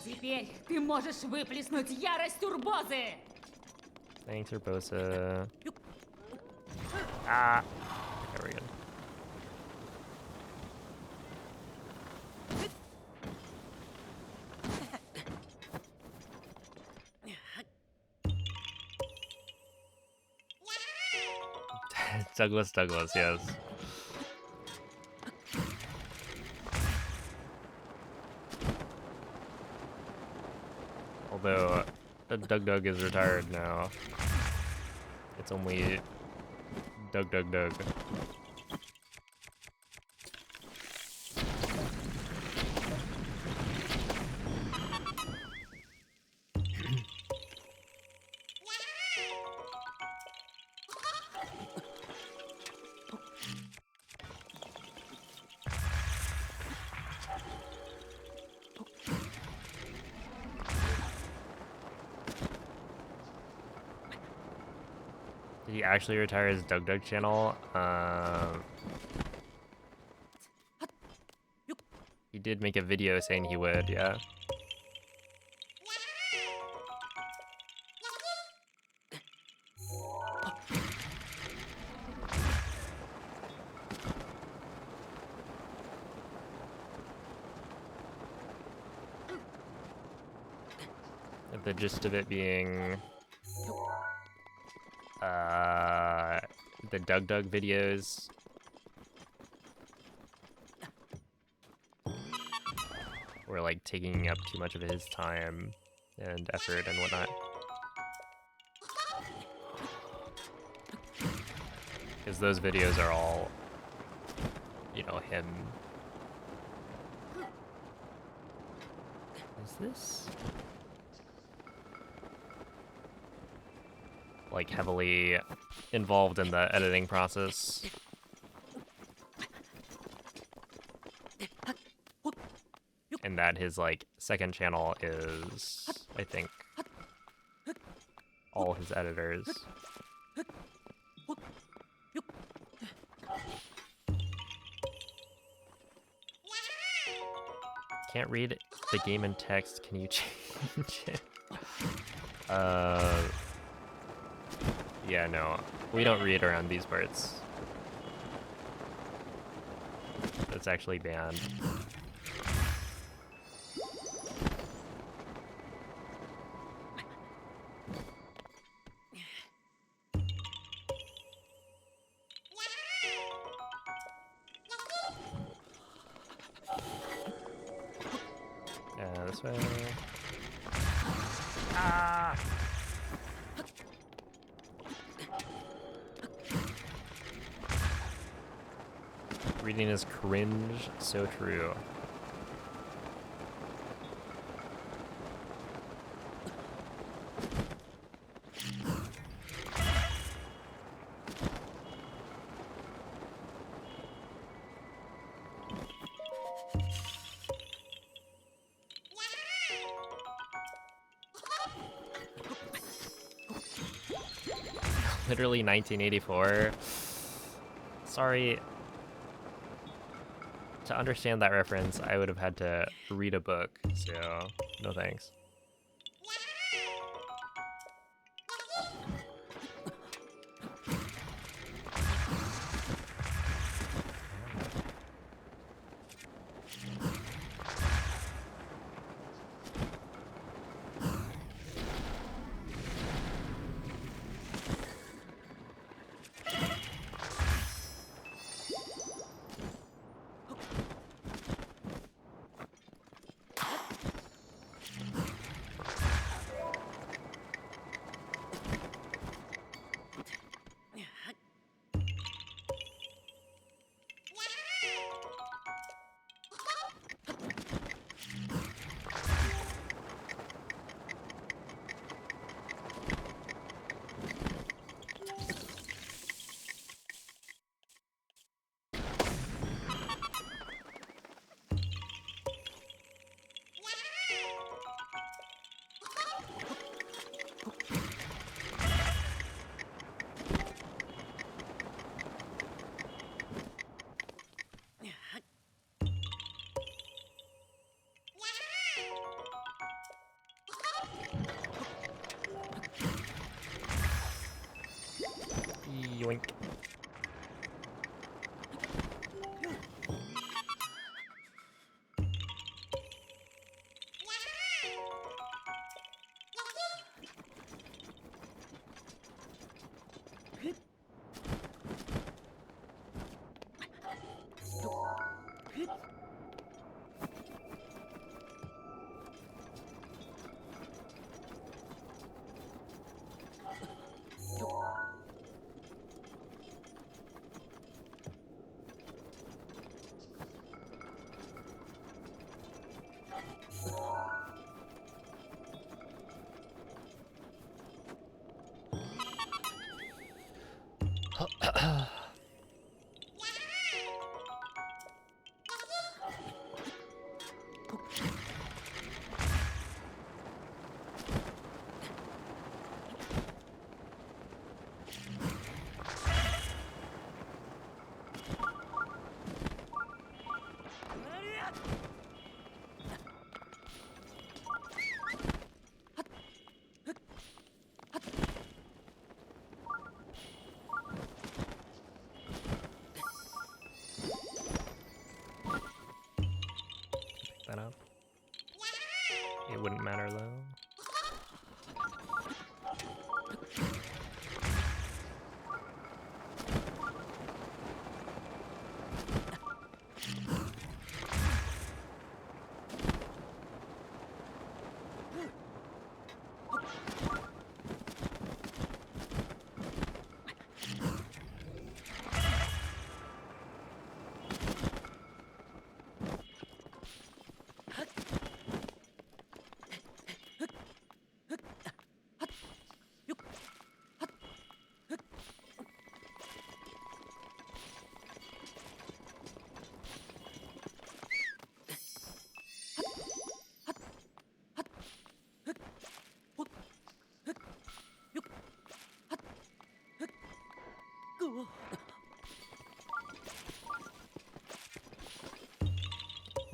Теперь ты можешь выплеснуть ярость турбозы! Thanks, Urbosa. Ah, there we go. Douglas, yes. Although, Doug is retired now. It's only Doug. Did he actually retire his Doug channel? He did make a video saying he would, yeah. The gist of it being the Doug videos were like taking up too much of his time and effort and whatnot. Because those videos are all, you know, him. Is this like heavily involved in the editing process? And that his like second channel is, I think, all his editors. Can't read the game in text. Can you change it? Yeah, no. We don't read around these parts. That's actually banned. Yeah, this way. Ah! Reading is cringe, so true. Literally 1984. Sorry. To understand that reference, I would have had to read a book, so no thanks. That up. It wouldn't matter though.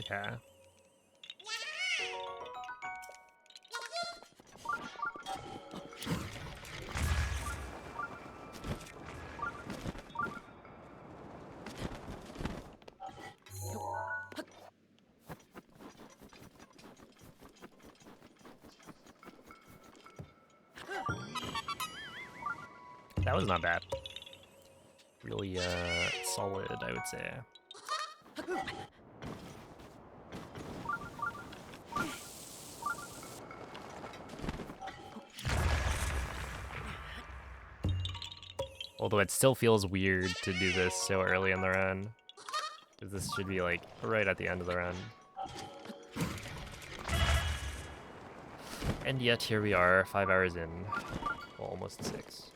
Yeah. That was not bad. Really solid, I would say. Although it still feels weird to do this so early in the run. Because this should be like right at the end of the run. And yet here we are, 5 hours in. Well, almost 6.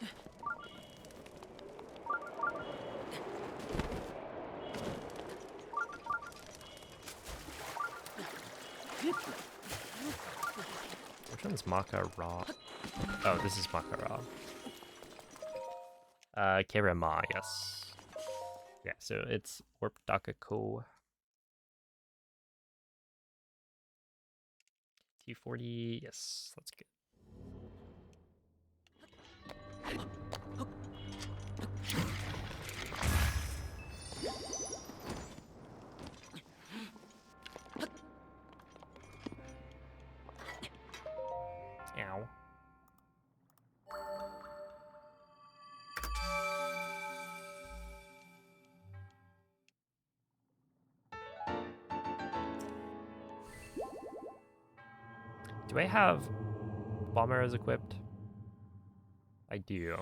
Which one's Maka Ra? Oh, this is Maka Ra. Kerama, yes. Yeah, so it's Warp Dakako. T40, yes, that's good. Ow. Do I have bomb arrows equipped? I do.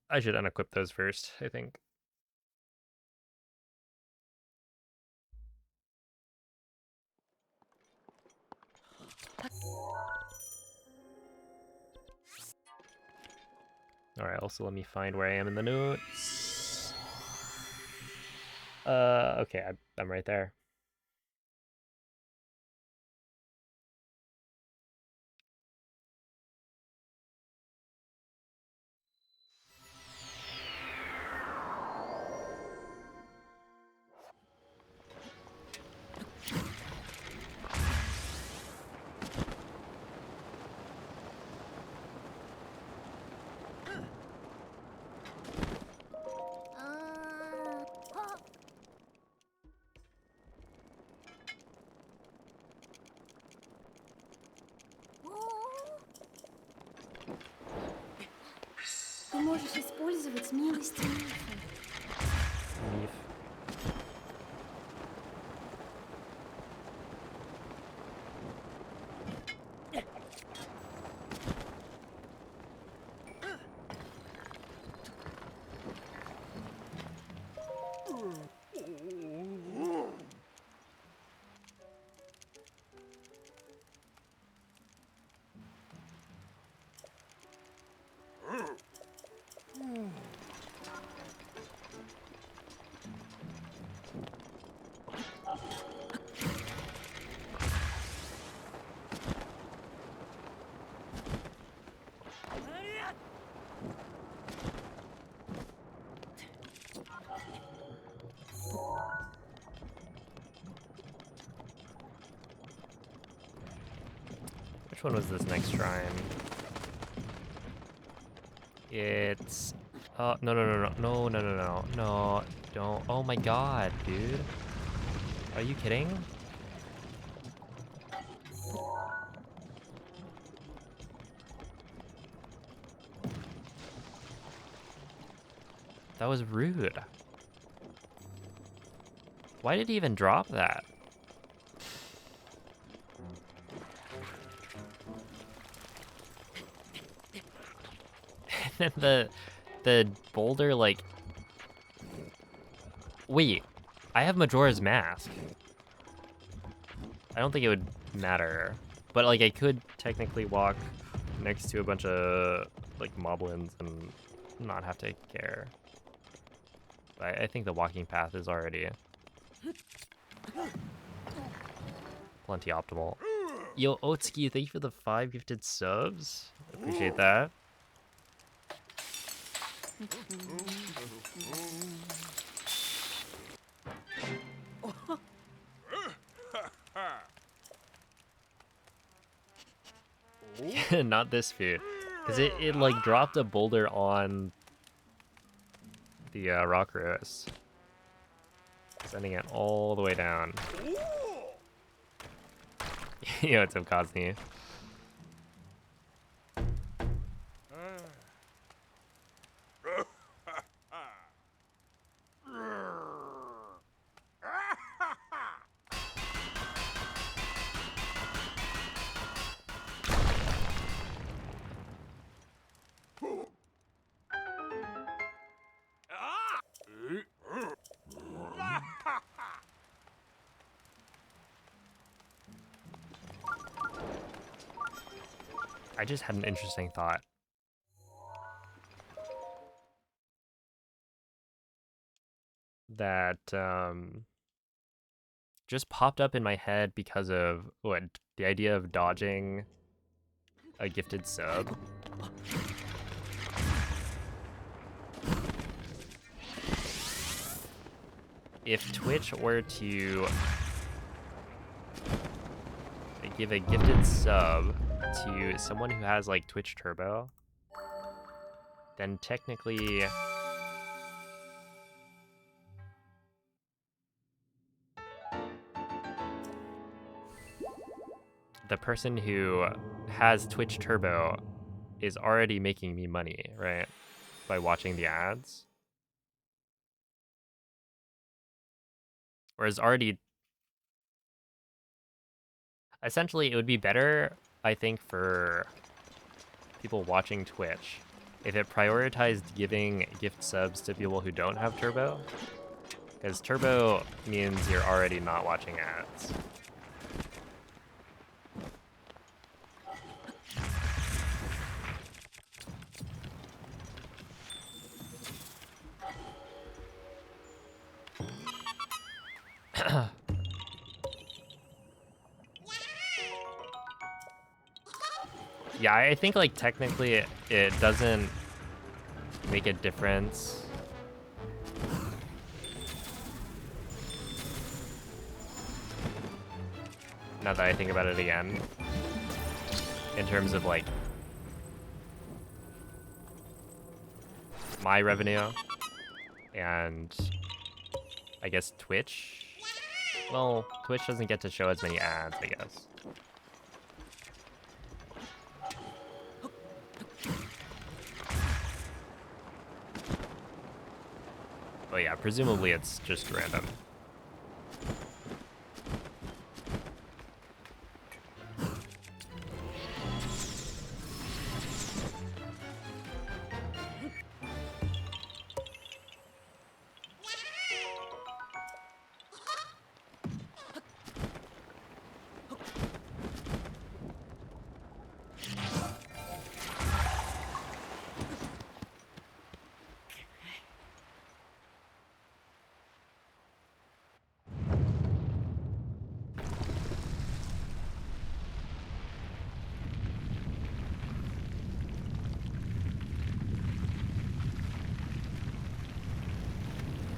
I should unequip those first, I think. Alright, also let me find where I am in the notes. Okay, I'm right there. Ты можешь использовать милость мифа. Миф. Which one was this next shrine? It's... Oh, no, don't. Oh my god, dude. Are you kidding? That was rude. Why did he even drop that? And then the boulder, like... Wait, I have Majora's Mask. I don't think it would matter. But, like, I could technically walk next to a bunch of, like, moblins and not have to care. But I think the walking path is already plenty optimal. Yo, Otsuki, thank you for the 5 gifted subs. Appreciate that. Not this food. Because it like dropped a boulder on the rock roast. Sending it all the way down. Yo, what's up, Cosney? I just had an interesting thought. That just popped up in my head because of what the idea of dodging a gifted sub. If Twitch were to give a gifted sub to someone who has like Twitch Turbo, then technically the person who has Twitch Turbo is already making me money, right? By watching the ads. Or is already... Essentially, it would be better, I think, for people watching Twitch if it prioritized giving gift subs to people who don't have Turbo. Because Turbo means you're already not watching ads. Yeah, I think like technically it doesn't make a difference. Now that I think about it again, in terms of like my revenue and I guess Twitch. Well, Twitch doesn't get to show as many ads, I guess. But yeah, presumably it's just random.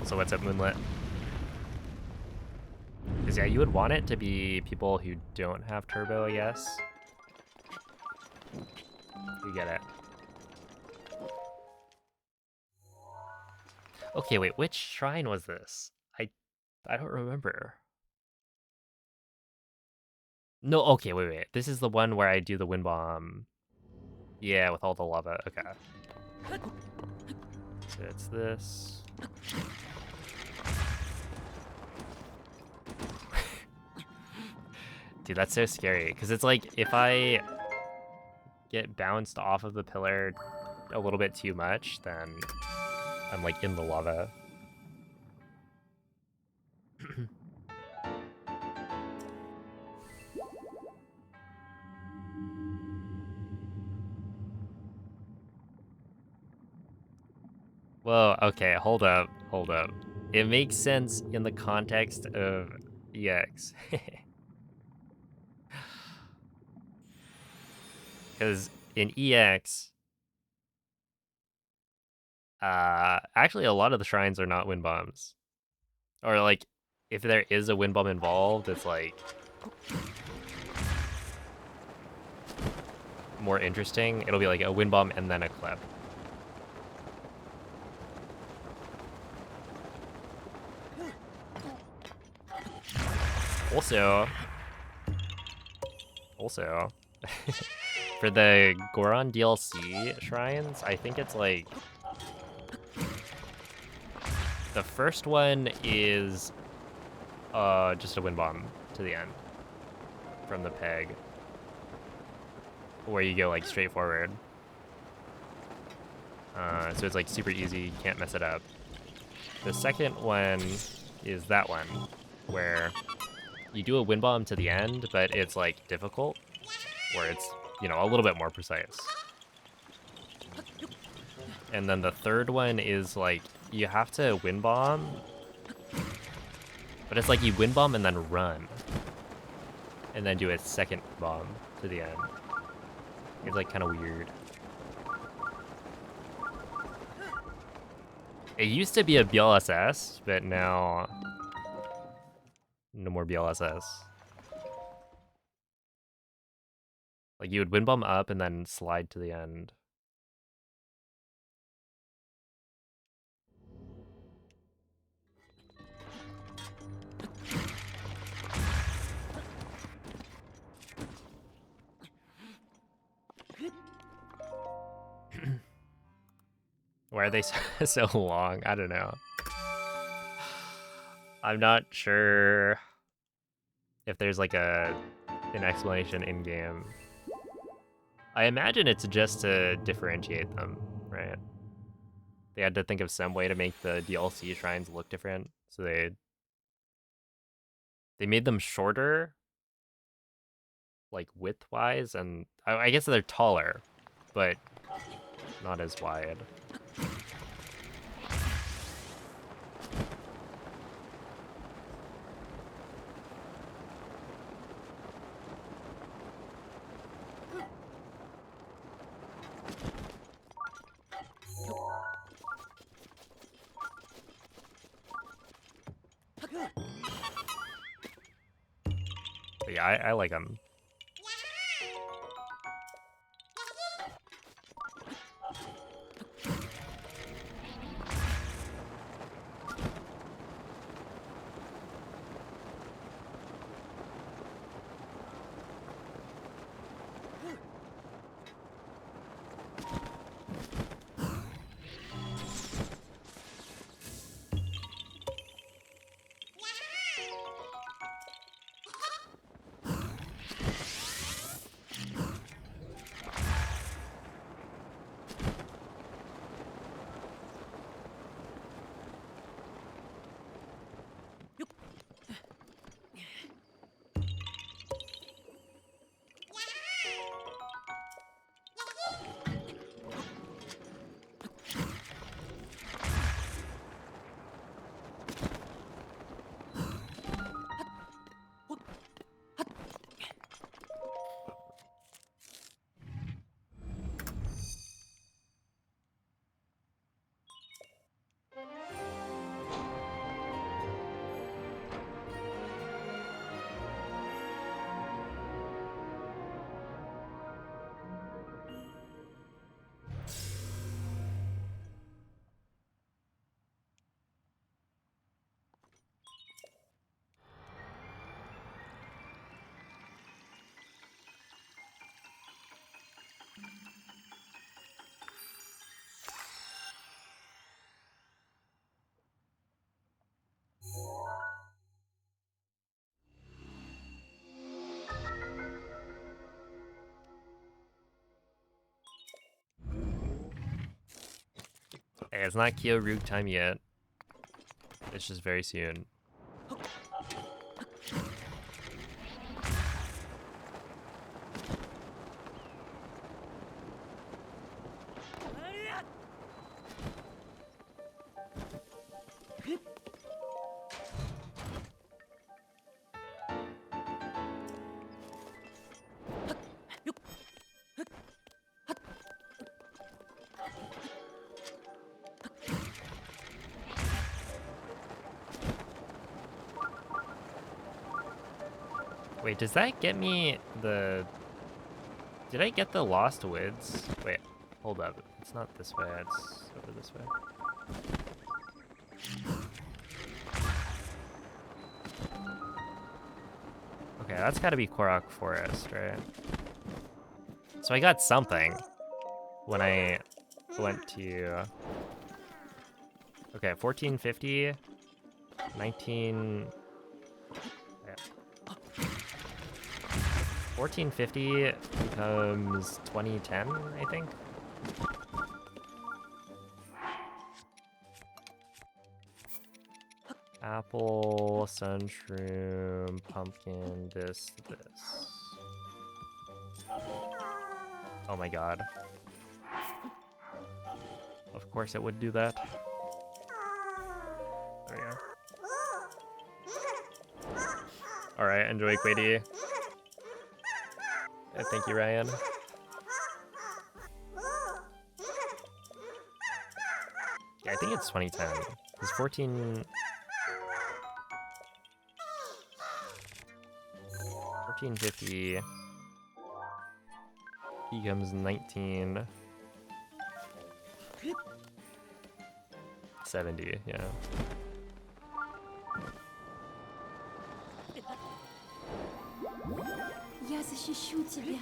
So what's up, Moonlit? Because yeah, you would want it to be people who don't have Turbo, I guess. You get it. Okay, wait, which shrine was this? I don't remember. No, okay, wait. This is the one where I do the wind bomb. Yeah, with all the lava. Okay. So it's this. Dude, that's so scary. Because it's like, if I get bounced off of the pillar a little bit too much, then I'm like in the lava. Whoa, okay, hold up. It makes sense in the context of EX. Because in EX, actually a lot of the shrines are not wind bombs. Or like, if there is a wind bomb involved, it's like more interesting. It'll be like a wind bomb and then a clip. Also, for the Goron DLC shrines, I think it's like the first one is just a wind bomb to the end from the peg, where you go like straight forward. So it's like super easy, you can't mess it up. The second one is that one, where you do a wind bomb to the end, but it's like difficult, where it's, you know, a little bit more precise. And then the third one is like, you have to wind bomb, but it's like you wind bomb and then run, and then do a second bomb to the end. It's like kind of weird. It used to be a BLSS, but now no more BLSS. Like you would wind bomb up and then slide to the end. Why are they so long? I don't know. I'm not sure if there's like an explanation in game. I imagine it's just to differentiate them, right? They had to think of some way to make the DLC shrines look different, so they made them shorter, like width-wise, and I guess they're taller, but not as wide. But yeah, I like them. Hey, it's not Kyoryug time yet. It's just very soon. Wait, does that get me the... Did I get the Lost Woods? Wait, hold up. It's not this way, it's over this way. Okay, that's gotta be Korok Forest, right? So I got something when I went to... Okay, 1450, 19... 1450 becomes 2010, I think. Apple, sunshroom, pumpkin, this. Oh my god. Of course it would do that. There we go. Alright, enjoy Quady. Thank you, Ryan. Yeah, I think it's 2010. It's 1450 becomes 1970, yeah. Я защищу тебя.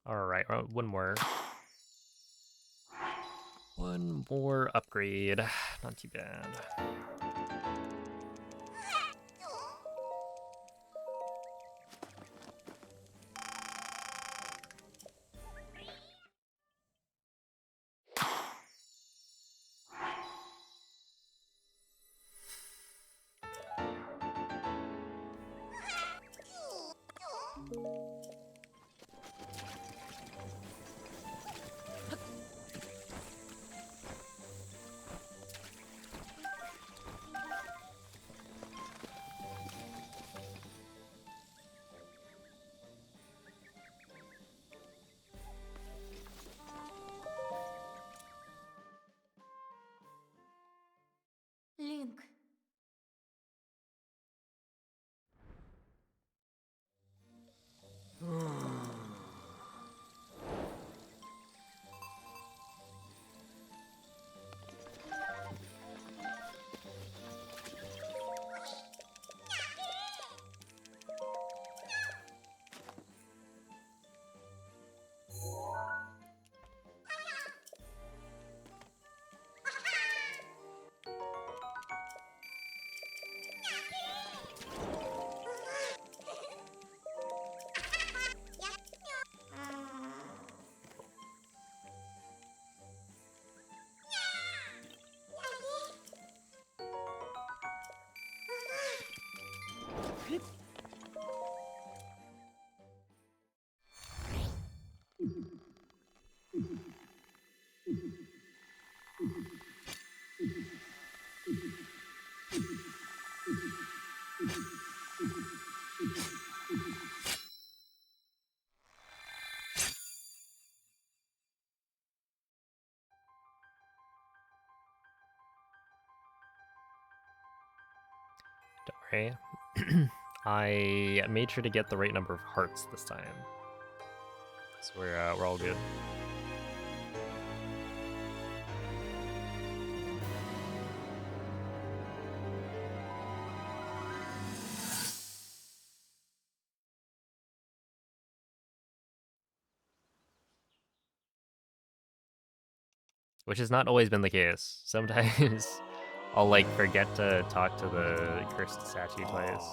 Alright, one more. One more upgrade. Not too bad. Don't worry. I made sure to get the right number of hearts this time. So we're all good. Which has not always been the case. Sometimes I'll like forget to talk to the cursed statue twice.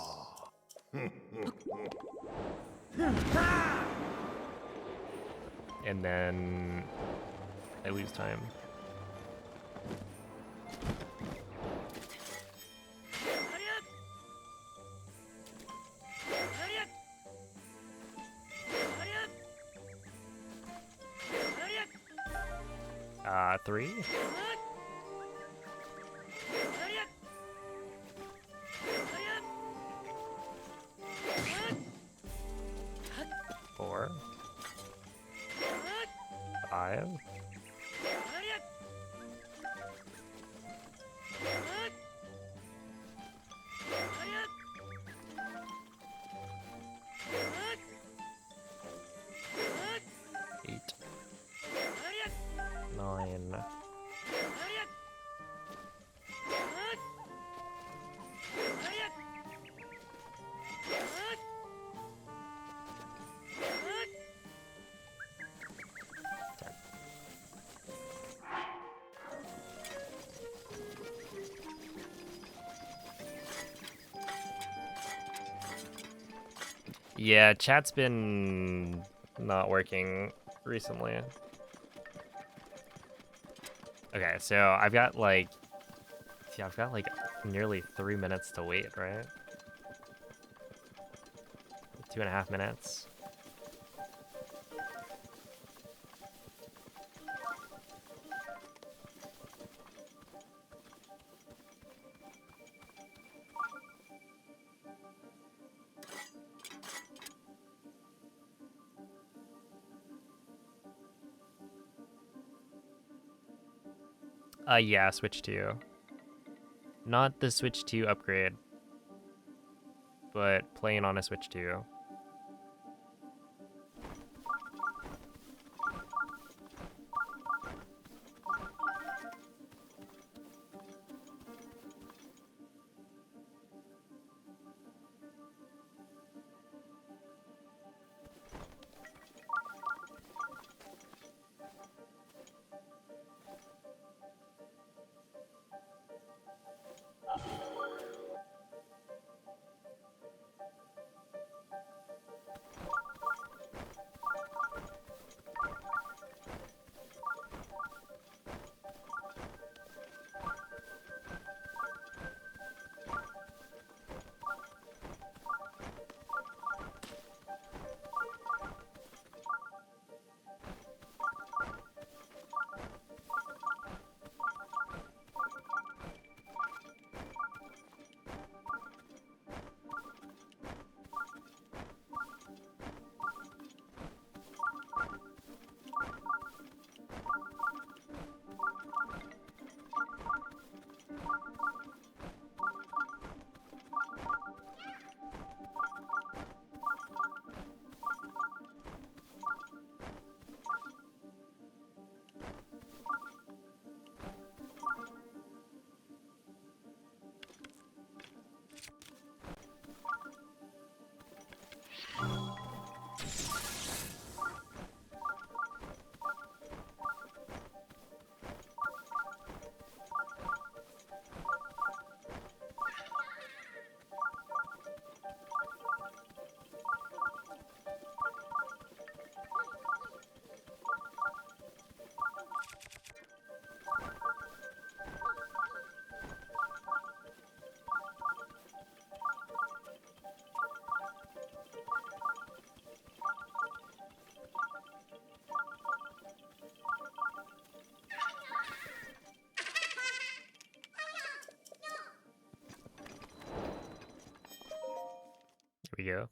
And then I lose time. Three? Four? Five? Eight. Nine. Yeah, chat's been not working recently. Okay, so I've got like nearly 3 minutes to wait, right? 2.5 minutes. Yeah, Switch 2. Not the Switch 2 upgrade, but playing on a Switch 2. we go.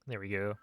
There we go.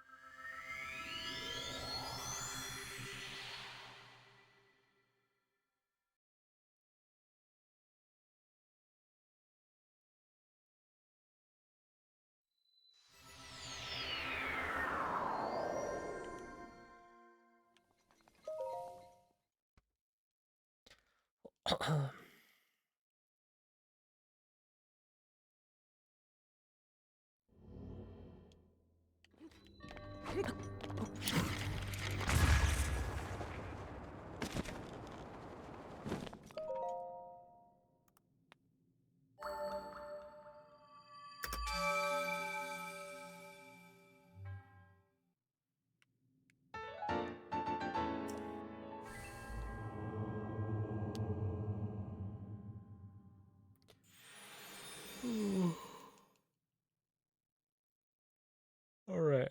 All right.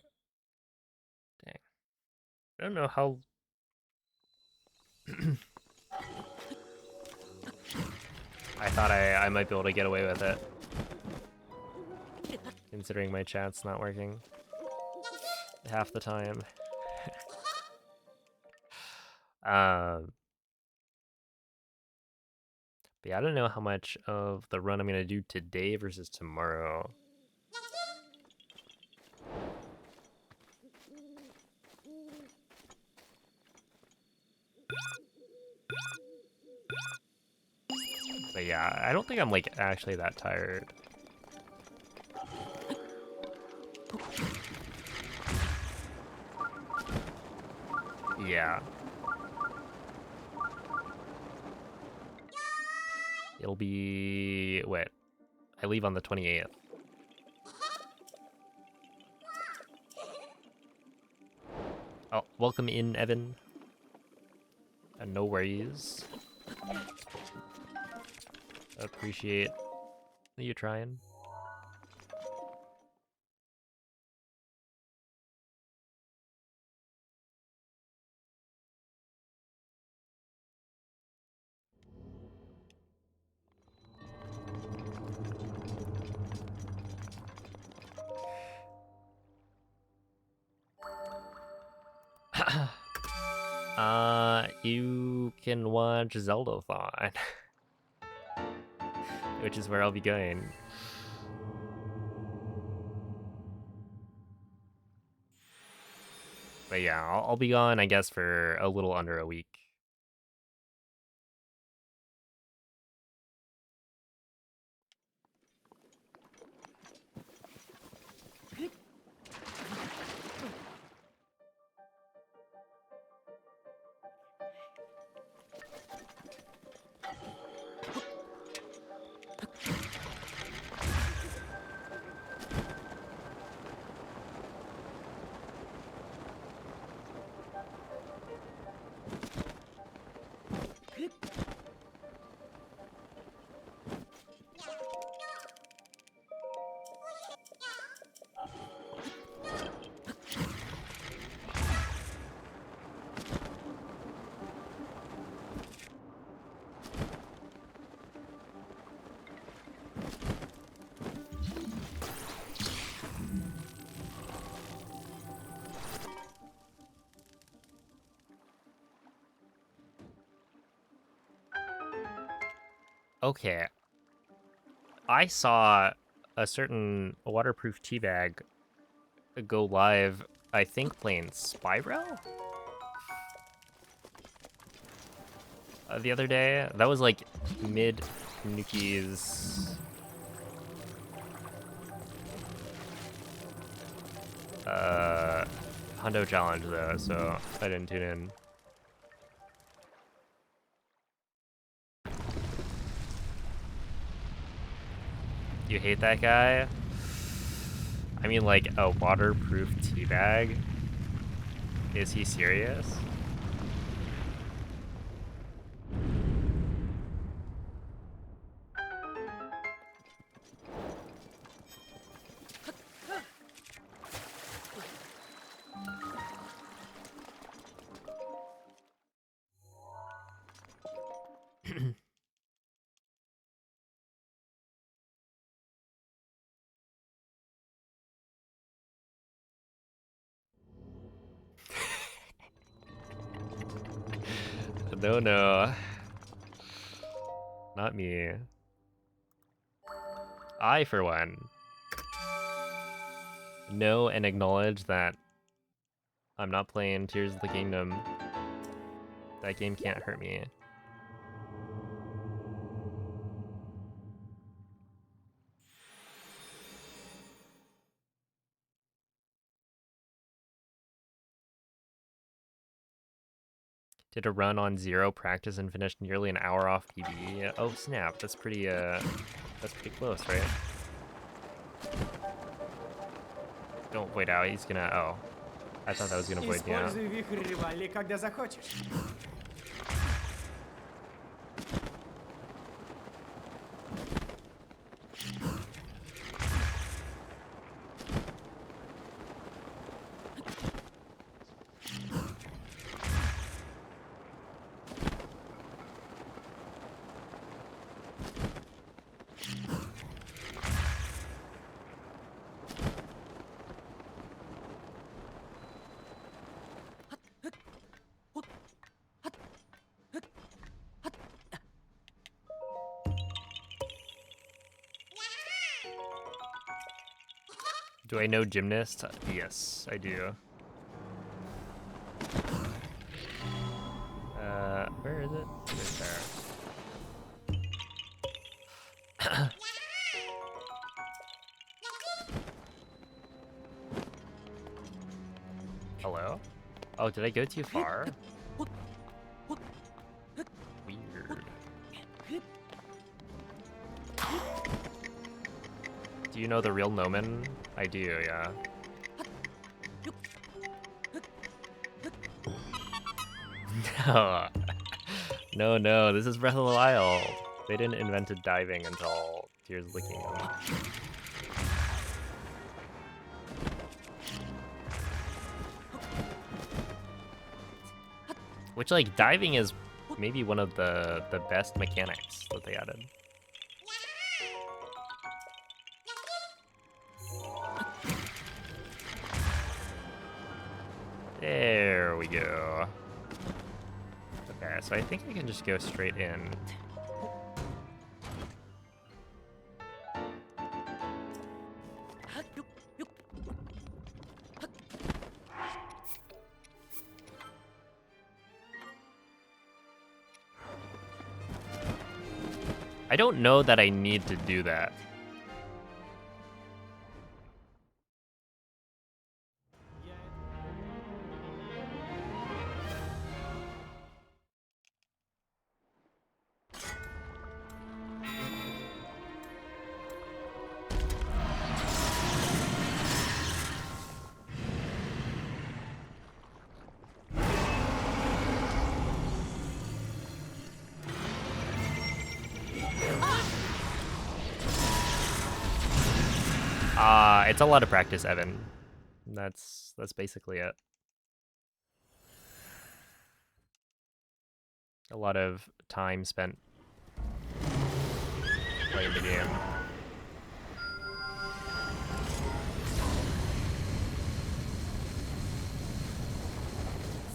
Dang. I don't know how. I thought I might be able to get away with it, considering my chat's not working half the time. But yeah, I don't know how much of the run I'm gonna do today versus tomorrow. But yeah, I don't think I'm like actually that tired. Yeah. It'll be... wait. I leave on the 28th. Oh, welcome in, Evan. And no worries. Appreciate you trying. You can watch Zeldathon, which is where I'll be going. But yeah, I'll be gone, I guess, for a little under a week. Okay. I saw a certain waterproof teabag go live, I think playing Spyro? The other day. That was like mid Nuki's Hundo challenge though, so I didn't tune in. You hate that guy? I mean, like, a waterproof teabag? Is he serious? No, no. Not me. I, for one, know and acknowledge that I'm not playing Tears of the Kingdom. That game can't hurt me. Did a run on 0 practice and finished nearly an hour off PB. Oh snap, that's pretty close, right? Don't void out, he's gonna, oh. I thought that was gonna void me out. Используй вихрь Ривалли, когда захочешь. Do I know Gymnast? Yes, I do. Where is it? Right there. Hello? Oh, did I go too far? Weird. Do you know the real Nomen? I do, yeah. No. No, no, this is Breath of the Wild. They didn't invent diving until Tears of the Kingdom. Which, like, diving is maybe one of the best mechanics that they added. There we go. Okay, so I think I can just go straight in. I don't know that I need to do that. It's a lot of practice, Evan. That's basically it. A lot of time spent playing the game.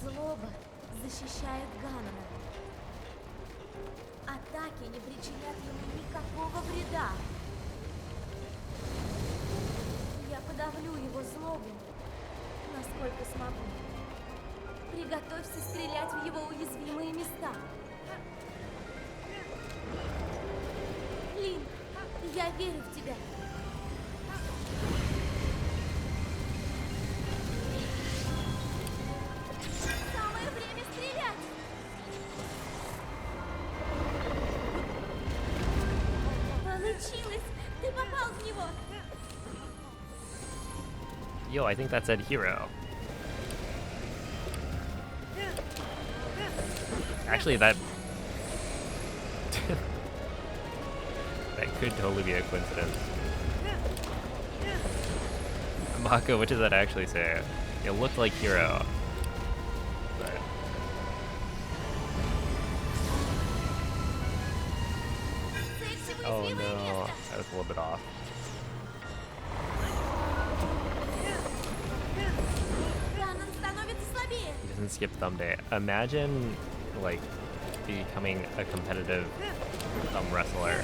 Злоба защищает Ганона. Атаки атаки не причинят ему никакого вреда. Я подавлю его злобу, насколько смогу. Приготовься стрелять в его уязвимые места. Лин, я верю в тебя. Самое время стрелять! Получилось! Ты попал в него! Yo, I think that said hero. Actually, that that could totally be a coincidence. Mako, what does that actually say? It looked like hero. But Целься в oh уязвимое no, место! that was a little bit off. Ганнон становится слабее! He doesn't skip thumb day. Imagine like becoming a competitive thumb wrestler.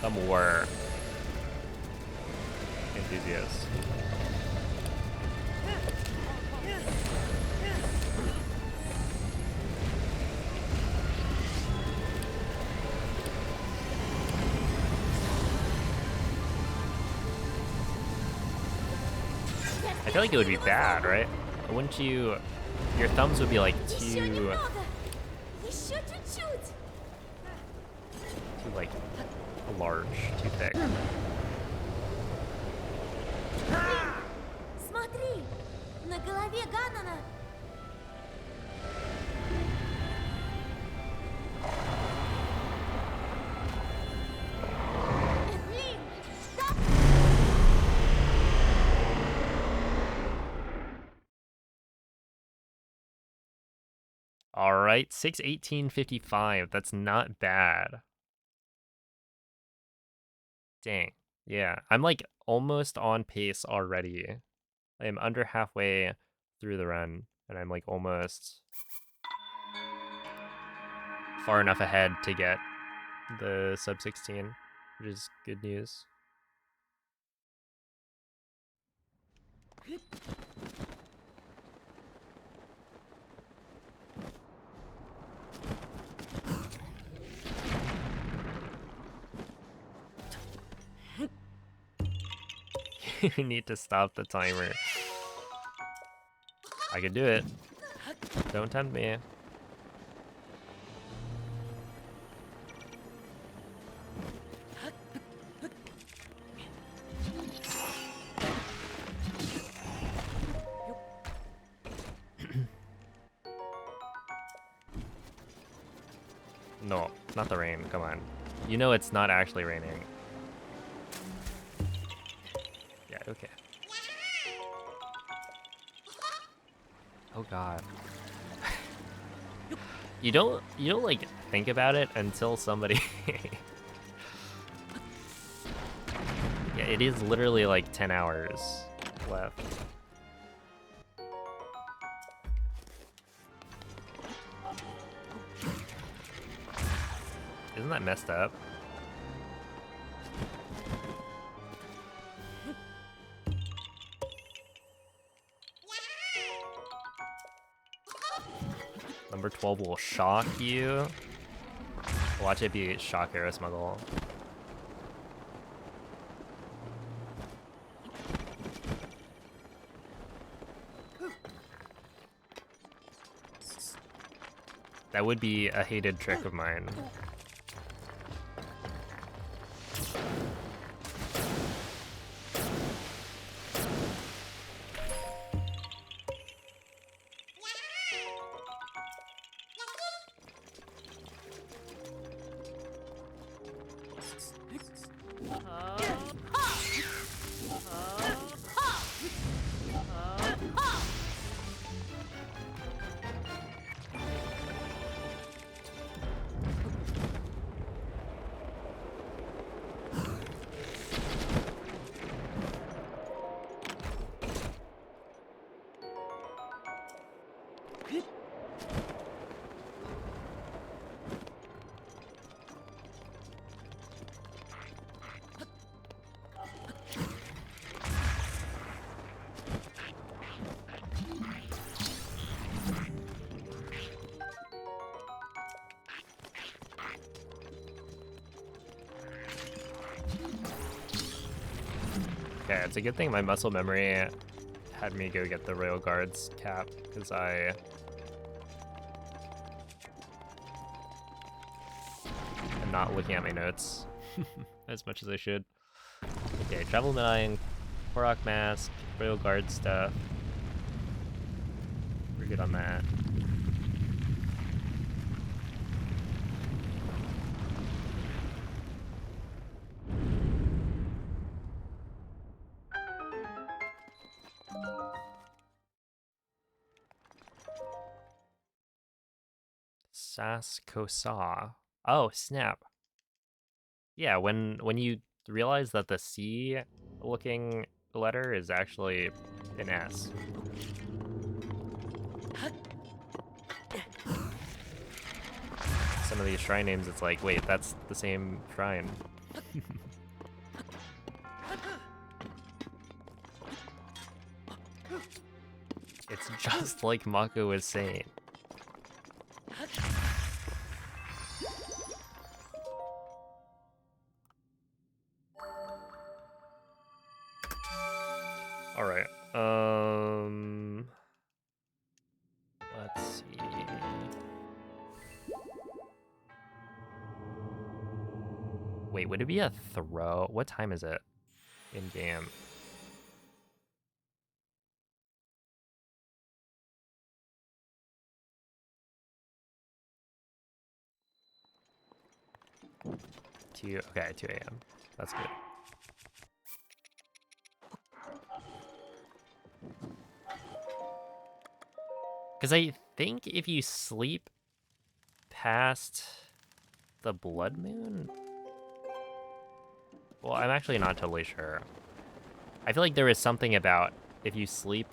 Thumb war enthusiast. I feel like it would be bad, right? Wouldn't you? Your thumbs would be like Еще too немного! Еще чуть-чуть! like large, too thick. Смотри! На голове Ганнона! Лин! Стоп! All right, 6:18:55. That's not bad. Dang. Yeah, I'm like almost on pace already. I am under halfway through the run, and I'm like almost far enough ahead to get the sub 16, which is good news. You need to stop the timer. I can do it. Don't tempt me. No, not the rain. Come on. You know it's not actually raining. Yeah, okay. Oh god. You don't like think about it until somebody Yeah, it is literally like 10 hours left. Isn't that messed up? Number 12 will shock you. Watch it be shock arrow smuggle. That would be a hated trick of mine. Okay, it's a good thing my muscle memory had me go get the Royal Guards cap, because I am not looking at my notes as much as I should. Okay, Travel Medallion, Korok Mask, Royal Guard stuff. We're good on that. Saskosa. Oh, snap. Yeah, when you realize that the C looking letter is actually an S. Some of these shrine names, it's like, wait, that's the same shrine. It's just like Mako was saying. All right. Let's see. Wait, would it be a throw? What time is it in game? Okay, 2 a.m. That's good. Because I think if you sleep past the blood moon, well, I'm actually not totally sure. I feel like there is something about if you sleep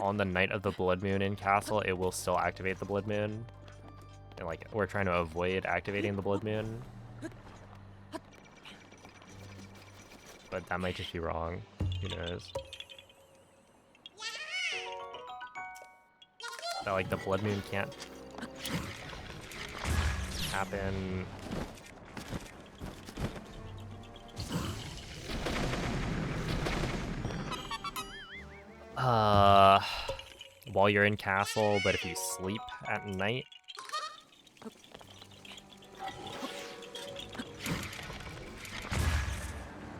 on the night of the blood moon in Castle, it will still activate the blood moon. And like, we're trying to avoid activating the blood moon. But that might just be wrong. Who knows? That like the blood moon can't happen. While you're in Castle, but if you sleep at night.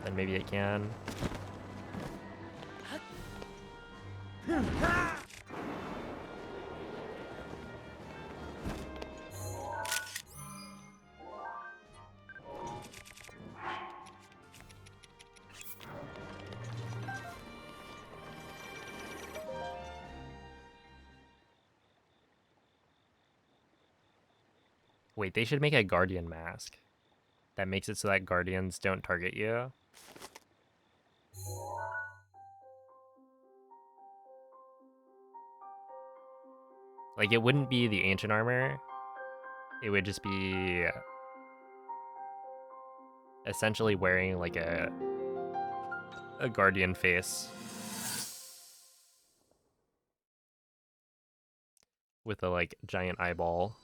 Then maybe it can. Wait, they should make a Guardian mask that makes it so that Guardians don't target you. Like, it wouldn't be the ancient armor. It would just be essentially wearing like a Guardian face with a like giant eyeball.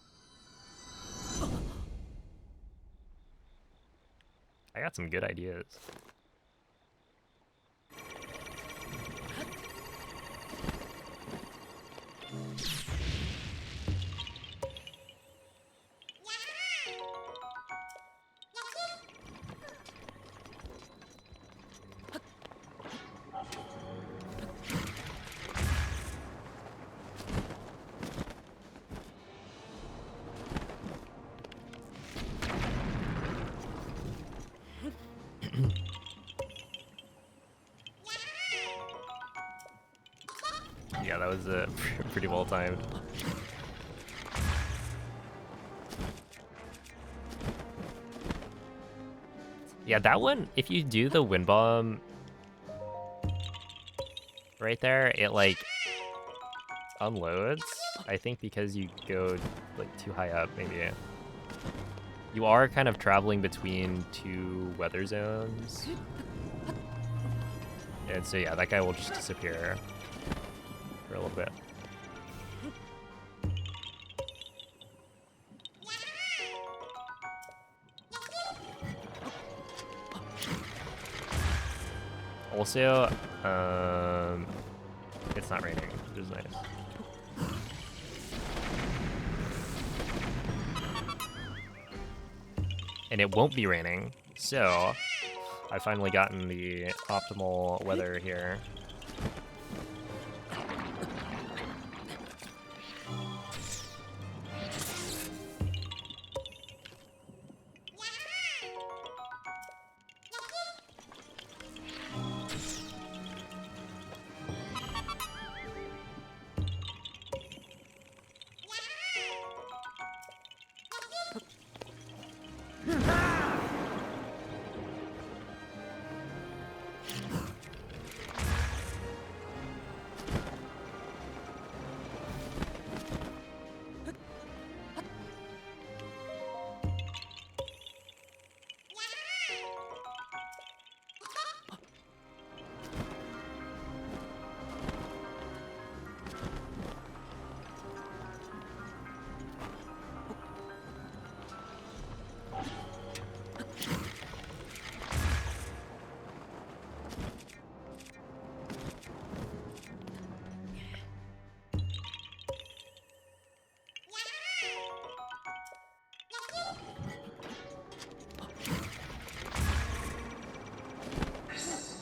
I got some good ideas. Yeah, that was pretty well timed. Yeah, that one, if you do the wind bomb right there, it like unloads. I think because you go like too high up, maybe. You are kind of traveling between two weather zones. And so yeah, that guy will just disappear for a little bit. Also, it's not raining, which is nice. And it won't be raining, so I've finally gotten the optimal weather here.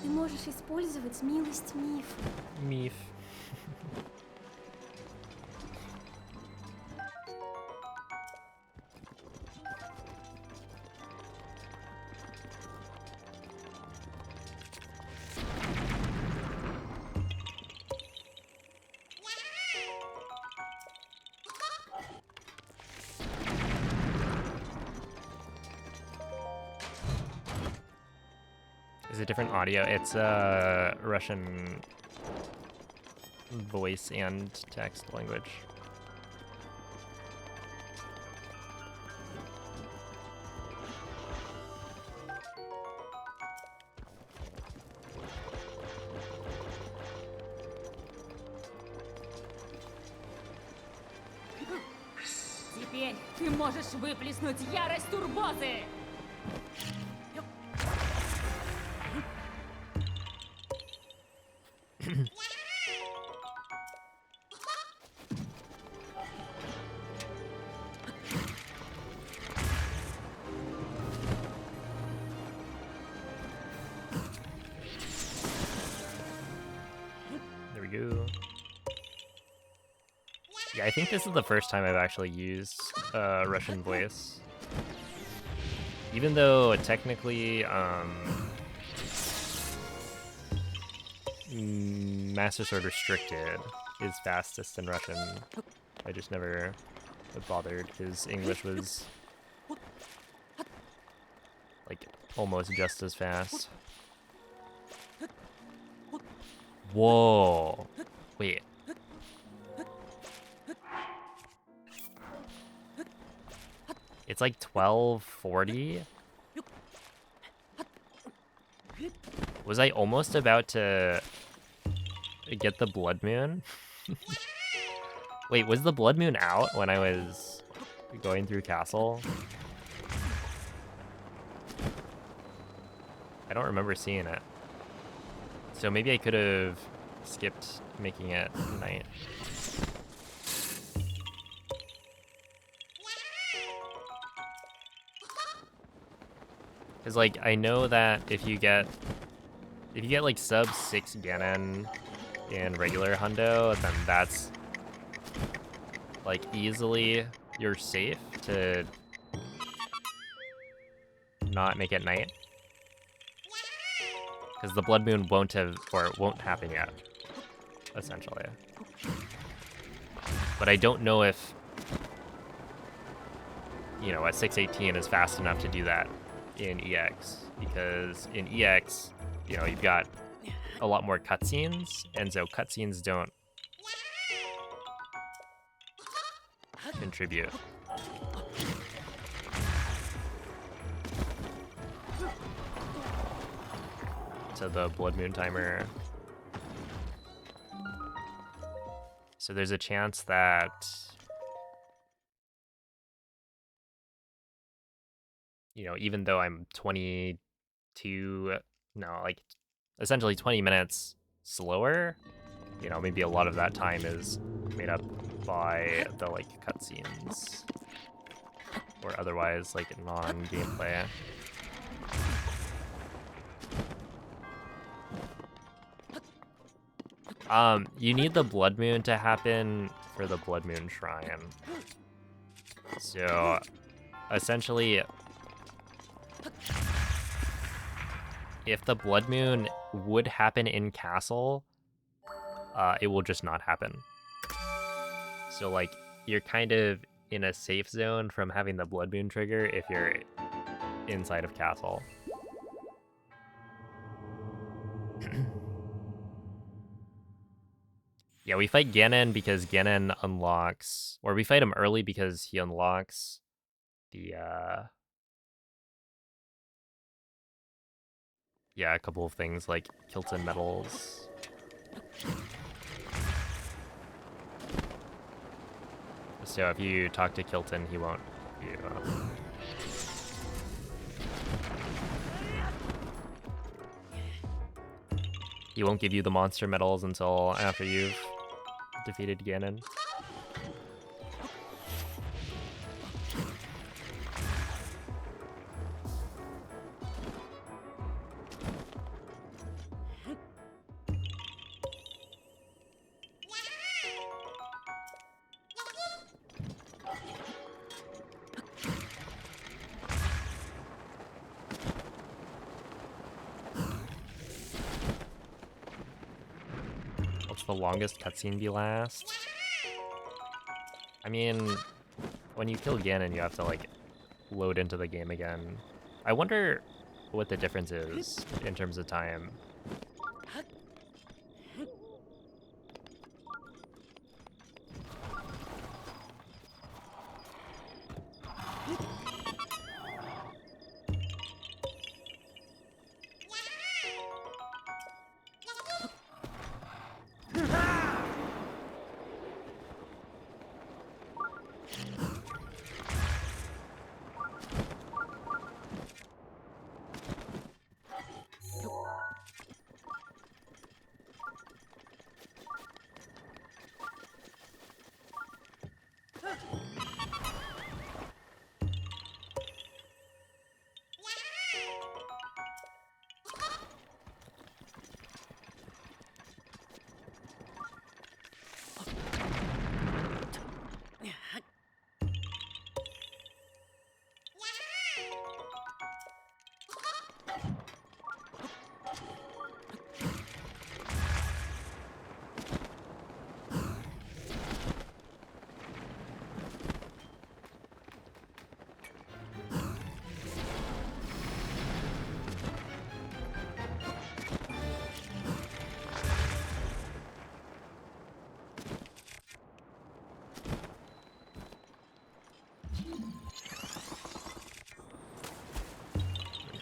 Ты можешь использовать милость мифа. Meef. Is it different audio? It's Russian voice and text language. Теперь ты можешь выплеснуть ярость турбозы! There we go. Yeah, I think this is the first time I've actually used Russian voice. Even though technically, Master Sword Restricted is fastest in Russian. I just never bothered because English was like almost just as fast. Whoa. Wait. It's like 1240? Was I almost about to get the Blood Moon? Wait, was the Blood Moon out when I was going through Castle? I don't remember seeing it. So maybe I could have skipped making it night. Because, like, I know that if you get like sub 6 Ganon in regular Hundo, then that's like easily you're safe to not make it night. Because the Blood Moon won't happen yet, essentially. But I don't know if, you know, at 618 is fast enough to do that in EX, because in EX, you know, you've got a lot more cutscenes, and so cutscenes don't contribute. To the Blood Moon timer. So there's a chance that, you know, even though I'm 22, no, like essentially 20 minutes slower. You know, maybe a lot of that time is made up by the like cutscenes or otherwise like non-gameplay. You need the Blood Moon to happen for the Blood Moon Shrine. So, essentially, if the Blood Moon would happen in Castle, it will just not happen. So, like, you're kind of in a safe zone from having the Blood Moon trigger if you're inside of Castle. Yeah, we fight Ganon because Ganon unlocks, or we fight him early because he unlocks the, yeah, a couple of things like Kilton medals. So if you talk to Kilton, he won't. He won't give you the monster medals until after you've defeated Ganon. What's the longest cutscene be last? I mean, when you kill Ganon, you have to like load into the game again. I wonder what the difference is in terms of time.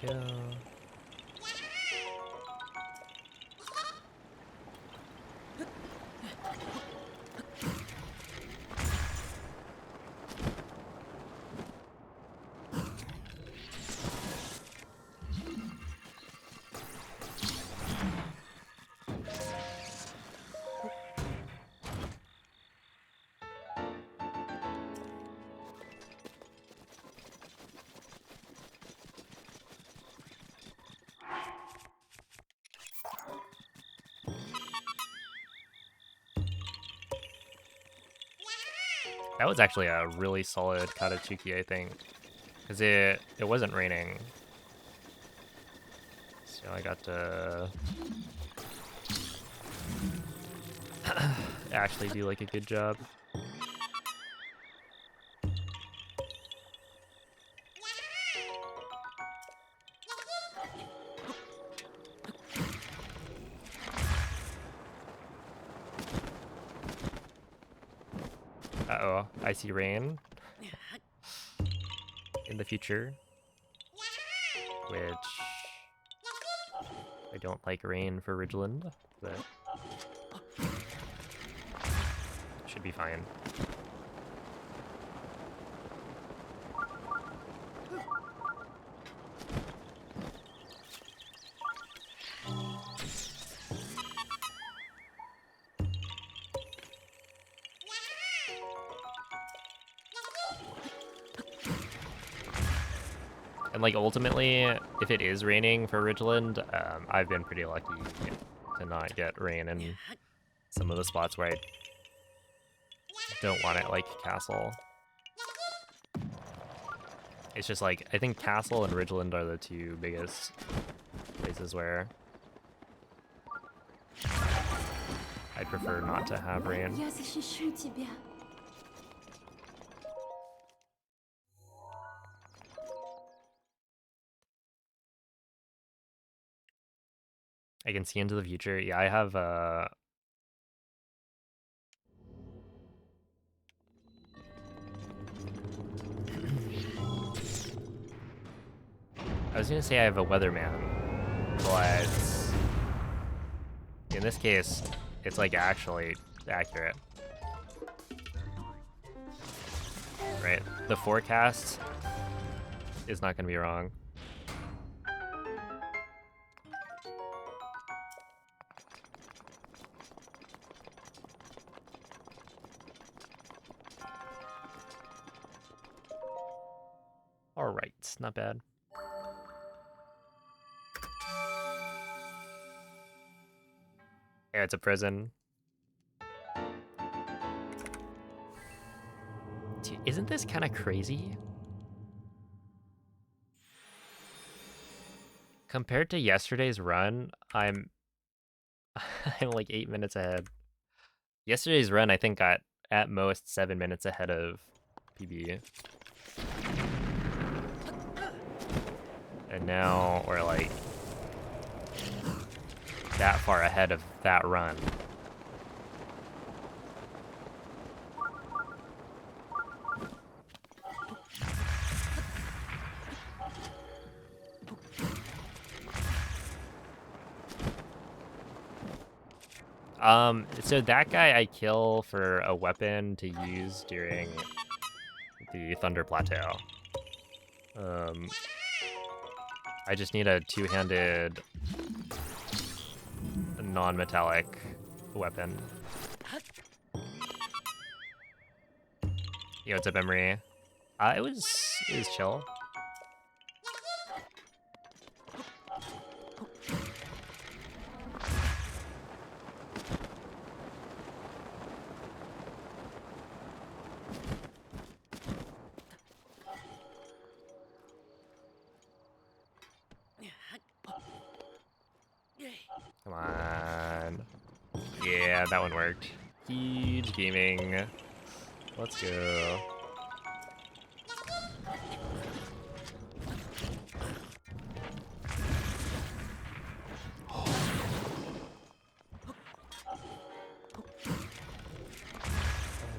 Yeah. That was actually a really solid Katachuki, I think. Because it wasn't raining. So I got to actually do like a good job. Uh-oh, I see rain in the future, which I don't like rain for Ridgeland, but should be fine. And like ultimately, if it is raining for Ridgeland, I've been pretty lucky to not get rain in some of the spots where I don't want it, like Castle. It's just like, I think Castle and Ridgeland are the two biggest places where I'd prefer not to have rain. Я защищу тебя. I can see into the future. Yeah, I have I was gonna say I have a weatherman, but in this case, it's like actually accurate. Right? The forecast is not gonna be wrong. Alright, not bad. Yeah, it's a prison. Dude, isn't this kind of crazy? Compared to yesterday's run, I'm I'm like 8 minutes ahead. Yesterday's run, I think, got at most 7 minutes ahead of PB. And now we're like that far ahead of that run. So that guy I kill for a weapon to use during the Thunder Plateau. I just need a two-handed, non-metallic weapon. Yo, what's up, Emery? It was chill. Come on. Yeah, that one worked. Huge gaming. Let's go.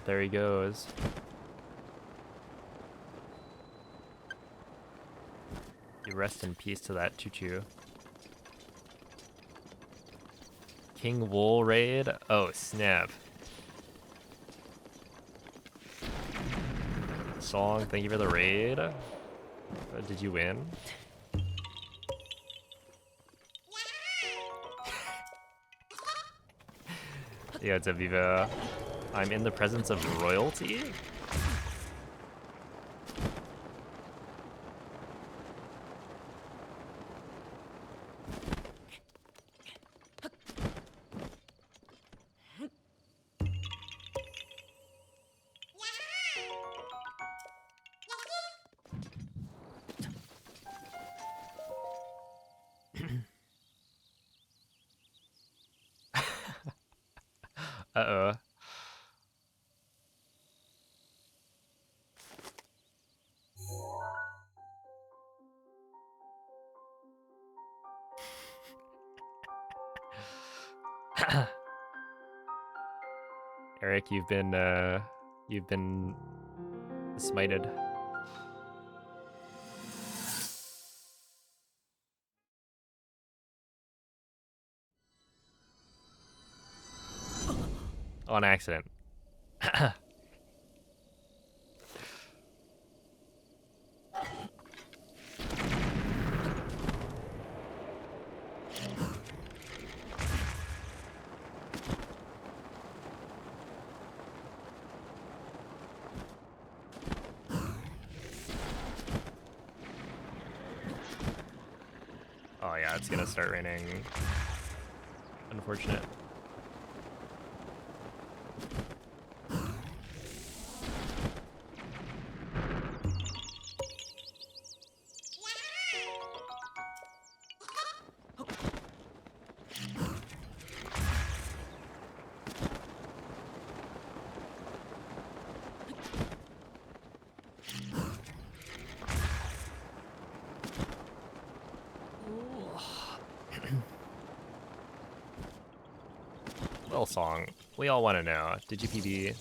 There he goes. You rest in peace to that choo-choo. King Wool raid? Oh, snap. Song, thank you for the raid. Did you win? Yeah, it's a Viva. I'm in the presence of royalty? Uh-oh. Eric, you've been smited. On accident. Oh yeah, it's gonna start raining. Unfortunate. Little song. We all want to know. Did you PB?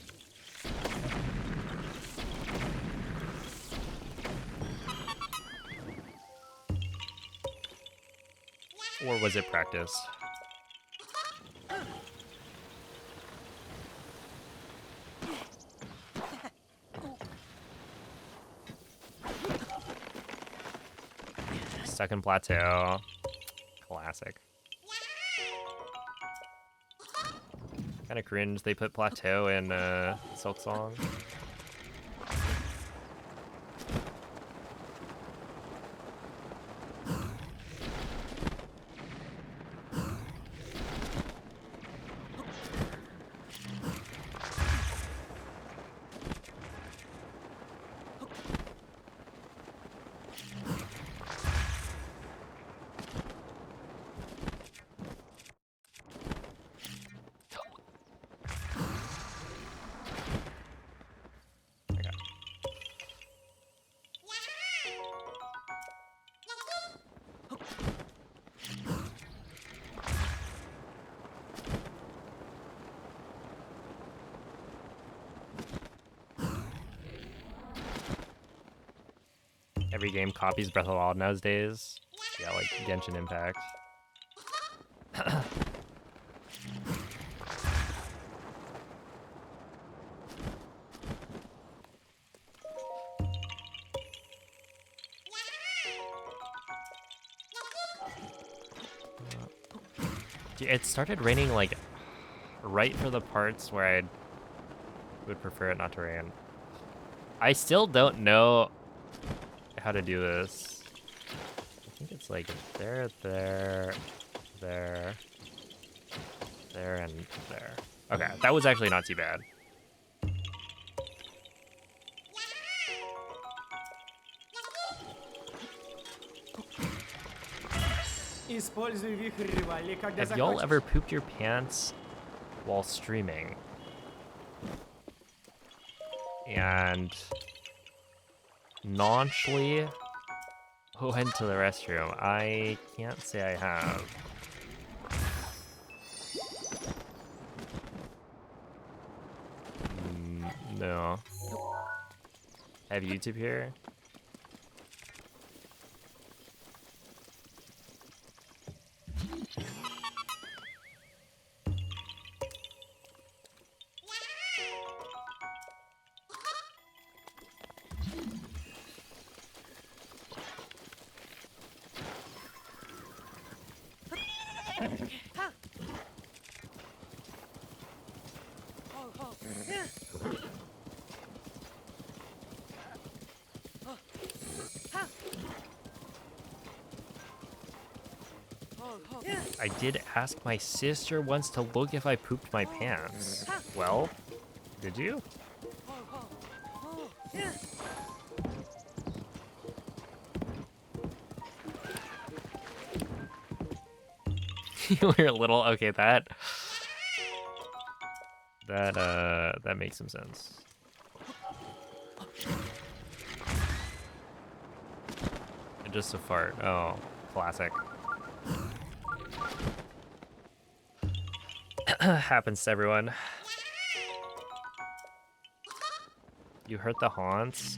Or was it practice? Stuck in plateau. Classic. Kind of cringe they put plateau in Silk Song. Every game copies Breath of the Wild nowadays. Yeah, like Genshin Impact. Dude, it started raining like right for the parts where I would prefer it not to rain. I still don't know how to do this. I think it's like there, there, there, there, and there. Okay, that was actually not too bad. Используй вихрь Ривали, когда Have y'all захочешь. ever pooped your pants while streaming? And nonchalantly went to the restroom. I can't say I have. No. I have YouTube here. I did ask my sister once to look if I pooped my pants. Well, did you? You were a little okay. That makes some sense. Just a fart. Oh, classic. Happens to everyone. You hurt the haunts?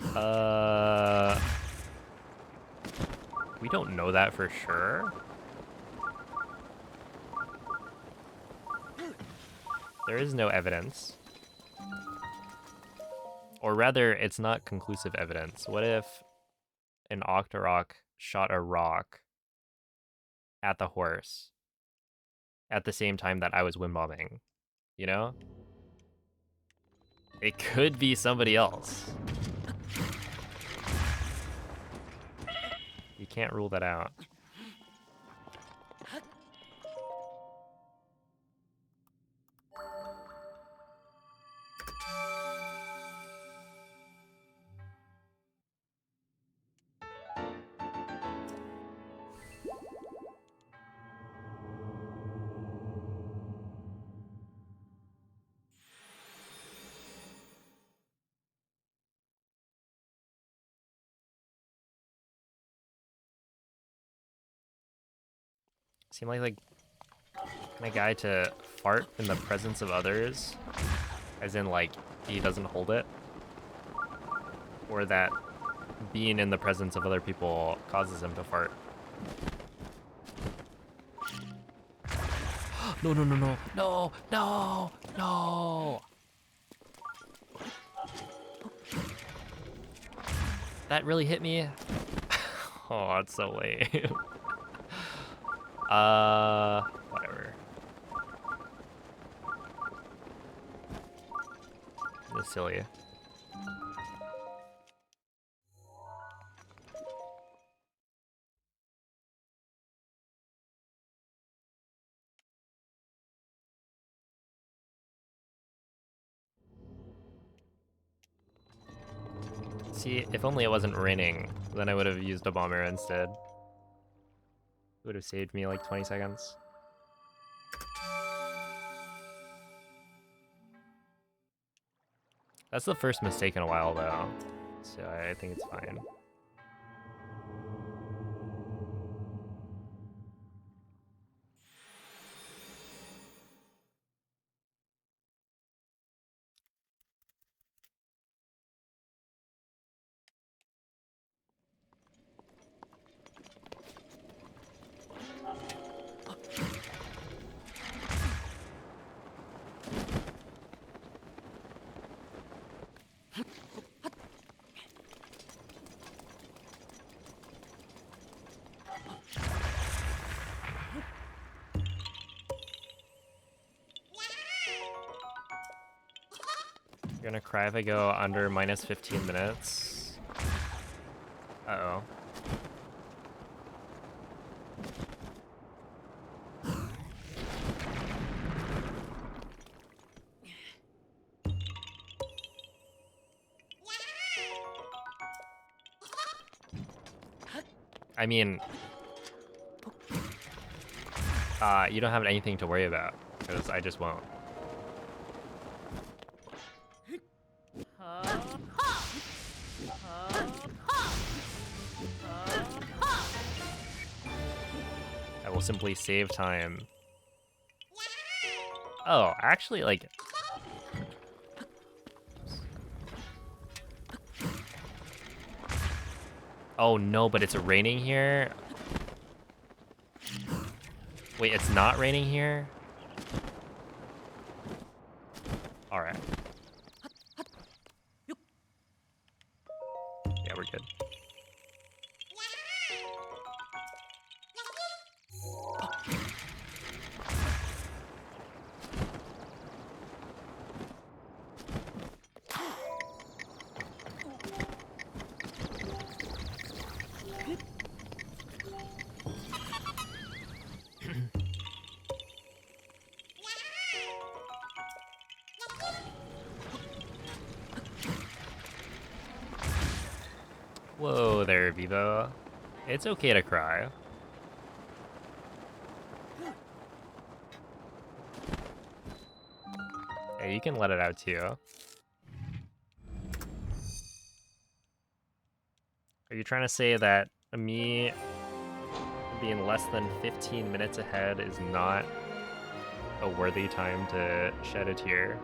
We don't know that for sure. There is no evidence. Or rather, it's not conclusive evidence. What if an Octorok shot a rock at the horse at the same time that I was windbombing? You know? It could be somebody else. You can't rule that out. seem like my guy to fart in the presence of others, as in like he doesn't hold it, or that being in the presence of other people causes him to fart. No, no, no, no, no, no, no. That really hit me. Oh, it's so lame. Whatever. This is silly. See, if only it wasn't raining, then I would have used a bomb arrow instead. It would have saved me like 20 seconds. That's the first mistake in a while though, so I think it's fine. You're gonna cry if I go under minus 15 minutes. Uh-oh. I mean, you don't have anything to worry about, because I just won't. I will simply save time. Oh, actually, like... Oh no, but it's raining here? Wait, it's not raining here? Alright. Yeah, we're good. Whoa there, Vivo. It's okay to cry. Hey, you can let it out too. Are you trying to say that me being less than 15 minutes ahead is not a worthy time to shed a tear?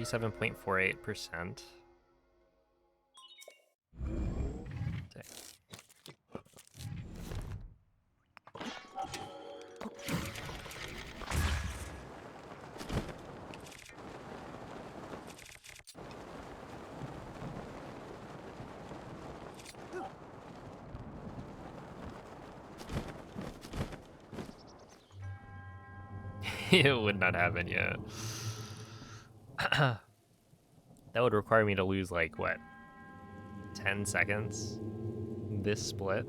.48%. It would not happen yet. That would require me to lose like what, 10 seconds this split.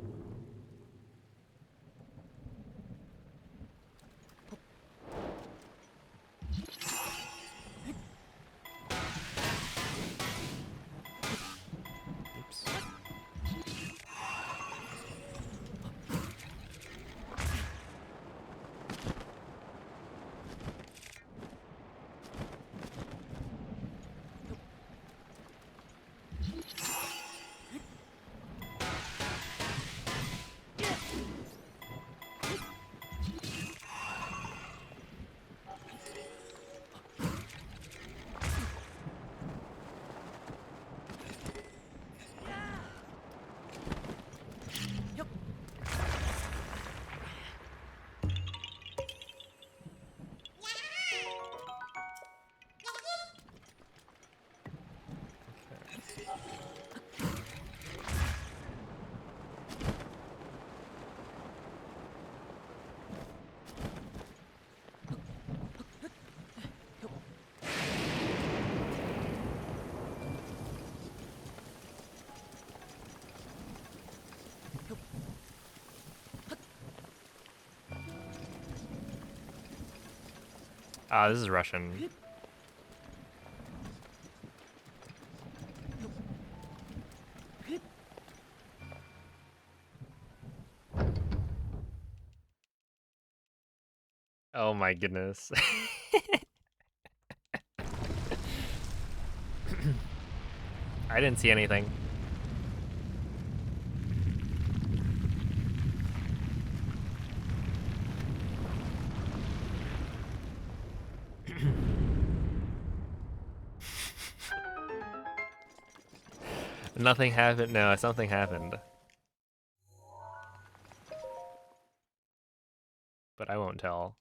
Ah, this is Russian. Oh my goodness. I didn't see anything. Nothing happened. No, something happened. But I won't tell.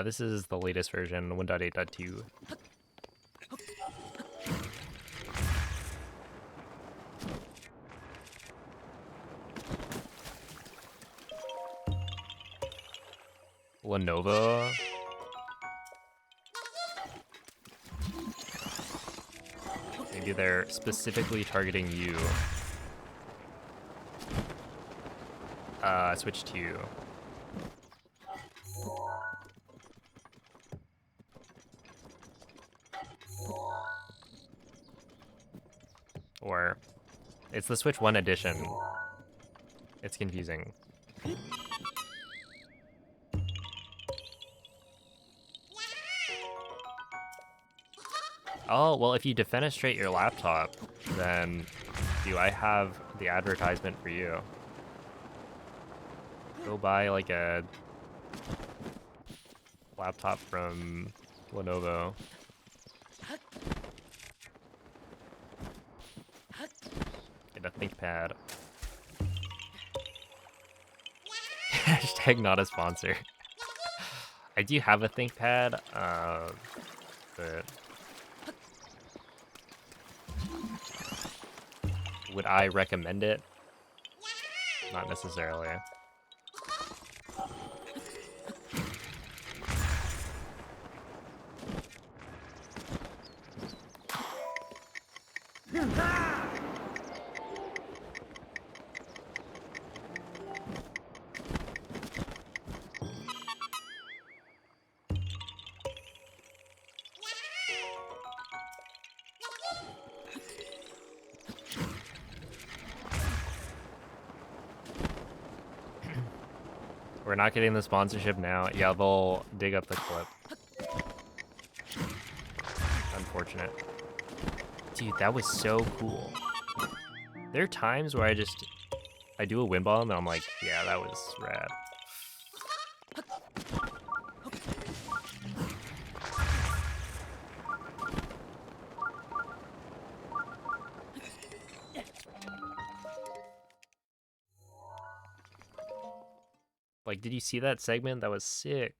This is the latest version, 1.8.2. Lenovo. Maybe they're specifically targeting you. Switch to. Or it's the Switch 1 edition. It's confusing. Oh, well, if you defenestrate your laptop, then do I have the advertisement for you? Go buy like a laptop from Lenovo. Get a ThinkPad. Hashtag not a sponsor. I do have a ThinkPad, but would I recommend it? Not necessarily. We're not getting the sponsorship now. Yeah, they'll dig up the clip. Unfortunate. Dude, that was so cool. There are times where I do a wind bomb and I'm like, yeah, that was rad. Like, did you see that segment? That was sick.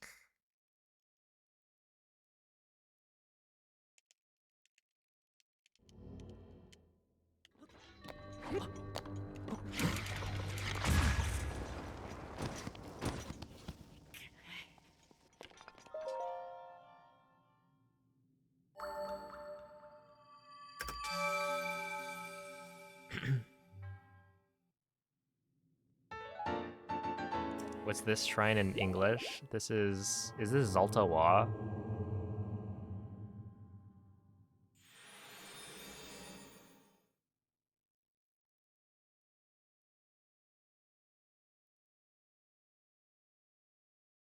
What's this shrine in English? Is this Zalta Wa?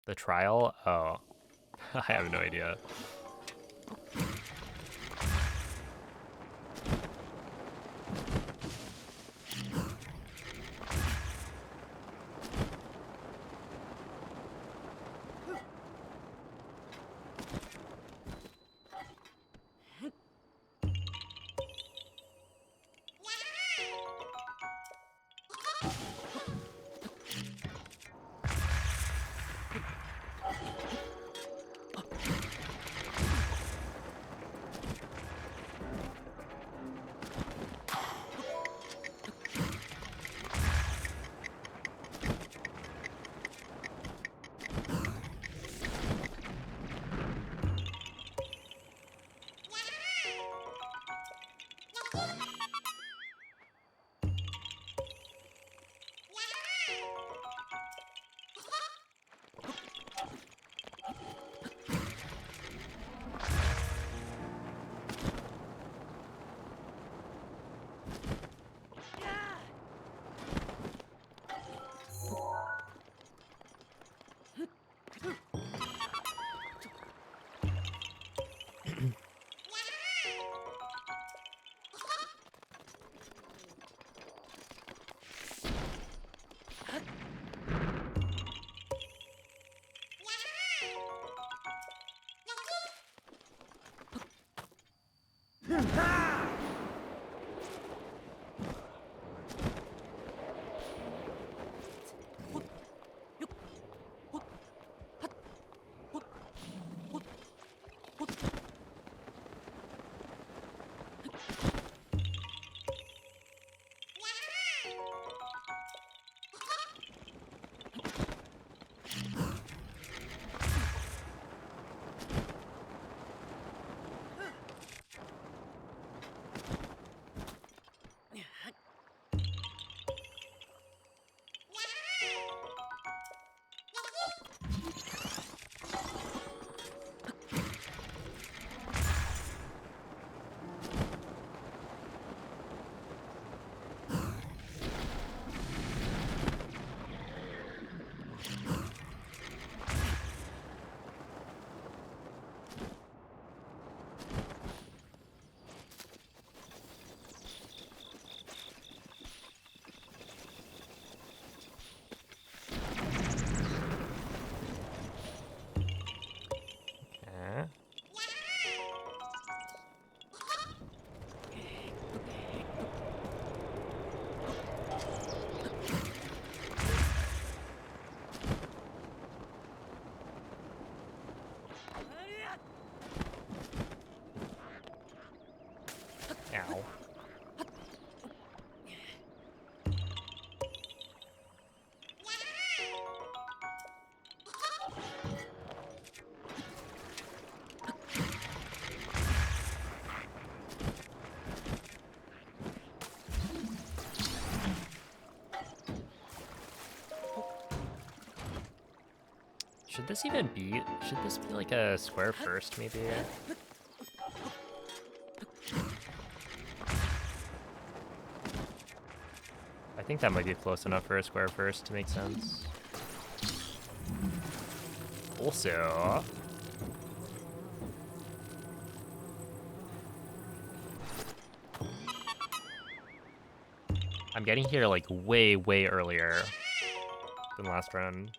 The trial? Oh, I have no idea. Okay. Ow. Should this even be? Should this be like a square first, maybe? I think that might be close enough for a square first to make sense. Also, I'm getting here like way earlier than last run.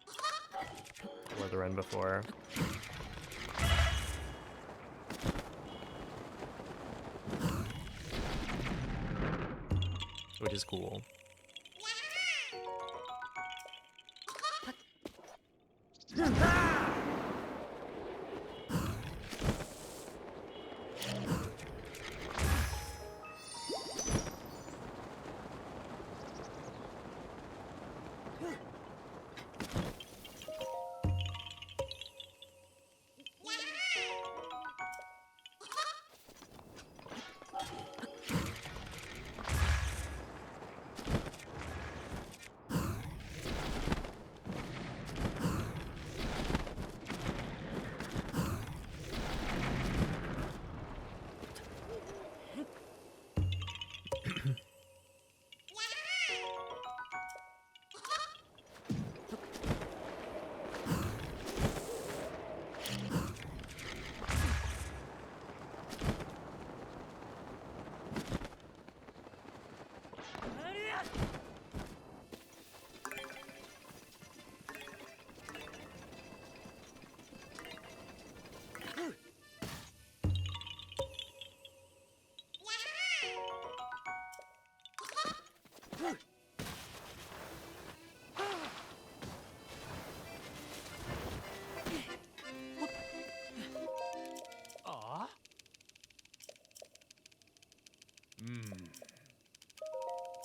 Or the run before. Which is cool.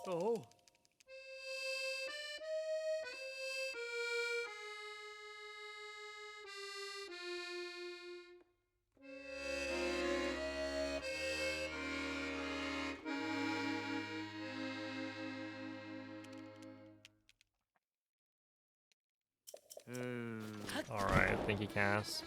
Oh. Alright, thank you, Cass.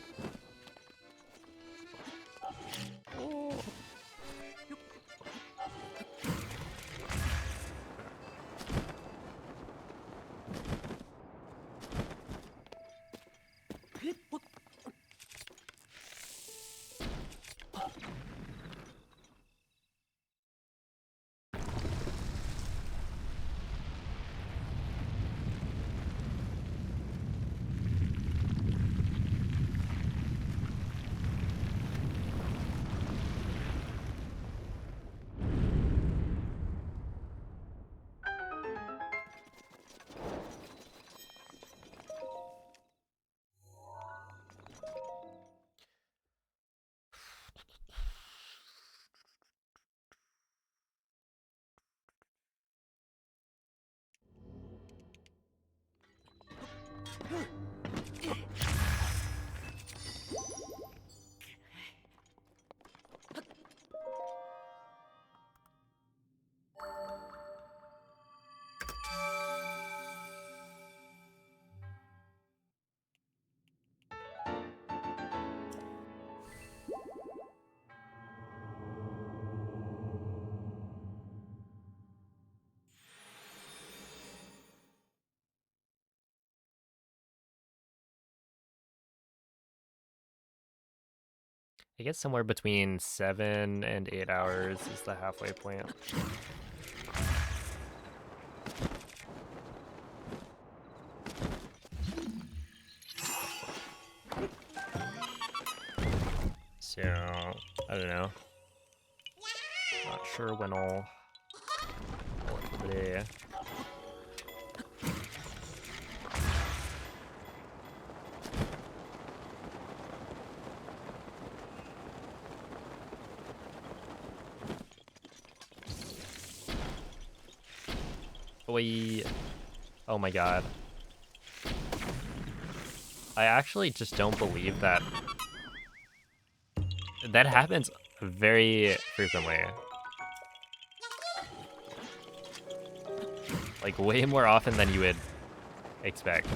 I guess somewhere between 7 and 8 hours is the halfway point. So, I don't know. Not sure when I'll call it for the day. Oh my god. I actually just don't believe that that happens very frequently. Like way more often than you would expect.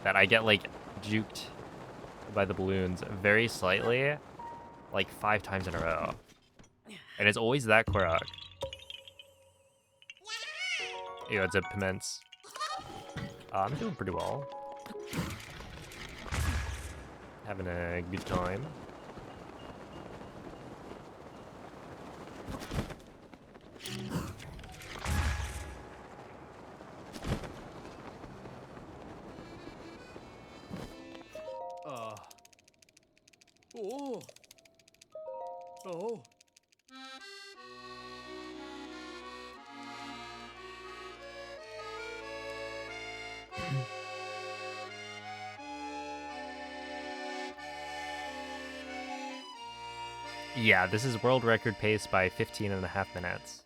That I get like juked by the balloons very slightly, like 5 times in a row. And it's always that Korok. Ew, it's a Pimmence. I'm doing pretty well. Having a good time. Oh. Oh. Yeah, this is world record pace by 15.5 minutes.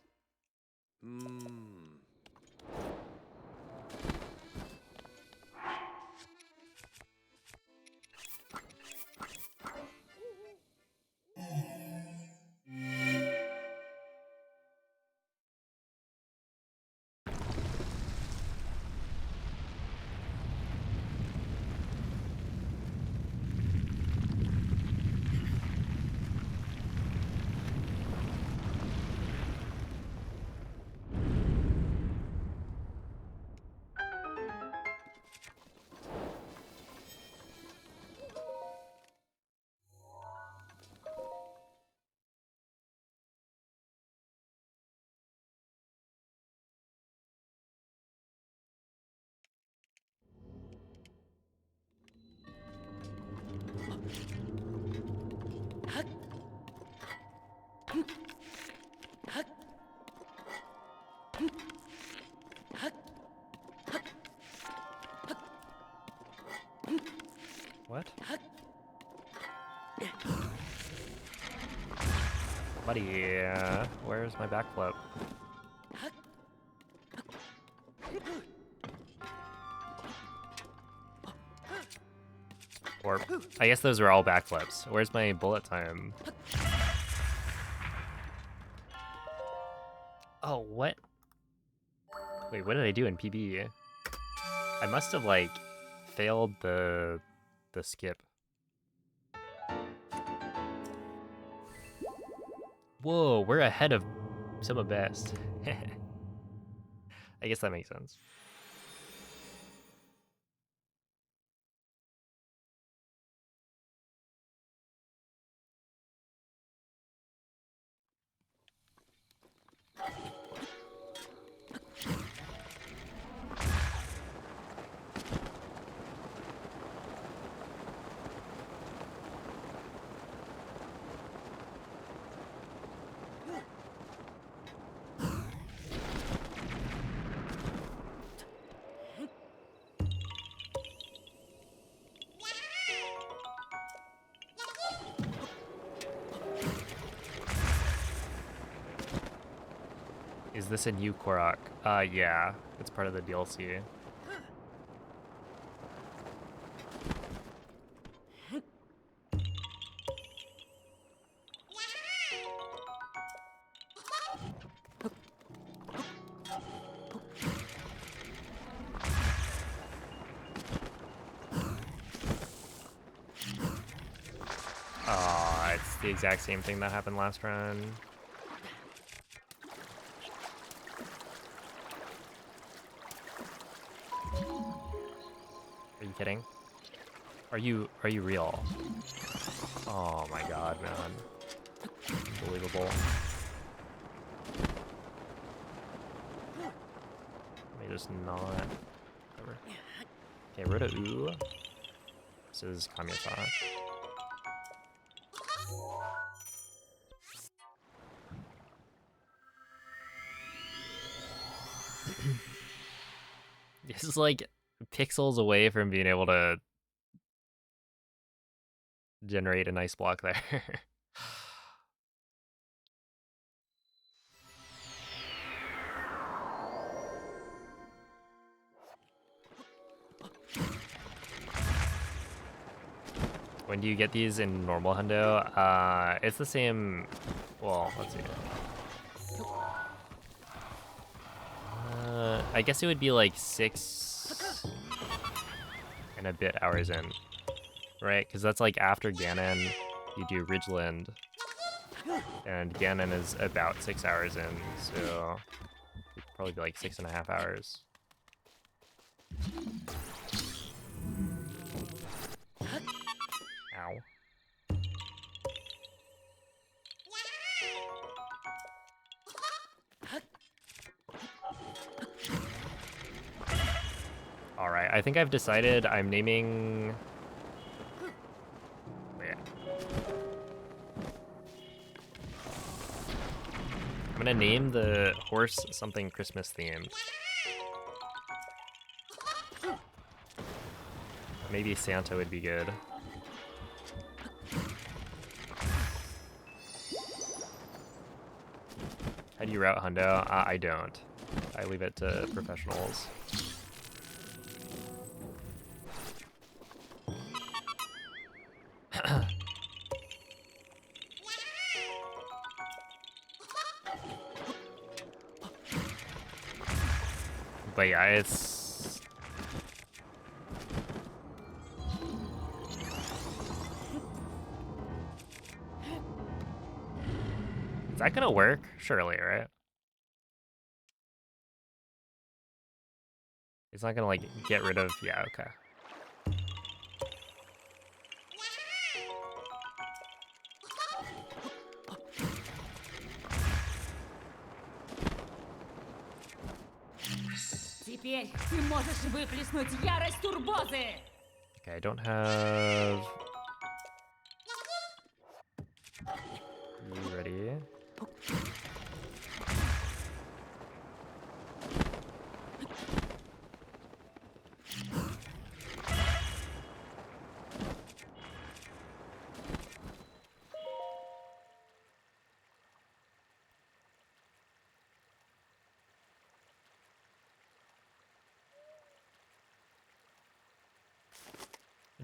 What? Buddy, where's my backflip? Or, I guess those are all backflips. Where's my bullet time? Oh, what? Wait, what did I do in PB? I must have, like, failed the skip. Whoa, we're ahead of Summa Best. I guess that makes sense. Is this a new Korok? Yeah, it's part of the DLC. Aw, it's the exact same thing that happened last run. Are you kidding? Are you real? Oh Oh my god, man. Unbelievable. Let me just not. Whatever. Okay, Rhoda Ooh. This is Kamyata. This is like pixels away from being able to generate a nice block there. When do you get these in normal hundo? It's the same. Well, let's see. I guess it would be like 6 and a bit hours in, right? Because that's like after Ganon, you do Ridgeland, and Ganon is about 6 hours in, so it'd probably be like 6.5 hours. Ow. Alright, I think I've decided I'm naming... Wait. I'm gonna name the horse something Christmas themed. Maybe Santa would be good. How do you route hundo? I don't. I leave it to professionals. But yeah, it's... Is that gonna work? Surely, right? It's not gonna, like, get rid of... Yeah, okay. Теперь ты можешь выплеснуть ярость турбозы! Okay, I don't have... You ready?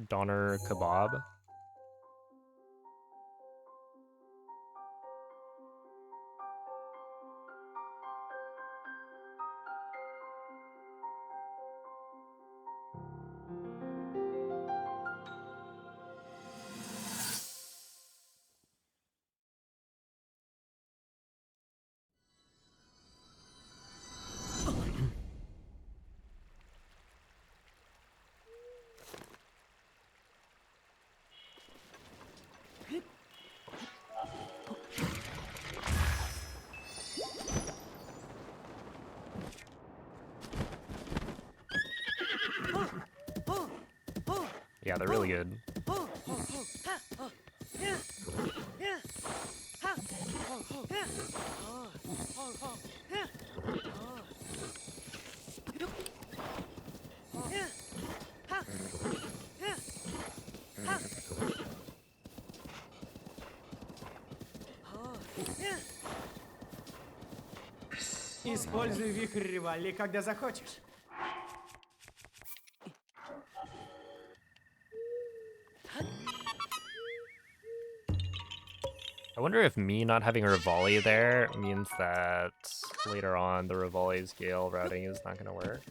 Doner kebab. Yeah, they're really good. Используй вихрь Ривалли, когда захочешь. I wonder if me not having a Rivali there means that later on the Rivali's Gale routing is not gonna work.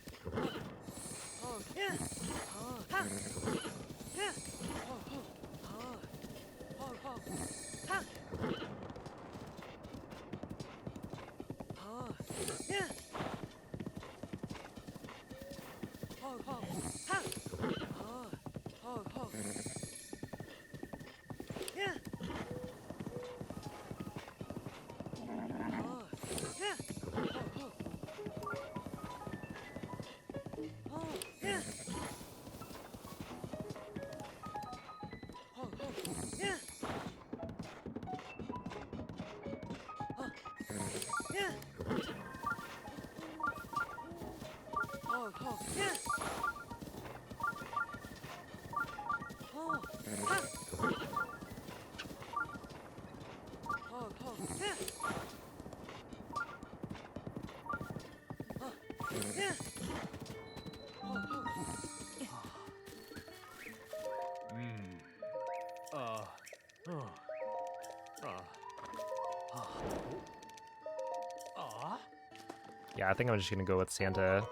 Yeah, I think I'm just gonna go with Santa.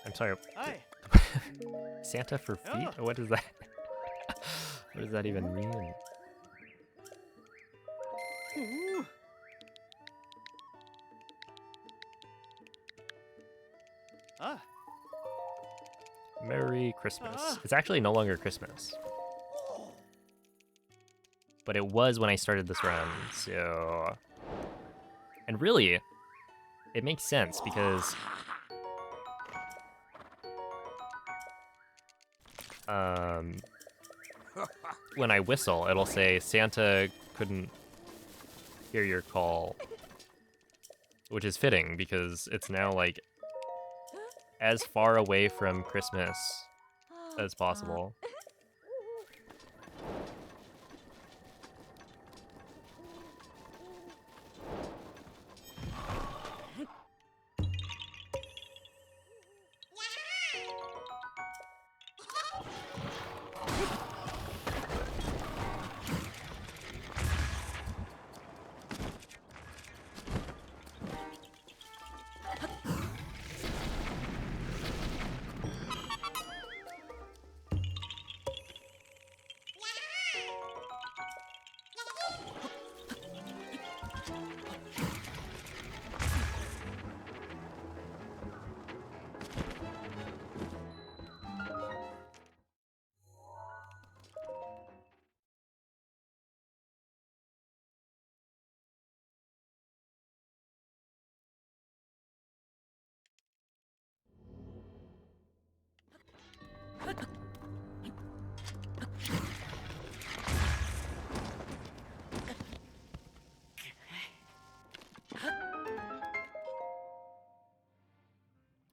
I'm sorry. Ай! Santa for feet? What is that? What does that even mean? А? Merry Christmas. It's actually no longer Christmas. But it was when I started this run, so... And really, it makes sense because... when I whistle, it'll say Santa couldn't hear your call. Which is fitting because it's now like as far away from Christmas as possible.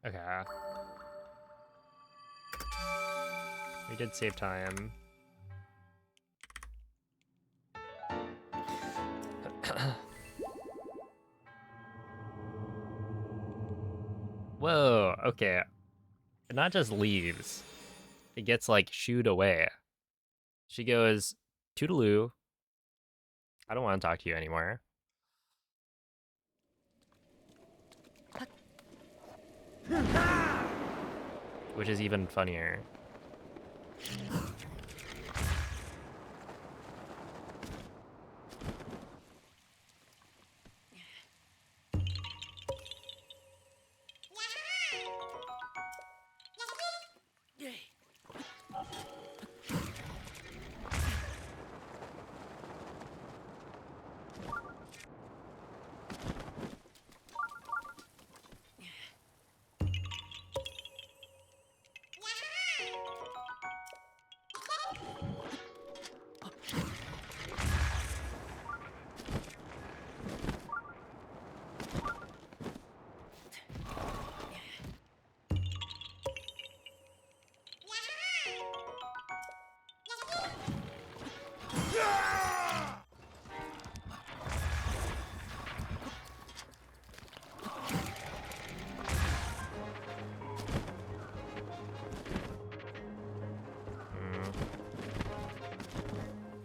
Okay. We did save time. Whoa, okay. It not just leaves. It gets like shooed away. She goes, Toodaloo. I don't want to talk to you anymore. Which is even funnier.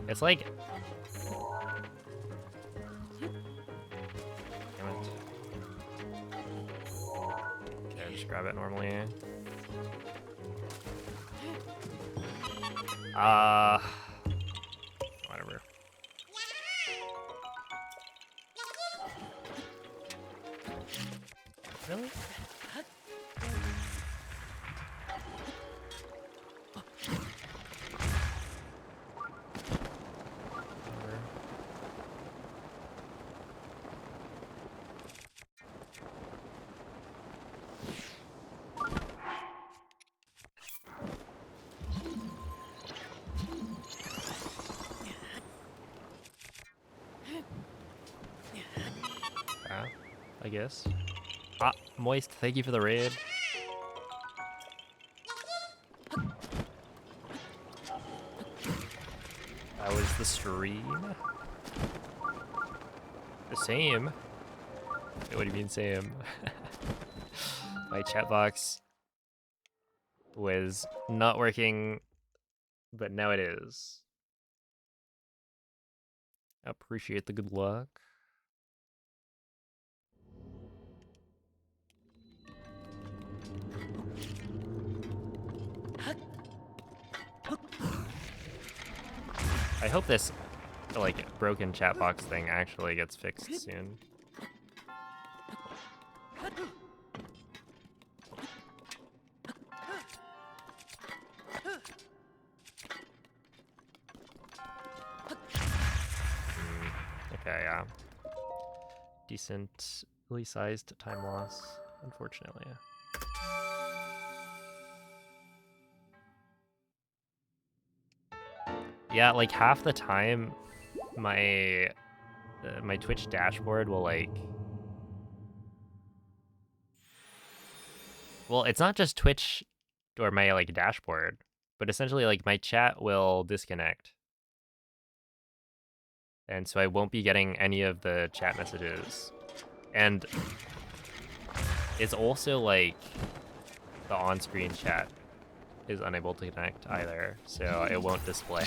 It's like... Damn it. Okay, just grab it normally. Whatever. Really? I guess. Ah, Moist, thank you for the raid. That was the stream. The same. Wait, what do you mean same? My chat box was not working, but now it is. Appreciate the good luck. I hope this, like, broken chat box thing actually gets fixed soon. Okay, yeah. Decently sized time loss, unfortunately. Yeah, like half the time, my my Twitch dashboard will like. Well, it's not just Twitch or my like dashboard, but essentially like my chat will disconnect. And so I won't be getting any of the chat messages. And it's also like the on-screen chat is unable to connect either, so it won't display.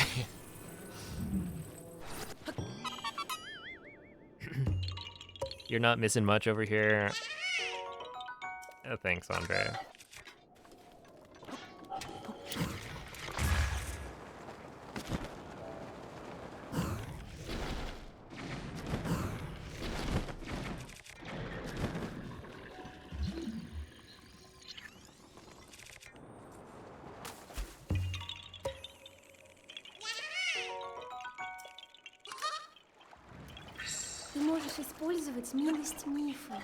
You're not missing much over here. Oh, thanks, Andre. Ты можешь использовать милость мифа.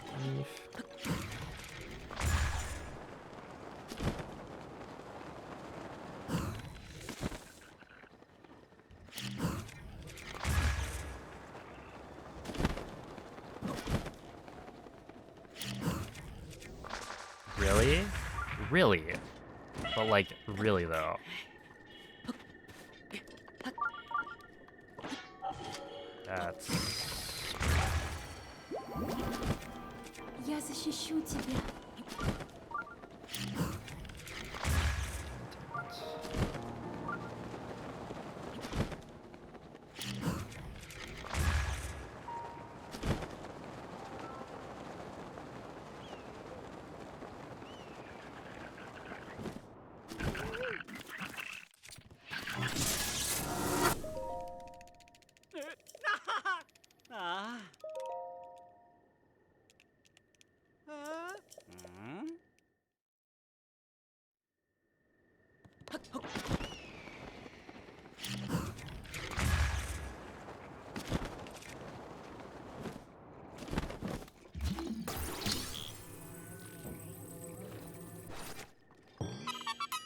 Really? Really? But like, really though. That's... Я защищу тебя.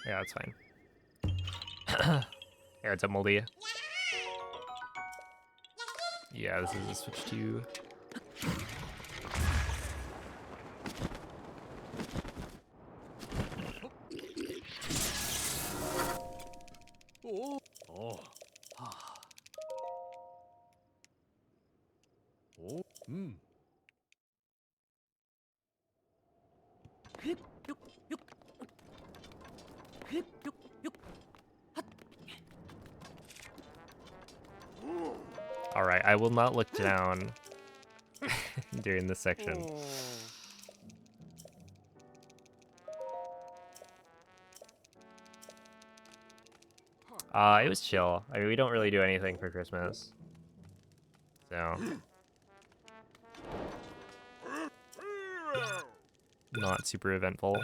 Yeah, that's fine. Here, it's up, Moldy. Yeah, this is a switch to... Alright, I will not look down during this section. It was chill. I mean, we don't really do anything for Christmas. So... not super eventful.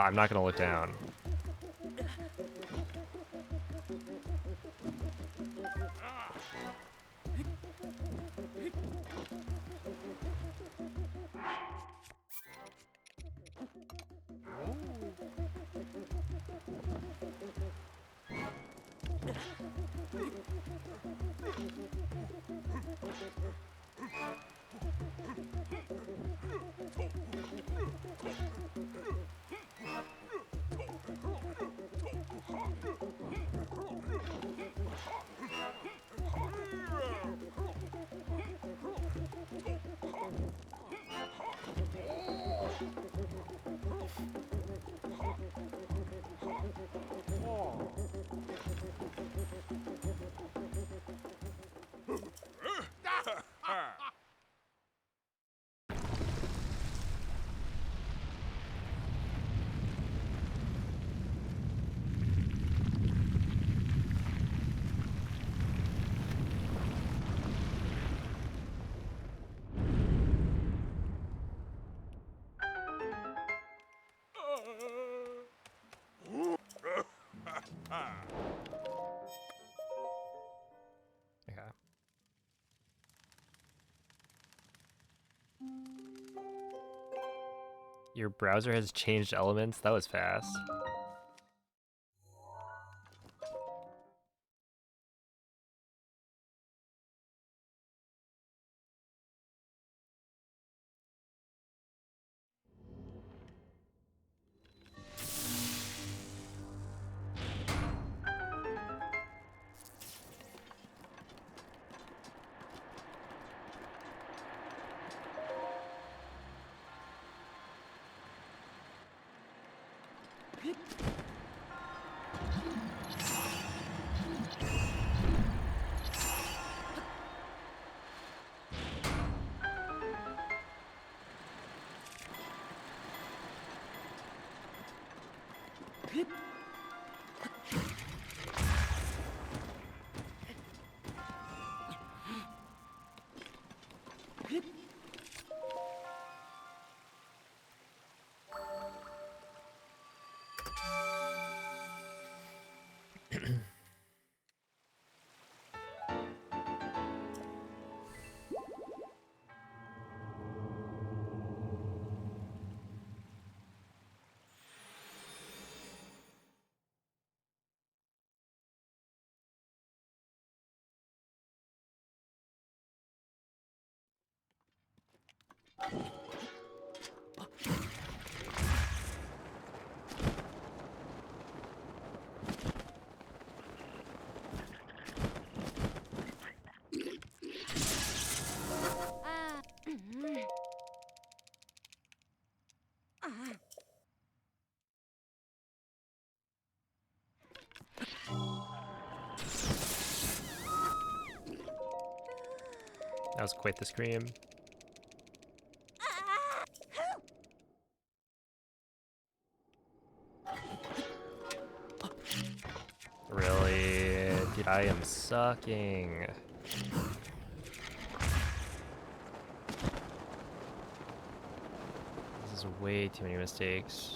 I'm not gonna look down. Okay. Your browser has changed elements? That was fast. That was quite the scream. Really? Dude, I am sucking. This is way too many mistakes.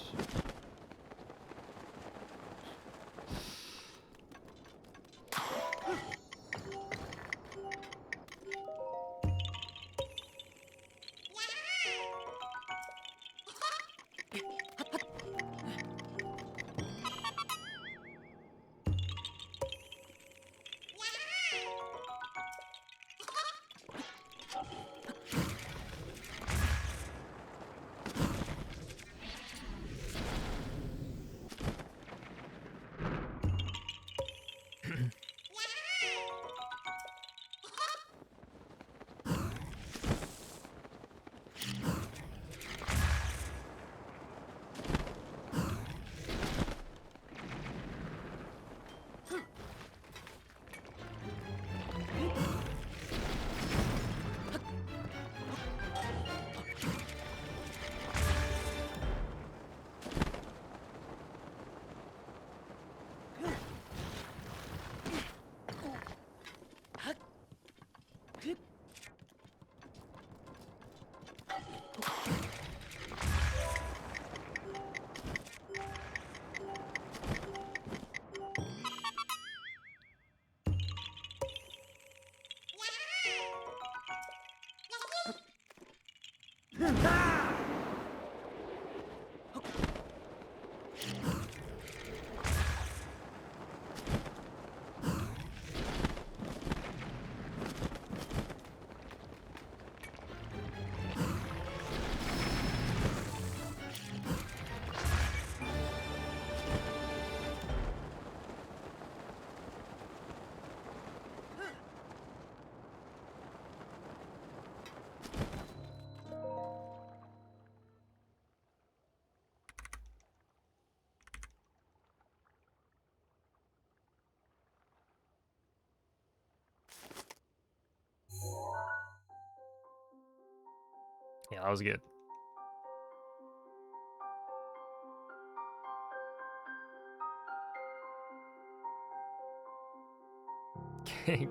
Yeah, that was good.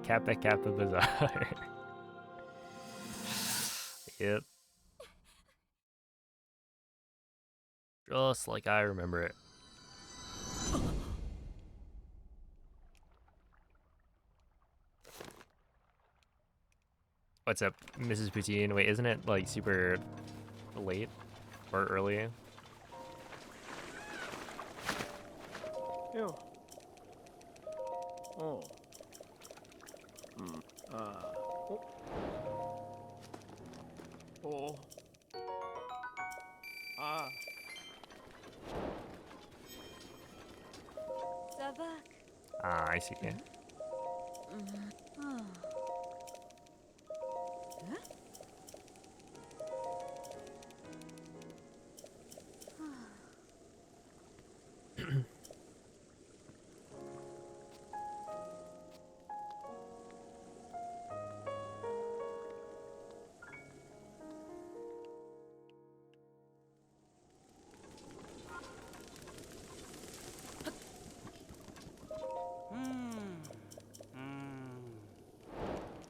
Kappa Kappa Bazaar. Yep. Just like I remember it. What's up, Mrs. Poutine? Wait, isn't it like super late or early? Ew. Oh. Oh. Oh. Ah. Собак. Ah, I see.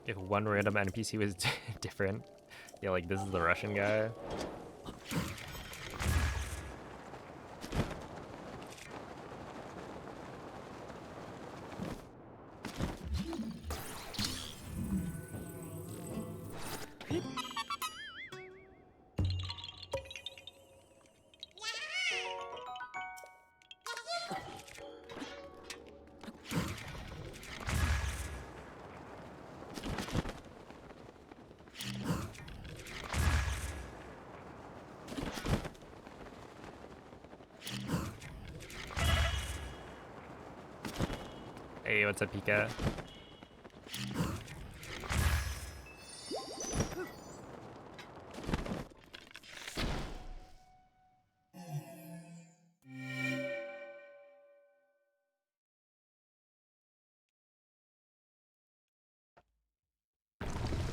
If one random NPC was different, yeah, like this is the Russian guy. Hey, what's up, Pika?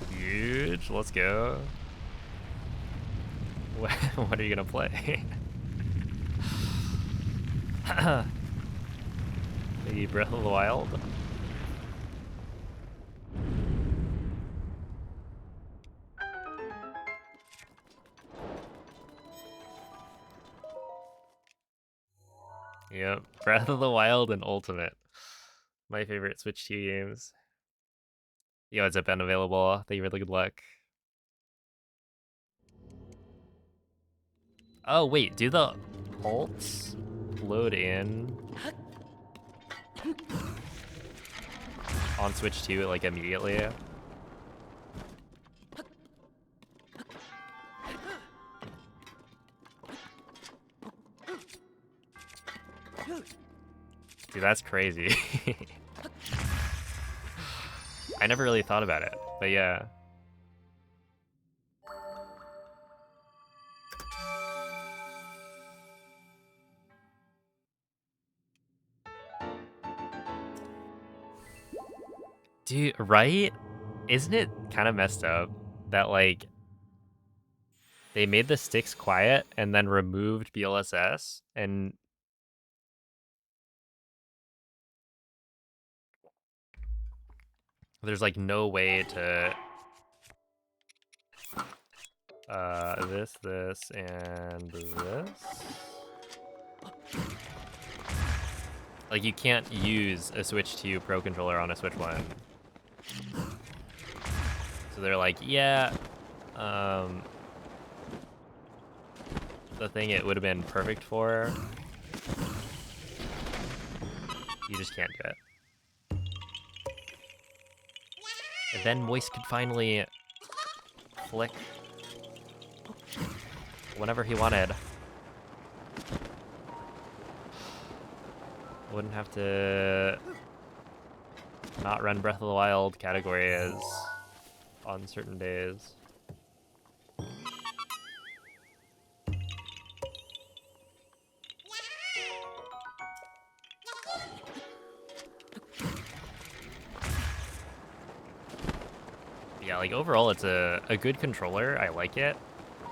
Huge, let's go. What are you gonna play? Maybe Breath of the Wild? Yep, Breath of the Wild and Ultimate. My favorite Switch 2 games. Yo, it's up and available. Thank you for the good luck. Oh, wait, do the ults load in on Switch 2 like immediately? Dude, that's crazy. I never really thought about it, but yeah. Dude, right? Isn't it kind of messed up that, like, they made the sticks quiet and then removed BLSS, and there's, like, no way to... this, and this? Like, you can't use a Switch 2 Pro Controller on a Switch 1. So they're like, yeah, the thing it would have been perfect for, you just can't do it. And then Moist could finally flick whenever he wanted. Wouldn't have to not run Breath of the Wild categories on certain days. Yeah, like overall it's a good controller. I like it.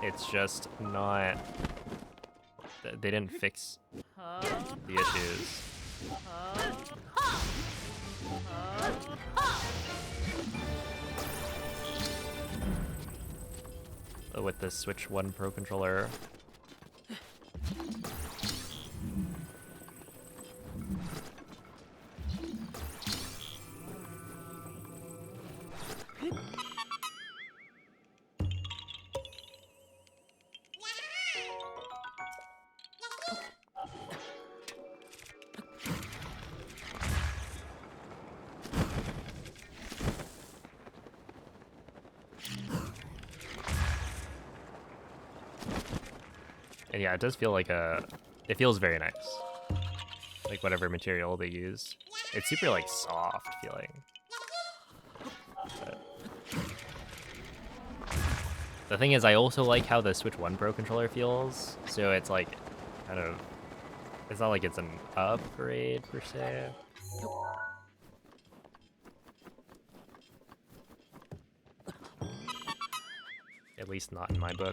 It's just not. They didn't fix the issues. With the Switch 1 Pro controller. And yeah, it does feel like it feels very nice. Like whatever material they use. It's super like soft feeling. But the thing is, I also like how the Switch 1 Pro controller feels. So it's like, kind of, it's not like it's an upgrade per se. At least not in my book.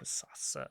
Sasa.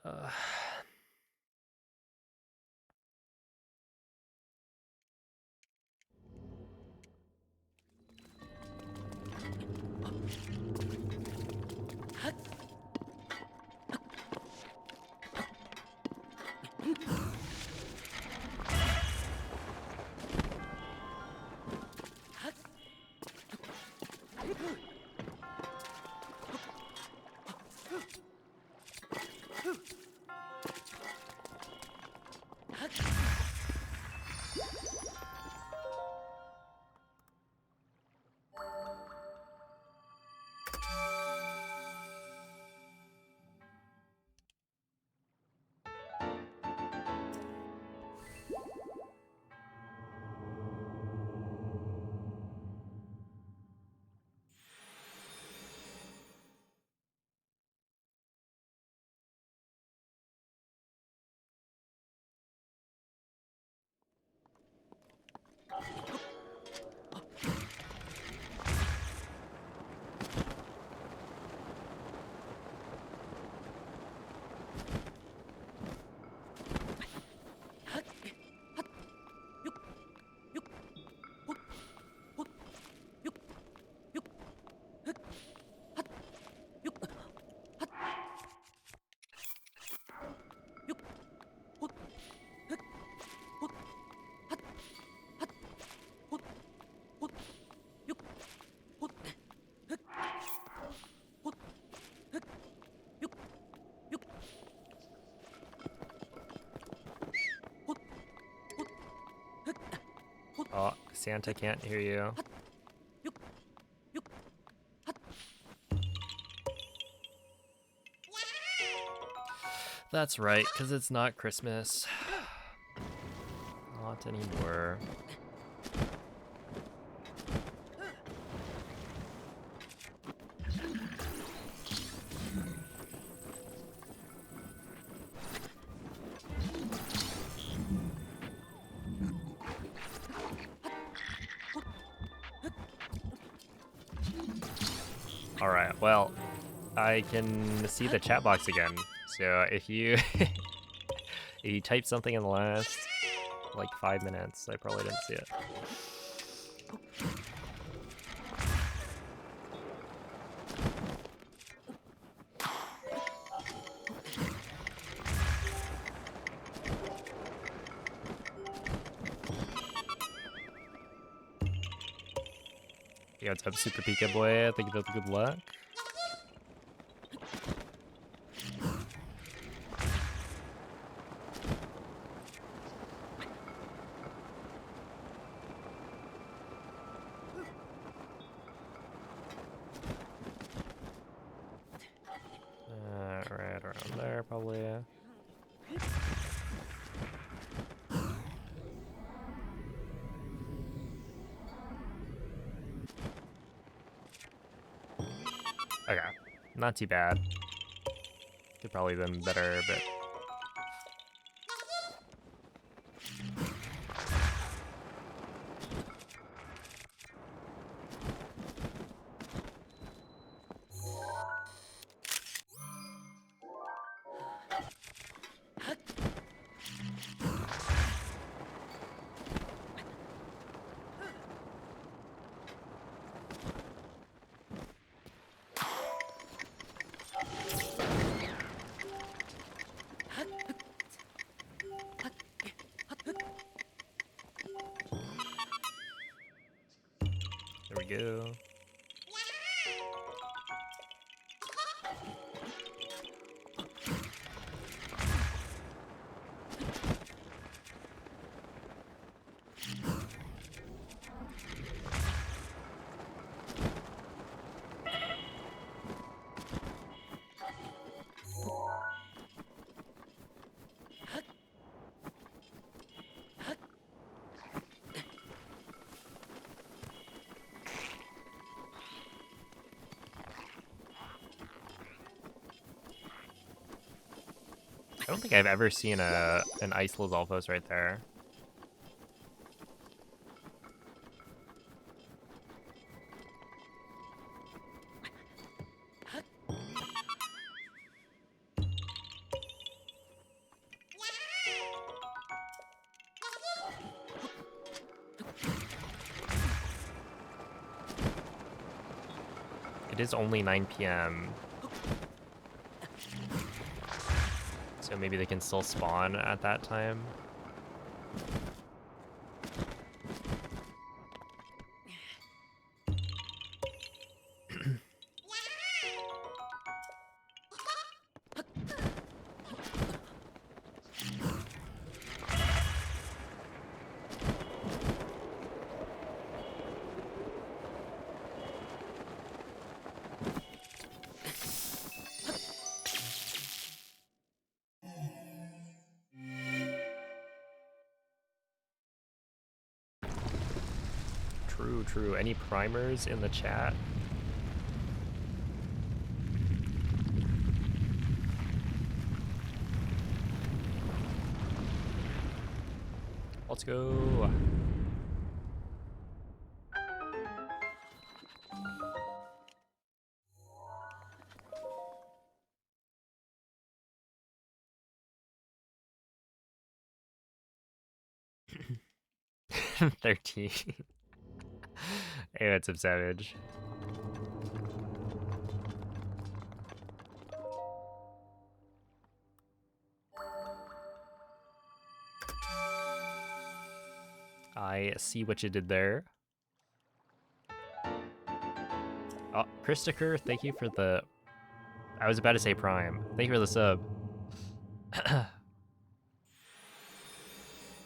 Oh, Santa can't hear you. That's right, because it's not Christmas. Not anymore. Alright, well, I can see the chat box again. So if you if you type something in the last like 5 minutes, I probably didn't see it. Yeah, what's up, Super Pika Boy? Thank you for the good luck. Right around there, probably. Okay, not too bad. Could probably been better, but there we go. I don't think I've ever seen an Ice Lizalfos right there. It is only 9 p.m. So maybe they can still spawn at that time. True, true. Any primers in the chat? Let's go. $13. Hey, what's up, Savage? I see what you did there. Oh, Christopher, thank you for the... I was about to say Prime. Thank you for the sub. I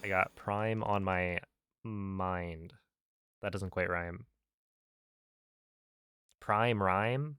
got Prime on my mind. That doesn't quite rhyme. Prime rhyme?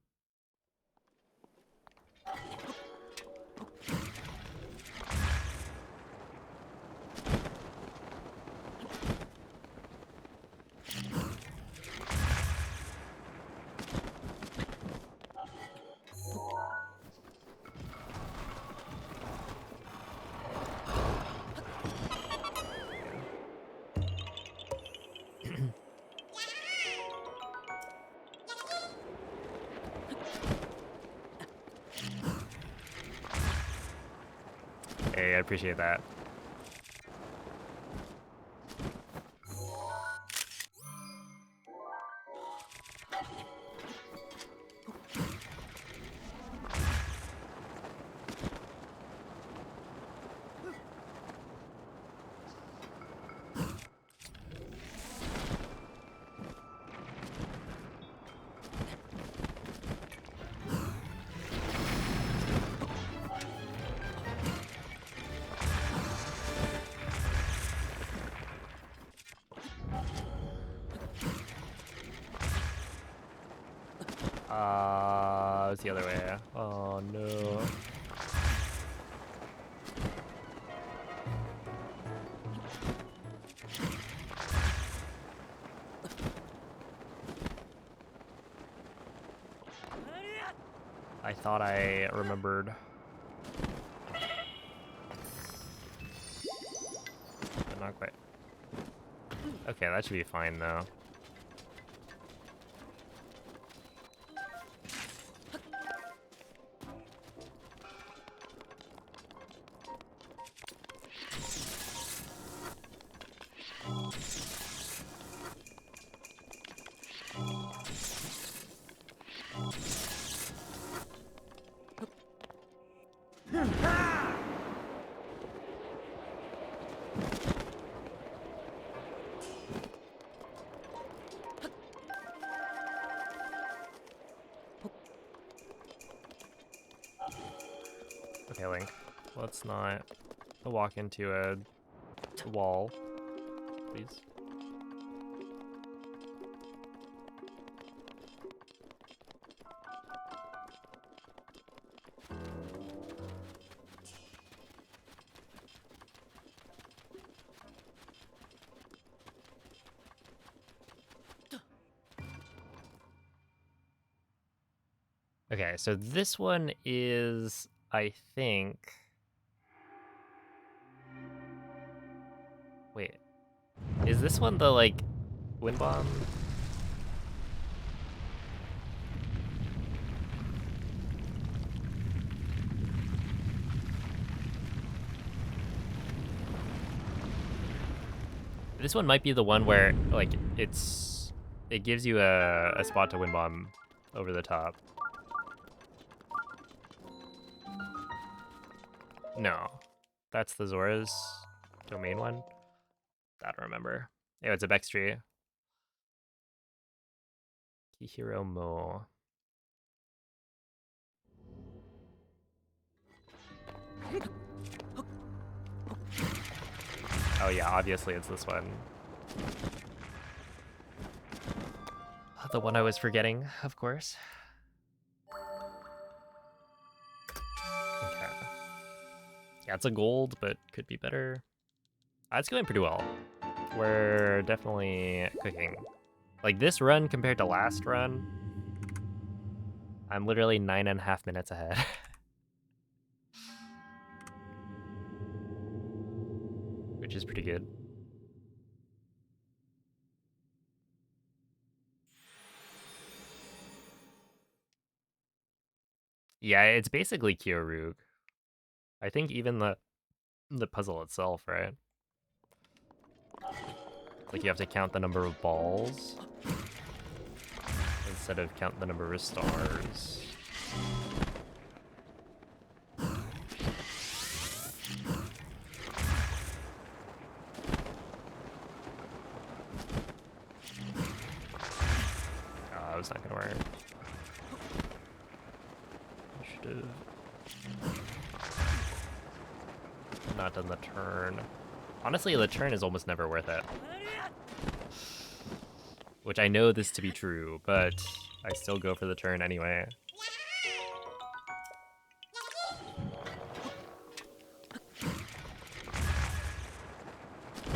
I appreciate that. It's the other way. Oh no. I thought I remembered. But not quite. Okay, that should be fine though. Okay, Link. Let's not walk into a wall, please. Okay, so this one is, I think... Wait. Is this one the, like, wind bomb? This one might be the one where, like, it gives you a spot to wind bomb over the top. No, that's the Zora's domain one. I don't remember. Yeah, it's a Bextree. Kihiro Mo. Oh yeah, obviously it's this one. The one I was forgetting, of course. Okay. Yeah, it's a gold, but could be better. It's going pretty well. We're definitely cooking. Like this run compared to last run, I'm literally 9.5 minutes ahead. Which is pretty good. Yeah, it's basically Kyorug. I think even the puzzle itself, right? Like you have to count the number of balls instead of count the number of stars. Oh, that was not gonna work. Should have not done the turn. Honestly, the turn is almost never worth it. Which I know this to be true, but I still go for the turn anyway.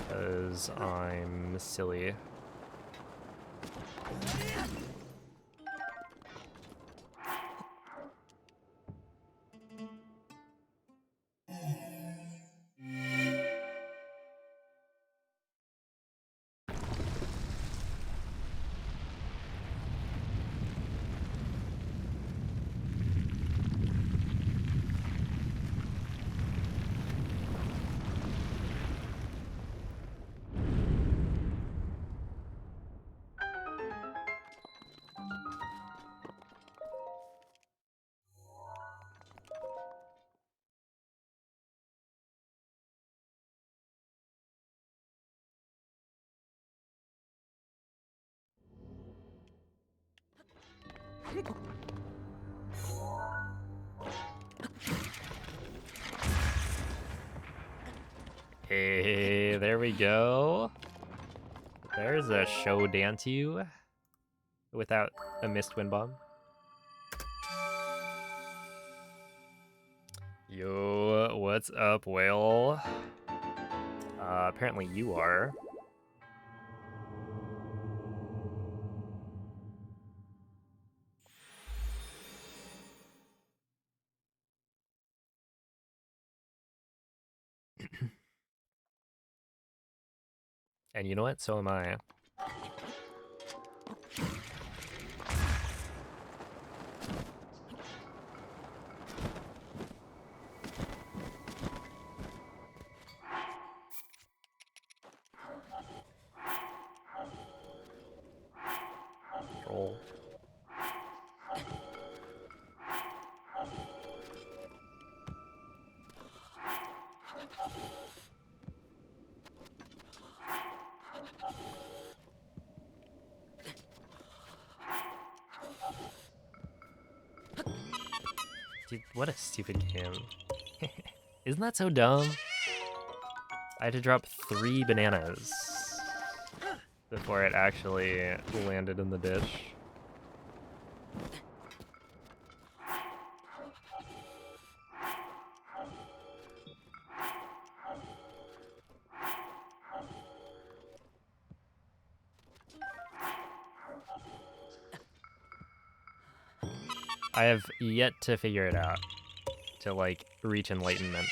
Because I'm silly. Hey, there we go. There's a show Dantu without a missed wind bomb. Yo, what's up, whale? Apparently you are. And you know what? So am I. Roll. Dude, what a stupid game. Isn't that so dumb? I had to drop 3 bananas before it actually landed in the dish. I have yet to figure it out to like reach enlightenment.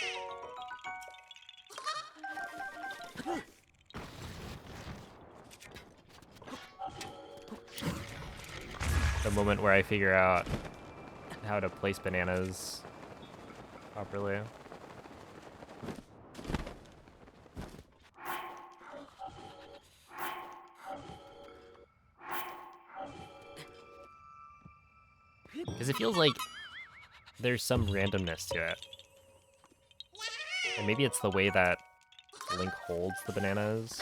The moment where I figure out how to place bananas properly. Because it feels like there's some randomness to it. And maybe it's the way that Link holds the bananas.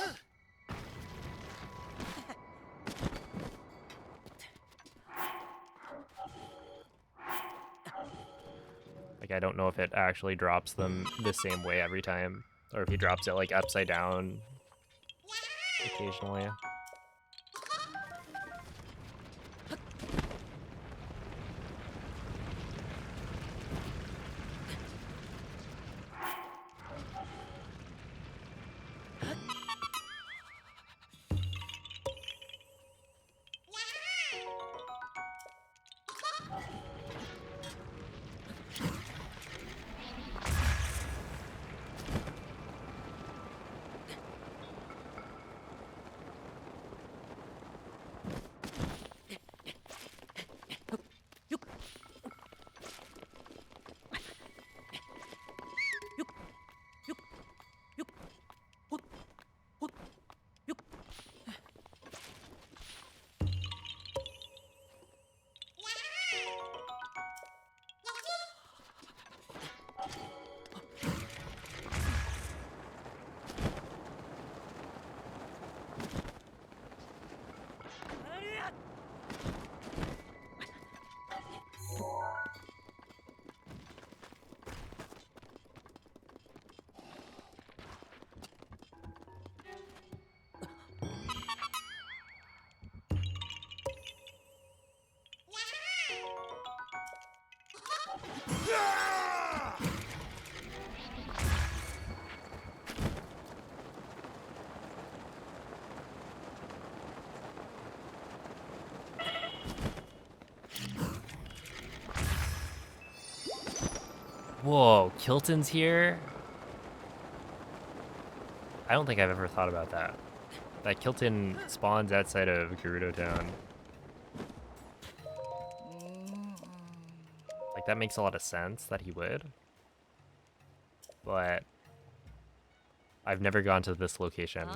Like, I don't know if it actually drops them the same way every time, or if he drops it like upside down occasionally. Whoa, Kilton's here? I don't think I've ever thought about that. That Kilton spawns outside of Gerudo Town. Like, that makes a lot of sense that he would. But I've never gone to this location.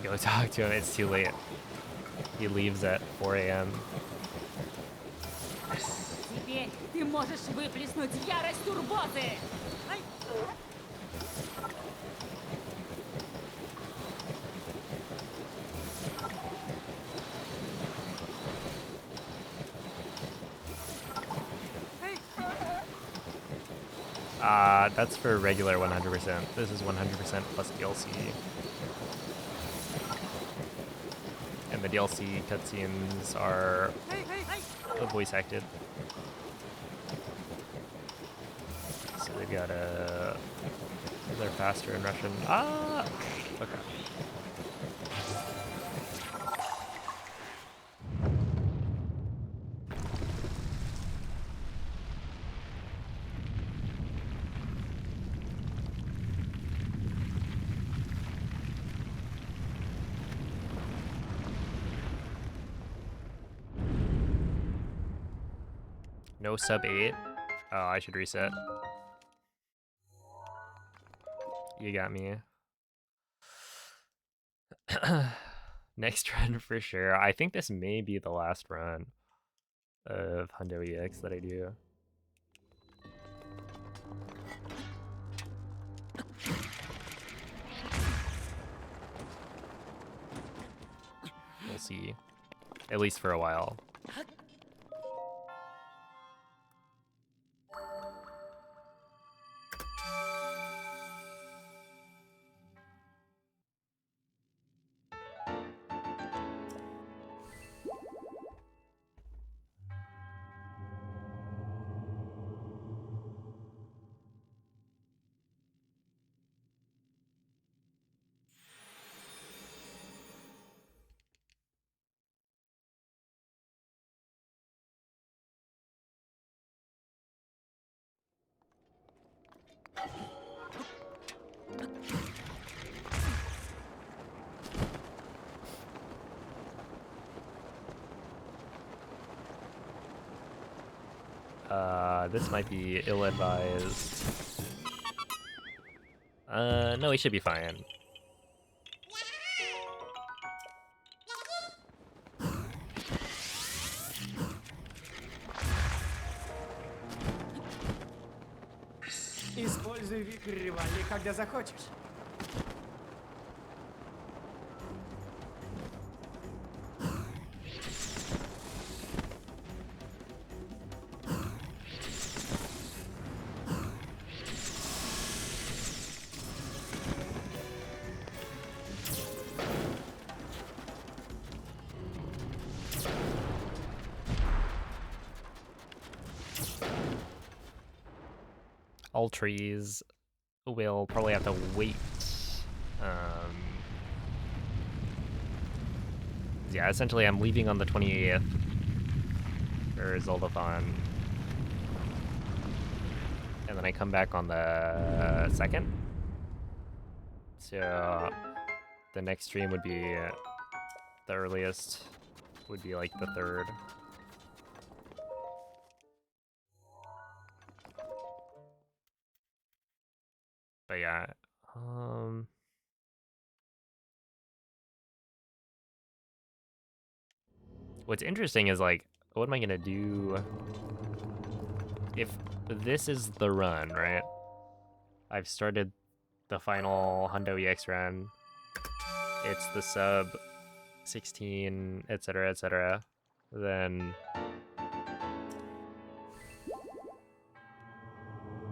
Go talk to him. It's too late. He leaves at 4 a.m. Теперь ты можешь выплеснуть ярость турботы! That's for regular 100%. This is 100% plus DLC. And the DLC cutscenes are voice acted. So they've got they're faster in Russian. Okay. No sub 8. Oh, I should reset. You got me. Next run for sure. I think this may be the last run of Hundo EX that I do. We'll see. At least for a while. This might be ill-advised. No, he should be fine. Используй вихрь Ривалли, когда захочешь. All trees will probably have to wait. Yeah, essentially I'm leaving on the 28th for Zoldathon. And then I come back on the 2nd. So the next stream would be the earliest would be like the 3rd. But yeah, what's interesting is like, what am I gonna do if this is the run, right? I've started the final Hundo EX run. It's the sub 16, etc., etc. Then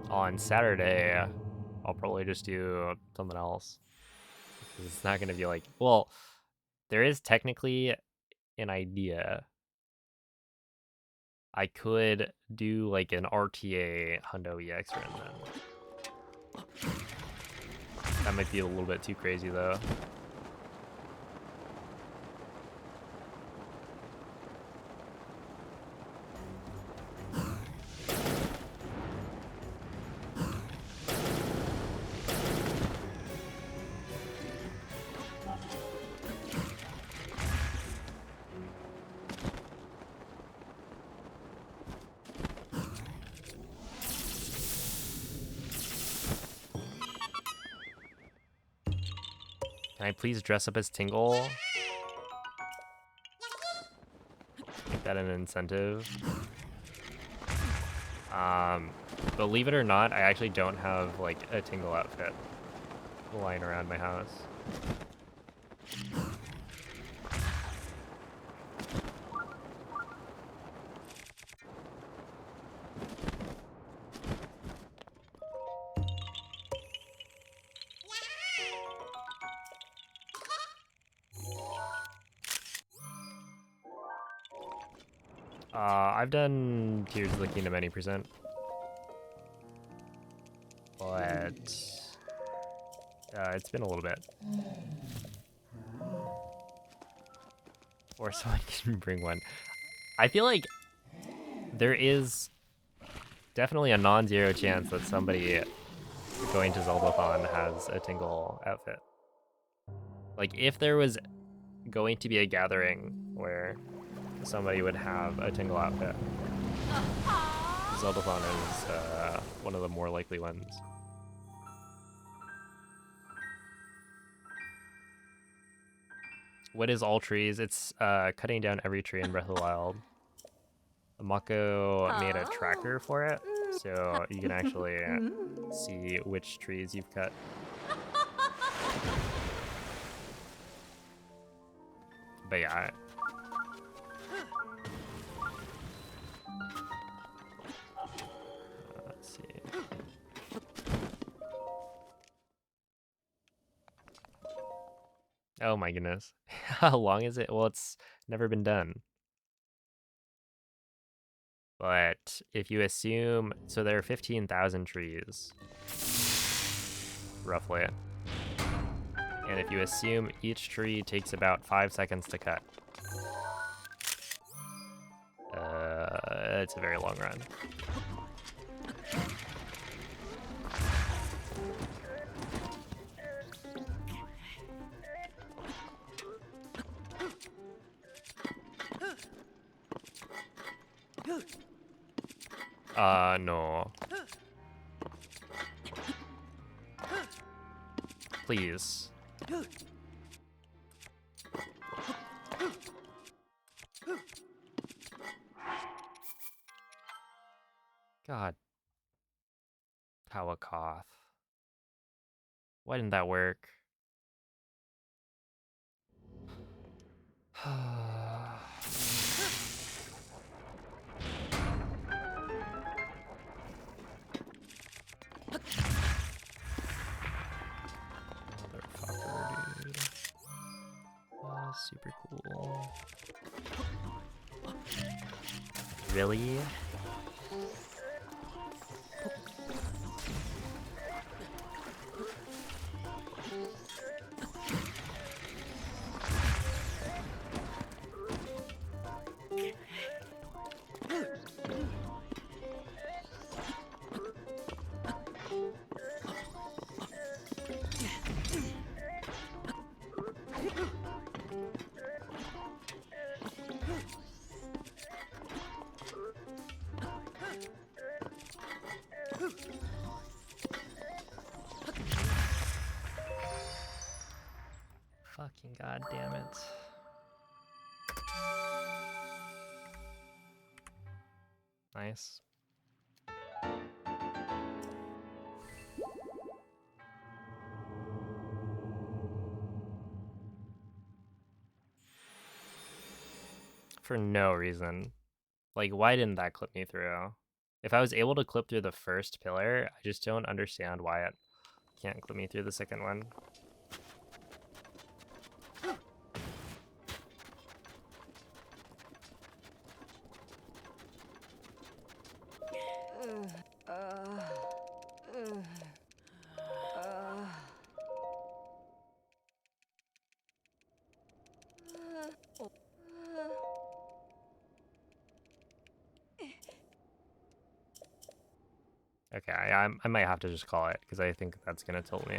on Saturday, I'll probably just do something else. It's not gonna be like, well, there is technically an idea. I could do like an RTA Hundo EX run then. That might be a little bit too crazy though. Can I please dress up as Tingle? Make that an incentive. Believe it or not, I actually don't have like a Tingle outfit lying around my house. I've done Tears of the Kingdom any percent. But it's been a little bit. Or someone can bring one. I feel like there is definitely a non-zero chance that somebody going to Zeldathon has a Tingle outfit. Like, if there was going to be a gathering where somebody would have a Tingle outfit, Zeldathon is one of the more likely ones. What is all trees? It's cutting down every tree in Breath of the Wild. Mako made a tracker for it, so you can actually see which trees you've cut. But yeah. Let's see. Oh my goodness. How long is it? Well, it's never been done. But if you assume, so there are 15,000 trees, roughly. And if you assume each tree takes about 5 seconds to cut, it's a very long run. No. Please. God. Kawakoth. Why didn't that work? Motherfucker, dude. Oh, super cool. Really? Fucking god damn it. Nice. For no reason. Like, why didn't that clip me through? If I was able to clip through the first pillar, I just don't understand why it can't clip me through the second one. Okay, I might have to just call it, because I think that's going to tilt me.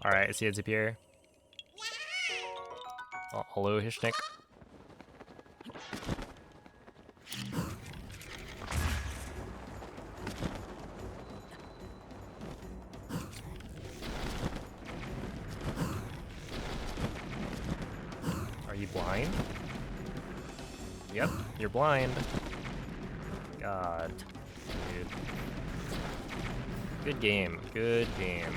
Alright, I see it's up here. Oh, hello, Hishnik. Are you blind? Yep, you're blind. God, dude. Good game, good game.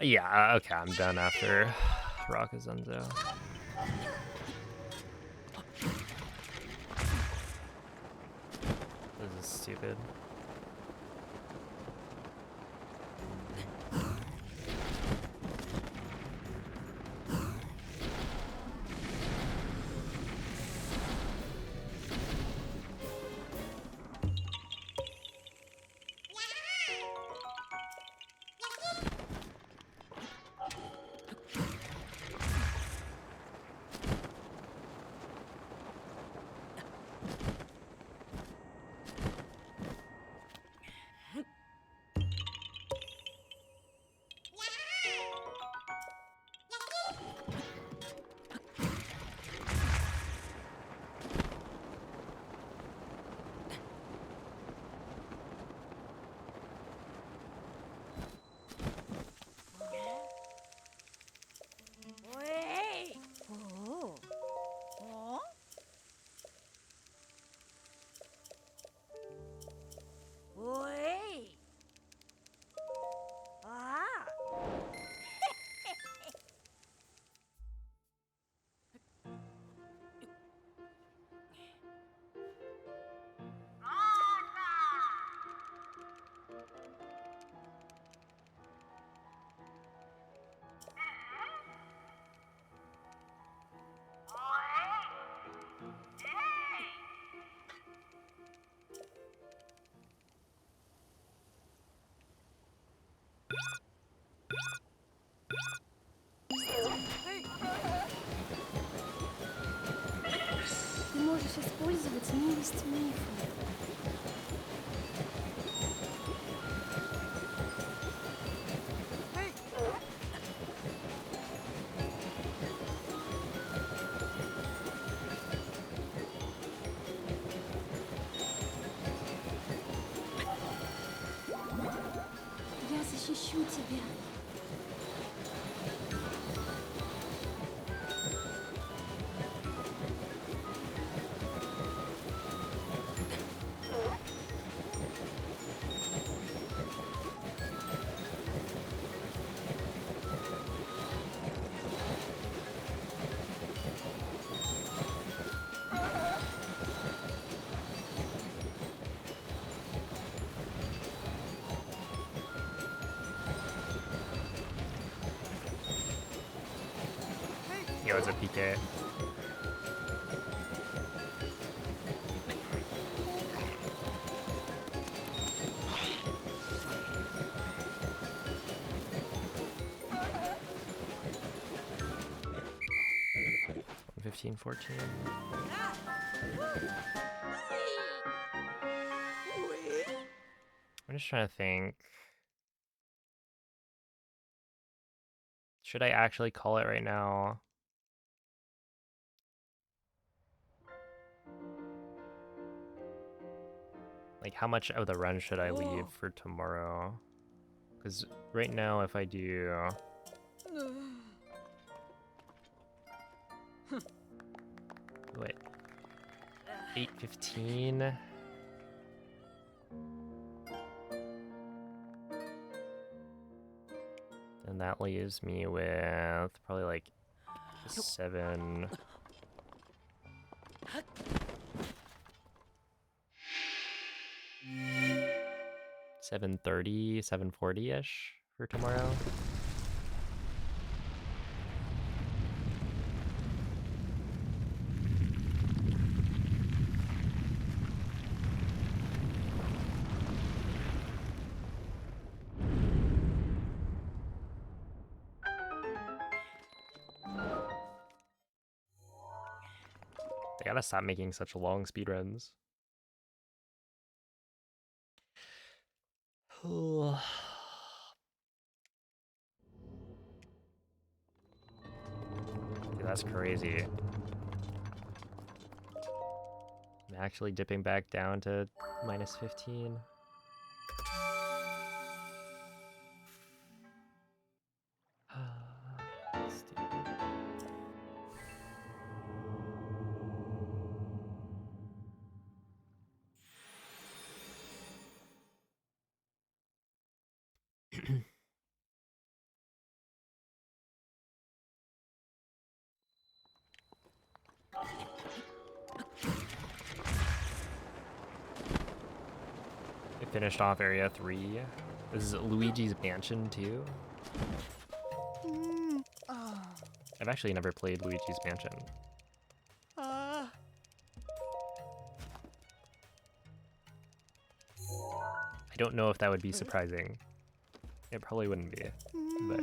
Yeah, okay, I'm done after Rakazenzo. This is stupid. Ты можешь использовать милость мифа. Я защищу тебя. Yo, it's a PK. $15, $14. I'm just trying to think. Should I actually call it right now? Like, how much of the run should I leave for tomorrow? Because right now, if I do... Wait. 8:15? And that leaves me with probably like 7... 7:30, 7:40-ish for tomorrow. They gotta stop making such long speedruns. Dude, that's crazy. I'm actually dipping back down to minus 15. Stupid. I finished off area 3. This is Luigi's Mansion 2. I've actually never played Luigi's Mansion. I don't know if that would be surprising. It probably wouldn't be, but...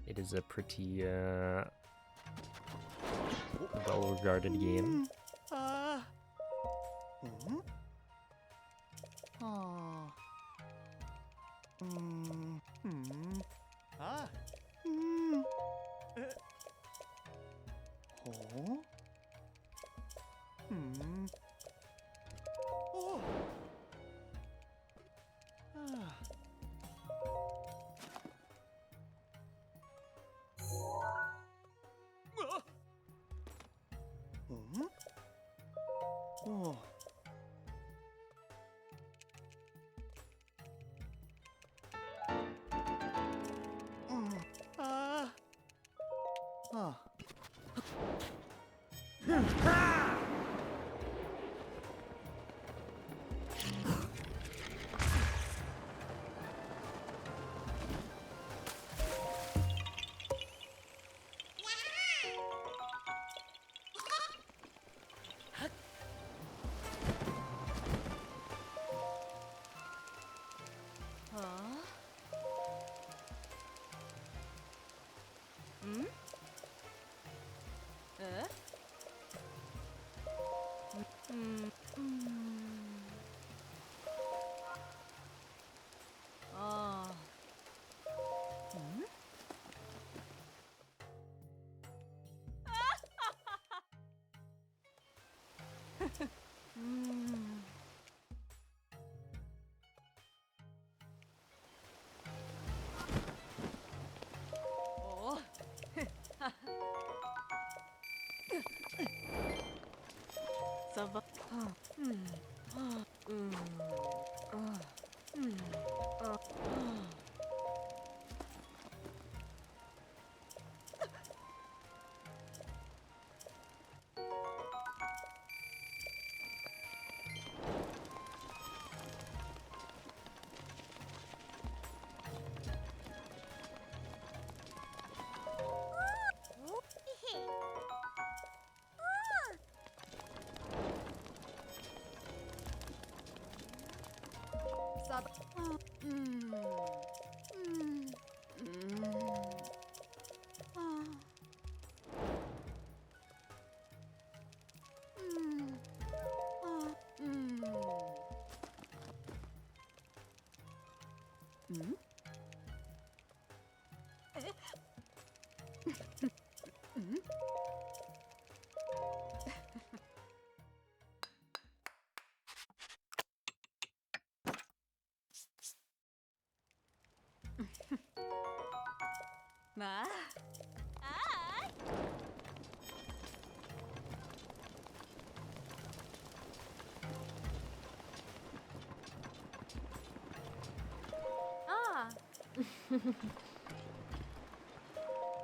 It is a pretty well-regarded game.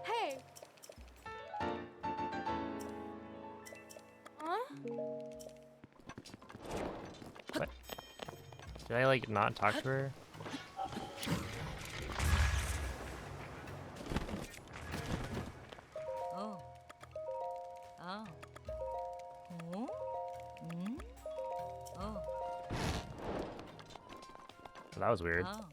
Hey! What? Did I, like, not talk to her? Oh. Oh. Mm? Oh. That was weird. Oh.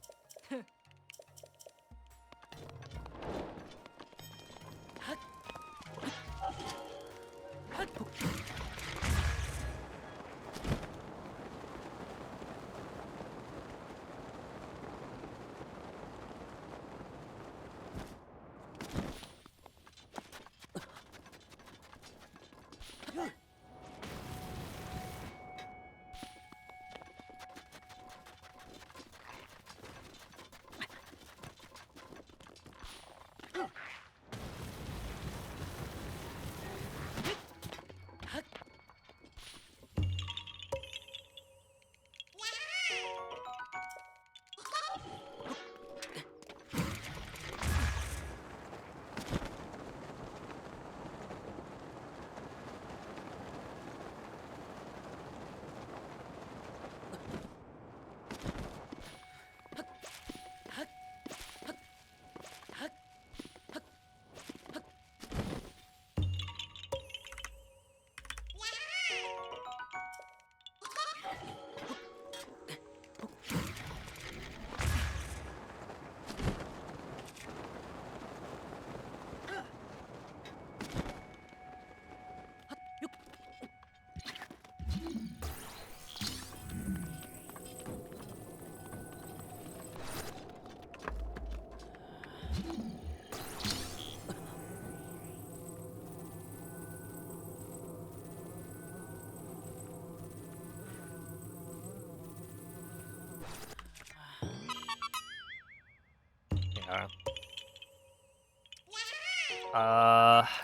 Yeah.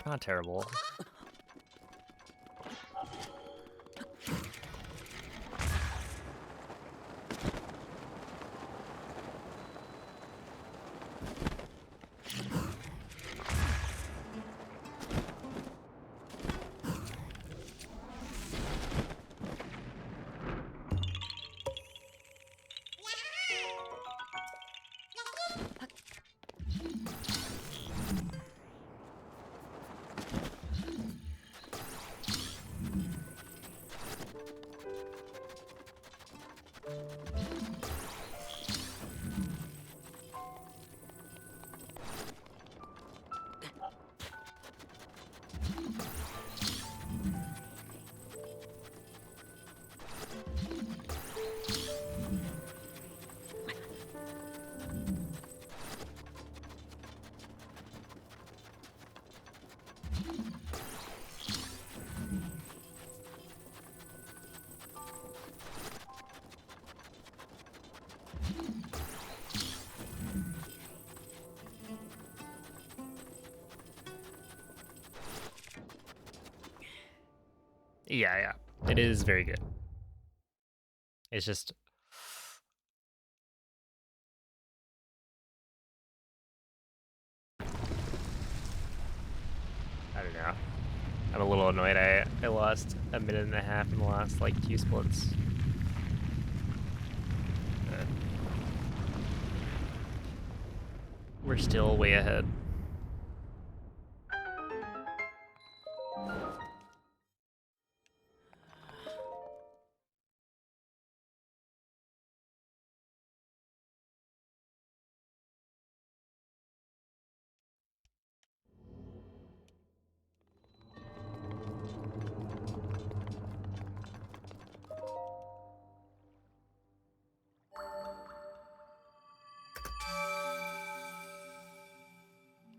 Not terrible. Yeah, yeah. It is very good. It's just I don't know. I'm a little annoyed I lost a minute and a half in the last like 2 splits. We're still way ahead.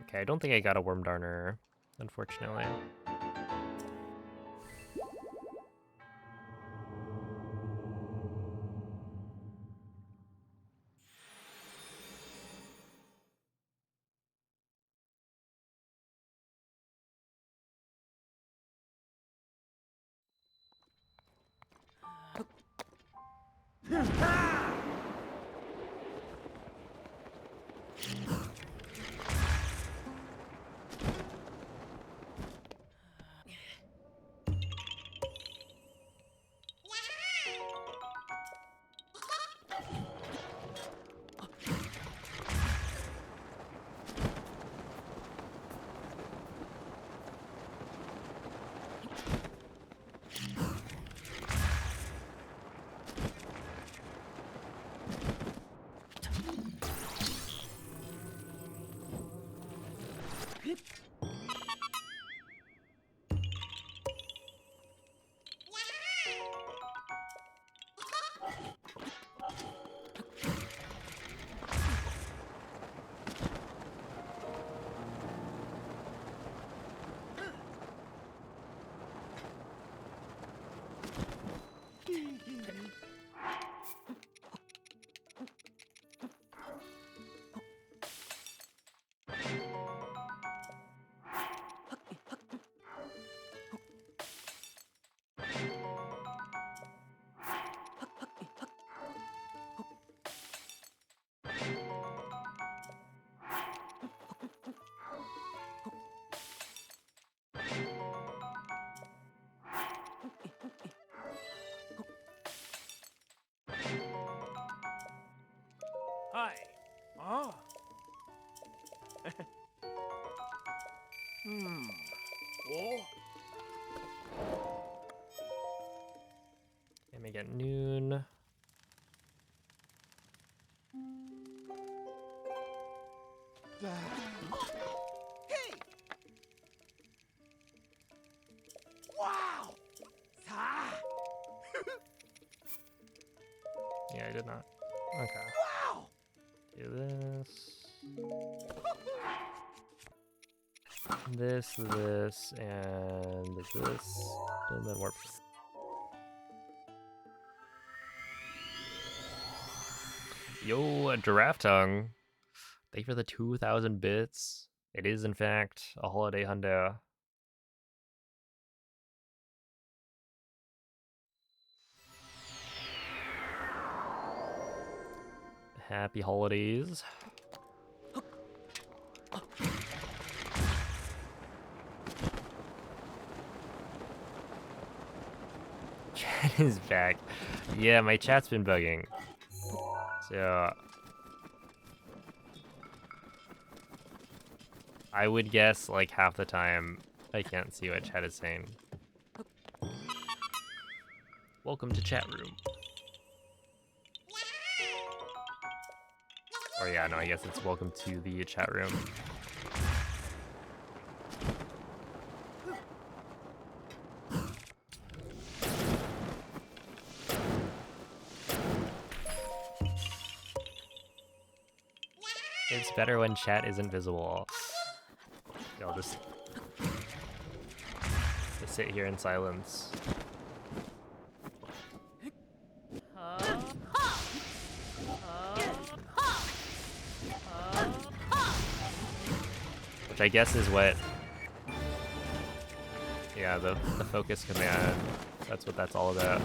Okay, I don't think I got a Worm Darner, unfortunately. like at noon. Yeah, I did not. Okay. Do this, and then warp. Yo, a giraffe tongue. Thank you for the 2,000 bits. It is, in fact, a holiday hundo. Happy holidays. Chat is back. Yeah, my chat's been bugging. So I would guess like half the time I can't see what chat is saying. Welcome to chat room. Or yeah, no, I guess it's welcome to the chat room. It's better when chat isn't visible. I'll just sit here in silence. Which I guess is what, yeah, the focus command, that's what that's all about.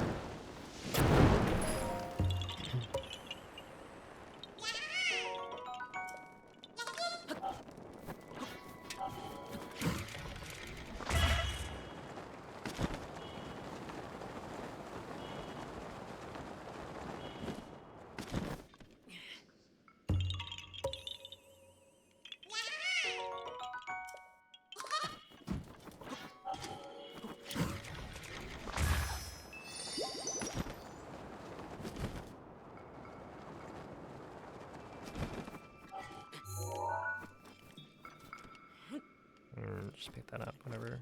Just pick that up whenever.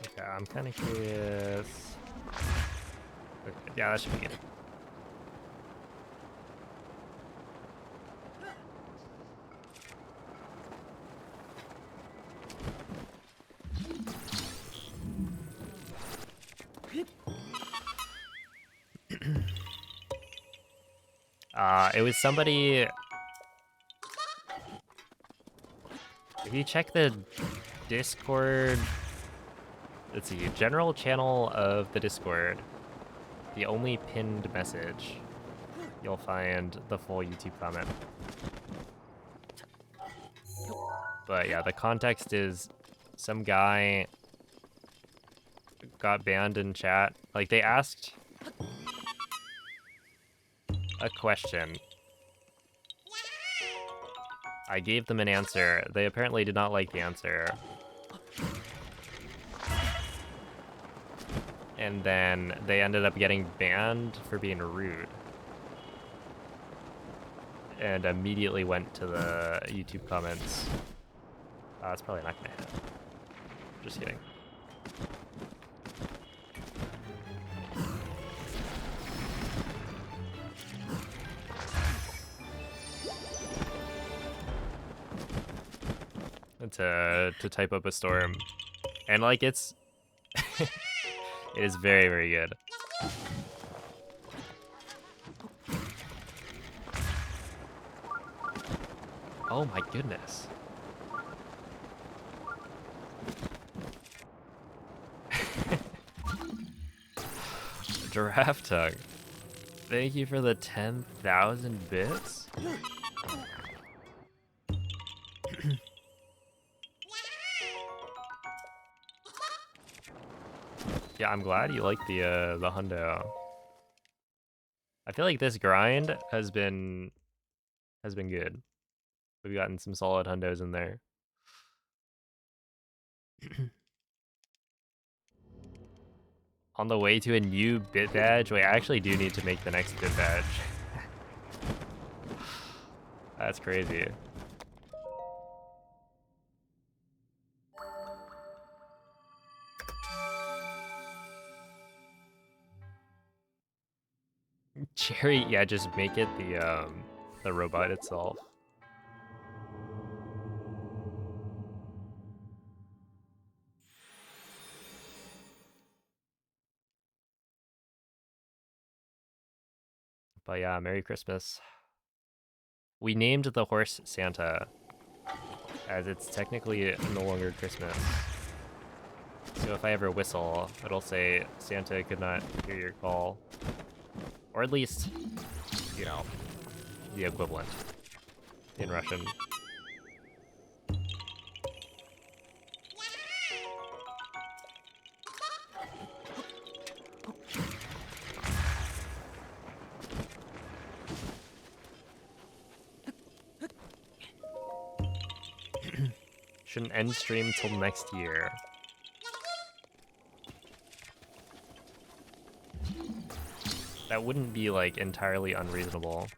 Okay, I'm kind of curious. Okay, yeah, that should be good. It was somebody. If you check the Discord, let's see, general channel of the Discord, the only pinned message, you'll find the full YouTube comment. But yeah, the context is some guy got banned in chat. Like, they asked a question. I gave them an answer. They apparently did not like the answer. And then they ended up getting banned for being rude. And immediately went to the YouTube comments. It's probably not gonna hit. Just kidding. To type up a storm, and like it's it is very, very good. Oh my goodness. Giraffe tongue. Thank you for the 10,000 bits. Yeah, I'm glad you like the hundo. I feel like this grind has been good. We've gotten some solid hundos in there. On the way to a new bit badge. Wait, I actually do need to make the next bit badge. That's crazy. Cherry, yeah, just make it the robot itself. But yeah, Merry Christmas. We named the horse Santa, as it's technically no longer Christmas. So if I ever whistle, it'll say, Santa could not hear your call. Or at least, you know, the equivalent in Russian. Shouldn't end stream till next year. That wouldn't be, like, entirely unreasonable.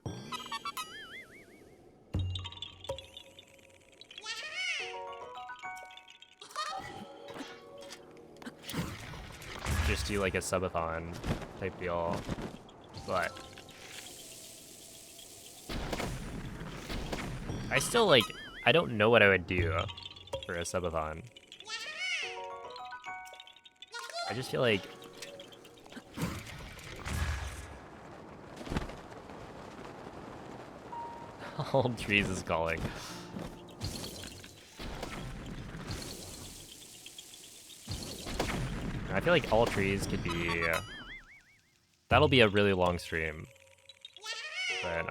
Just do, like, a subathon type deal. But I still, like, I don't know what I would do for a subathon. I just feel like Old Trees is calling. I feel like All Trees could be... that'll be a really long stream. But,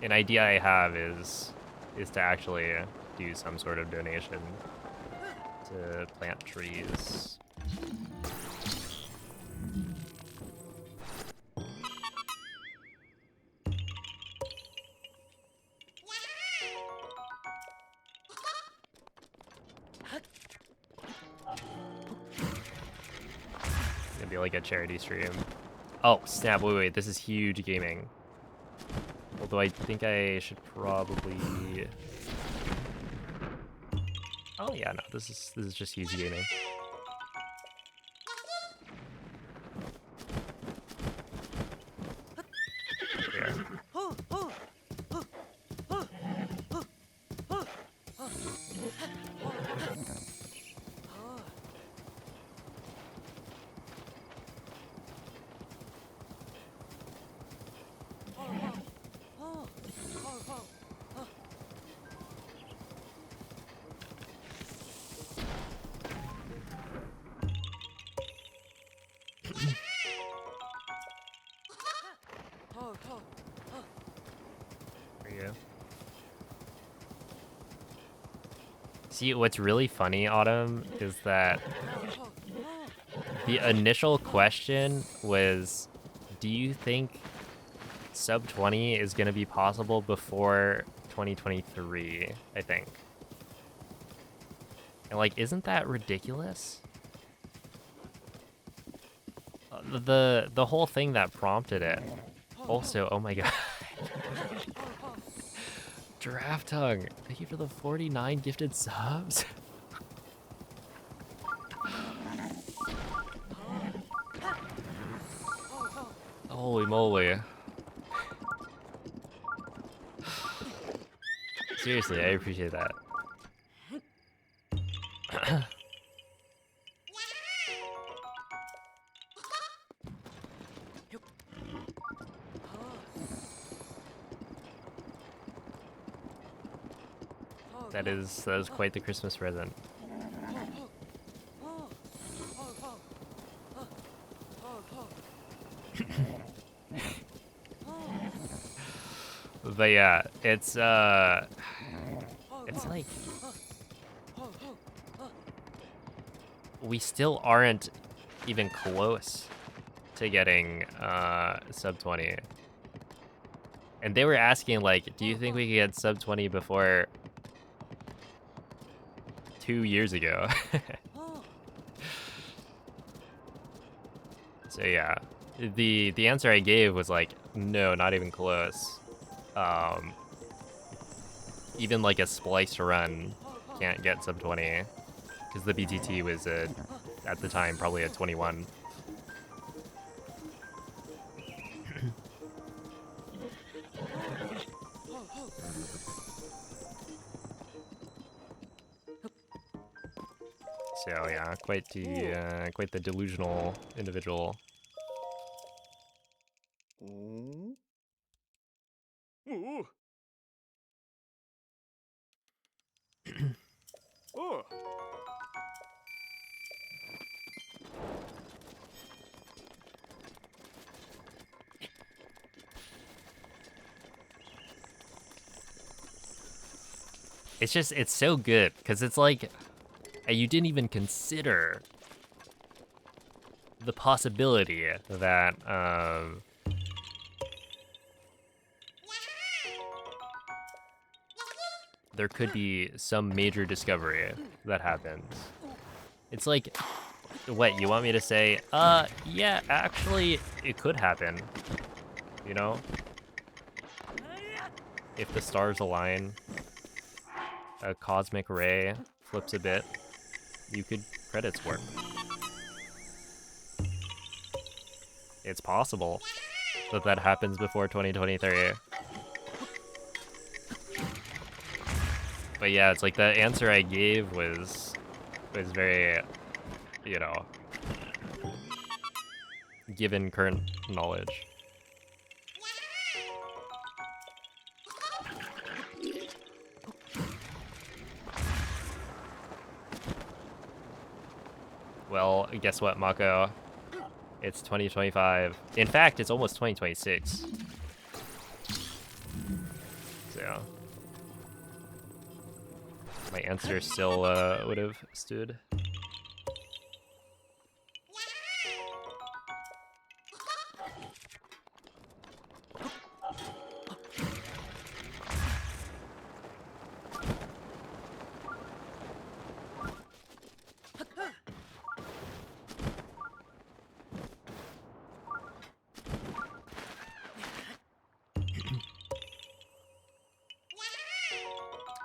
an idea I have is to actually do some sort of donation to plant trees. It'd be like a charity stream. Oh, snap, wait, this is huge gaming. Although I think I should probably... oh yeah, no, this is just huge gaming. Here. There you go. See, what's really funny, Autumn, is that the initial question was, do you think sub 20 is going to be possible before 2023, I think. And like, isn't that ridiculous? The whole thing that prompted it. Also, oh my god. Giraffe Tongue, thank you for the 49 gifted subs. Holy moly. Seriously, I appreciate that. That is quite the Christmas present. But yeah, it's like we still aren't even close to getting sub 20. And they were asking, like, do you think we could get sub 20 before 2 years ago? So yeah, the answer I gave was like, no, not even close. Even like a splice run can't get sub 20 because the BTT was at the time probably at 21. So yeah, quite the delusional individual. It's so good because it's like you didn't even consider the possibility that there could be some major discovery that happens. It's like, what, you want me to say, yeah, actually, it could happen, you know? If the stars align, a cosmic ray flips a bit, you could credits work. It's possible that that happens before 2023. But yeah, it's like the answer I gave was very, you know, given current knowledge. Well, guess what, Mako? It's 2025. In fact, it's almost 2026. So my answer still would have stood.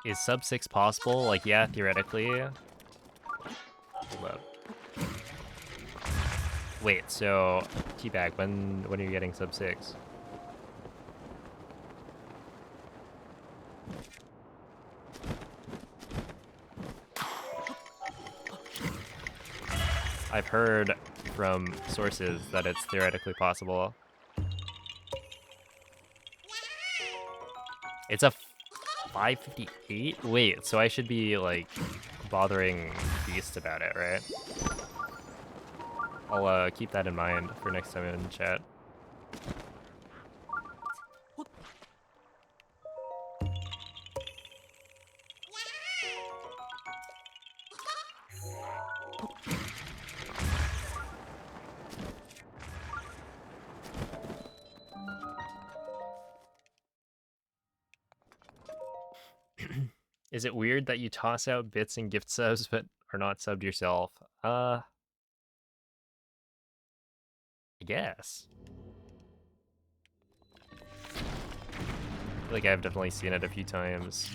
Is sub 6 possible? Like, yeah, theoretically. Hold up. Wait, so Teabag, when are you getting sub 6? I've heard from sources that it's theoretically possible. It's a 558? Wait, so I should be, like, bothering Beast about it, right? I'll keep that in mind for next time in chat. Is it weird that you toss out bits and gift subs but are not subbed yourself? I guess. I feel like I've definitely seen it a few times.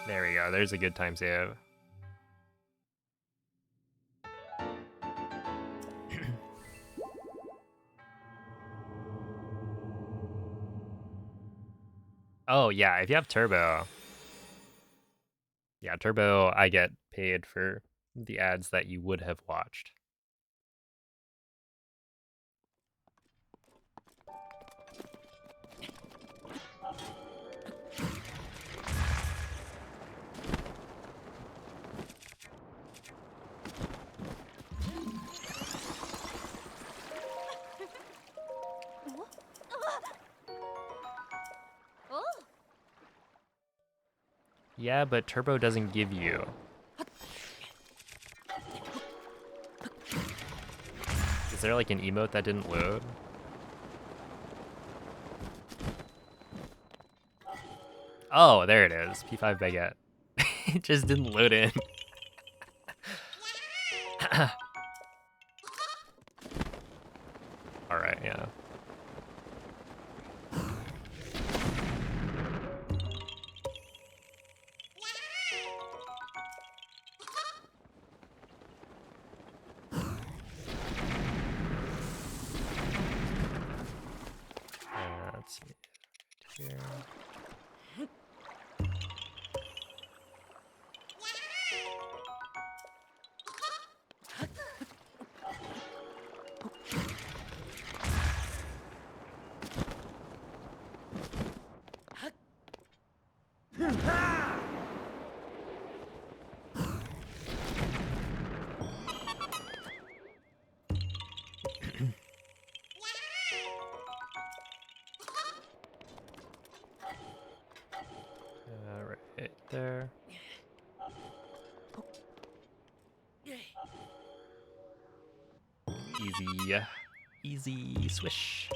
There we go, there's a good time save. Oh yeah, if you have Turbo. Yeah, Turbo, I get paid for the ads that you would have watched. Yeah, but turbo doesn't give you. Is there like an emote that didn't load? Oh, there it is. P5 baguette. It just didn't load in. Alright, yeah. Let's see. Here. Right there. Easy. Easy swish.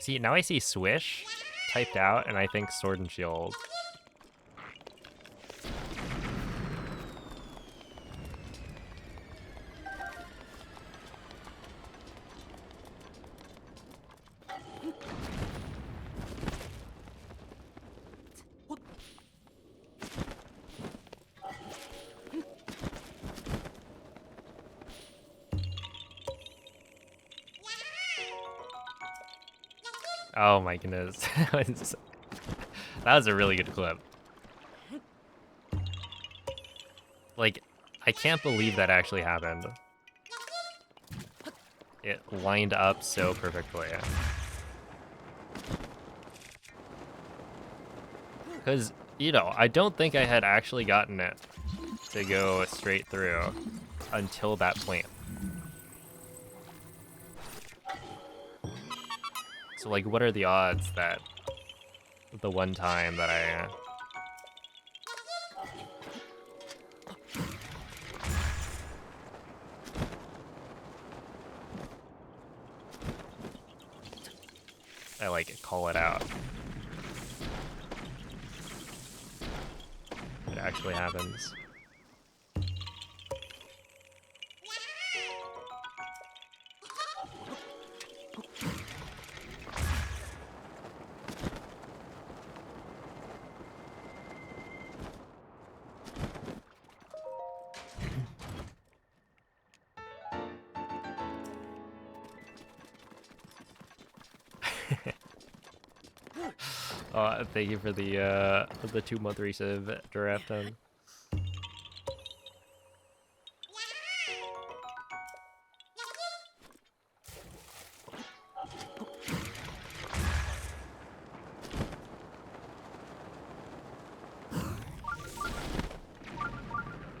See, now I see swish typed out, and I think sword and shield. Oh my goodness. That was a really good clip. Like, I can't believe that actually happened. It lined up so perfectly. Because, you know, I don't think I had actually gotten it to go straight through until that point. So, like, what are the odds that the one time that I like call it out? It actually happens. Thank you for the 2-month resave, Giraffe.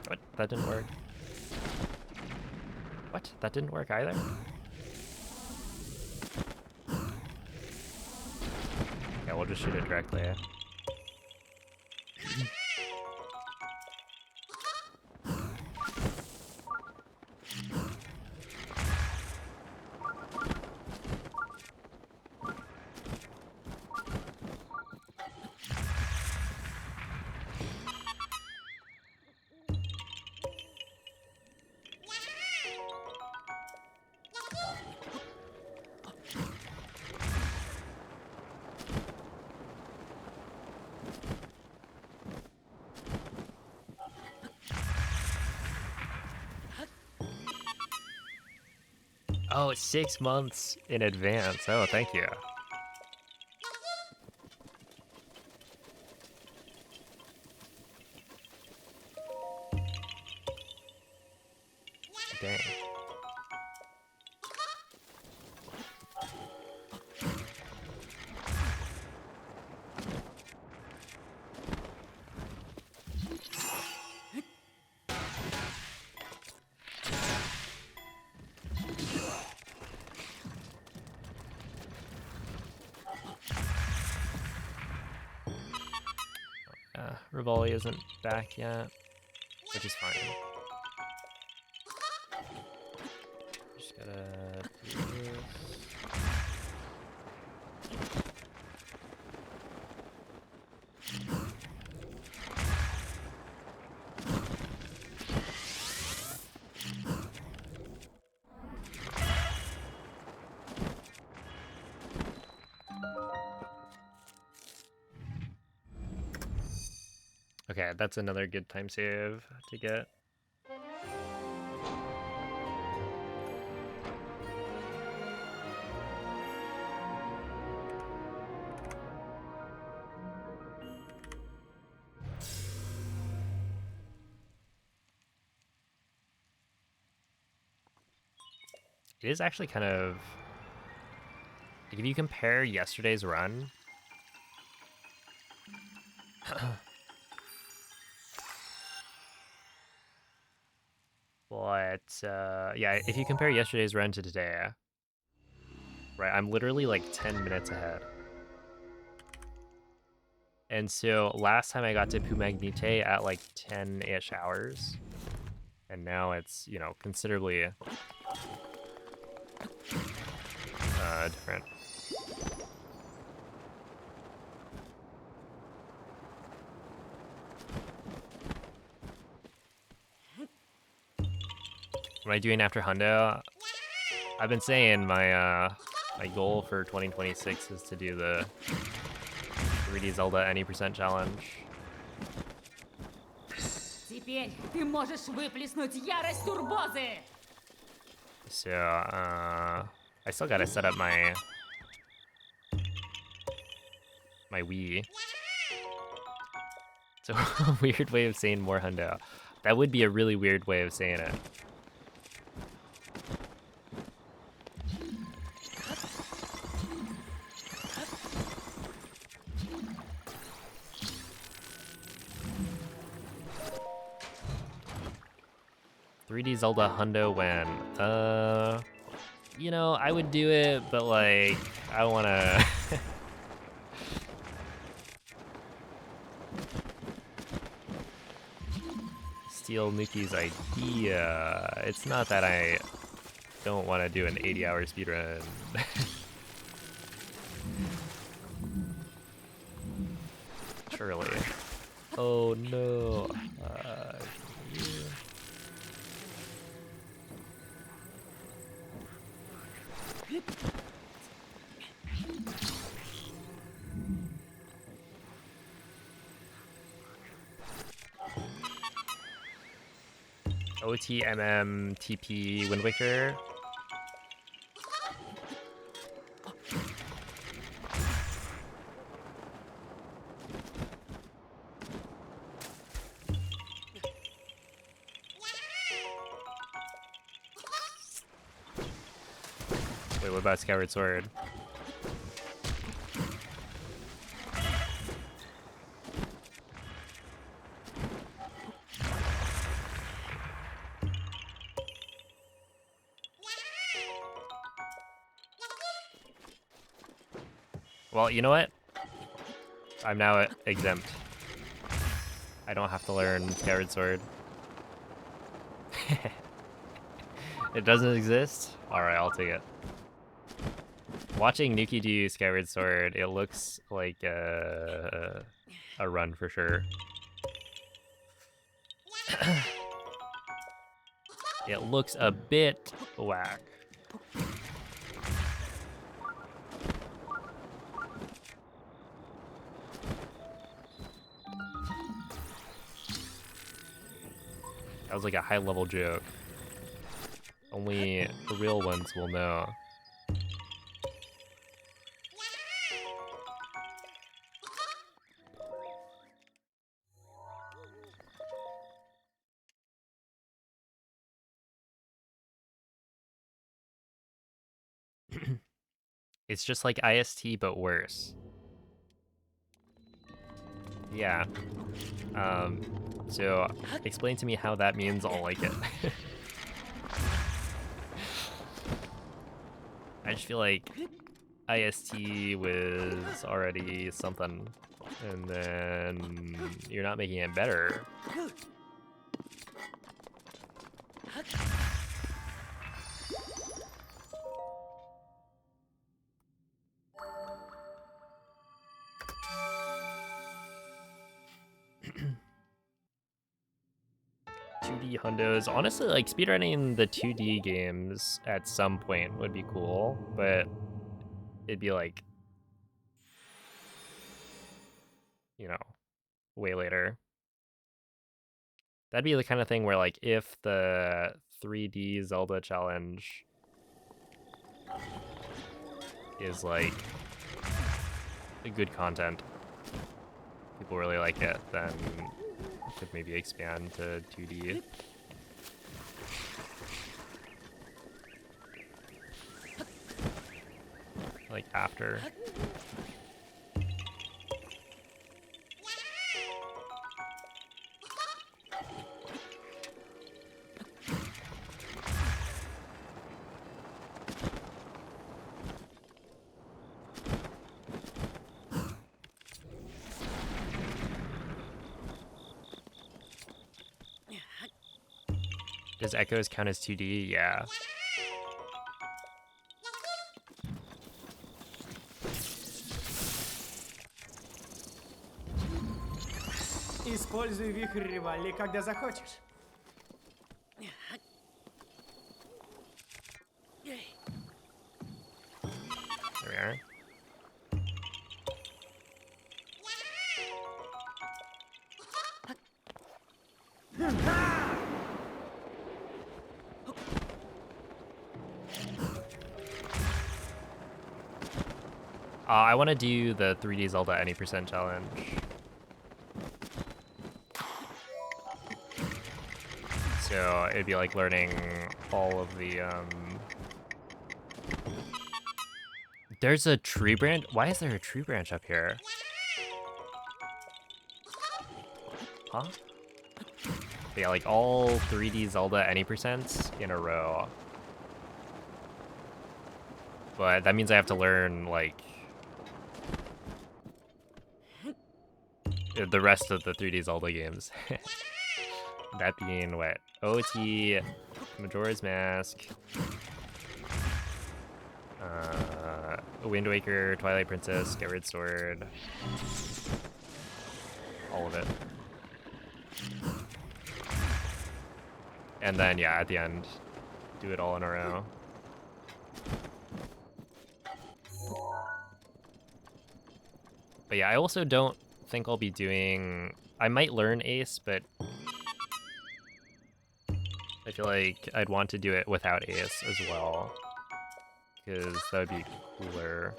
What? That didn't work. What? That didn't work either? Yeah, we'll just shoot it directly. Oh, 6 months in advance. Oh, thank you. Dang. Rivali isn't back yet, which is fine. Just gotta do this. Okay, that's another good time save to get. It is actually kind of... Like, if you compare yesterday's run... But, yeah, if you compare yesterday's run to today, right, I'm literally like 10 minutes ahead. And so last time I got to Pumagnite at like 10-ish hours. And now it's, you know, considerably different. What am I doing after Hundo? I've been saying my my goal for 2026 is to do the 3D Zelda any % challenge. Теперь ты можешь выплеснуть ярость турбозы! So, I still gotta set up my Wii. It's a weird way of saying more Hundo. That would be a really weird way of saying it. Zelda Hundo when? You know, I would do it, but like, I wanna... steal Nuki's idea. It's not that I don't want to do an 80-hour speedrun. Surely. Oh no. Yeah. OTMM TP Wind Waker. Wait, what about Skyward Sword? Well, you know what? I'm now exempt. I don't have to learn Skyward Sword. It doesn't exist? Alright, I'll take it. Watching Nuki do Skyward Sword, it looks like a run for sure. It looks a bit whack. That was like a high-level joke. Only the real ones will know. It's just like IST, but worse. Yeah. So explain to me how that means I'll like it. I just feel like IST was already something, and then you're not making it better. Hundos. Honestly, like speedrunning the 2D games at some point would be cool, but it'd be like, you know, way later. That'd be the kind of thing where like if the 3D Zelda challenge is like good content, people really like it, then could maybe expand to 2D. Like after. Does Echoes count as 2D? Yeah. Используй вихрь Ривалли, когда захочешь. There we are. I want to do the 3D Zelda any percent challenge. So it'd be like learning all of the There's a tree branch. Why is there a tree branch up here? Huh? Yeah, like all 3D Zelda any percents in a row. But that means I have to learn like the rest of the 3D Zelda games. That being what? OT, Majora's Mask, Wind Waker, Twilight Princess, Skyward Sword, all of it. And then, yeah, at the end, do it all in a row. But yeah, I also don't think I'll be doing... I might learn Ace, but I feel like I'd want to do it without Ace as well, because that would be cooler.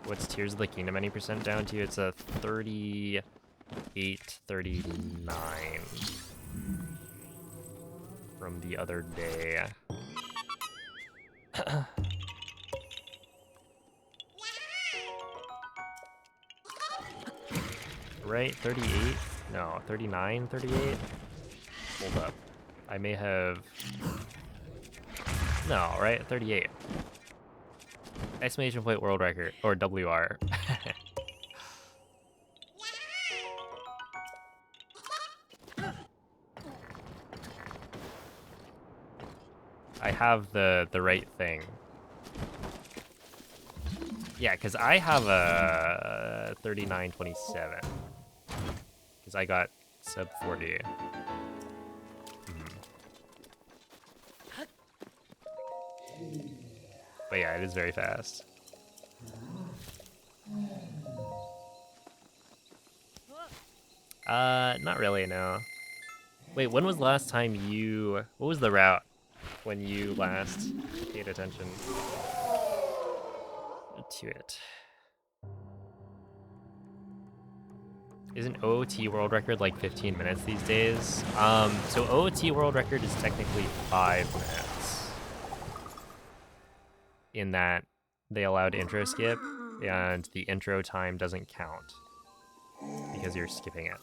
What's Tears of the Kingdom any percent down to? It's a 38, 39 from the other day. Right, 38? No, 39, 38? Hold up. I may have... No, right? 38. Exclamation point world record, or WR. I have the right thing. Yeah, because I have a 3927. Because I got sub 40. But yeah, it is very fast. Not really, no. Wait, when was the last time you... What was the route when you last paid attention to it? Isn't OOT world record like 15 minutes these days? So OOT world record is technically 5 minutes. In that they allowed intro skip, and the intro time doesn't count because you're skipping it.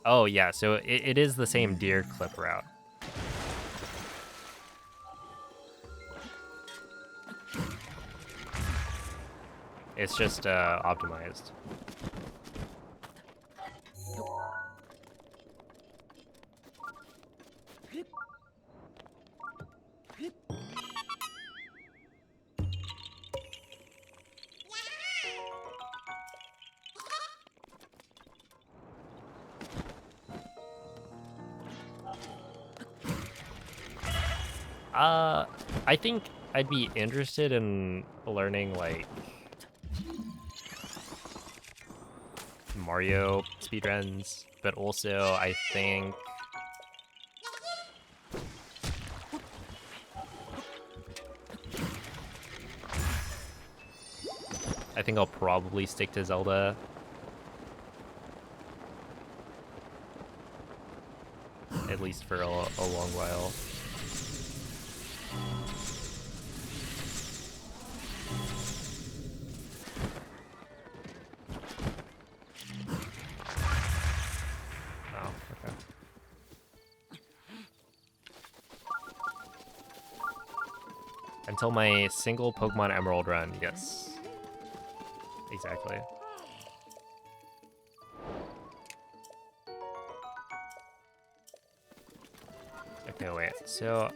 Oh yeah, so it is the same deer clip route. It's just optimized. I think I'd be interested in learning like Mario speedruns, but also I think I'll probably stick to Zelda. At least for a long while. Oh, okay. Until my single Pokemon Emerald run, yes. Exactly. Okay, wait, so...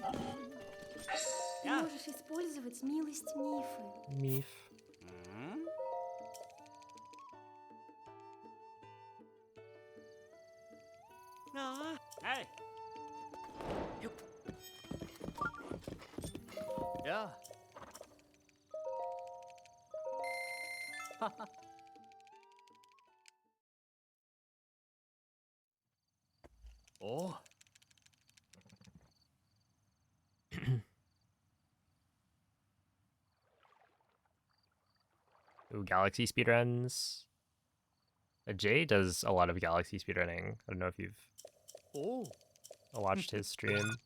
Ты можешь использовать милость Мифы. Миф. Hey. Yeah. Oh. Ooh, Galaxy speedruns. Jay does a lot of Galaxy speedrunning. I don't know if you've Oh. watched his stream.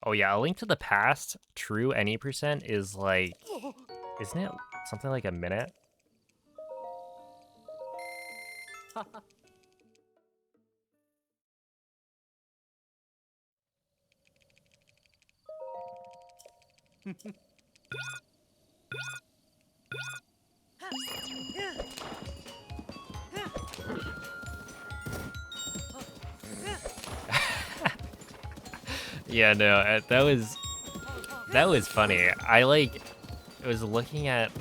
Oh yeah, A Link to the Past, true any percent is like, isn't it something like a minute? Yeah, no, that was funny. I was looking at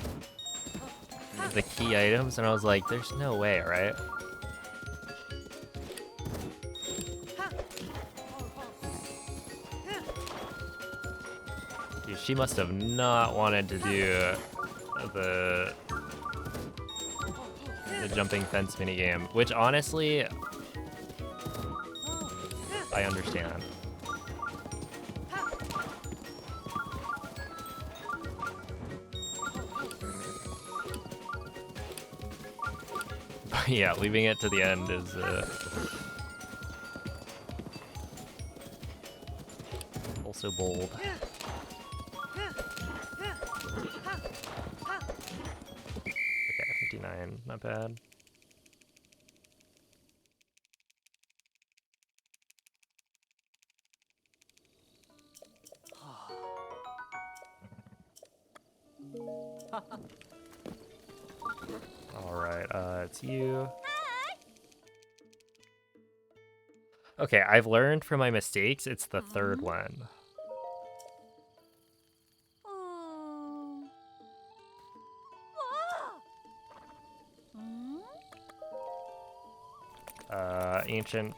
the key items and I was like, there's no way, right? Dude, she must have not wanted to do the jumping fence minigame, which honestly, I understand. Yeah, leaving it to the end is also bold. Okay, 59, not bad. Alright, it's you. Okay, I've learned from my mistakes. It's the third one. Ancient.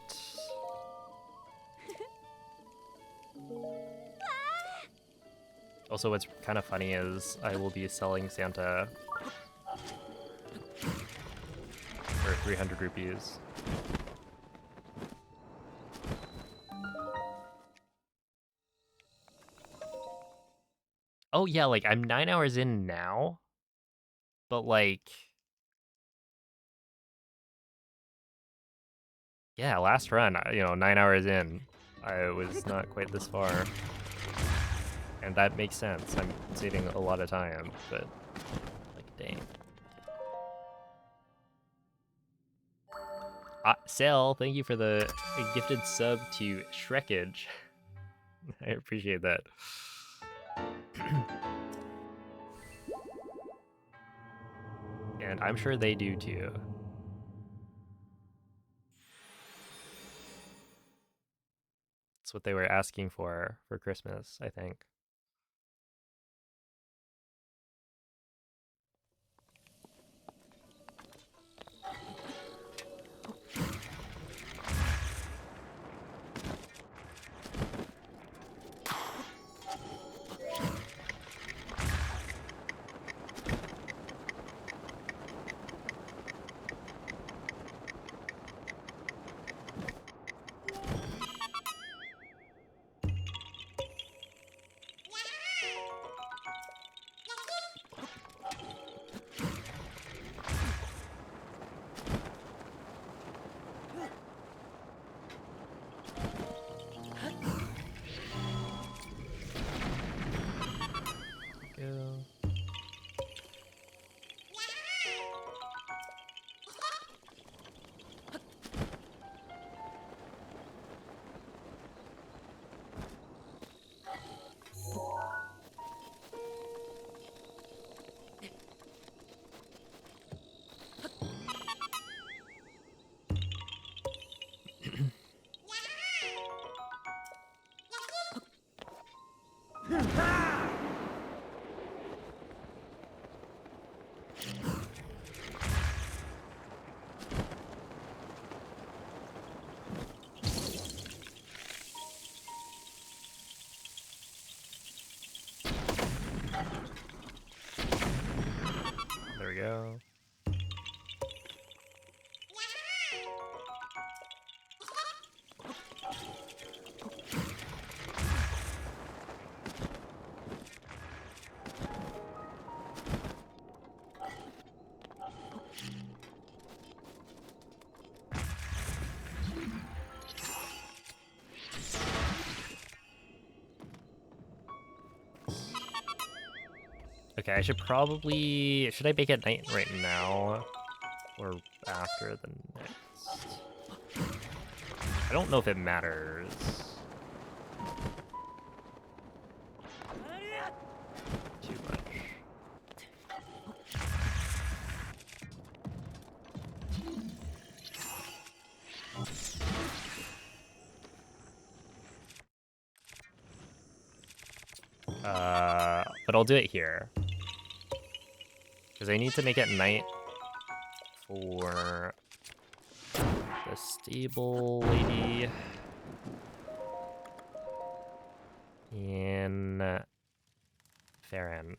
Also, what's kind of funny is I will be selling Santa for 300 rupees. Oh yeah, like I'm 9 hours in now, but like, yeah, last run, 9 hours in, I was not quite this far. And that makes sense. I'm saving a lot of time, but like, dang. Sal, thank you for the gifted sub to Shrekage. I appreciate that. And I'm sure they do too. It's what they were asking for Christmas, I think. There we go. Okay, I should probably... Should I make it night right now? Or after the next? I don't know if it matters. Too much. But I'll do it here. Because I need to make it night for the stable lady in Farron.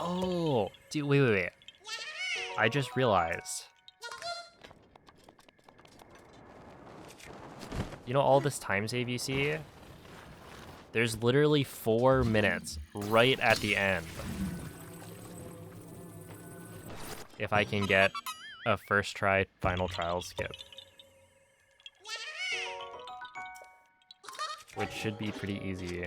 Oh, dude, wait. I just realized. You know all this time save you see? There's literally 4 minutes right at the end. If I can get a first try final trial skip. which should be pretty easy.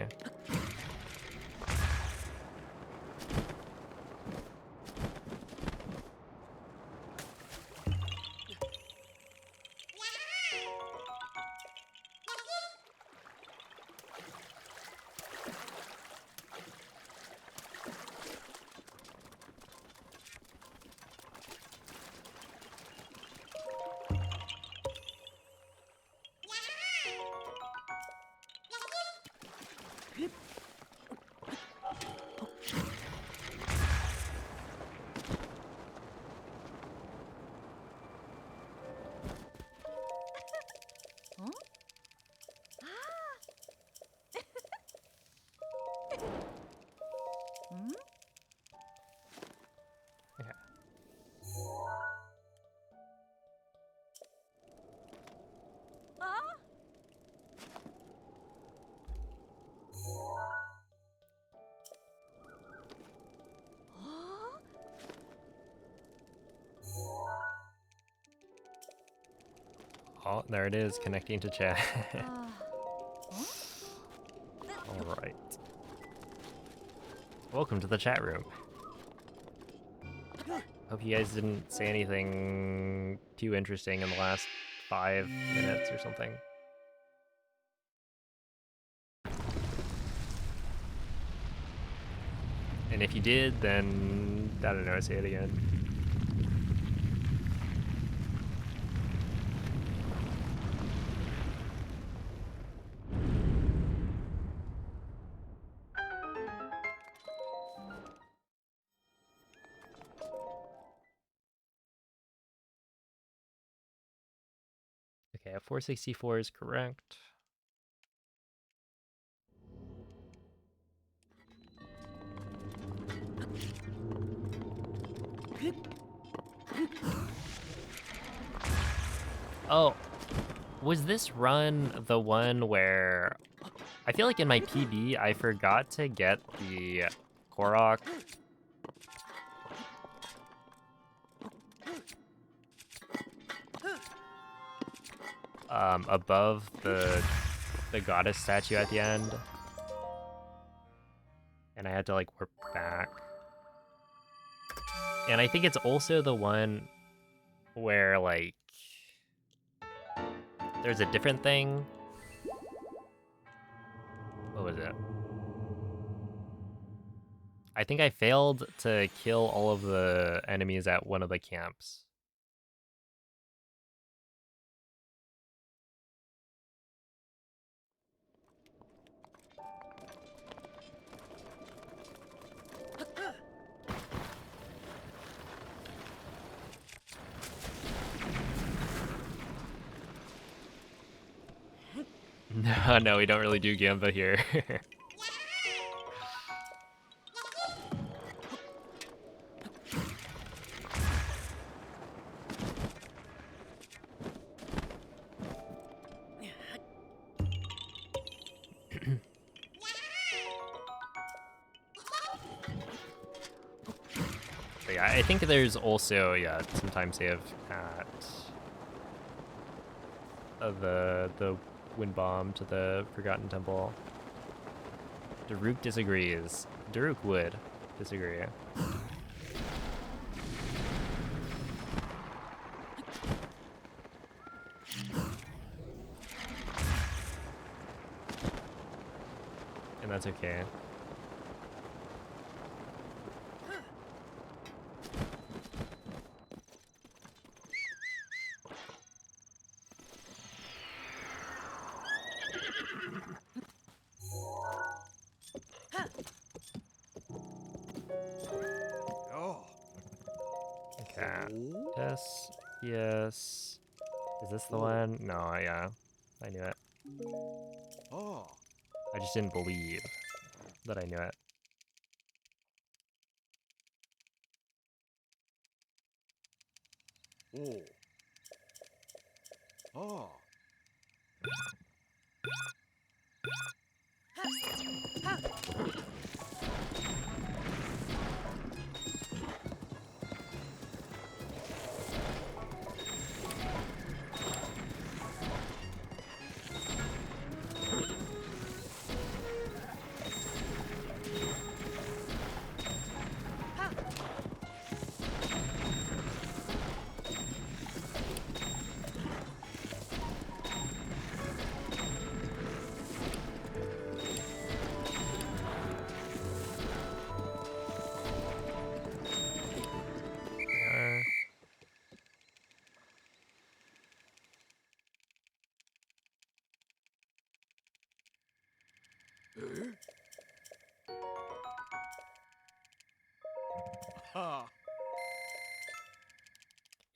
Okay. Oh, there it is, connecting to chat. Alright. Welcome to the chat room. Hope you guys didn't say anything too interesting in the last 5 minutes or something. And if you did, then I don't know, say it again. Okay, 464 is correct. Oh, was this run the one where I feel like in my PB I forgot to get the Korok above the goddess statue at the end, and I had to like warp back. And I think it's also the one where like there's a different thing. What was it? I think I failed to kill all of the enemies at one of the camps. No, we don't really do Gamba here. But yeah, I think there's also, yeah, some time save at the wind bomb to the Forgotten Temple. Daruk disagrees. Daruk would disagree. And that's okay. Yes, yes. Is this the one? No, yeah. I knew it. Oh. I just didn't believe that I knew it. Oh.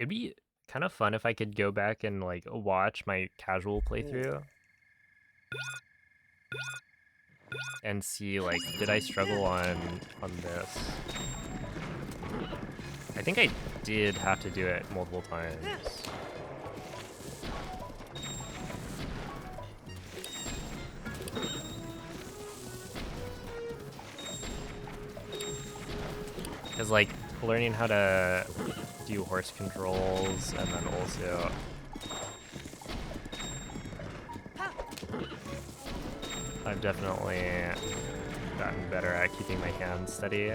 It'd be kind of fun if I could go back and like watch my casual playthrough and see like, did I struggle on this? I think I did have to do it multiple times. Because like learning how to do horse controls and then also I've definitely gotten better at keeping my hands steady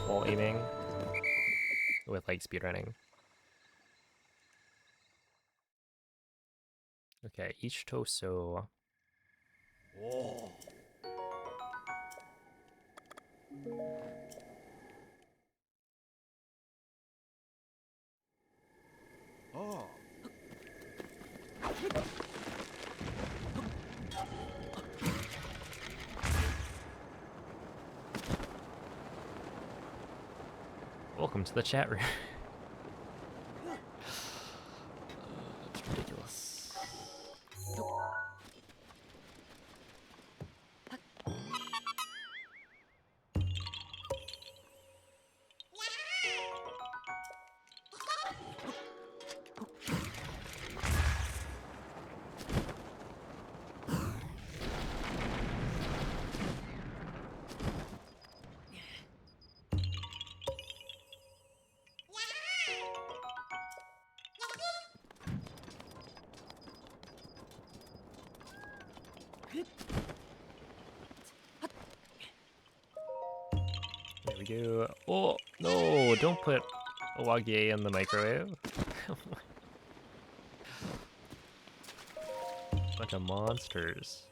while aiming with like speedrunning. Okay, each Toso. Oh. Welcome to the chat room. That's ridiculous. There we go. Oh, no, don't put Owagie in the microwave. Bunch of monsters.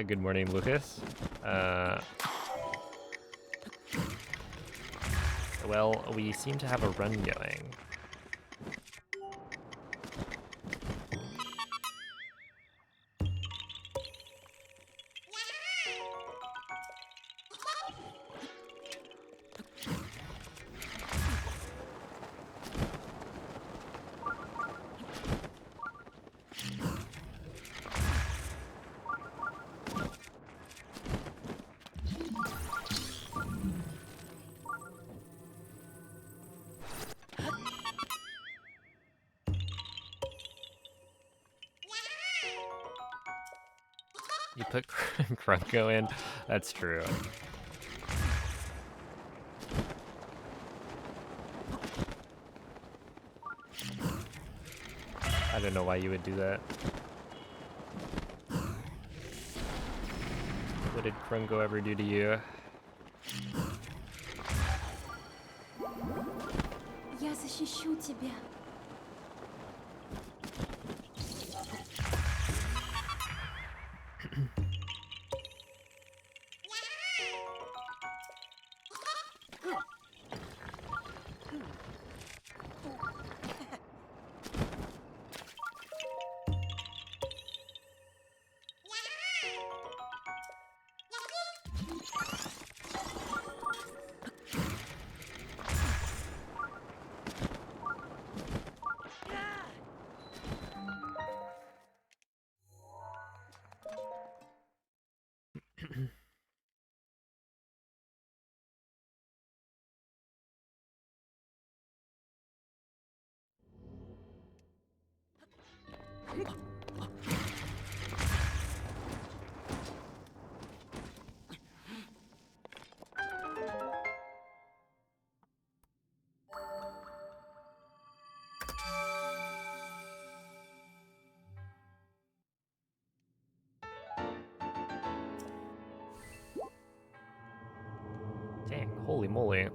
Good morning, Lucas. Well, we seem to have a run going. You put Krunko in? That's true. I don't know why you would do that. What did Krunko ever do to you? Я защищу тебя. Dang, holy moly.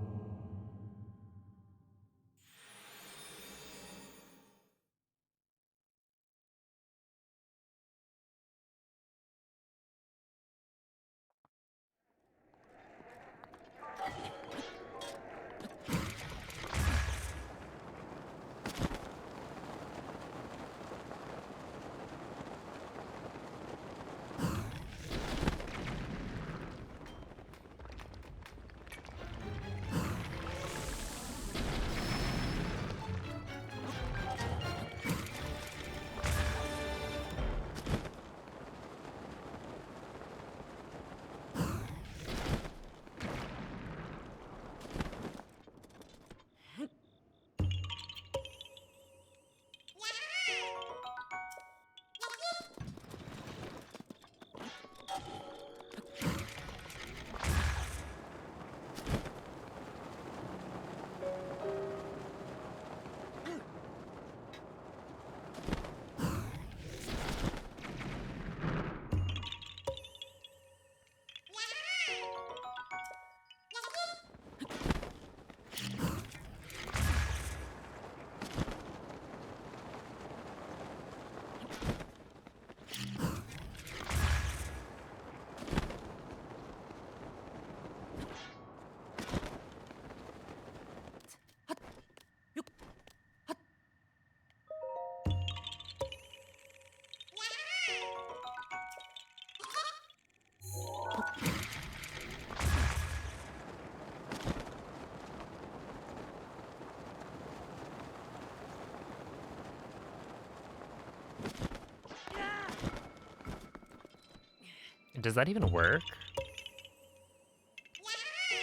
Does that even work?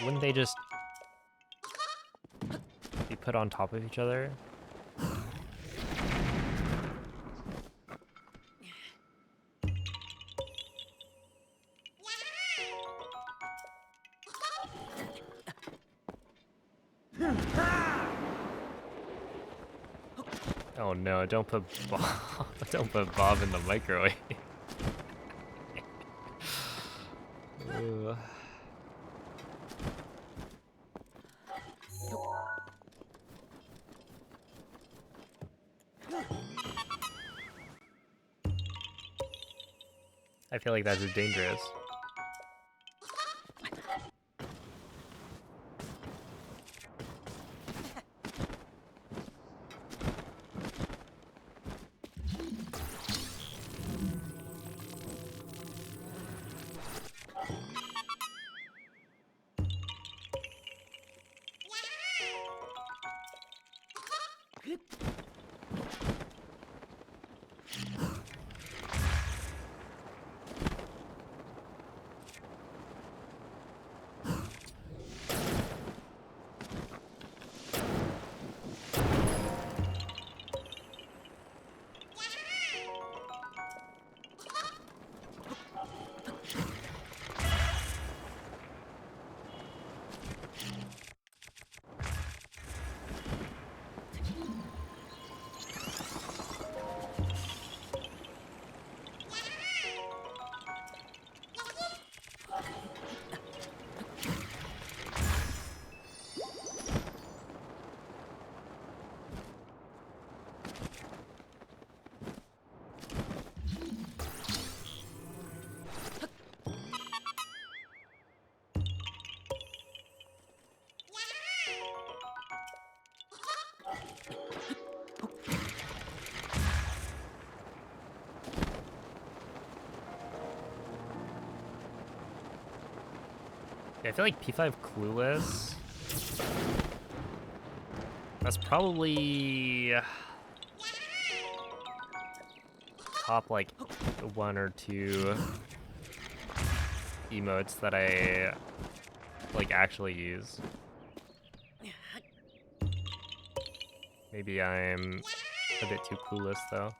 Wouldn't they just be put on top of each other? Oh no, don't put Bob, don't put Bob in the microwave. Ugh. I feel like that's dangerous. I feel like P5 Clueless. That's probably top like 1 or 2 emotes that I like actually use. Maybe I'm a bit too clueless though.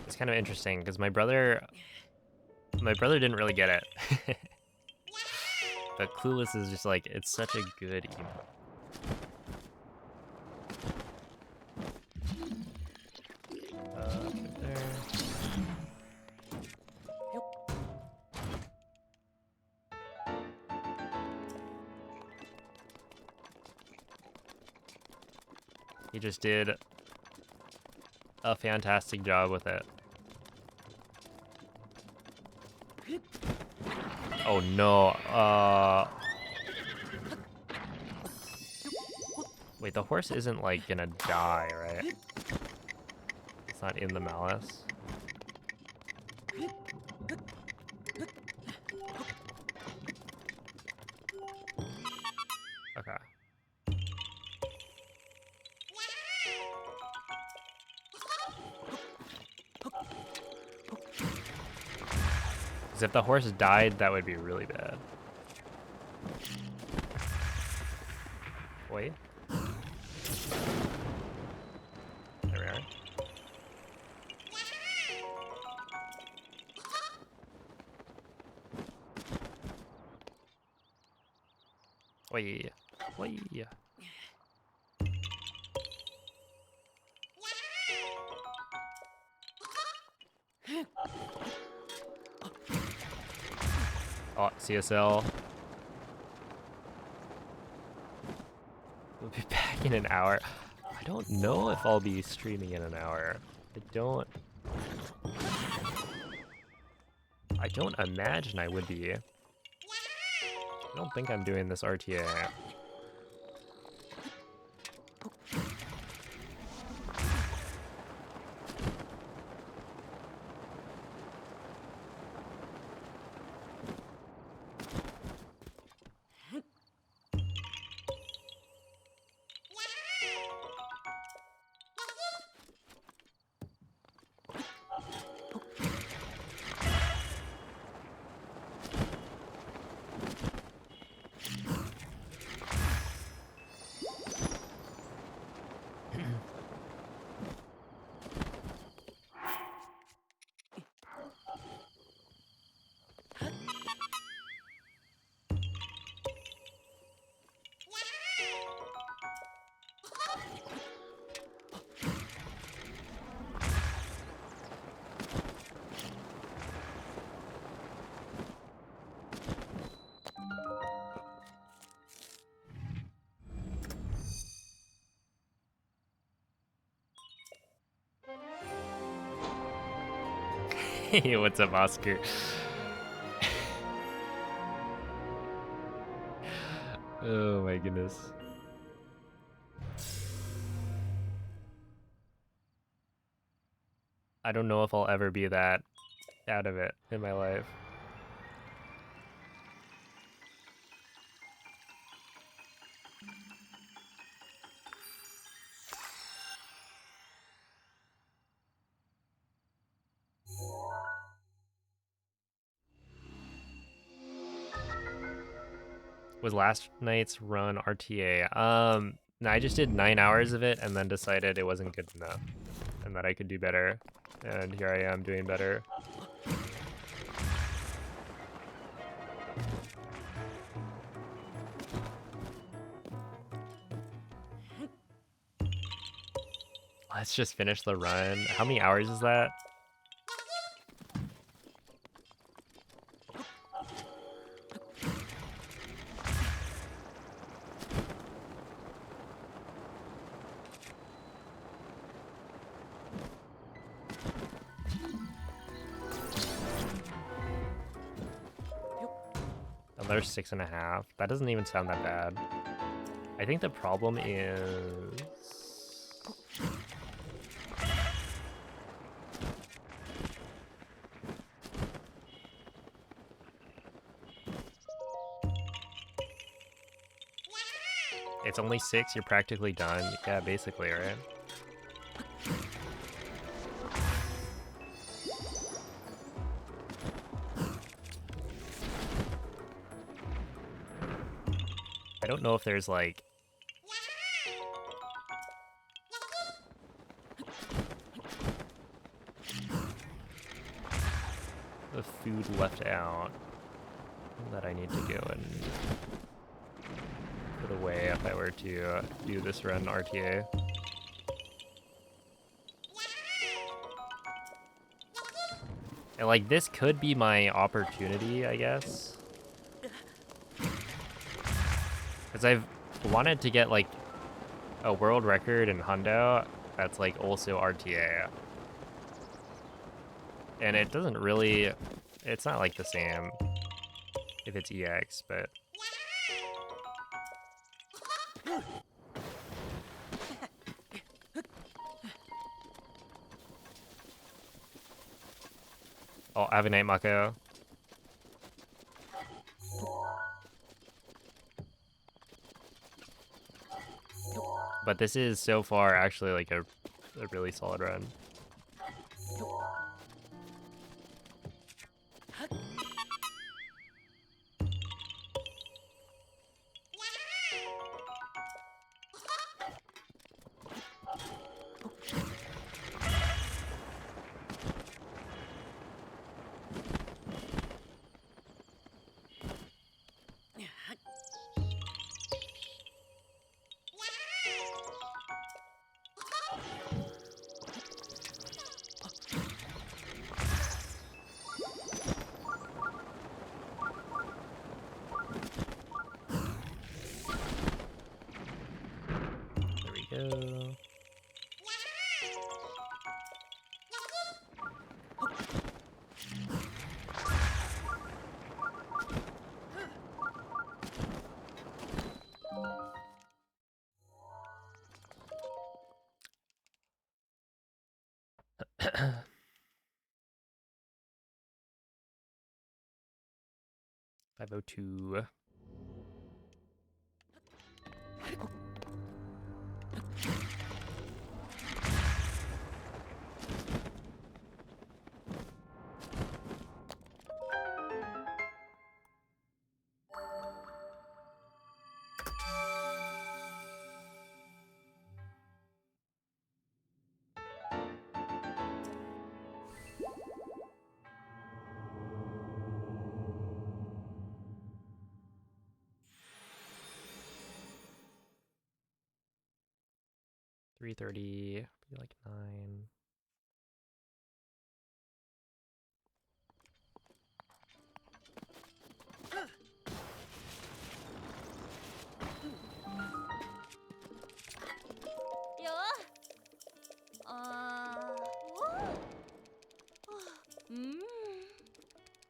It's kind of interesting because my brother didn't really get it. But Clueless is just like, it's such a good emote. He just did a fantastic job with it. Oh no, wait, the horse isn't like gonna die, right? It's not in the malice. Okay. 'Cause if the horse died, that would be really bad. Wait. There we are. Wait. Wait. Oh, CSL. We'll be back in an hour. I don't know if I'll be streaming in an hour. I don't imagine I would be. I don't think I'm doing this RTA. Hey, what's up, Oscar? Oh my goodness. I don't know if I'll ever be that out of it in my life. Was last night's run RTA? No, I just did 9 hours of it and then decided it wasn't good enough and that I could do better. And here I am doing better. Let's just finish the run. How many hours is that? Another 6.5. That doesn't even sound that bad. I think the problem is... It's only 6, you're practically done. Yeah, basically, right? I don't know if there's like... the food left out that I need to go and put away if I were to do this run RTA. And like this could be my opportunity, I guess. Because I've wanted to get like a world record in Hundo that's like also RTA. And it doesn't really, it's not like the same if it's EX, but oh, Avenate Mako. But this is so far actually like a really solid run. There we go. $502. $330, be like 9.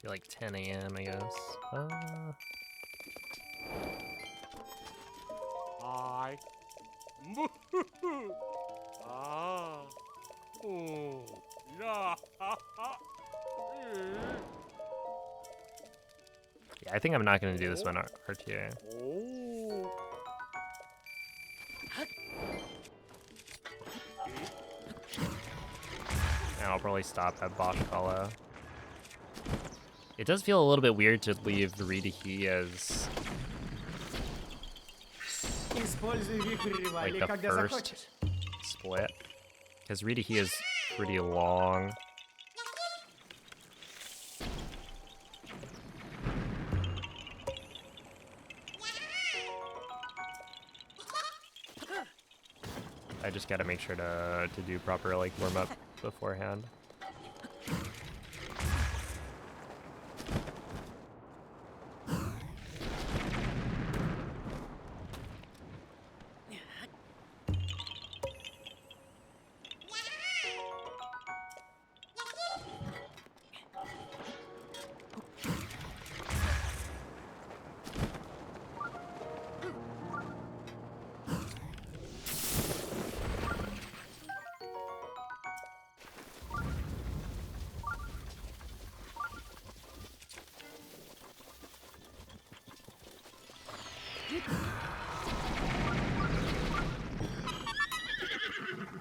Be like 10 a.m. I guess. I. Ah. Oh. Yeah. Yeah, I think I'm not gonna do this one RTA. Oh. And I'll probably stop at Bosch Kala. It does feel a little bit weird to leave Ridahi as Используй вихрь like ревайли, the когда first захочешь. split, because Ridahi is pretty long. I just gotta make sure to do proper like warm up beforehand.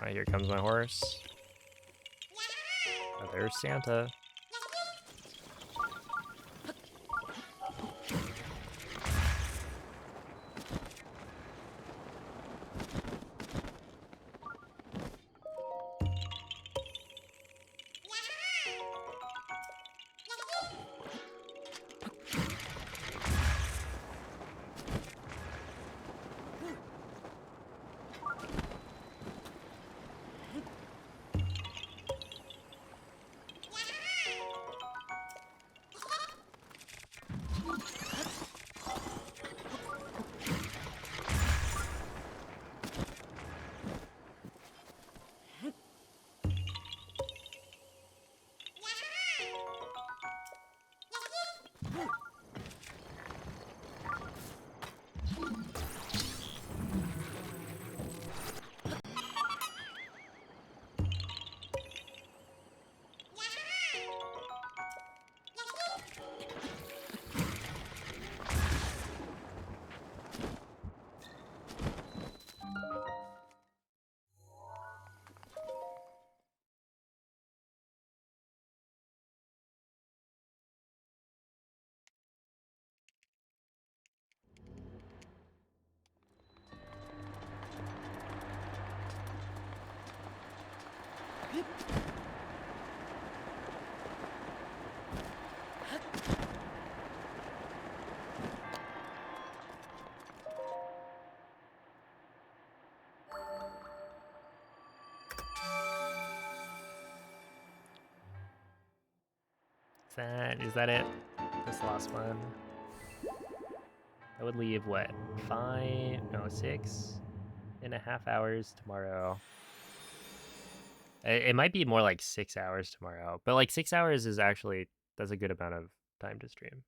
Alright, here comes my horse. Oh, there's Santa. Is that it? This last one? That would leave what? 6.5 hours tomorrow. It might be more like 6 hours tomorrow, but like 6 hours is actually, that's a good amount of time to stream.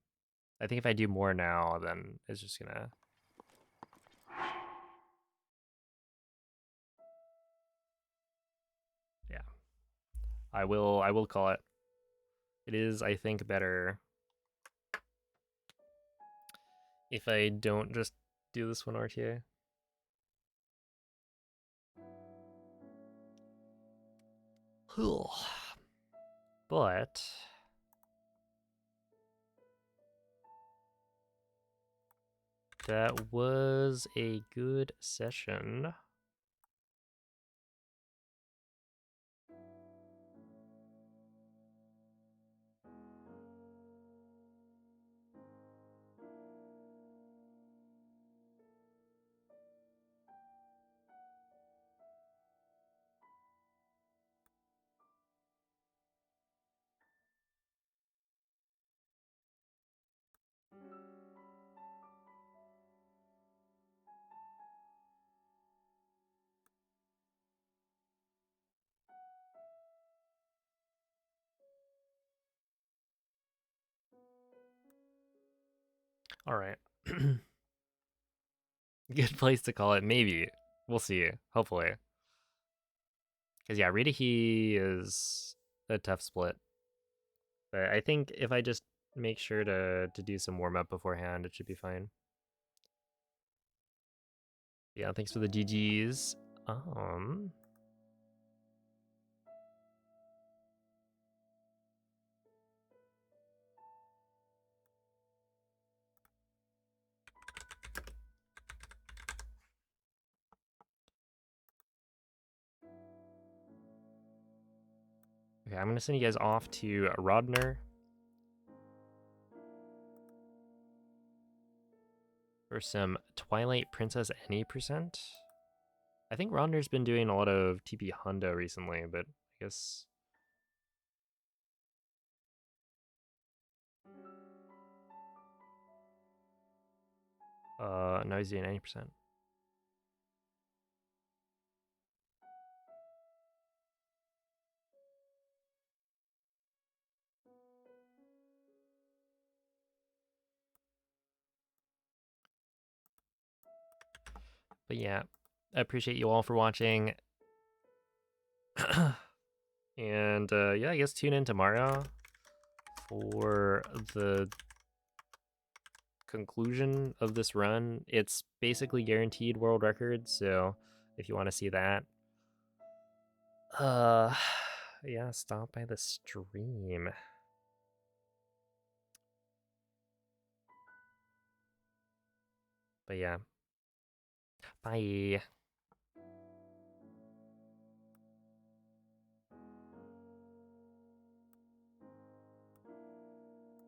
I think if I do more now, then it's just gonna. Yeah. I will call it. It is, I think, better if I don't just do this one RTA. But that was a good session. All right. Good place to call it. Maybe. We'll see. Hopefully. Because, yeah, Ridahi is a tough split. But I think if I just make sure to do some warm-up beforehand, it should be fine. Yeah, thanks for the GGs. Okay, I'm gonna send you guys off to Rodner for some Twilight Princess Any percent. I think Rodner's been doing a lot of TP Hondo recently, but I guess no, he's doing 90%. But yeah, I appreciate you all for watching. And yeah, I guess tune in tomorrow for the conclusion of this run. It's basically guaranteed world record, so if you want to see that, yeah, stop by the stream. But yeah, bye.